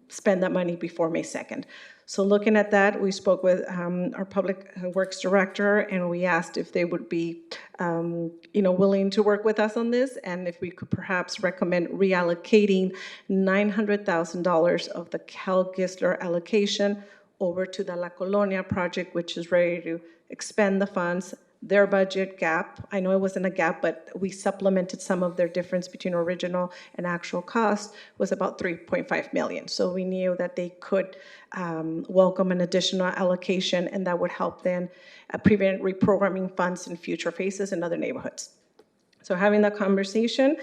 spend that money before May 2nd. So looking at that, we spoke with our Public Works Director, and we asked if they would be willing to work with us on this, and if we could perhaps recommend reallocating $900,000 of the Cal Gisler allocation over to the La Colonia project, which is ready to expend the funds. Their budget gap, I know it wasn't a gap, but we supplemented some of their difference between original and actual cost, was about $3.5 million. So we knew that they could welcome an additional allocation, and that would help then prevent reprogramming funds in future phases in other neighborhoods. So having that conversation,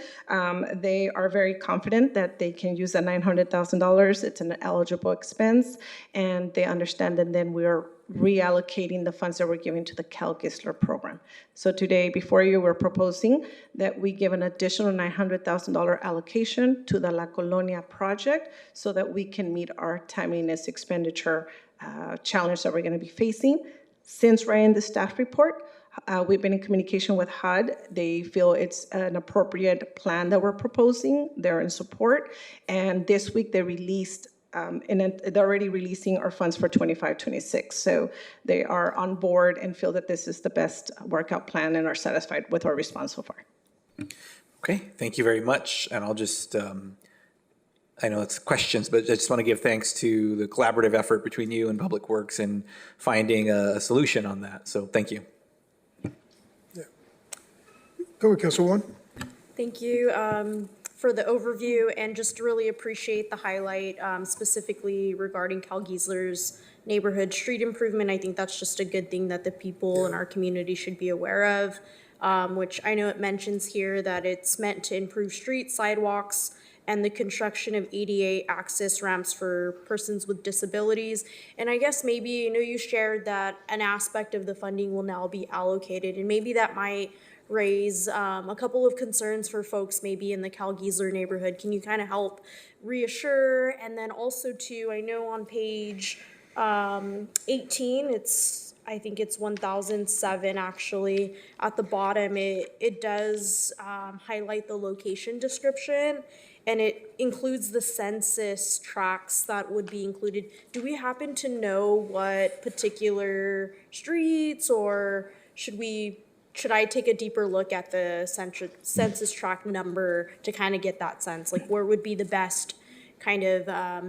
they are very confident that they can use that $900,000. It's an eligible expense, and they understand that then we are reallocating the funds that we're giving to the Cal Gisler program. So today, before you, we're proposing that we give an additional $900,000 allocation to the La Colonia project so that we can meet our timeliness expenditure challenge that we're going to be facing. Since writing the staff report, we've been in communication with HUD. They feel it's an appropriate plan that we're proposing. They're in support. And this week they released, they're already releasing our funds for 25-26. So they are on board and feel that this is the best workout plan and are satisfied with our response so far. Okay, thank you very much. And I'll just, I know it's questions, but I just want to give thanks to the collaborative effort between you and Public Works in finding a solution on that. So thank you. Go ahead, Councilwoman. Thank you for the overview, and just really appreciate the highlight specifically regarding Cal Gisler's neighborhood street improvement. I think that's just a good thing that the people in our community should be aware of, which I know it mentions here that it's meant to improve streets, sidewalks, and the construction of ADA access ramps for persons with disabilities. And I guess maybe, you shared that an aspect of the funding will now be allocated, and maybe that might raise a couple of concerns for folks maybe in the Cal Gisler neighborhood. Can you kind of help reassure? And then also too, I know on page 18, I think it's 1007 actually, at the bottom, it does highlight the location description, and it includes the census tracts that would be included. Do we happen to know what particular streets, or should I take a deeper look at the census tract number to kind of get that sense? Like, where would be the best kind of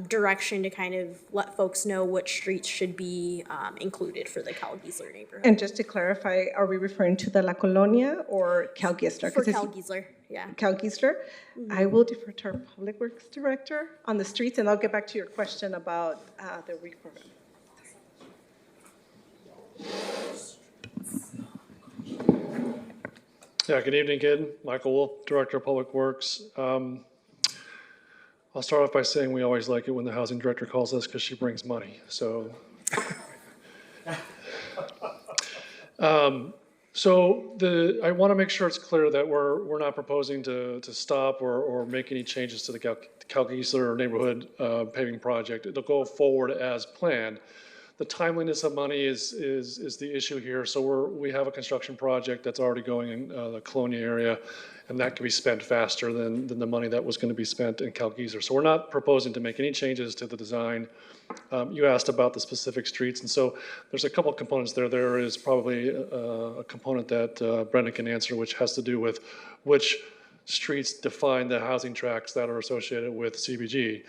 direction to kind of let folks know which streets should be included for the Cal Gisler neighborhood? And just to clarify, are we referring to the La Colonia or Cal Gisler? For Cal Gisler, yeah. Cal Gisler. I will defer to our Public Works Director on the streets, and I'll get back to your question about the reprogram. Yeah, good evening again. Michael Wolf, Director of Public Works. I'll start off by saying we always like it when the housing director calls us because she brings money. So So I want to make sure it's clear that we're not proposing to stop or make any changes to the Calgeisler neighborhood paving project. It'll go forward as planned. The timeliness of money is the issue here. So we have a construction project that's already going in the Colonia area, and that can be spent faster than the money that was going to be spent in Calgeisler. So we're not proposing to make any changes to the design. You asked about the specific streets, and so there's a couple of components there. There is probably a component that Brenda can answer, which has to do with which streets define the housing tracts that are associated with CBG.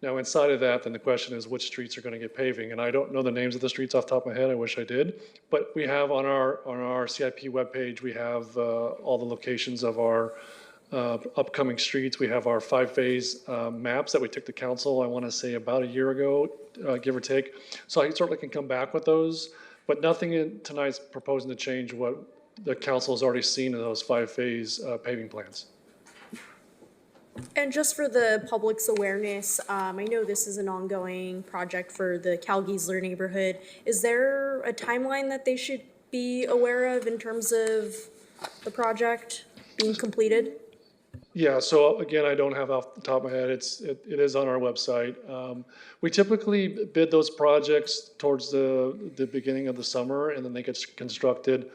Now, inside of that, then the question is which streets are going to get paving, and I don't know the names of the streets off the top of my head. I wish I did, but we have on our CIP webpage, we have all the locations of our upcoming streets. We have our 5-phase maps that we took to council, I want to say about a year ago, give or take. So I certainly can come back with those, but nothing in tonight's proposing to change what the council has already seen in those 5-phase paving plans. And just for the public's awareness, I know this is an ongoing project for the Calgeisler neighborhood. Is there a timeline that they should be aware of in terms of the project being completed? Yeah, so again, I don't have off the top of my head, it is on our website. We typically bid those projects towards the beginning of the summer, and then they get constructed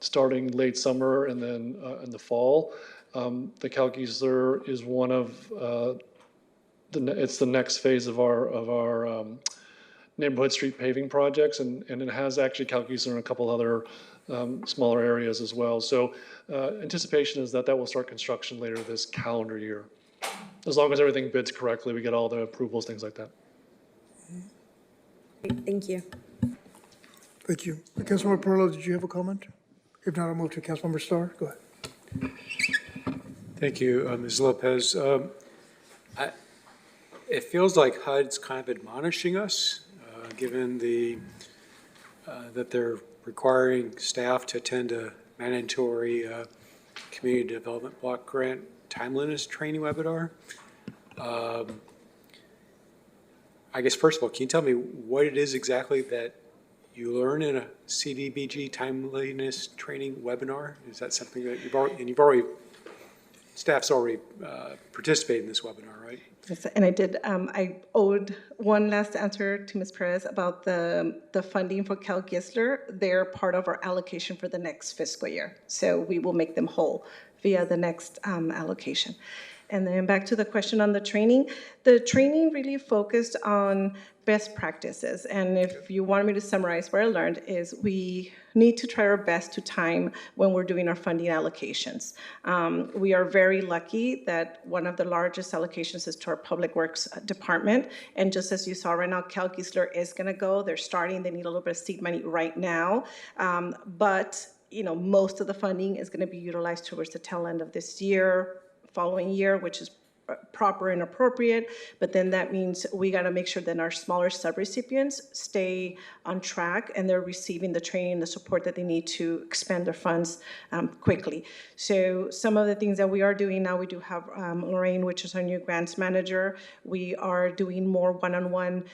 starting late summer and then in the fall. The Calgeisler is one of it's the next phase of our neighborhood street paving projects, and it has actually Calgeisler and a couple other smaller areas as well. So anticipation is that will start construction later this calendar year. As long as everything bids correctly, we get all the approvals, things like that. Great, thank you. Thank you. Councilmember Perillo, did you have a comment? If not, I'll move to Councilmember Starr. Go ahead. Thank you, Ms. Lopez. It feels like HUD's kind of admonishing us, given that they're requiring staff to attend a mandatory community development block grant timeliness training webinar. I guess first of all, can you tell me what it is exactly that you learn in a CDBG timeliness training webinar? Is that something that staff's already participated in this webinar, right? Yes, and I did. I owed one last answer to Ms. Perez about the funding for Calgeisler. They're part of our allocation for the next fiscal year. So we will make them whole via the next allocation. And then back to the question on the training. The training really focused on best practices. And if you want me to summarize what I learned is we need to try our best to time when we're doing our funding allocations. We are very lucky that one of the largest allocations is to our Public Works Department. And just as you saw right now, Calgeisler is gonna go. They're starting, they need a little bit of seed money right now. But most of the funding is gonna be utilized towards the tail end of this year, following year, which is proper and appropriate, but then that means we got to make sure that our smaller subrecipients stay on track and they're receiving the training and the support that they need to expend their funds quickly. So some of the things that we are doing now, we do have Lorraine, which is our new grants manager. We are doing more one-on-one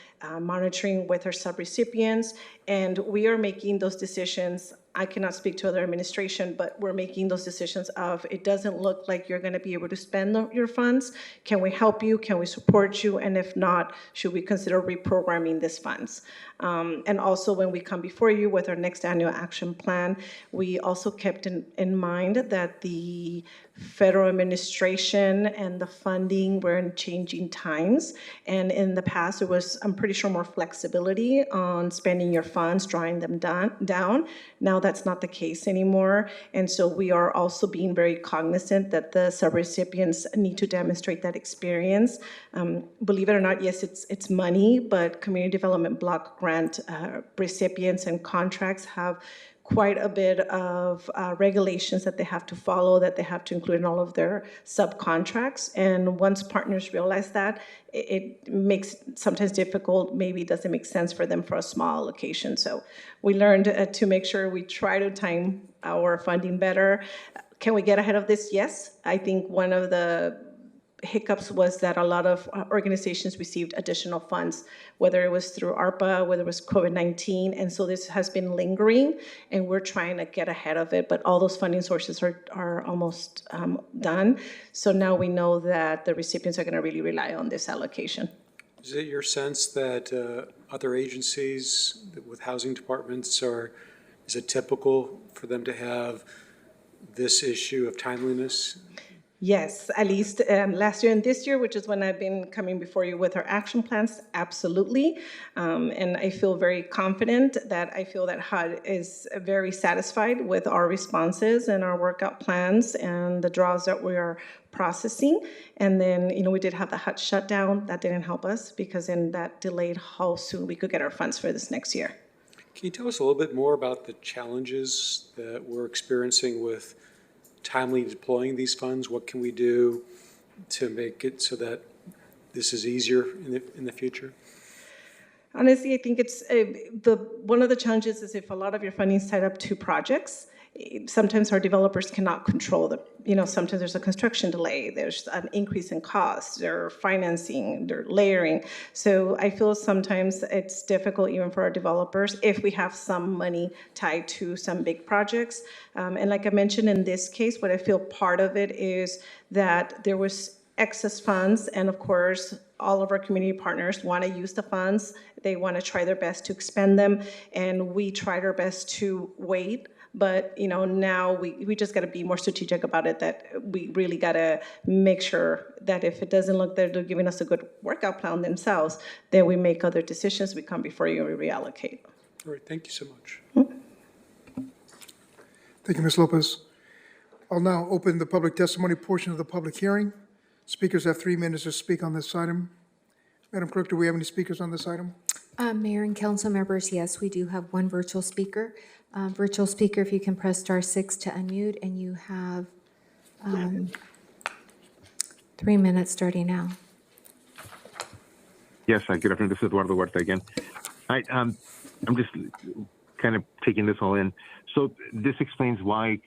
monitoring with our subrecipients, and we are making those decisions. I cannot speak to other administration, but we're making those decisions of it doesn't look like you're going to be able to spend your funds. Can we help you? Can we support you? And if not, should we consider reprogramming these funds? And also when we come before you with our next annual action plan, we also kept in mind that the federal administration and the funding were in changing times. And in the past, there was, I'm pretty sure, more flexibility on spending your funds, drawing them down. Now that's not the case anymore. And so we are also being very cognizant that the subrecipients need to demonstrate that experience. Believe it or not, yes, it's money, but community development block grant recipients and contracts have quite a bit of regulations that they have to follow, that they have to include in all of their subcontracts. And once partners realize that, it makes it sometimes difficult, maybe it doesn't make sense for them for a small allocation. So we learned to make sure we try to time our funding better. Can we get ahead of this? Yes. I think one of the hiccups was that a lot of organizations received additional funds, whether it was through ARPA, whether it was COVID-19, and so this has been lingering, and we're trying to get ahead of it, but all those funding sources are almost done. So now we know that the recipients are going to really rely on this allocation. Is it your sense that other agencies with housing departments is it typical for them to have this issue of timeliness? Yes, at least last year and this year, which is when I've been coming before you with our action plans, absolutely. And I feel very confident that HUD is very satisfied with our responses and our workout plans and the draws that we are processing. And then, we did have the HUD shutdown. That didn't help us because then that delayed how soon we could get our funds for this next year. Can you tell us a little bit more about the challenges that we're experiencing with timely deploying these funds? What can we do to make it so that this is easier in the future? Honestly, I think it's one of the challenges is if a lot of your funding is tied up to projects, sometimes our developers cannot control sometimes there's a construction delay, there's an increase in costs, they're financing, they're layering. So I feel sometimes it's difficult even for our developers if we have some money tied to some big projects. And like I mentioned in this case, what I feel part of it is that there was excess funds, and of course, all of our community partners want to use the funds. They want to try their best to expend them, and we tried our best to wait. But now we just got to be more strategic about it, that we really got to make sure that if it doesn't look that they're giving us a good workout plan themselves, then we make other decisions. We come before you and we reallocate. All right, thank you so much. Thank you, Ms. Lopez. I'll now open the public testimony portion of the public hearing. Speakers have 3 minutes to speak on this item. Madam Clerk, do we have any speakers on this item? Mayor and council members, yes, we do have one virtual speaker. Virtual speaker, if you can press *6 to unmute, and you have 3 minutes starting now. Yes, good afternoon. This is Eduardo Huerta again. I'm just kind of taking this all in. So this explains why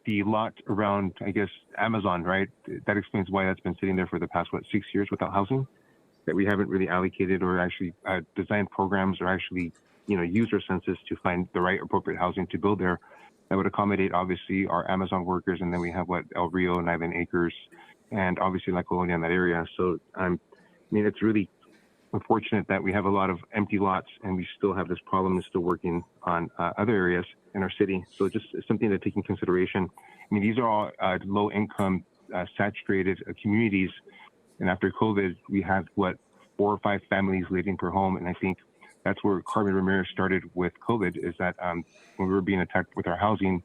the lot around, I guess, Amazon, right? That explains why that's been sitting there for the past, 6 years without housing? That we haven't really allocated or actually designed programs or actually, used our census to find the right appropriate housing to build there that would accommodate, obviously, our Amazon workers. And then we have El Rio and Ivan Acres and obviously La Colonia in that area. So, it's really unfortunate that we have a lot of empty lots and we still have this problem and still working on other areas in our city. So just something to take in consideration. These are all low income, saturated communities. And after COVID, we had 4 or 5 families living per home. And I think that's where Carmen Ramirez started with COVID, is that when we were being attacked with our housing,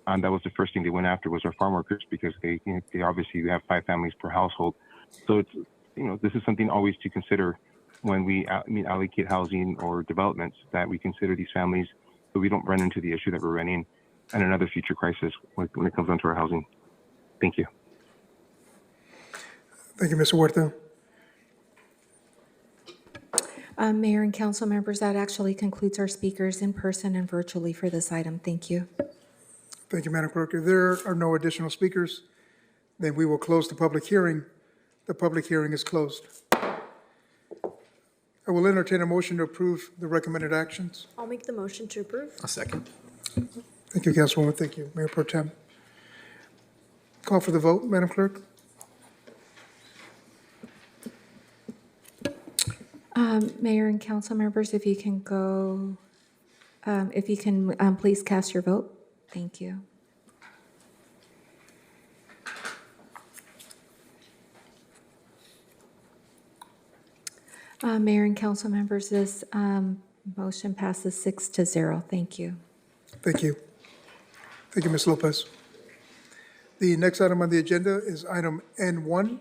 that was the first thing they went after was our farm workers, because they obviously have 5 families per household. So it's, this is something always to consider when we allocate housing or developments, that we consider these families so we don't run into the issue that we're running and another future crisis when it comes down to our housing. Thank you. Thank you, Mr. Huerta. Mayor and council members, that actually concludes our speakers in person and virtually for this item. Thank you. Thank you, Madam Clerk. If there are no additional speakers, then we will close the public hearing. The public hearing is closed. I will entertain a motion to approve the recommended actions. I'll make the motion to approve. A second. Thank you, Councilwoman. Thank you, Mayor Pro Tem. Call for the vote, Madam Clerk. Mayor and council members, if you can go, please cast your vote. Thank you. Mayor and council members, this motion passes 6-0. Thank you. Thank you. Thank you, Ms. Lopez. The next item on the agenda is item N1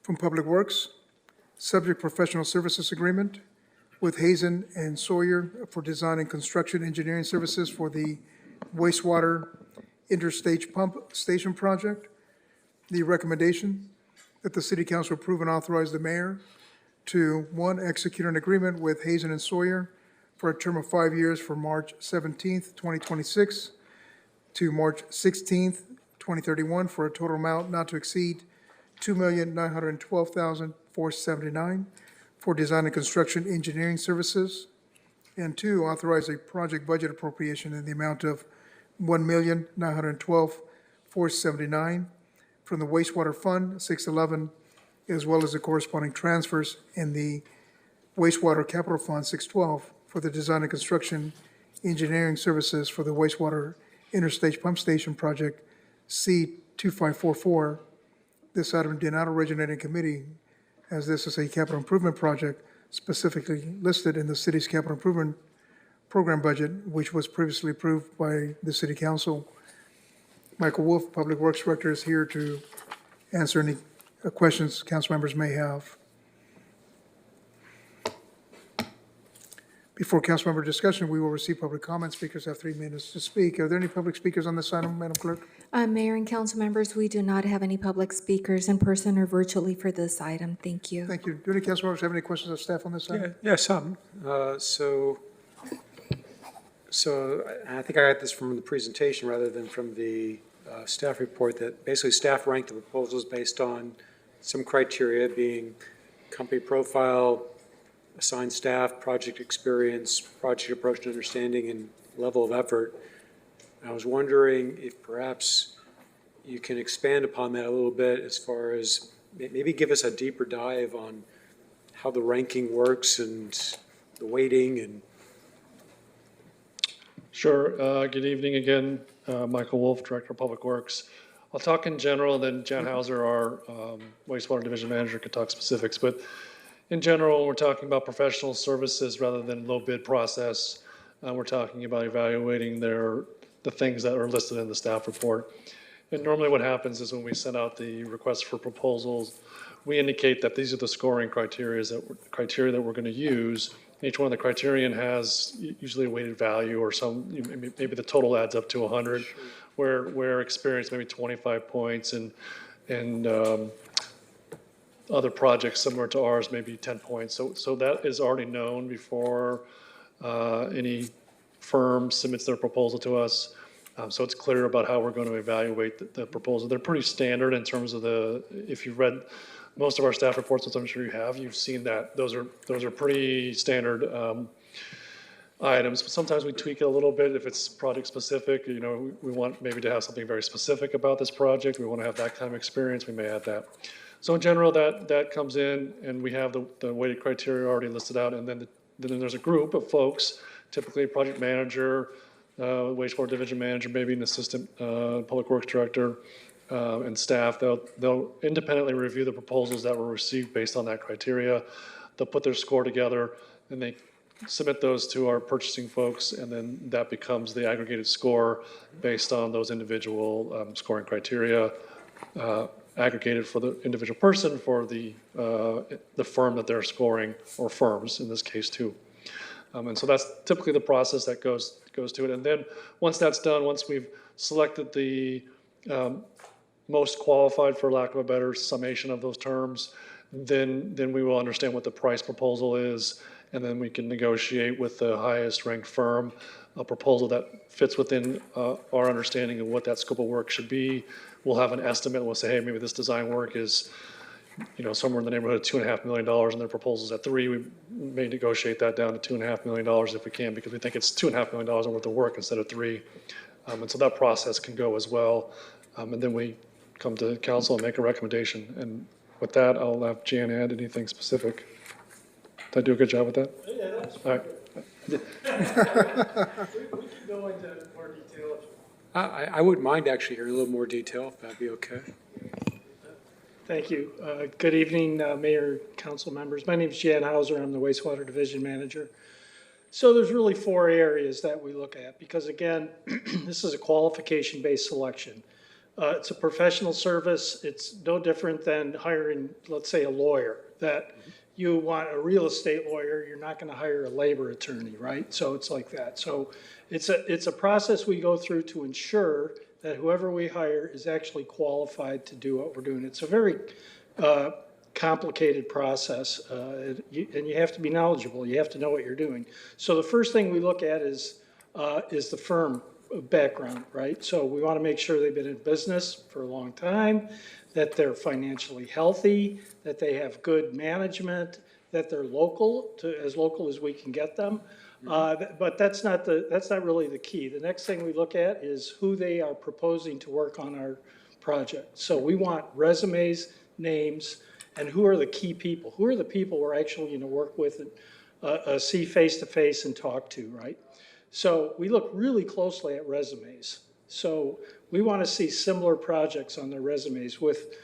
from Public Works, subject professional services agreement with Hazen and Sawyer for design and construction engineering services for the wastewater interstage pump station project. The recommendation that the City Council approve and authorize the mayor to, 1, execute an agreement with Hazen and Sawyer for a term of 5 years from March 17th, 2026 to March 16th, 2031 for a total amount not to exceed $2,912,479 for design and construction engineering services. And two, authorize a project budget appropriation in the amount of $1,912,479 from the wastewater fund, 611, as well as the corresponding transfers in the wastewater capital fund, 612, for the design and construction engineering services for the wastewater interstate pump station project, C2544. This item did not originate in committee, as this is a capital improvement project specifically listed in the city's capital improvement program budget, which was previously approved by the city council. Michael Wolf, Public Works Director, is here to answer any questions council members may have. Before council member discussion, we will receive public comments. Speakers have 3 minutes to speak. Are there any public speakers on this item, Madam Clerk? Mayor and council members, we do not have any public speakers in person or virtually for this item. Thank you. Thank you. Do any council members have any questions of staff on this item? Yeah, some. So I think I got this from the presentation rather than from the staff report, that basically staff ranked the proposals based on some criteria being company profile, assigned staff, project experience, project approach and understanding, and level of effort. I was wondering if perhaps you can expand upon that a little bit as far as maybe give us a deeper dive on how the ranking works and the weighting and. Sure. Good evening again. Michael Wolf, Director of Public Works. I'll talk in general, then Jan Hauser, our wastewater division manager, could talk specifics. But in general, we're talking about professional services rather than low bid process. We're talking about evaluating the things that are listed in the staff report. And normally what happens is when we send out the request for proposals, we indicate that these are the scoring criteria that we're going to use. Each one of the criterion has usually a weighted value or some, maybe the total adds up to 100, where experience maybe 25 points and other projects similar to ours maybe 10 points. So that is already known before any firm submits their proposal to us. So it's clear about how we're going to evaluate the proposal. They're pretty standard in terms of if you've read most of our staff reports, which I'm sure you have, you've seen that. Those are pretty standard items. But sometimes we tweak it a little bit if it's project specific. We want maybe to have something very specific about this project. We want to have that kind of experience. We may add that. So in general, that comes in, and we have the weighted criteria already listed out. And then there's a group of folks, typically a project manager, wastewater division manager, maybe an assistant public works director, and staff. They'll independently review the proposals that were received based on that criteria. They'll put their score together, and they submit those to our purchasing folks, and then that becomes the aggregated score based on those individual scoring criteria, aggregated for the individual person, for the firm that they're scoring, or firms in this case too. And so that's typically the process that goes to it. And then once that's done, once we've selected the most qualified, for lack of a better summation of those terms, then we will understand what the price proposal is, and then we can negotiate with the highest ranked firm a proposal that fits within our understanding of what that scope of work should be. We'll have an estimate. We'll say, hey, maybe this design work is somewhere in the neighborhood of $2.5 million, and their proposal's at $3 million. We may negotiate that down to $2.5 million if we can, because we think it's $2.5 million worth of work instead of $3 million. And so that process can go as well. And then we come to council and make a recommendation. And with that, I'll have Jan add anything specific. Did I do a good job with that? Yeah, that's all right. We can go into more detail. I wouldn't mind actually hearing a little more detail, if that'd be okay. Thank you. Good evening, Mayor, council members. My name is Jan Hauser. I'm the wastewater division manager. So there's really 4 areas that we look at because, again, this is a qualification-based selection. It's a professional service. It's no different than hiring, let's say, a lawyer. That you want a real estate lawyer, you're not going to hire a labor attorney, right? So it's like that. So it's a process we go through to ensure that whoever we hire is actually qualified to do what we're doing. It's a very complicated process, and you have to be knowledgeable. You have to know what you're doing. So the first thing we look at is the firm background, right? So we want to make sure they've been in business for a long time, that they're financially healthy, that they have good management, that they're as local as we can get them. But that's not really the key. The next thing we look at is who they are proposing to work on our project. So we want resumes, names, and who are the key people? Who are the people we're actually going to work with and see face to face and talk to, right? So we look really closely at resumes. So we want to see similar projects on their resumes with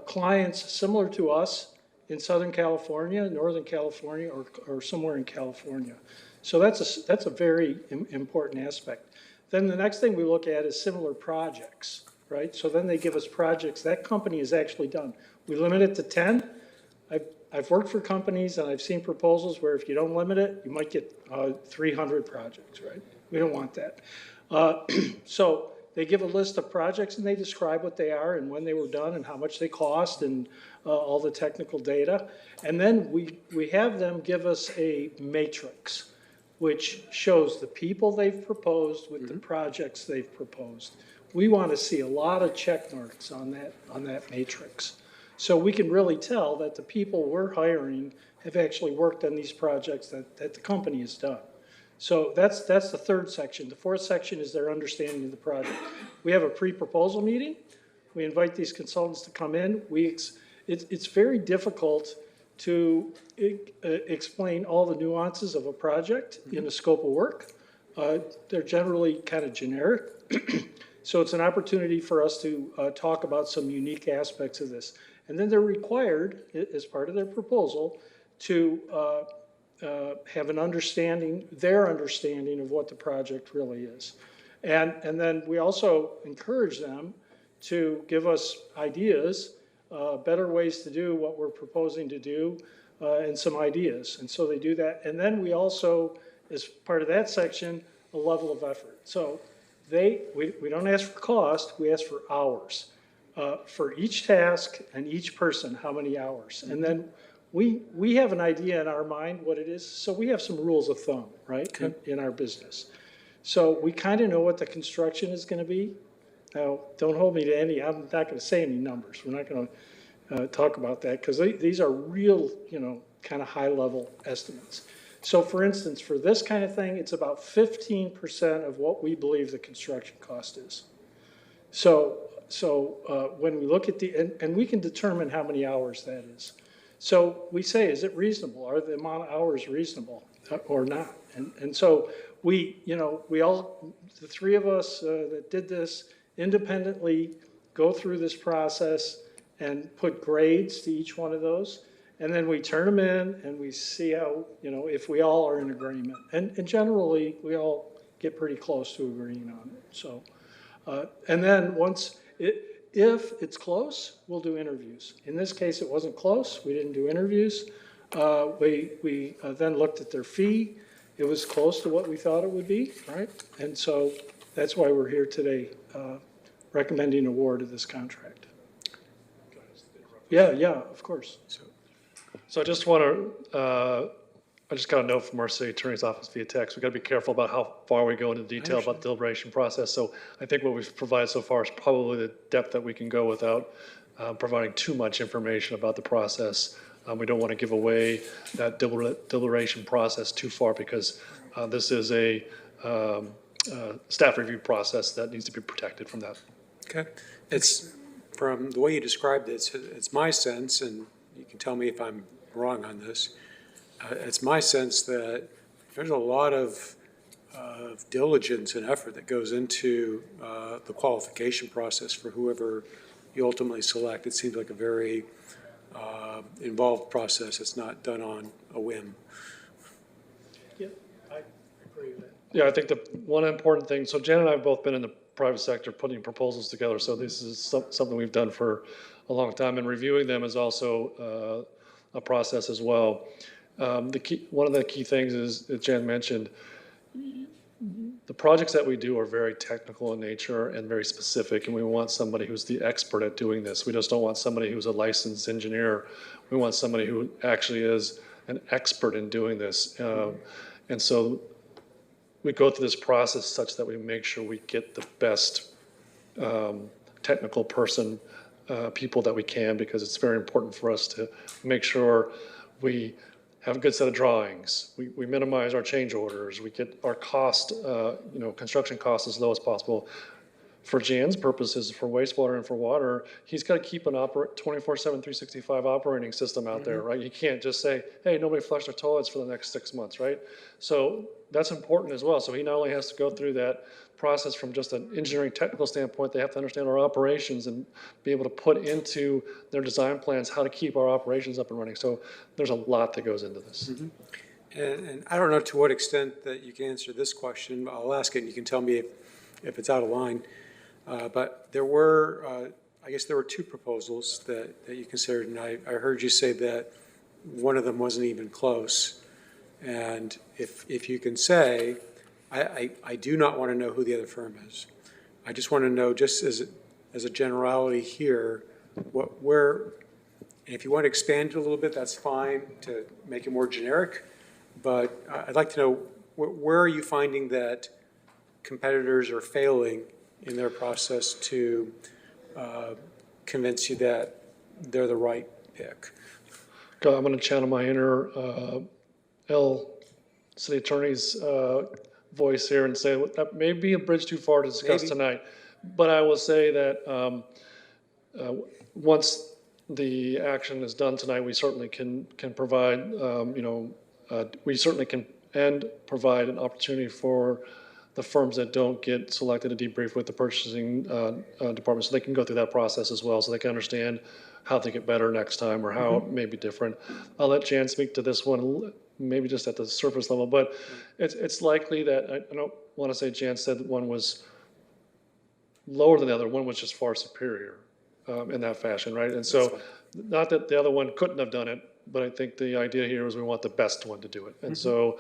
clients similar to us in Southern California, Northern California, or somewhere in California. So that's a very important aspect. Then the next thing we look at is similar projects, right? So then they give us projects that company has actually done. We limit it to 10. I've worked for companies and I've seen proposals where if you don't limit it, you might get 300 projects, right? We don't want that. So they give a list of projects and they describe what they are and when they were done and how much they cost and all the technical data. And then we have them give us a matrix, which shows the people they've proposed with the projects they've proposed. We want to see a lot of check marks on that matrix. So we can really tell that the people we're hiring have actually worked on these projects that the company has done. So that's the third section. The fourth section is their understanding of the project. We have a pre-proposal meeting. We invite these consultants to come in. It's very difficult to explain all the nuances of a project in a scope of work. They're generally kind of generic. So it's an opportunity for us to talk about some unique aspects of this. And then they're required, as part of their proposal, to have their understanding of what the project really is. And then we also encourage them to give us ideas, better ways to do what we're proposing to do, and some ideas. And so they do that. And then we also, as part of that section, a level of effort. So we don't ask for cost, we ask for hours. For each task and each person, how many hours. And then we have an idea in our mind what it is. So we have some rules of thumb, right, in our business. So we kind of know what the construction is going to be. Now, don't hold me to any, I'm not going to say any numbers. We're not going to talk about that because these are real, kind of high level estimates. So for instance, for this kind of thing, it's about 15% of what we believe the construction cost is. So when we look at and we can determine how many hours that is. So we say, is it reasonable? Are the amount of hours reasonable or not? And so we all, the three of us that did this independently go through this process and put grades to each one of those. And then we turn them in and we see how, if we all are in agreement. And generally, we all get pretty close to agreeing on it. So, and then if it's close, we'll do interviews. In this case, it wasn't close. We didn't do interviews. We then looked at their fee. It was close to what we thought it would be, right? And so that's why we're here today, recommending award of this contract. Yeah, of course. So I just want to, I just got a note from our city attorney's office via text. We got to be careful about how far we go into detail about the deliberation process. So I think what we've provided so far is probably the depth that we can go without providing too much information about the process. We don't want to give away that deliberation process too far because this is a staff review process that needs to be protected from that. Okay. It's, from the way you described it, it's my sense, and you can tell me if I'm wrong on this, it's my sense that there's a lot of diligence and effort that goes into the qualification process for whoever you ultimately select. It seems like a very involved process. It's not done on a whim. Yeah, I agree with that. Yeah, I think the one important thing, so Jen and I have both been in the private sector putting proposals together, so this is something we've done for a long time, and reviewing them is also a process as well. One of the key things is, as Jen mentioned, the projects that we do are very technical in nature and very specific, and we want somebody who's the expert at doing this. We just don't want somebody who's a licensed engineer. We want somebody who actually is an expert in doing this. And so we go through this process such that we make sure we get the best technical people that we can, because it's very important for us to make sure we have a good set of drawings. We minimize our change orders. We get our cost, construction costs as low as possible. For Jan's purposes, for wastewater and for water, he's got to keep an 24/7, 365 operating system out there, right? You can't just say, hey, nobody flushed their toilets for the next 6 months, right? So that's important as well. So he not only has to go through that process from just an engineering technical standpoint, they have to understand our operations and be able to put into their design plans how to keep our operations up and running. So there's a lot that goes into this. And I don't know to what extent that you can answer this question. I'll ask it and you can tell me if it's out of line. But there were, I guess there were two proposals that you considered, and I heard you say that one of them wasn't even close. And if you can say, I do not want to know who the other firm is. I just want to know, just as a generality here, where, and if you want to expand it a little bit, that's fine to make it more generic. But I'd like to know, where are you finding that competitors are failing in their process to convince you that they're the right pick? I'm going to channel my inner city attorney's voice here and say that may be a bridge too far to discuss tonight. But I will say that once the action is done tonight, we certainly can provide, we certainly can provide an opportunity for the firms that don't get selected to debrief with the purchasing department, so they can go through that process as well, so they can understand how they get better next time or how it may be different. I'll let Jan speak to this one, maybe just at the surface level, but it's likely that, I don't want to say Jan said that one was lower than the other, one was just far superior in that fashion, right? And so, not that the other one couldn't have done it, but I think the idea here is we want the best one to do it. And so,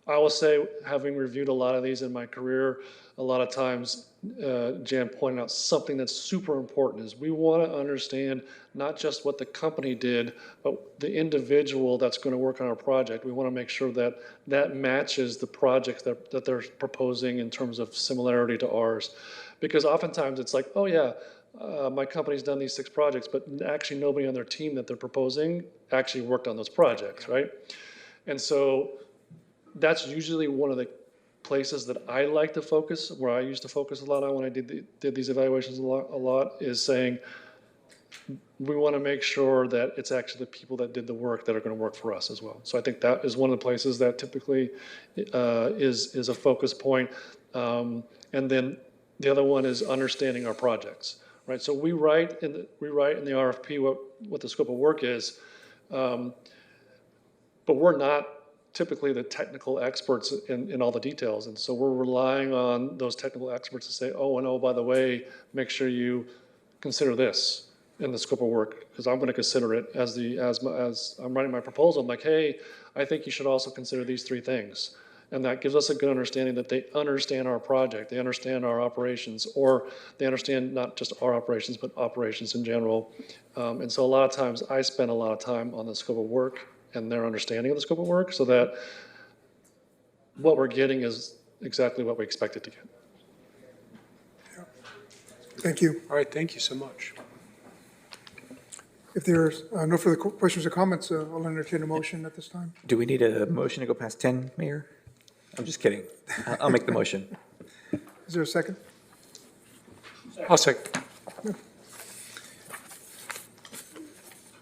I will say, having reviewed a lot of these in my career, a lot of times, Jan pointed out something that's super important is we want to understand not just what the company did, but the individual that's going to work on our project. We want to make sure that that matches the project that they're proposing in terms of similarity to ours. Because oftentimes it's like, oh yeah, my company's done these 6 projects, but actually nobody on their team that they're proposing actually worked on those projects, right? And so that's usually one of the places that I like to focus, where I used to focus a lot on when I did these evaluations a lot, is saying we want to make sure that it's actually the people that did the work that are going to work for us as well. So I think that is one of the places that typically is a focus point. And then the other one is understanding our projects, right? So we write in the RFP what the scope of work is, but we're not typically the technical experts in all the details. And so we're relying on those technical experts to say, oh, by the way, make sure you consider this in the scope of work, because I'm going to consider it as I'm writing my proposal. I'm like, hey, I think you should also consider these 3 things. And that gives us a good understanding that they understand our project, they understand our operations, or they understand not just our operations, but operations in general. And so a lot of times I spend a lot of time on the scope of work and their understanding of the scope of work, so that what we're getting is exactly what we expect it to get. Thank you. All right, thank you so much. If there's no further questions or comments, I'll entertain a motion at this time. Do we need a motion to go past 10, Mayor? I'm just kidding. I'll make the motion. Is there a second? I'll second.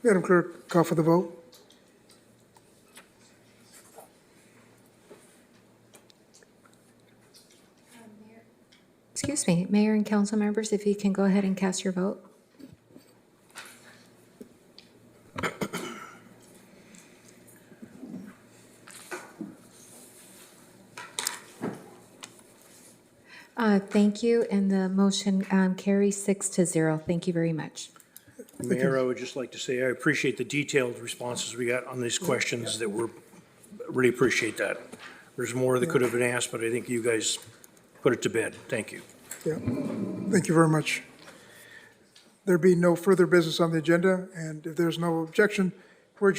Madam Clerk, call for the vote. Excuse me, Mayor and council members, if you can go ahead and cast your vote. Thank you, and the motion carries 6-0. Thank you very much. Mayor, I would just like to say I appreciate the detailed responses we got on these questions that were, really appreciate that. There's more that could have been asked, but I think you guys put it to bed. Thank you. Yeah, thank you very much. There being no further business on the agenda, and if there's no objection, we're adjourned.